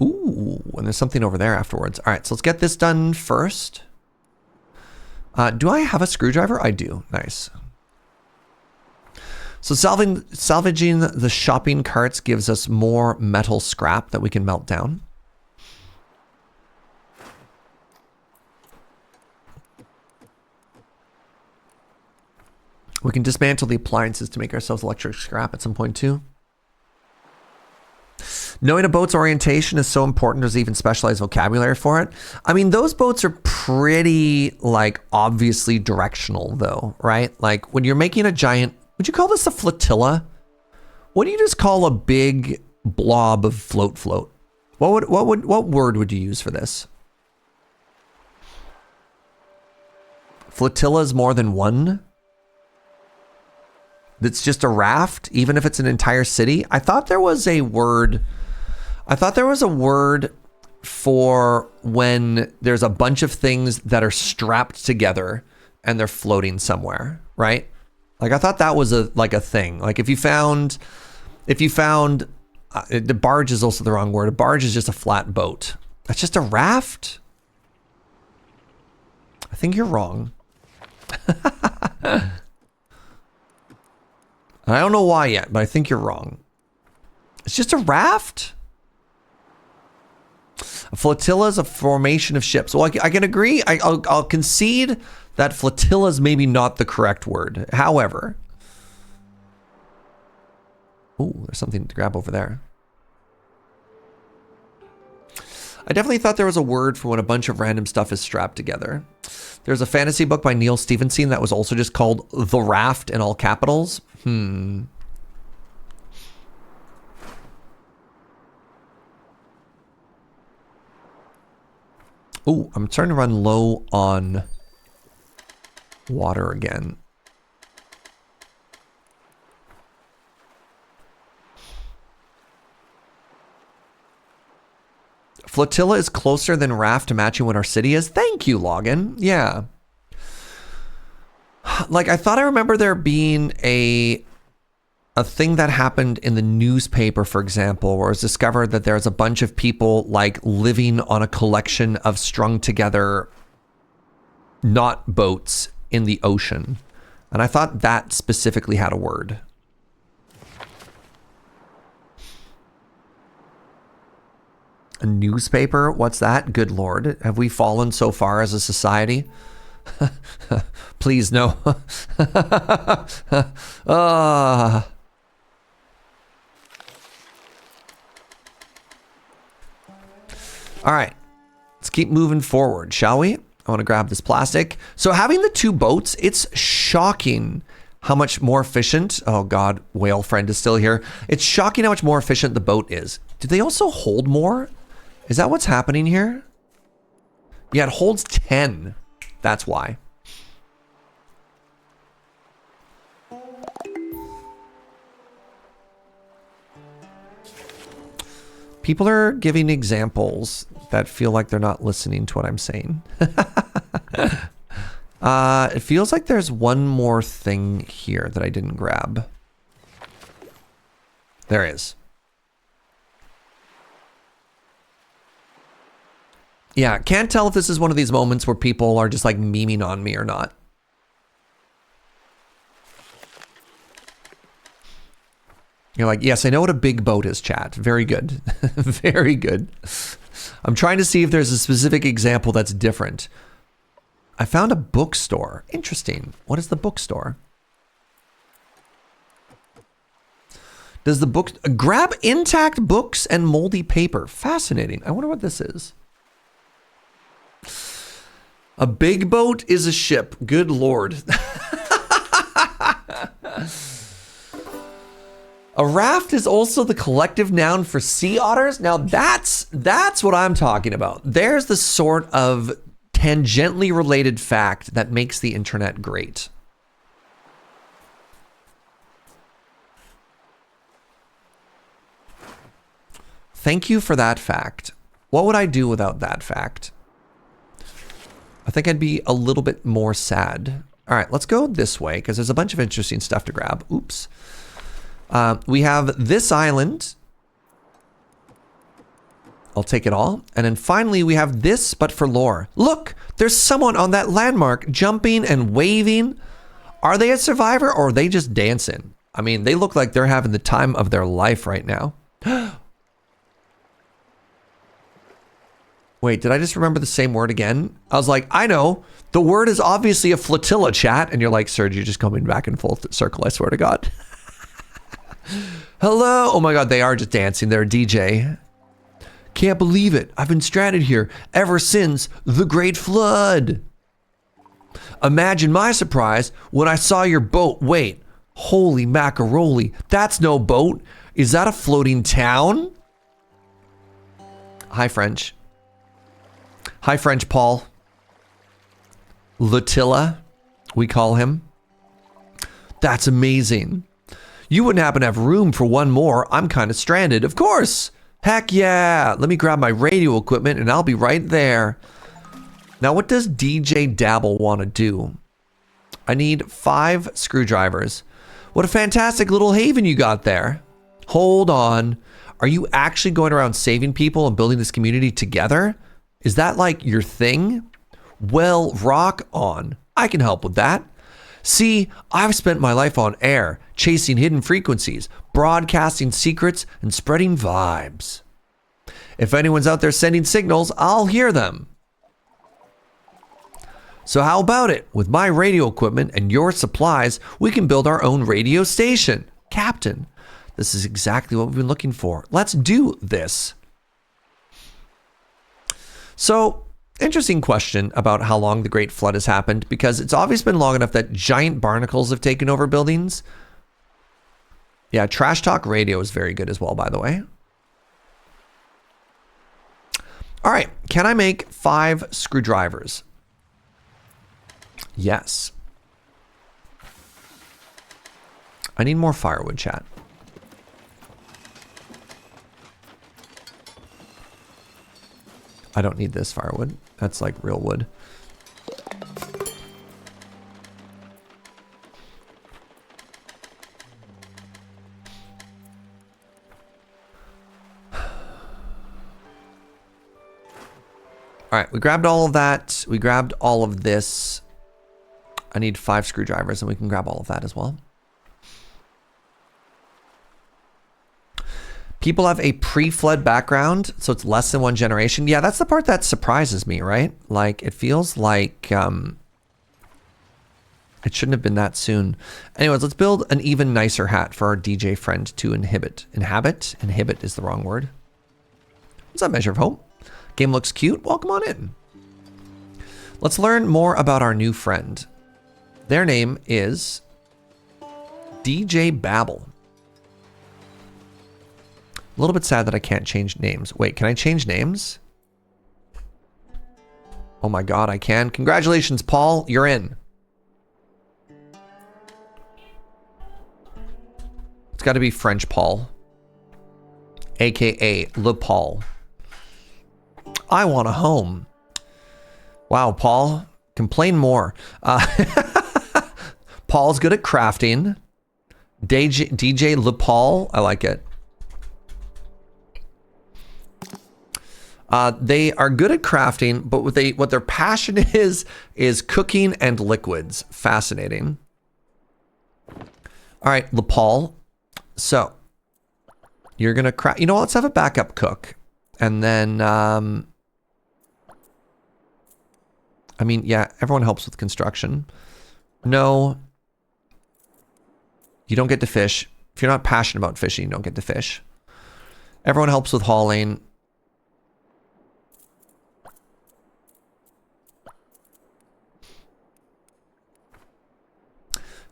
A: Ooh, and there's something over there afterwards. All right, so let's get this done first. Do I have a screwdriver? I do. Nice. So salvaging the shopping carts gives us more metal scrap that we can melt down. We can dismantle the appliances to make ourselves electric scrap at some point too. Knowing a boat's orientation is so important. There's even specialized vocabulary for it. I mean, those boats are pretty like obviously directional though, right? Like when you're making a giant, would you call this a flotilla? What do you just call a big blob of float? What word would you use for this? Flotilla is more than one? That's just a raft, even if it's an entire city? I thought there was a word for when there's a bunch of things that are strapped together and they're floating somewhere, right? Like I thought that was a thing. Like if you found the barge is also the wrong word. A barge is just a flat boat. That's just a raft. I think you're wrong. I don't know why yet, but I think you're wrong. It's just a raft. A flotilla is a formation of ships. Well, I can agree. I'll concede that flotilla is maybe not the correct word. However, Oh, there's something to grab over there. I definitely thought there was a word for when a bunch of random stuff is strapped together. There's a fantasy book by Neil Stephenson that was also just called The Raft in all capitals. Oh, I'm starting to run low on water again. Flotilla is closer than raft to matching what our city is. Thank you, Login. Yeah. Like, I thought I remember there being a thing that happened in the newspaper, for example, where it was discovered that there's a bunch of people like living on a collection of strung together knot boats in the ocean. And I thought that specifically had a word. A newspaper? What's that? Good Lord. Have we fallen so far as a society? Please, no. All right. Let's keep moving forward, shall we? I want to grab this plastic. So having the two boats, it's shocking how much more efficient. Oh God, whale friend is still here. It's shocking how much more efficient the boat is. Do they also hold more? Is that what's happening here? Yeah, it holds 10. That's why. People are giving examples that feel like they're not listening to what I'm saying. It feels like there's one more thing here that I didn't grab. There is. Yeah, can't tell if this is one of these moments where people are just like memeing on me or not. You're like, yes, I know what a big boat is, chat. Very good. Very good. I'm trying to see if there's a specific example that's different. I found a bookstore. Interesting. What is the bookstore? Does the book grab intact books and moldy paper? Fascinating. I wonder what this is. A big boat is a ship. Good Lord. A raft is also the collective noun for sea otters. Now that's what I'm talking about. There's the sort of tangentially related fact that makes the internet great. Thank you for that fact. What would I do without that fact? I think I'd be a little bit more sad. All right, let's go this way because there's a bunch of interesting stuff to grab. Oops. We have this island. I'll take it all. And then finally we have this, but for lore. Look, there's someone on that landmark jumping and waving. Are they a survivor or are they just dancing? I mean, they look like they're having the time of their life right now. Wait, did I just remember the same word again? I was like, I know. The word is obviously a flotilla, chat. And you're like, Serge, you're just coming back in full circle, I swear to God. Hello. Oh my God, they are just dancing. They're a DJ. Can't believe it. I've been stranded here ever since the Great Flood. Imagine my surprise when I saw your boat. Wait, holy macaroni. That's no boat. Is that a floating town? Hi, French. Hi, French Paul. Lutilla, we call him. That's amazing. You wouldn't happen to have room for one more. I'm kind of stranded. Of course. Heck yeah. Let me grab my radio equipment and I'll be right there. Now, what does DJ Dabble want to do? I need 5 screwdrivers. What a fantastic little haven you got there. Hold on. Are you actually going around saving people and building this community together? Is that like your thing? Well, rock on. I can help with that. See, I've spent my life on air, chasing hidden frequencies, broadcasting secrets, and spreading vibes. If anyone's out there sending signals, I'll hear them. So how about it? With my radio equipment and your supplies, we can build our own radio station. Captain, This is exactly what we've been looking for. Let's do this. So, interesting question about how long the Great Flood has happened, because it's obviously been long enough that giant barnacles have taken over buildings. Yeah, Trash Talk Radio is very good as well, by the way. All right, can I make 5 screwdrivers? Yes. I need more firewood, chat. I don't need this firewood. That's like real wood. All right, we grabbed all of that. We grabbed all of this. I need 5 screwdrivers, and we can grab all of that as well. People have a pre-flood background, so it's less than 1 generation. Yeah, that's the part that surprises me, right? Like, it feels like it shouldn't have been that soon. Anyways, let's build an even nicer hat for our DJ friend to inhabit. Inhabit is the wrong word. What's up, Measure of Hope? Game looks cute. Welcome on in. Let's learn more about our new friend. Their name is DJ Babble. A little bit sad that I can't change names. Wait, can I change names? Oh my God, I can. Congratulations, Paul. You're in. It's got to be French Paul, aka Le Paul. I want a home. Wow, Paul, complain more. Paul's good at crafting. DJ Le Paul, I like it. They are good at crafting, but what their passion is cooking and liquids. Fascinating. All right, Le Paul. So you're gonna craft. You know what? Let's have a backup cook, and then I mean, yeah, everyone helps with construction. No, you don't get to fish. If you're not passionate about fishing, you don't get to fish. Everyone helps with hauling.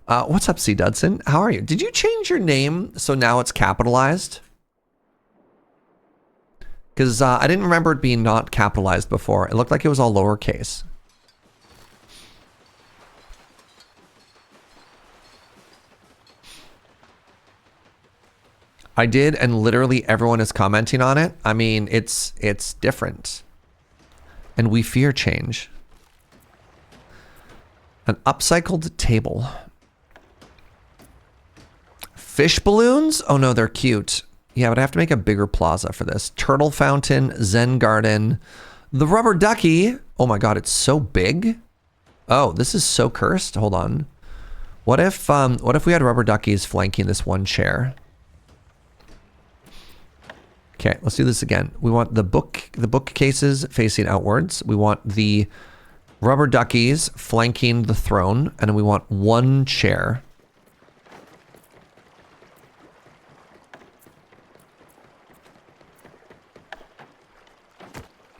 A: What's up, C. Dudson? How are you? Did you change your name so now it's capitalized? Because I didn't remember it being not capitalized before. It looked like it was all lowercase. I did, and literally everyone is commenting on it. I mean, it's different. And we fear change. An upcycled table. Fish balloons? Oh no, they're cute. Yeah, but I have to make a bigger plaza for this. Turtle fountain, Zen garden, the rubber ducky. Oh my God, it's so big. Oh, this is so cursed. Hold on. What if we had rubber duckies flanking this one chair? Okay, let's do this again. We want the bookcases facing outwards. We want the rubber duckies flanking the throne, and then we want one chair.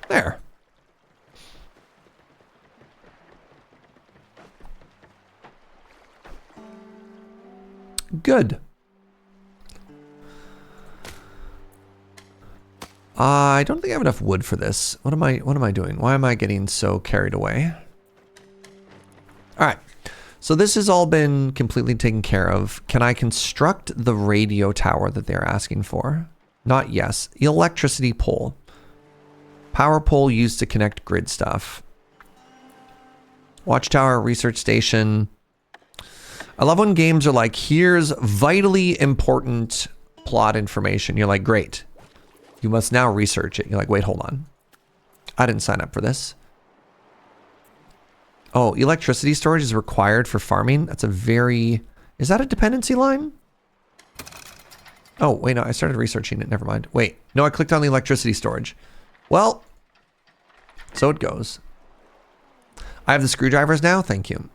A: There. Good. I don't think I have enough wood for this. What am I doing? Why am I getting so carried away? All right. So this has all been completely taken care of. Can I construct the radio tower that they're asking for? Not yes. Electricity pole. Power pole used to connect grid stuff. Watchtower, research station. I love when games are like, here's vitally important plot information. You're like, great. You must now research it. You're like, wait, hold on. I didn't sign up for this. Oh, electricity storage is required for farming. That's a very... Is that a dependency line? Oh, wait, no, I started researching it. Never mind. Wait, no, I clicked on the electricity storage. Well, so it goes. I have the screwdrivers now. Thank you.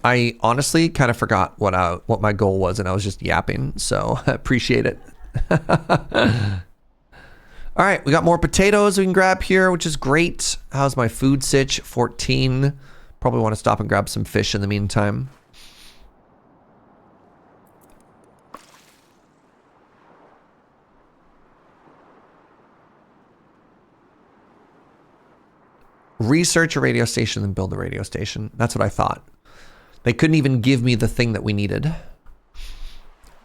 A: I honestly kind of forgot what my goal was, and I was just yapping. So I appreciate it. All right, we got more potatoes we can grab here, which is great. How's my food sitch? 14. Probably want to stop and grab some fish in the meantime. Research a radio station and build a radio station. That's what I thought. They couldn't even give me the thing that we needed.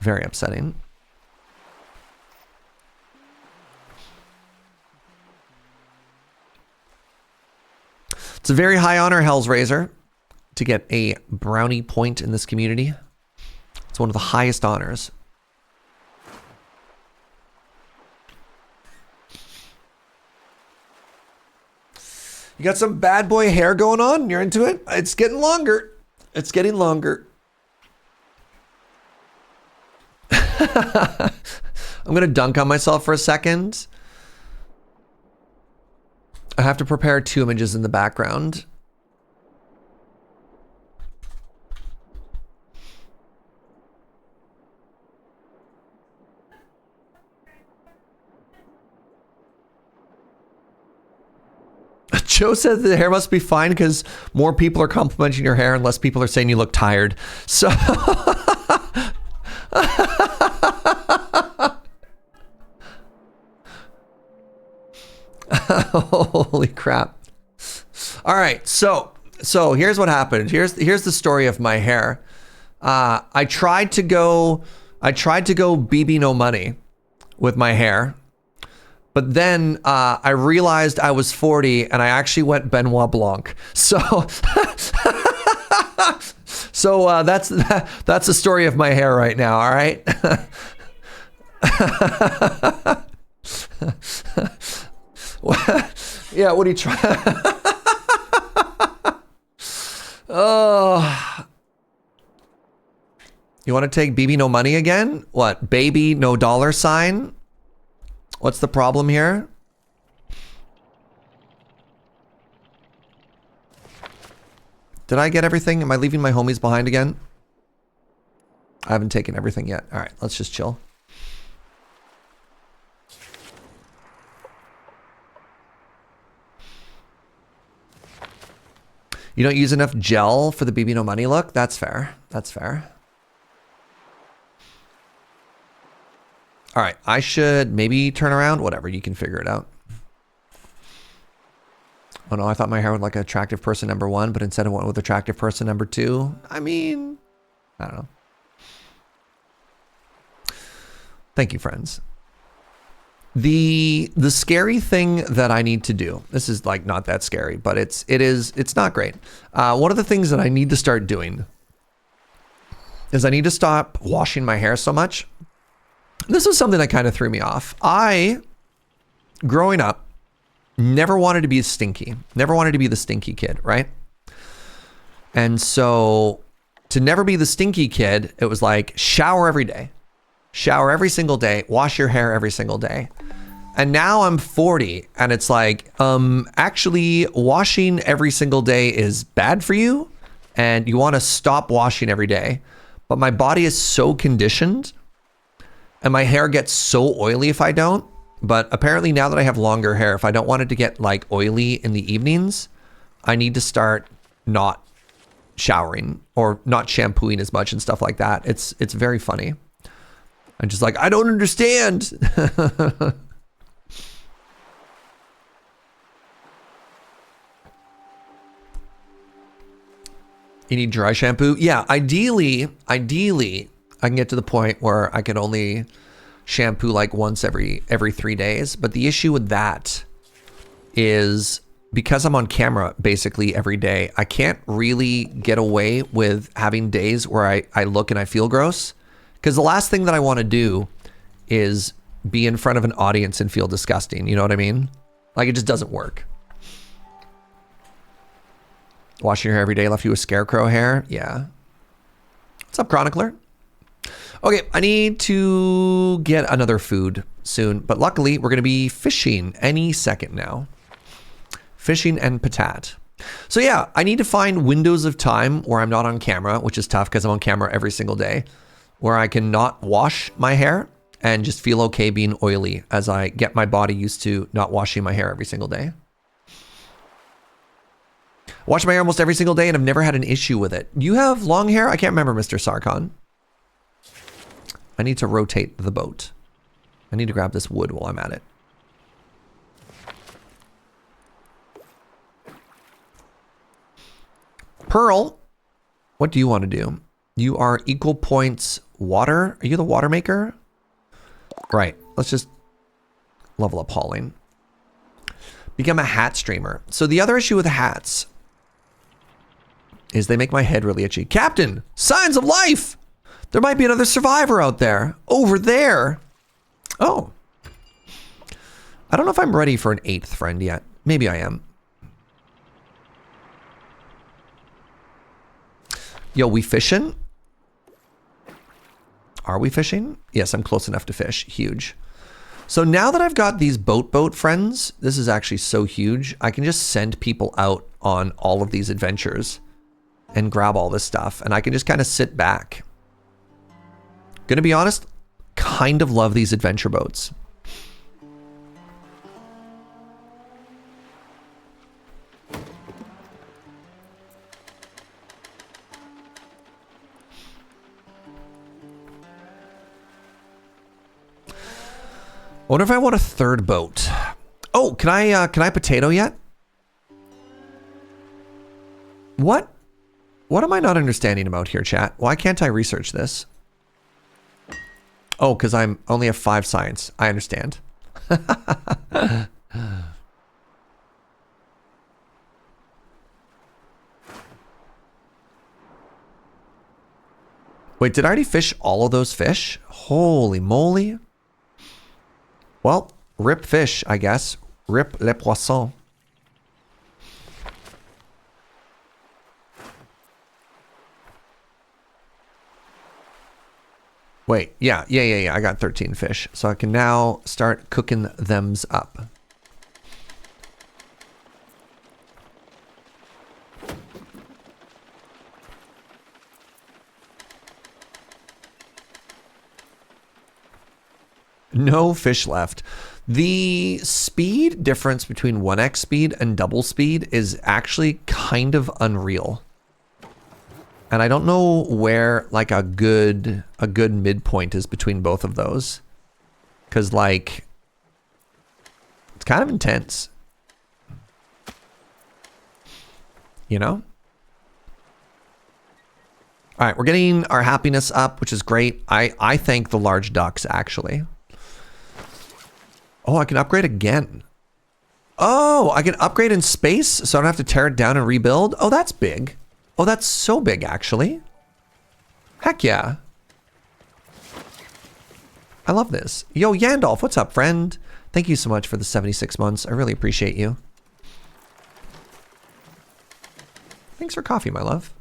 A: Very upsetting. It's a very high honor, Hellsraiser, to get a brownie point in this community. It's one of the highest honors. You got some bad boy hair going on? You're into it? It's getting longer. It's getting longer. I'm going to dunk on myself for a second. I have to prepare 2 images in the background. Joe said the hair must be fine because more people are complimenting your hair and less people are saying you look tired. So holy crap. All right, so here's what happened. Here's the story of my hair. I tried to go BB no money with my hair. But then I realized I was 40 and I actually went Benoit Blanc. So that's the story of my hair right now, all right? Yeah, what are you trying? Oh. You want to take BB no money again? What? Baby no dollar sign? What's the problem here? Did I get everything? Am I leaving my homies behind again? I haven't taken everything yet. All right, let's just chill. You don't use enough gel for the BB no money look? That's fair. That's fair. All right, I should maybe turn around. Whatever, you can figure it out. Oh no, I thought my hair would like attractive person number 1, but instead I went with attractive person number 2. I mean, I don't know. Thank you, friends. The scary thing that I need to do, this is like not that scary, but it's not great. One of the things that I need to start doing is I need to stop washing my hair so much. This was something that kind of threw me off. Growing up, never wanted to be stinky. Never wanted to be the stinky kid, right? And so to never be the stinky kid, it was like shower every day. Shower every single day. Wash your hair every single day. And now I'm 40 and it's like, actually washing every single day is bad for you and you want to stop washing every day. But my body is so conditioned and my hair gets so oily if I don't. But apparently now that I have longer hair, if I don't want it to get like oily in the evenings, I need to start not showering or not shampooing as much and stuff like that. It's very funny. I'm just like, I don't understand. You need dry shampoo? Yeah, ideally, I can get to the point where I can only shampoo like once every 3 days. But the issue with that is because I'm on camera basically every day, I can't really get away with having days where I look and I feel gross. Because the last thing that I want to do is be in front of an audience and feel disgusting. You know what I mean? Like it just doesn't work. Washing your hair every day left you with scarecrow hair? Yeah. What's up, Chronicler? Okay, I need to get another food soon, but luckily we're going to be fishing any second now. Fishing and patat. So yeah, I need to find windows of time where I'm not on camera, which is tough because I'm on camera every single day, where I can not wash my hair and just feel okay being oily as I get my body used to not washing my hair every single day. Wash my hair almost every single day and I've never had an issue with it. You have long hair? I can't remember, Mr. Sarkon. I need to rotate the boat. I need to grab this wood while I'm at it. Pearl, what do you want to do? You are equal points water. Are you the water maker? Right. Let's just level up hauling. Become a hat streamer. So the other issue with hats is they make my head really itchy. Captain, signs of life. There might be another survivor out there. Over there. Oh. I don't know if I'm ready for an 8th friend yet. Maybe I am. Yo, we fishing? Are we fishing? Yes, I'm close enough to fish. Huge. So now that I've got these boat friends, this is actually so huge. I can just send people out on all of these adventures and grab all this stuff. And I can just kind of sit back. Gonna be honest, kind of love these adventure boats. I wonder if I want a 3rd boat. Oh, can I potato yet? What am I not understanding about here, chat? Why can't I research this? Oh, because I'm only have 5 science. I understand. Wait, did I already fish all of those fish? Holy moly. Well, rip fish, I guess. Rip les poissons. Wait, yeah. I got 13 fish. So I can now start cooking thems up. No fish left. The speed difference between 1x speed and double speed is actually kind of unreal. And I don't know where like a good midpoint is between both of those. 'Cause like it's kind of intense. You know? All right, we're getting our happiness up, which is great. I thank the large ducks actually. Oh, I can upgrade again. Oh, I can upgrade in space so I don't have to tear it down and rebuild. Oh, that's big. Oh, that's so big, actually. Heck yeah. I love this. Yo, Yandolf, what's up, friend? Thank you so much for the 76 months. I really appreciate you. Thanks for coffee, my love.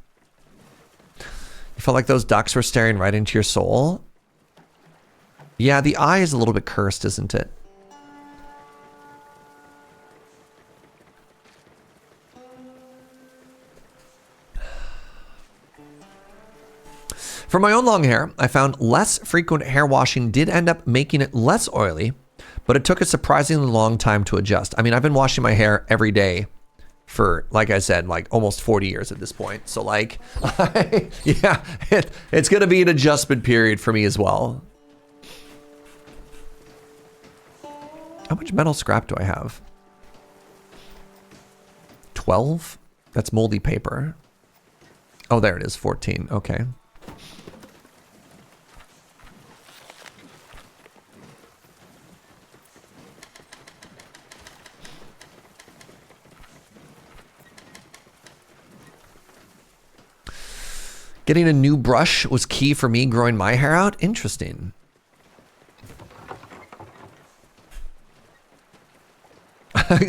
A: You felt like those ducks were staring right into your soul? Yeah, the eye is a little bit cursed, isn't it? For my own long hair, I found less frequent hair washing did end up making it less oily, but it took a surprisingly long time to adjust. I mean, I've been washing my hair every day for, like I said, like almost 40 years at this point. So like, yeah, it's going to be an adjustment period for me as well. How much metal scrap do I have? 12? That's moldy paper. Oh, there it is, 14. Okay. Getting a new brush was key for me growing my hair out. Interesting.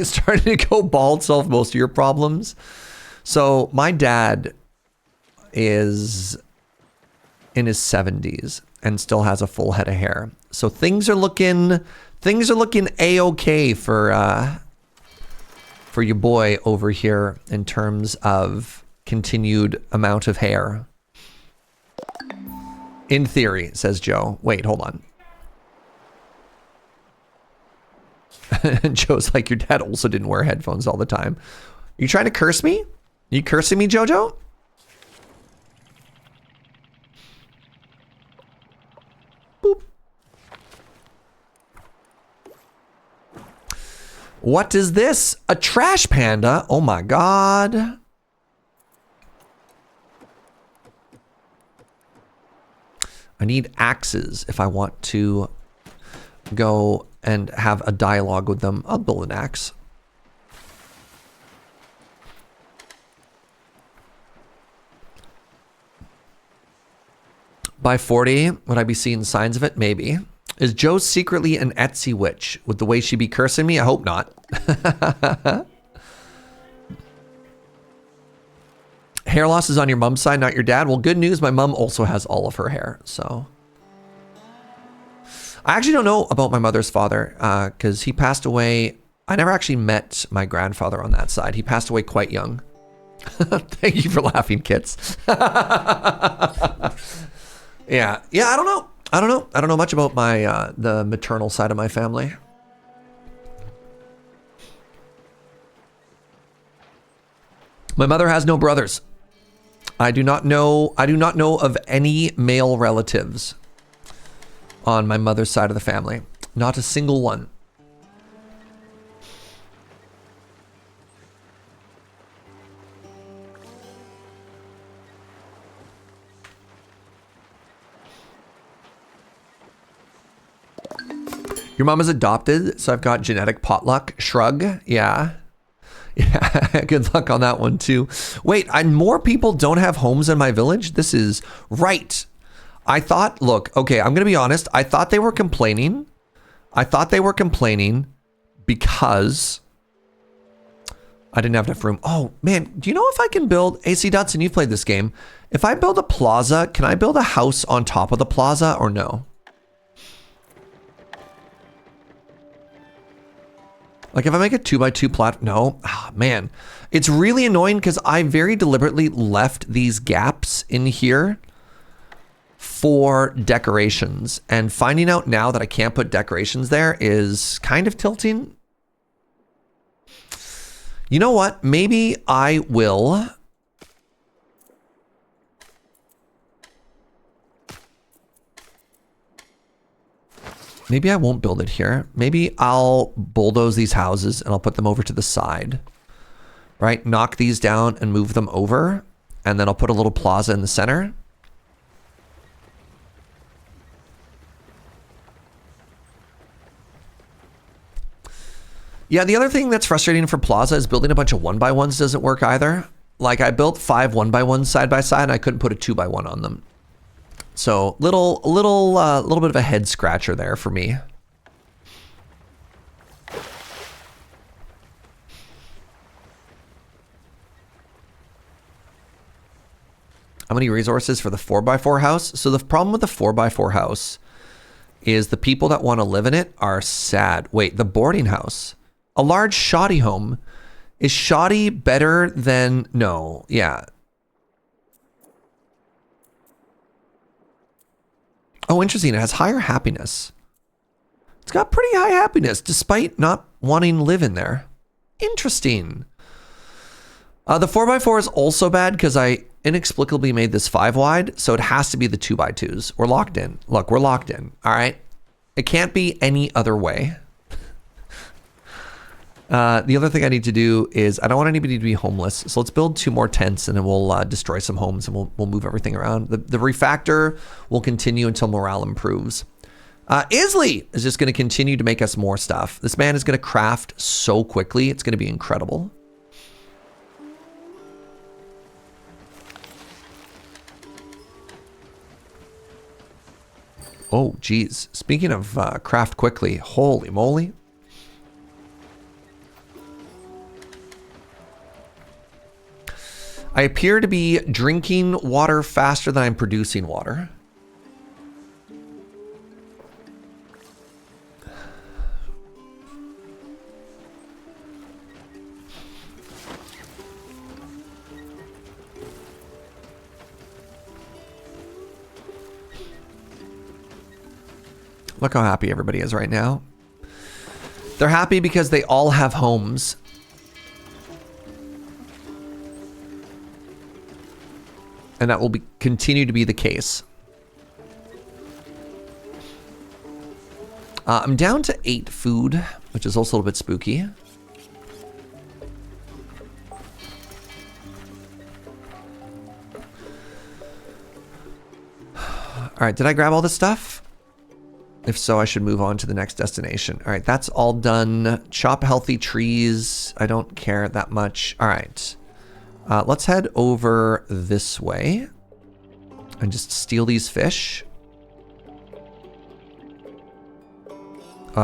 A: Starting to go bald solve most of your problems. So my dad is in his 70s and still has a full head of hair. So things are looking a-okay for for your boy over here in terms of continued amount of hair. In theory, says Joe. Wait, hold on. Joe's like, your dad also didn't wear headphones all the time. You trying to curse me? You cursing me, Jojo? Boop. What is this? A trash panda? Oh my god. I need axes if I want to go and have a dialogue with them. I'll build an axe. By 40, would I be seeing signs of it? Maybe. Is Joe secretly an Etsy witch? Would the way she be cursing me? I hope not. Hair loss is on your mom's side, not your dad. Well, good news. My mom also has all of her hair, so. I actually don't know about my mother's father because he passed away. I never actually met my grandfather on that side. He passed away quite young. Thank you for laughing, Kits. Yeah, I don't know. I don't know much about my the maternal side of my family. My mother has no brothers. I do not know of any male relatives on my mother's side of the family. Not a single one. Your mom is adopted, so I've got genetic potluck. Shrug. Yeah. Yeah, good luck on that one too. Wait, more people don't have homes in my village? This is right. I thought, look, okay, I'm going to be honest. I thought they were complaining. Because I didn't have enough room. Oh, man, do you know if I can build, AC Dutson, you've played this game. If I build a plaza, can I build a house on top of the plaza or no? Like if I make a 2x2 plat, no, man, it's really annoying because I very deliberately left these gaps in here for decorations, and finding out now that I can't put decorations there is kind of tilting. You know what? Maybe I will. Maybe I won't build it here. Maybe I'll bulldoze these houses and I'll put them over to the side, right? Knock these down and move them over. And then I'll put a little plaza in the center. Yeah, the other thing that's frustrating for plaza is building a bunch of 1x1s doesn't work either. Like I built 5 1x1s side by side and I couldn't put a 2x1 on them. So little bit of a head scratcher there for me. How many resources for the 4x4 house? So the problem with the 4x4 house is the people that want to live in it are sad. Wait, the boarding house, a large shoddy home. Is shoddy better than, no, yeah. Oh, interesting. It has higher happiness. It's got pretty high happiness despite not wanting to live in there. Interesting. The 4x4 is also bad because I inexplicably made this 5 wide, so it has to be the 2x2s. We're locked in. Look, we're locked in. All right. It can't be any other way. The other thing I need to do is I don't want anybody to be homeless. So let's build 2 more tents and then we'll destroy some homes and we'll move everything around. The refactor will continue until morale improves. Isley is just going to continue to make us more stuff. This man is going to craft so quickly. It's going to be incredible. Oh, geez. Speaking of craft quickly, holy moly. I appear to be drinking water faster than I'm producing water. Look how happy everybody is right now. They're happy because they all have homes. And that will continue to be the case. I'm down to 8 food, which is also a little bit spooky. All right, did I grab all this stuff? If so, I should move on to the next destination. All right, that's all done. Chop healthy trees. I don't care that much. All right. Let's head over this way and just steal these fish.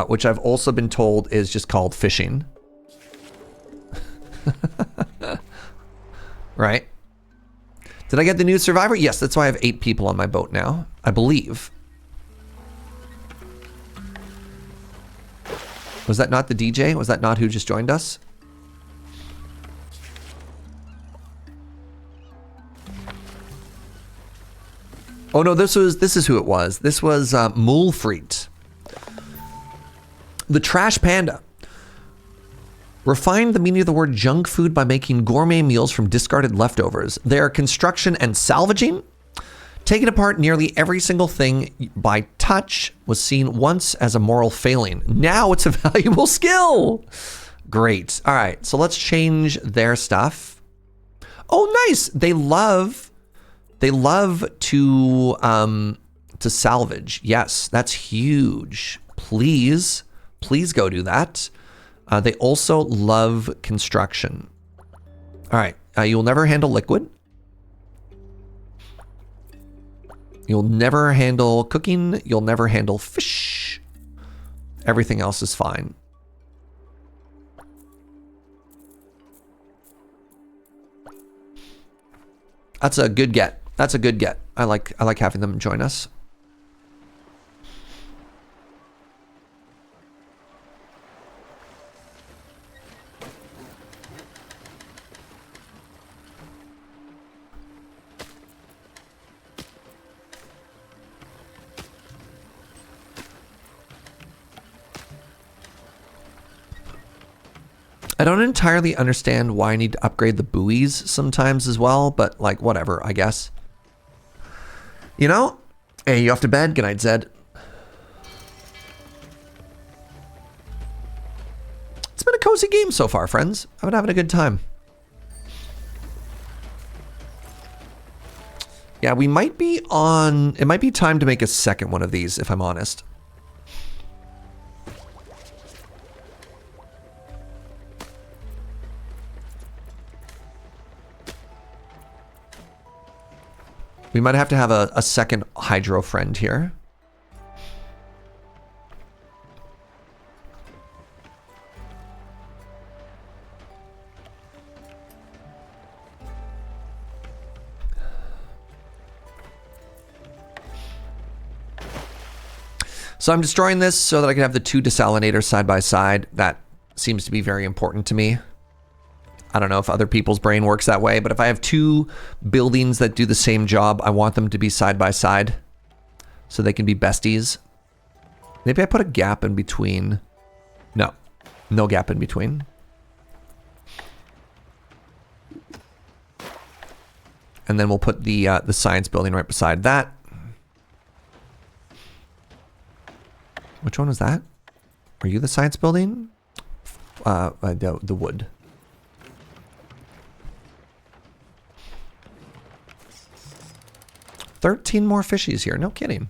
A: Which I've also been told is just called fishing. Right? Did I get the new survivor? Yes, that's why I have 8 people on my boat now, I believe. Was that not the DJ? Was that not who just joined us? Oh no, this is who it was. This was Mulfreet. The Trash Panda. Refined the meaning of the word junk food by making gourmet meals from discarded leftovers. Their construction and salvaging. Taking apart nearly every single thing by touch was seen once as a moral failing. Now it's a valuable skill. Great. All right, so let's change their stuff. Oh, nice. They love to salvage. Yes, that's huge. Please go do that. They also love construction. All right, you'll never handle liquid. You'll never handle cooking. You'll never handle fish. Everything else is fine. That's a good get. That's a good get. I like having them join us. I don't entirely understand why I need to upgrade the buoys sometimes as well, but like whatever, I guess. You know? Hey, you off to bed? Good night, Zed. It's been a cozy game so far, friends. I've been having a good time. Yeah, we might be on... It might be time to make a second one of these, if I'm honest. We might have to have a second hydro friend here. So I'm destroying this so that I can have the 2 desalinators side by side. That seems to be very important to me. I don't know if other people's brain works that way, but if I have 2 buildings that do the same job, I want them to be side by side so they can be besties. Maybe I put a gap in between. No, no gap in between. And then we'll put the science building right beside that. Which one was that? Are you the science building? The wood. 13 more fishies here. No kidding.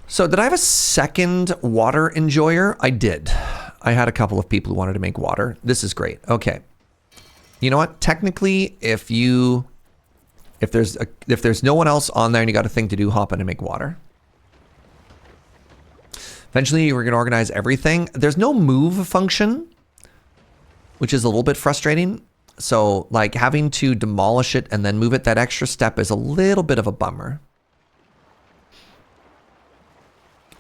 A: So did I have a second water enjoyer? I did. I had a couple of people who wanted to make water. This is great. Okay. You know what? Technically, if there's no one else on there and you got a thing to do, hop in and make water. Eventually, we're going to organize everything. There's no move function, which is a little bit frustrating. So, like, having to demolish it and then move it, that extra step is a little bit of a bummer.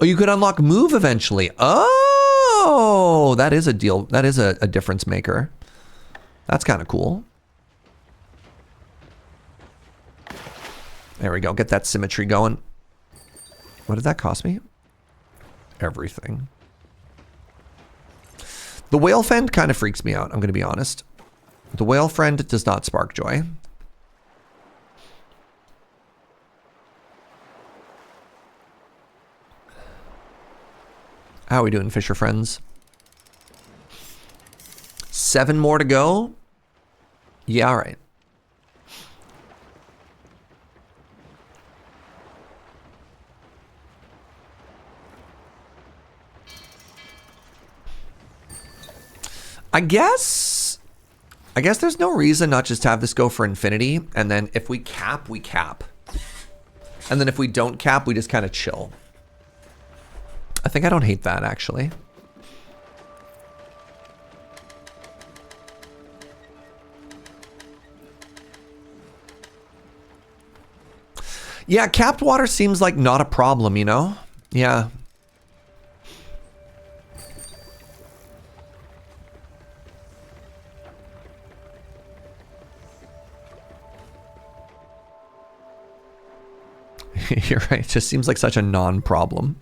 A: Oh, you could unlock move eventually. Oh, that is a deal. That is a difference maker. That's kind of cool. There we go. Get that symmetry going. What did that cost me? Everything. The whale friend kind of freaks me out, I'm going to be honest. The whale friend does not spark joy. How are we doing, Fisher friends? 7 more to go? Yeah, all right. I guess there's no reason not just to have this go for infinity, and then if we cap, we cap. And then if we don't cap, we just kind of chill. I think I don't hate that, actually. Yeah, capped water seems like not a problem, you know? Yeah. You're right. It just seems like such a non-problem.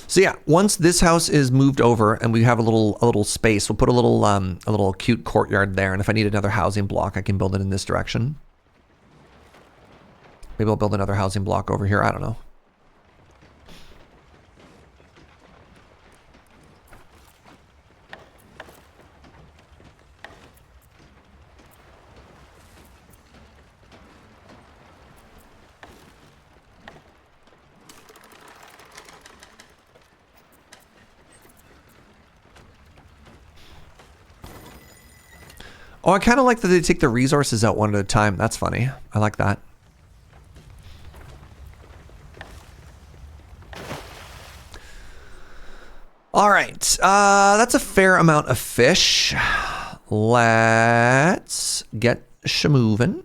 A: So yeah, once this house is moved over and we have a little space, we'll put a little cute courtyard there. And if I need another housing block, I can build it in this direction. Maybe I'll build another housing block over here. I don't know. Oh, I kind of like that they take the resources out one at a time. That's funny. I like that. All right. That's a fair amount of fish. Let's get moving.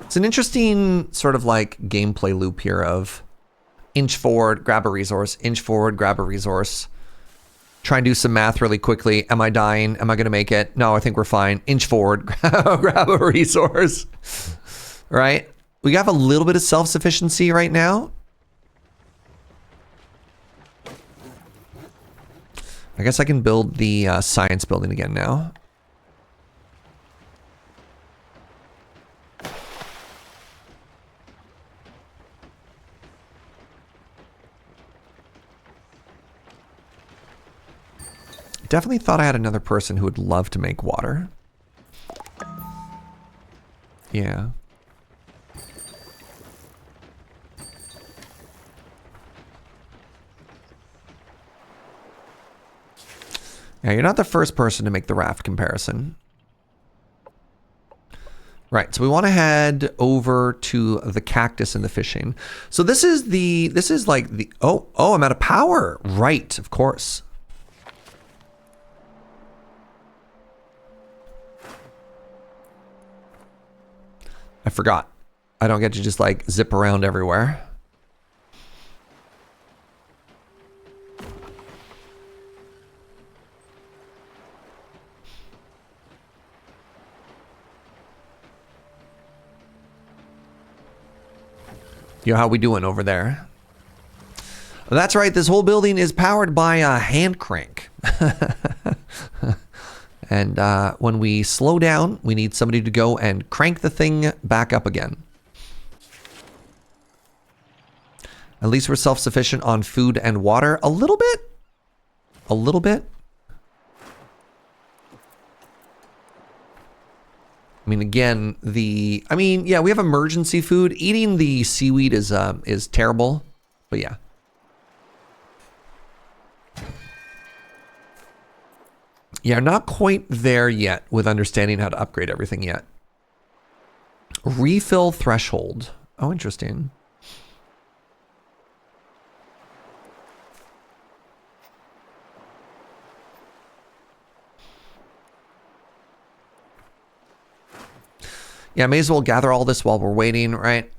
A: It's an interesting sort of like gameplay loop here of inch forward, grab a resource, inch forward, grab a resource. Try and do some math really quickly. Am I dying? Am I going to make it? No, I think we're fine. Inch forward, grab a resource. Right? We have a little bit of self-sufficiency right now. I guess I can build the science building again now. Definitely thought I had another person who would love to make water. Yeah. Yeah, you're not the first person to make the raft comparison. Right, so we want to head over to the cactus and the fishing. So this is like the, oh, I'm out of power. Right, of course. I forgot. I don't get to just like zip around everywhere. Yo, how we doing over there? That's right, this whole building is powered by a hand crank. And when we slow down, we need somebody to go and crank the thing back up again. At least we're self-sufficient on food and water. A little bit. A little bit. I mean, again, yeah, we have emergency food. Eating the seaweed is terrible, but yeah. Yeah, not quite there yet with understanding how to upgrade everything yet. Refill threshold. Oh, interesting. Yeah, may as well gather all this while we're waiting, right?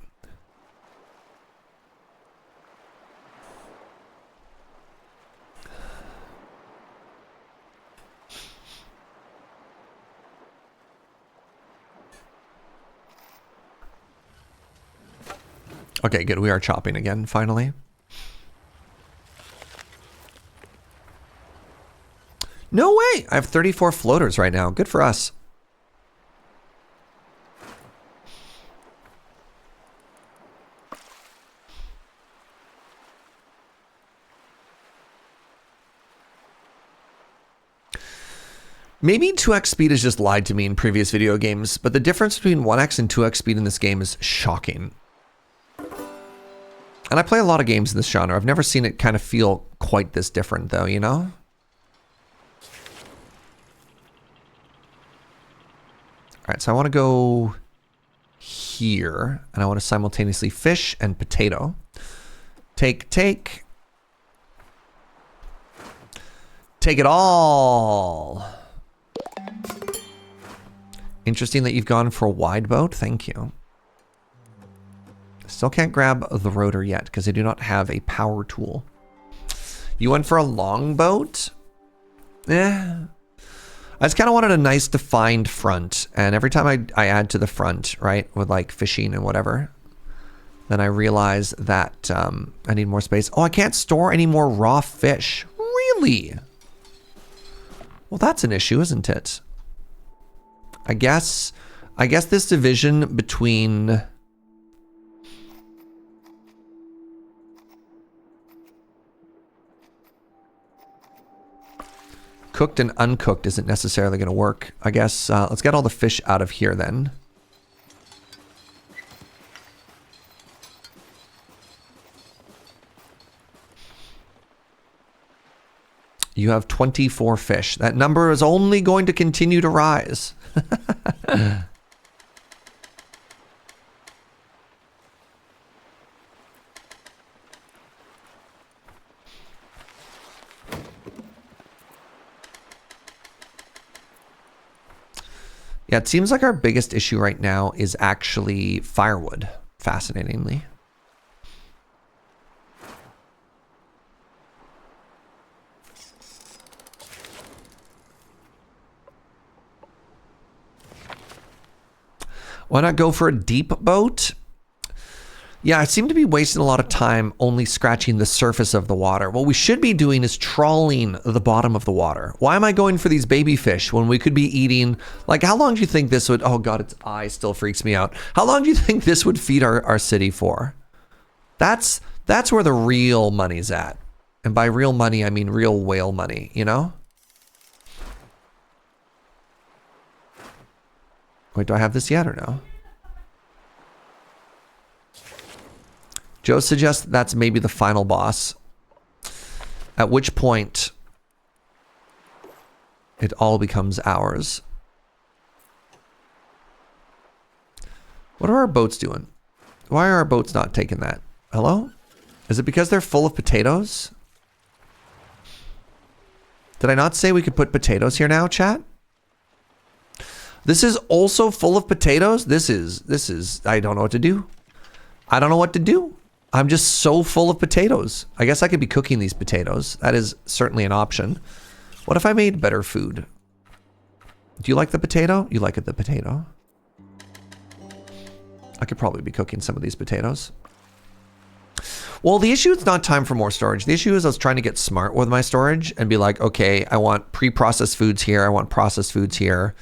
A: Okay, good. We are chopping again, finally. No way! I have 34 floaters right now. Good for us. Maybe 2x speed has just lied to me in previous video games, but the difference between 1x and 2x speed in this game is shocking. And I play a lot of games in this genre. I've never seen it kind of feel quite this different though, you know? All right, so I want to go here, and I want to simultaneously fish and potato. Take. Take it all. Interesting that you've gone for a wide boat. Thank you. Still can't grab the rotor yet because I do not have a power tool. You went for a long boat? I just kind of wanted a nice defined front. And every time I add to the front, right, with like fishing and whatever, then I realize that I need more space. Oh, I can't store any more raw fish. Really? Well, that's an issue, isn't it? I guess this division between cooked and uncooked isn't necessarily going to work. I guess let's get all the fish out of here then. You have 24 fish. That number is only going to continue to rise. Yeah, it seems like our biggest issue right now is actually firewood, fascinatingly. Why not go for a deep boat? Yeah, I seem to be wasting a lot of time only scratching the surface of the water. What we should be doing is trawling the bottom of the water. Why am I going for these baby fish when we could be eating? Like, how long do you think this would... Oh God, its eye still freaks me out. How long do you think this would feed our city for? That's where the real money's at. And by real money, I mean real whale money, you know? Wait, do I have this yet or no? Joe suggests that's maybe the final boss. At which point, it all becomes ours. What are our boats doing? Why are our boats not taking that? Hello? Is it because they're full of potatoes? Did I not say we could put potatoes here now, chat? This is also full of potatoes? This is, I don't know what to do. I don't know what to do. I'm just so full of potatoes. I guess I could be cooking these potatoes. That is certainly an option. What if I made better food? Do you like the potato? You like the potato. I could probably be cooking some of these potatoes. Well, the issue is not time for more storage. The issue is I was trying to get smart with my storage and be like, okay, I want pre-processed foods here. I want processed foods here.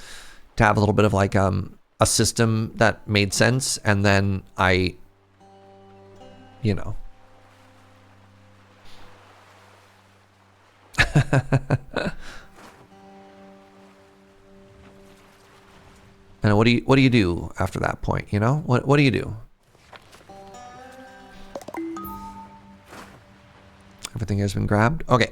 A: To have a little bit of like a system that made sense, and then I, you know. And what do you do after that point, you know? What do you do? Everything has been grabbed. Okay.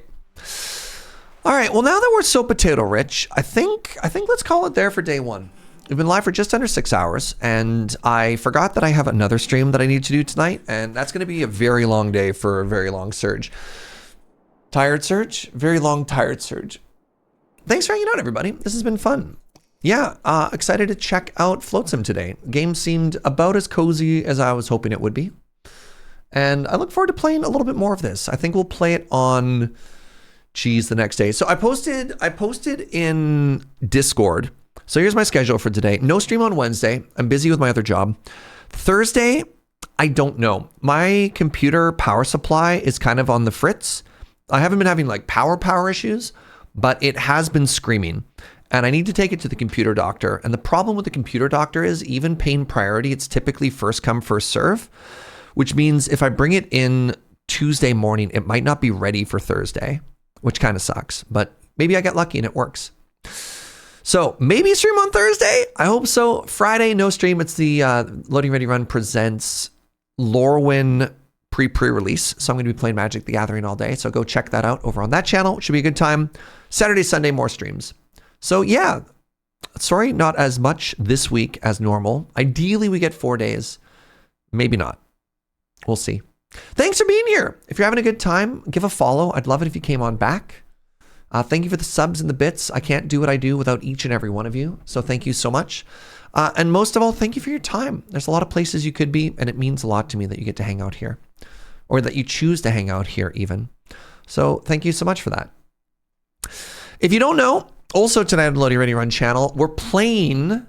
A: All right, well, now that we're so potato rich, I think let's call it there for day one. We've been live for just under 6 hours, and I forgot that I have another stream that I need to do tonight, and that's going to be a very long day for a very long surge. Tired surge? Very long tired surge. Thanks for hanging out, everybody. This has been fun. Yeah, excited to check out Flotsam today. Game seemed about as cozy as I was hoping it would be, and I look forward to playing a little bit more of this. I think we'll play it on... the next day. So I posted in Discord. So here's my schedule for today. No stream on Wednesday. I'm busy with my other job. Thursday, I don't know. My computer power supply is kind of on the fritz. I haven't been having like power issues, but it has been screaming. And I need to take it to the computer doctor. And the problem with the computer doctor is even paying priority, it's typically first come, first serve, which means if I bring it in Tuesday morning, it might not be ready for Thursday, which kind of sucks. But maybe I get lucky and it works. So maybe stream on Thursday. I hope so. Friday, no stream. It's the Loading Ready Run presents Lorwyn pre-release. So I'm going to be playing Magic the Gathering all day. So go check that out over on that channel. It should be a good time. Saturday, Sunday, more streams. So yeah, sorry, not as much this week as normal. Ideally, we get 4 days. Maybe not. We'll see. Thanks for being here. If you're having a good time, give a follow. I'd love it if you came on back. Thank you for the subs and the bits. I can't do what I do without each and every one of you. So thank you so much. And most of all, thank you for your time. There's a lot of places you could be, and it means a lot to me that you get to hang out here, or that you choose to hang out here even. So thank you so much for that. If you don't know, also tonight on the Loading Ready Run channel, we're playing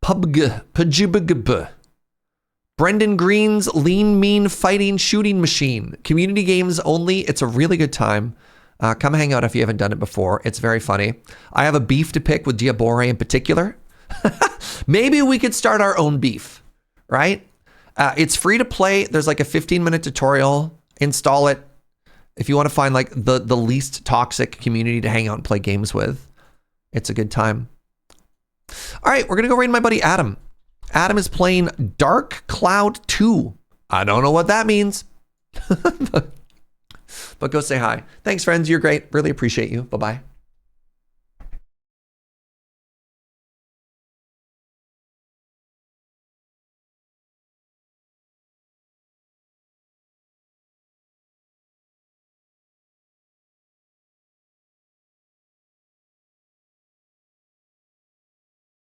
A: PUBG. Brendan Green's Lean Mean Fighting Shooting Machine. Community games only. It's a really good time. Come hang out if you haven't done it before. It's very funny. I have a beef to pick with Diabore in particular. Maybe we could start our own beef, right? It's free to play. There's like a 15-minute tutorial. Install it if you want to find like the least toxic community to hang out and play games with. It's a good time. All right, we're going to go raid my buddy Adam. Adam is playing Dark Cloud 2. I don't know what that means. But go say hi. Thanks, friends. You're great. Really appreciate you. Bye-bye.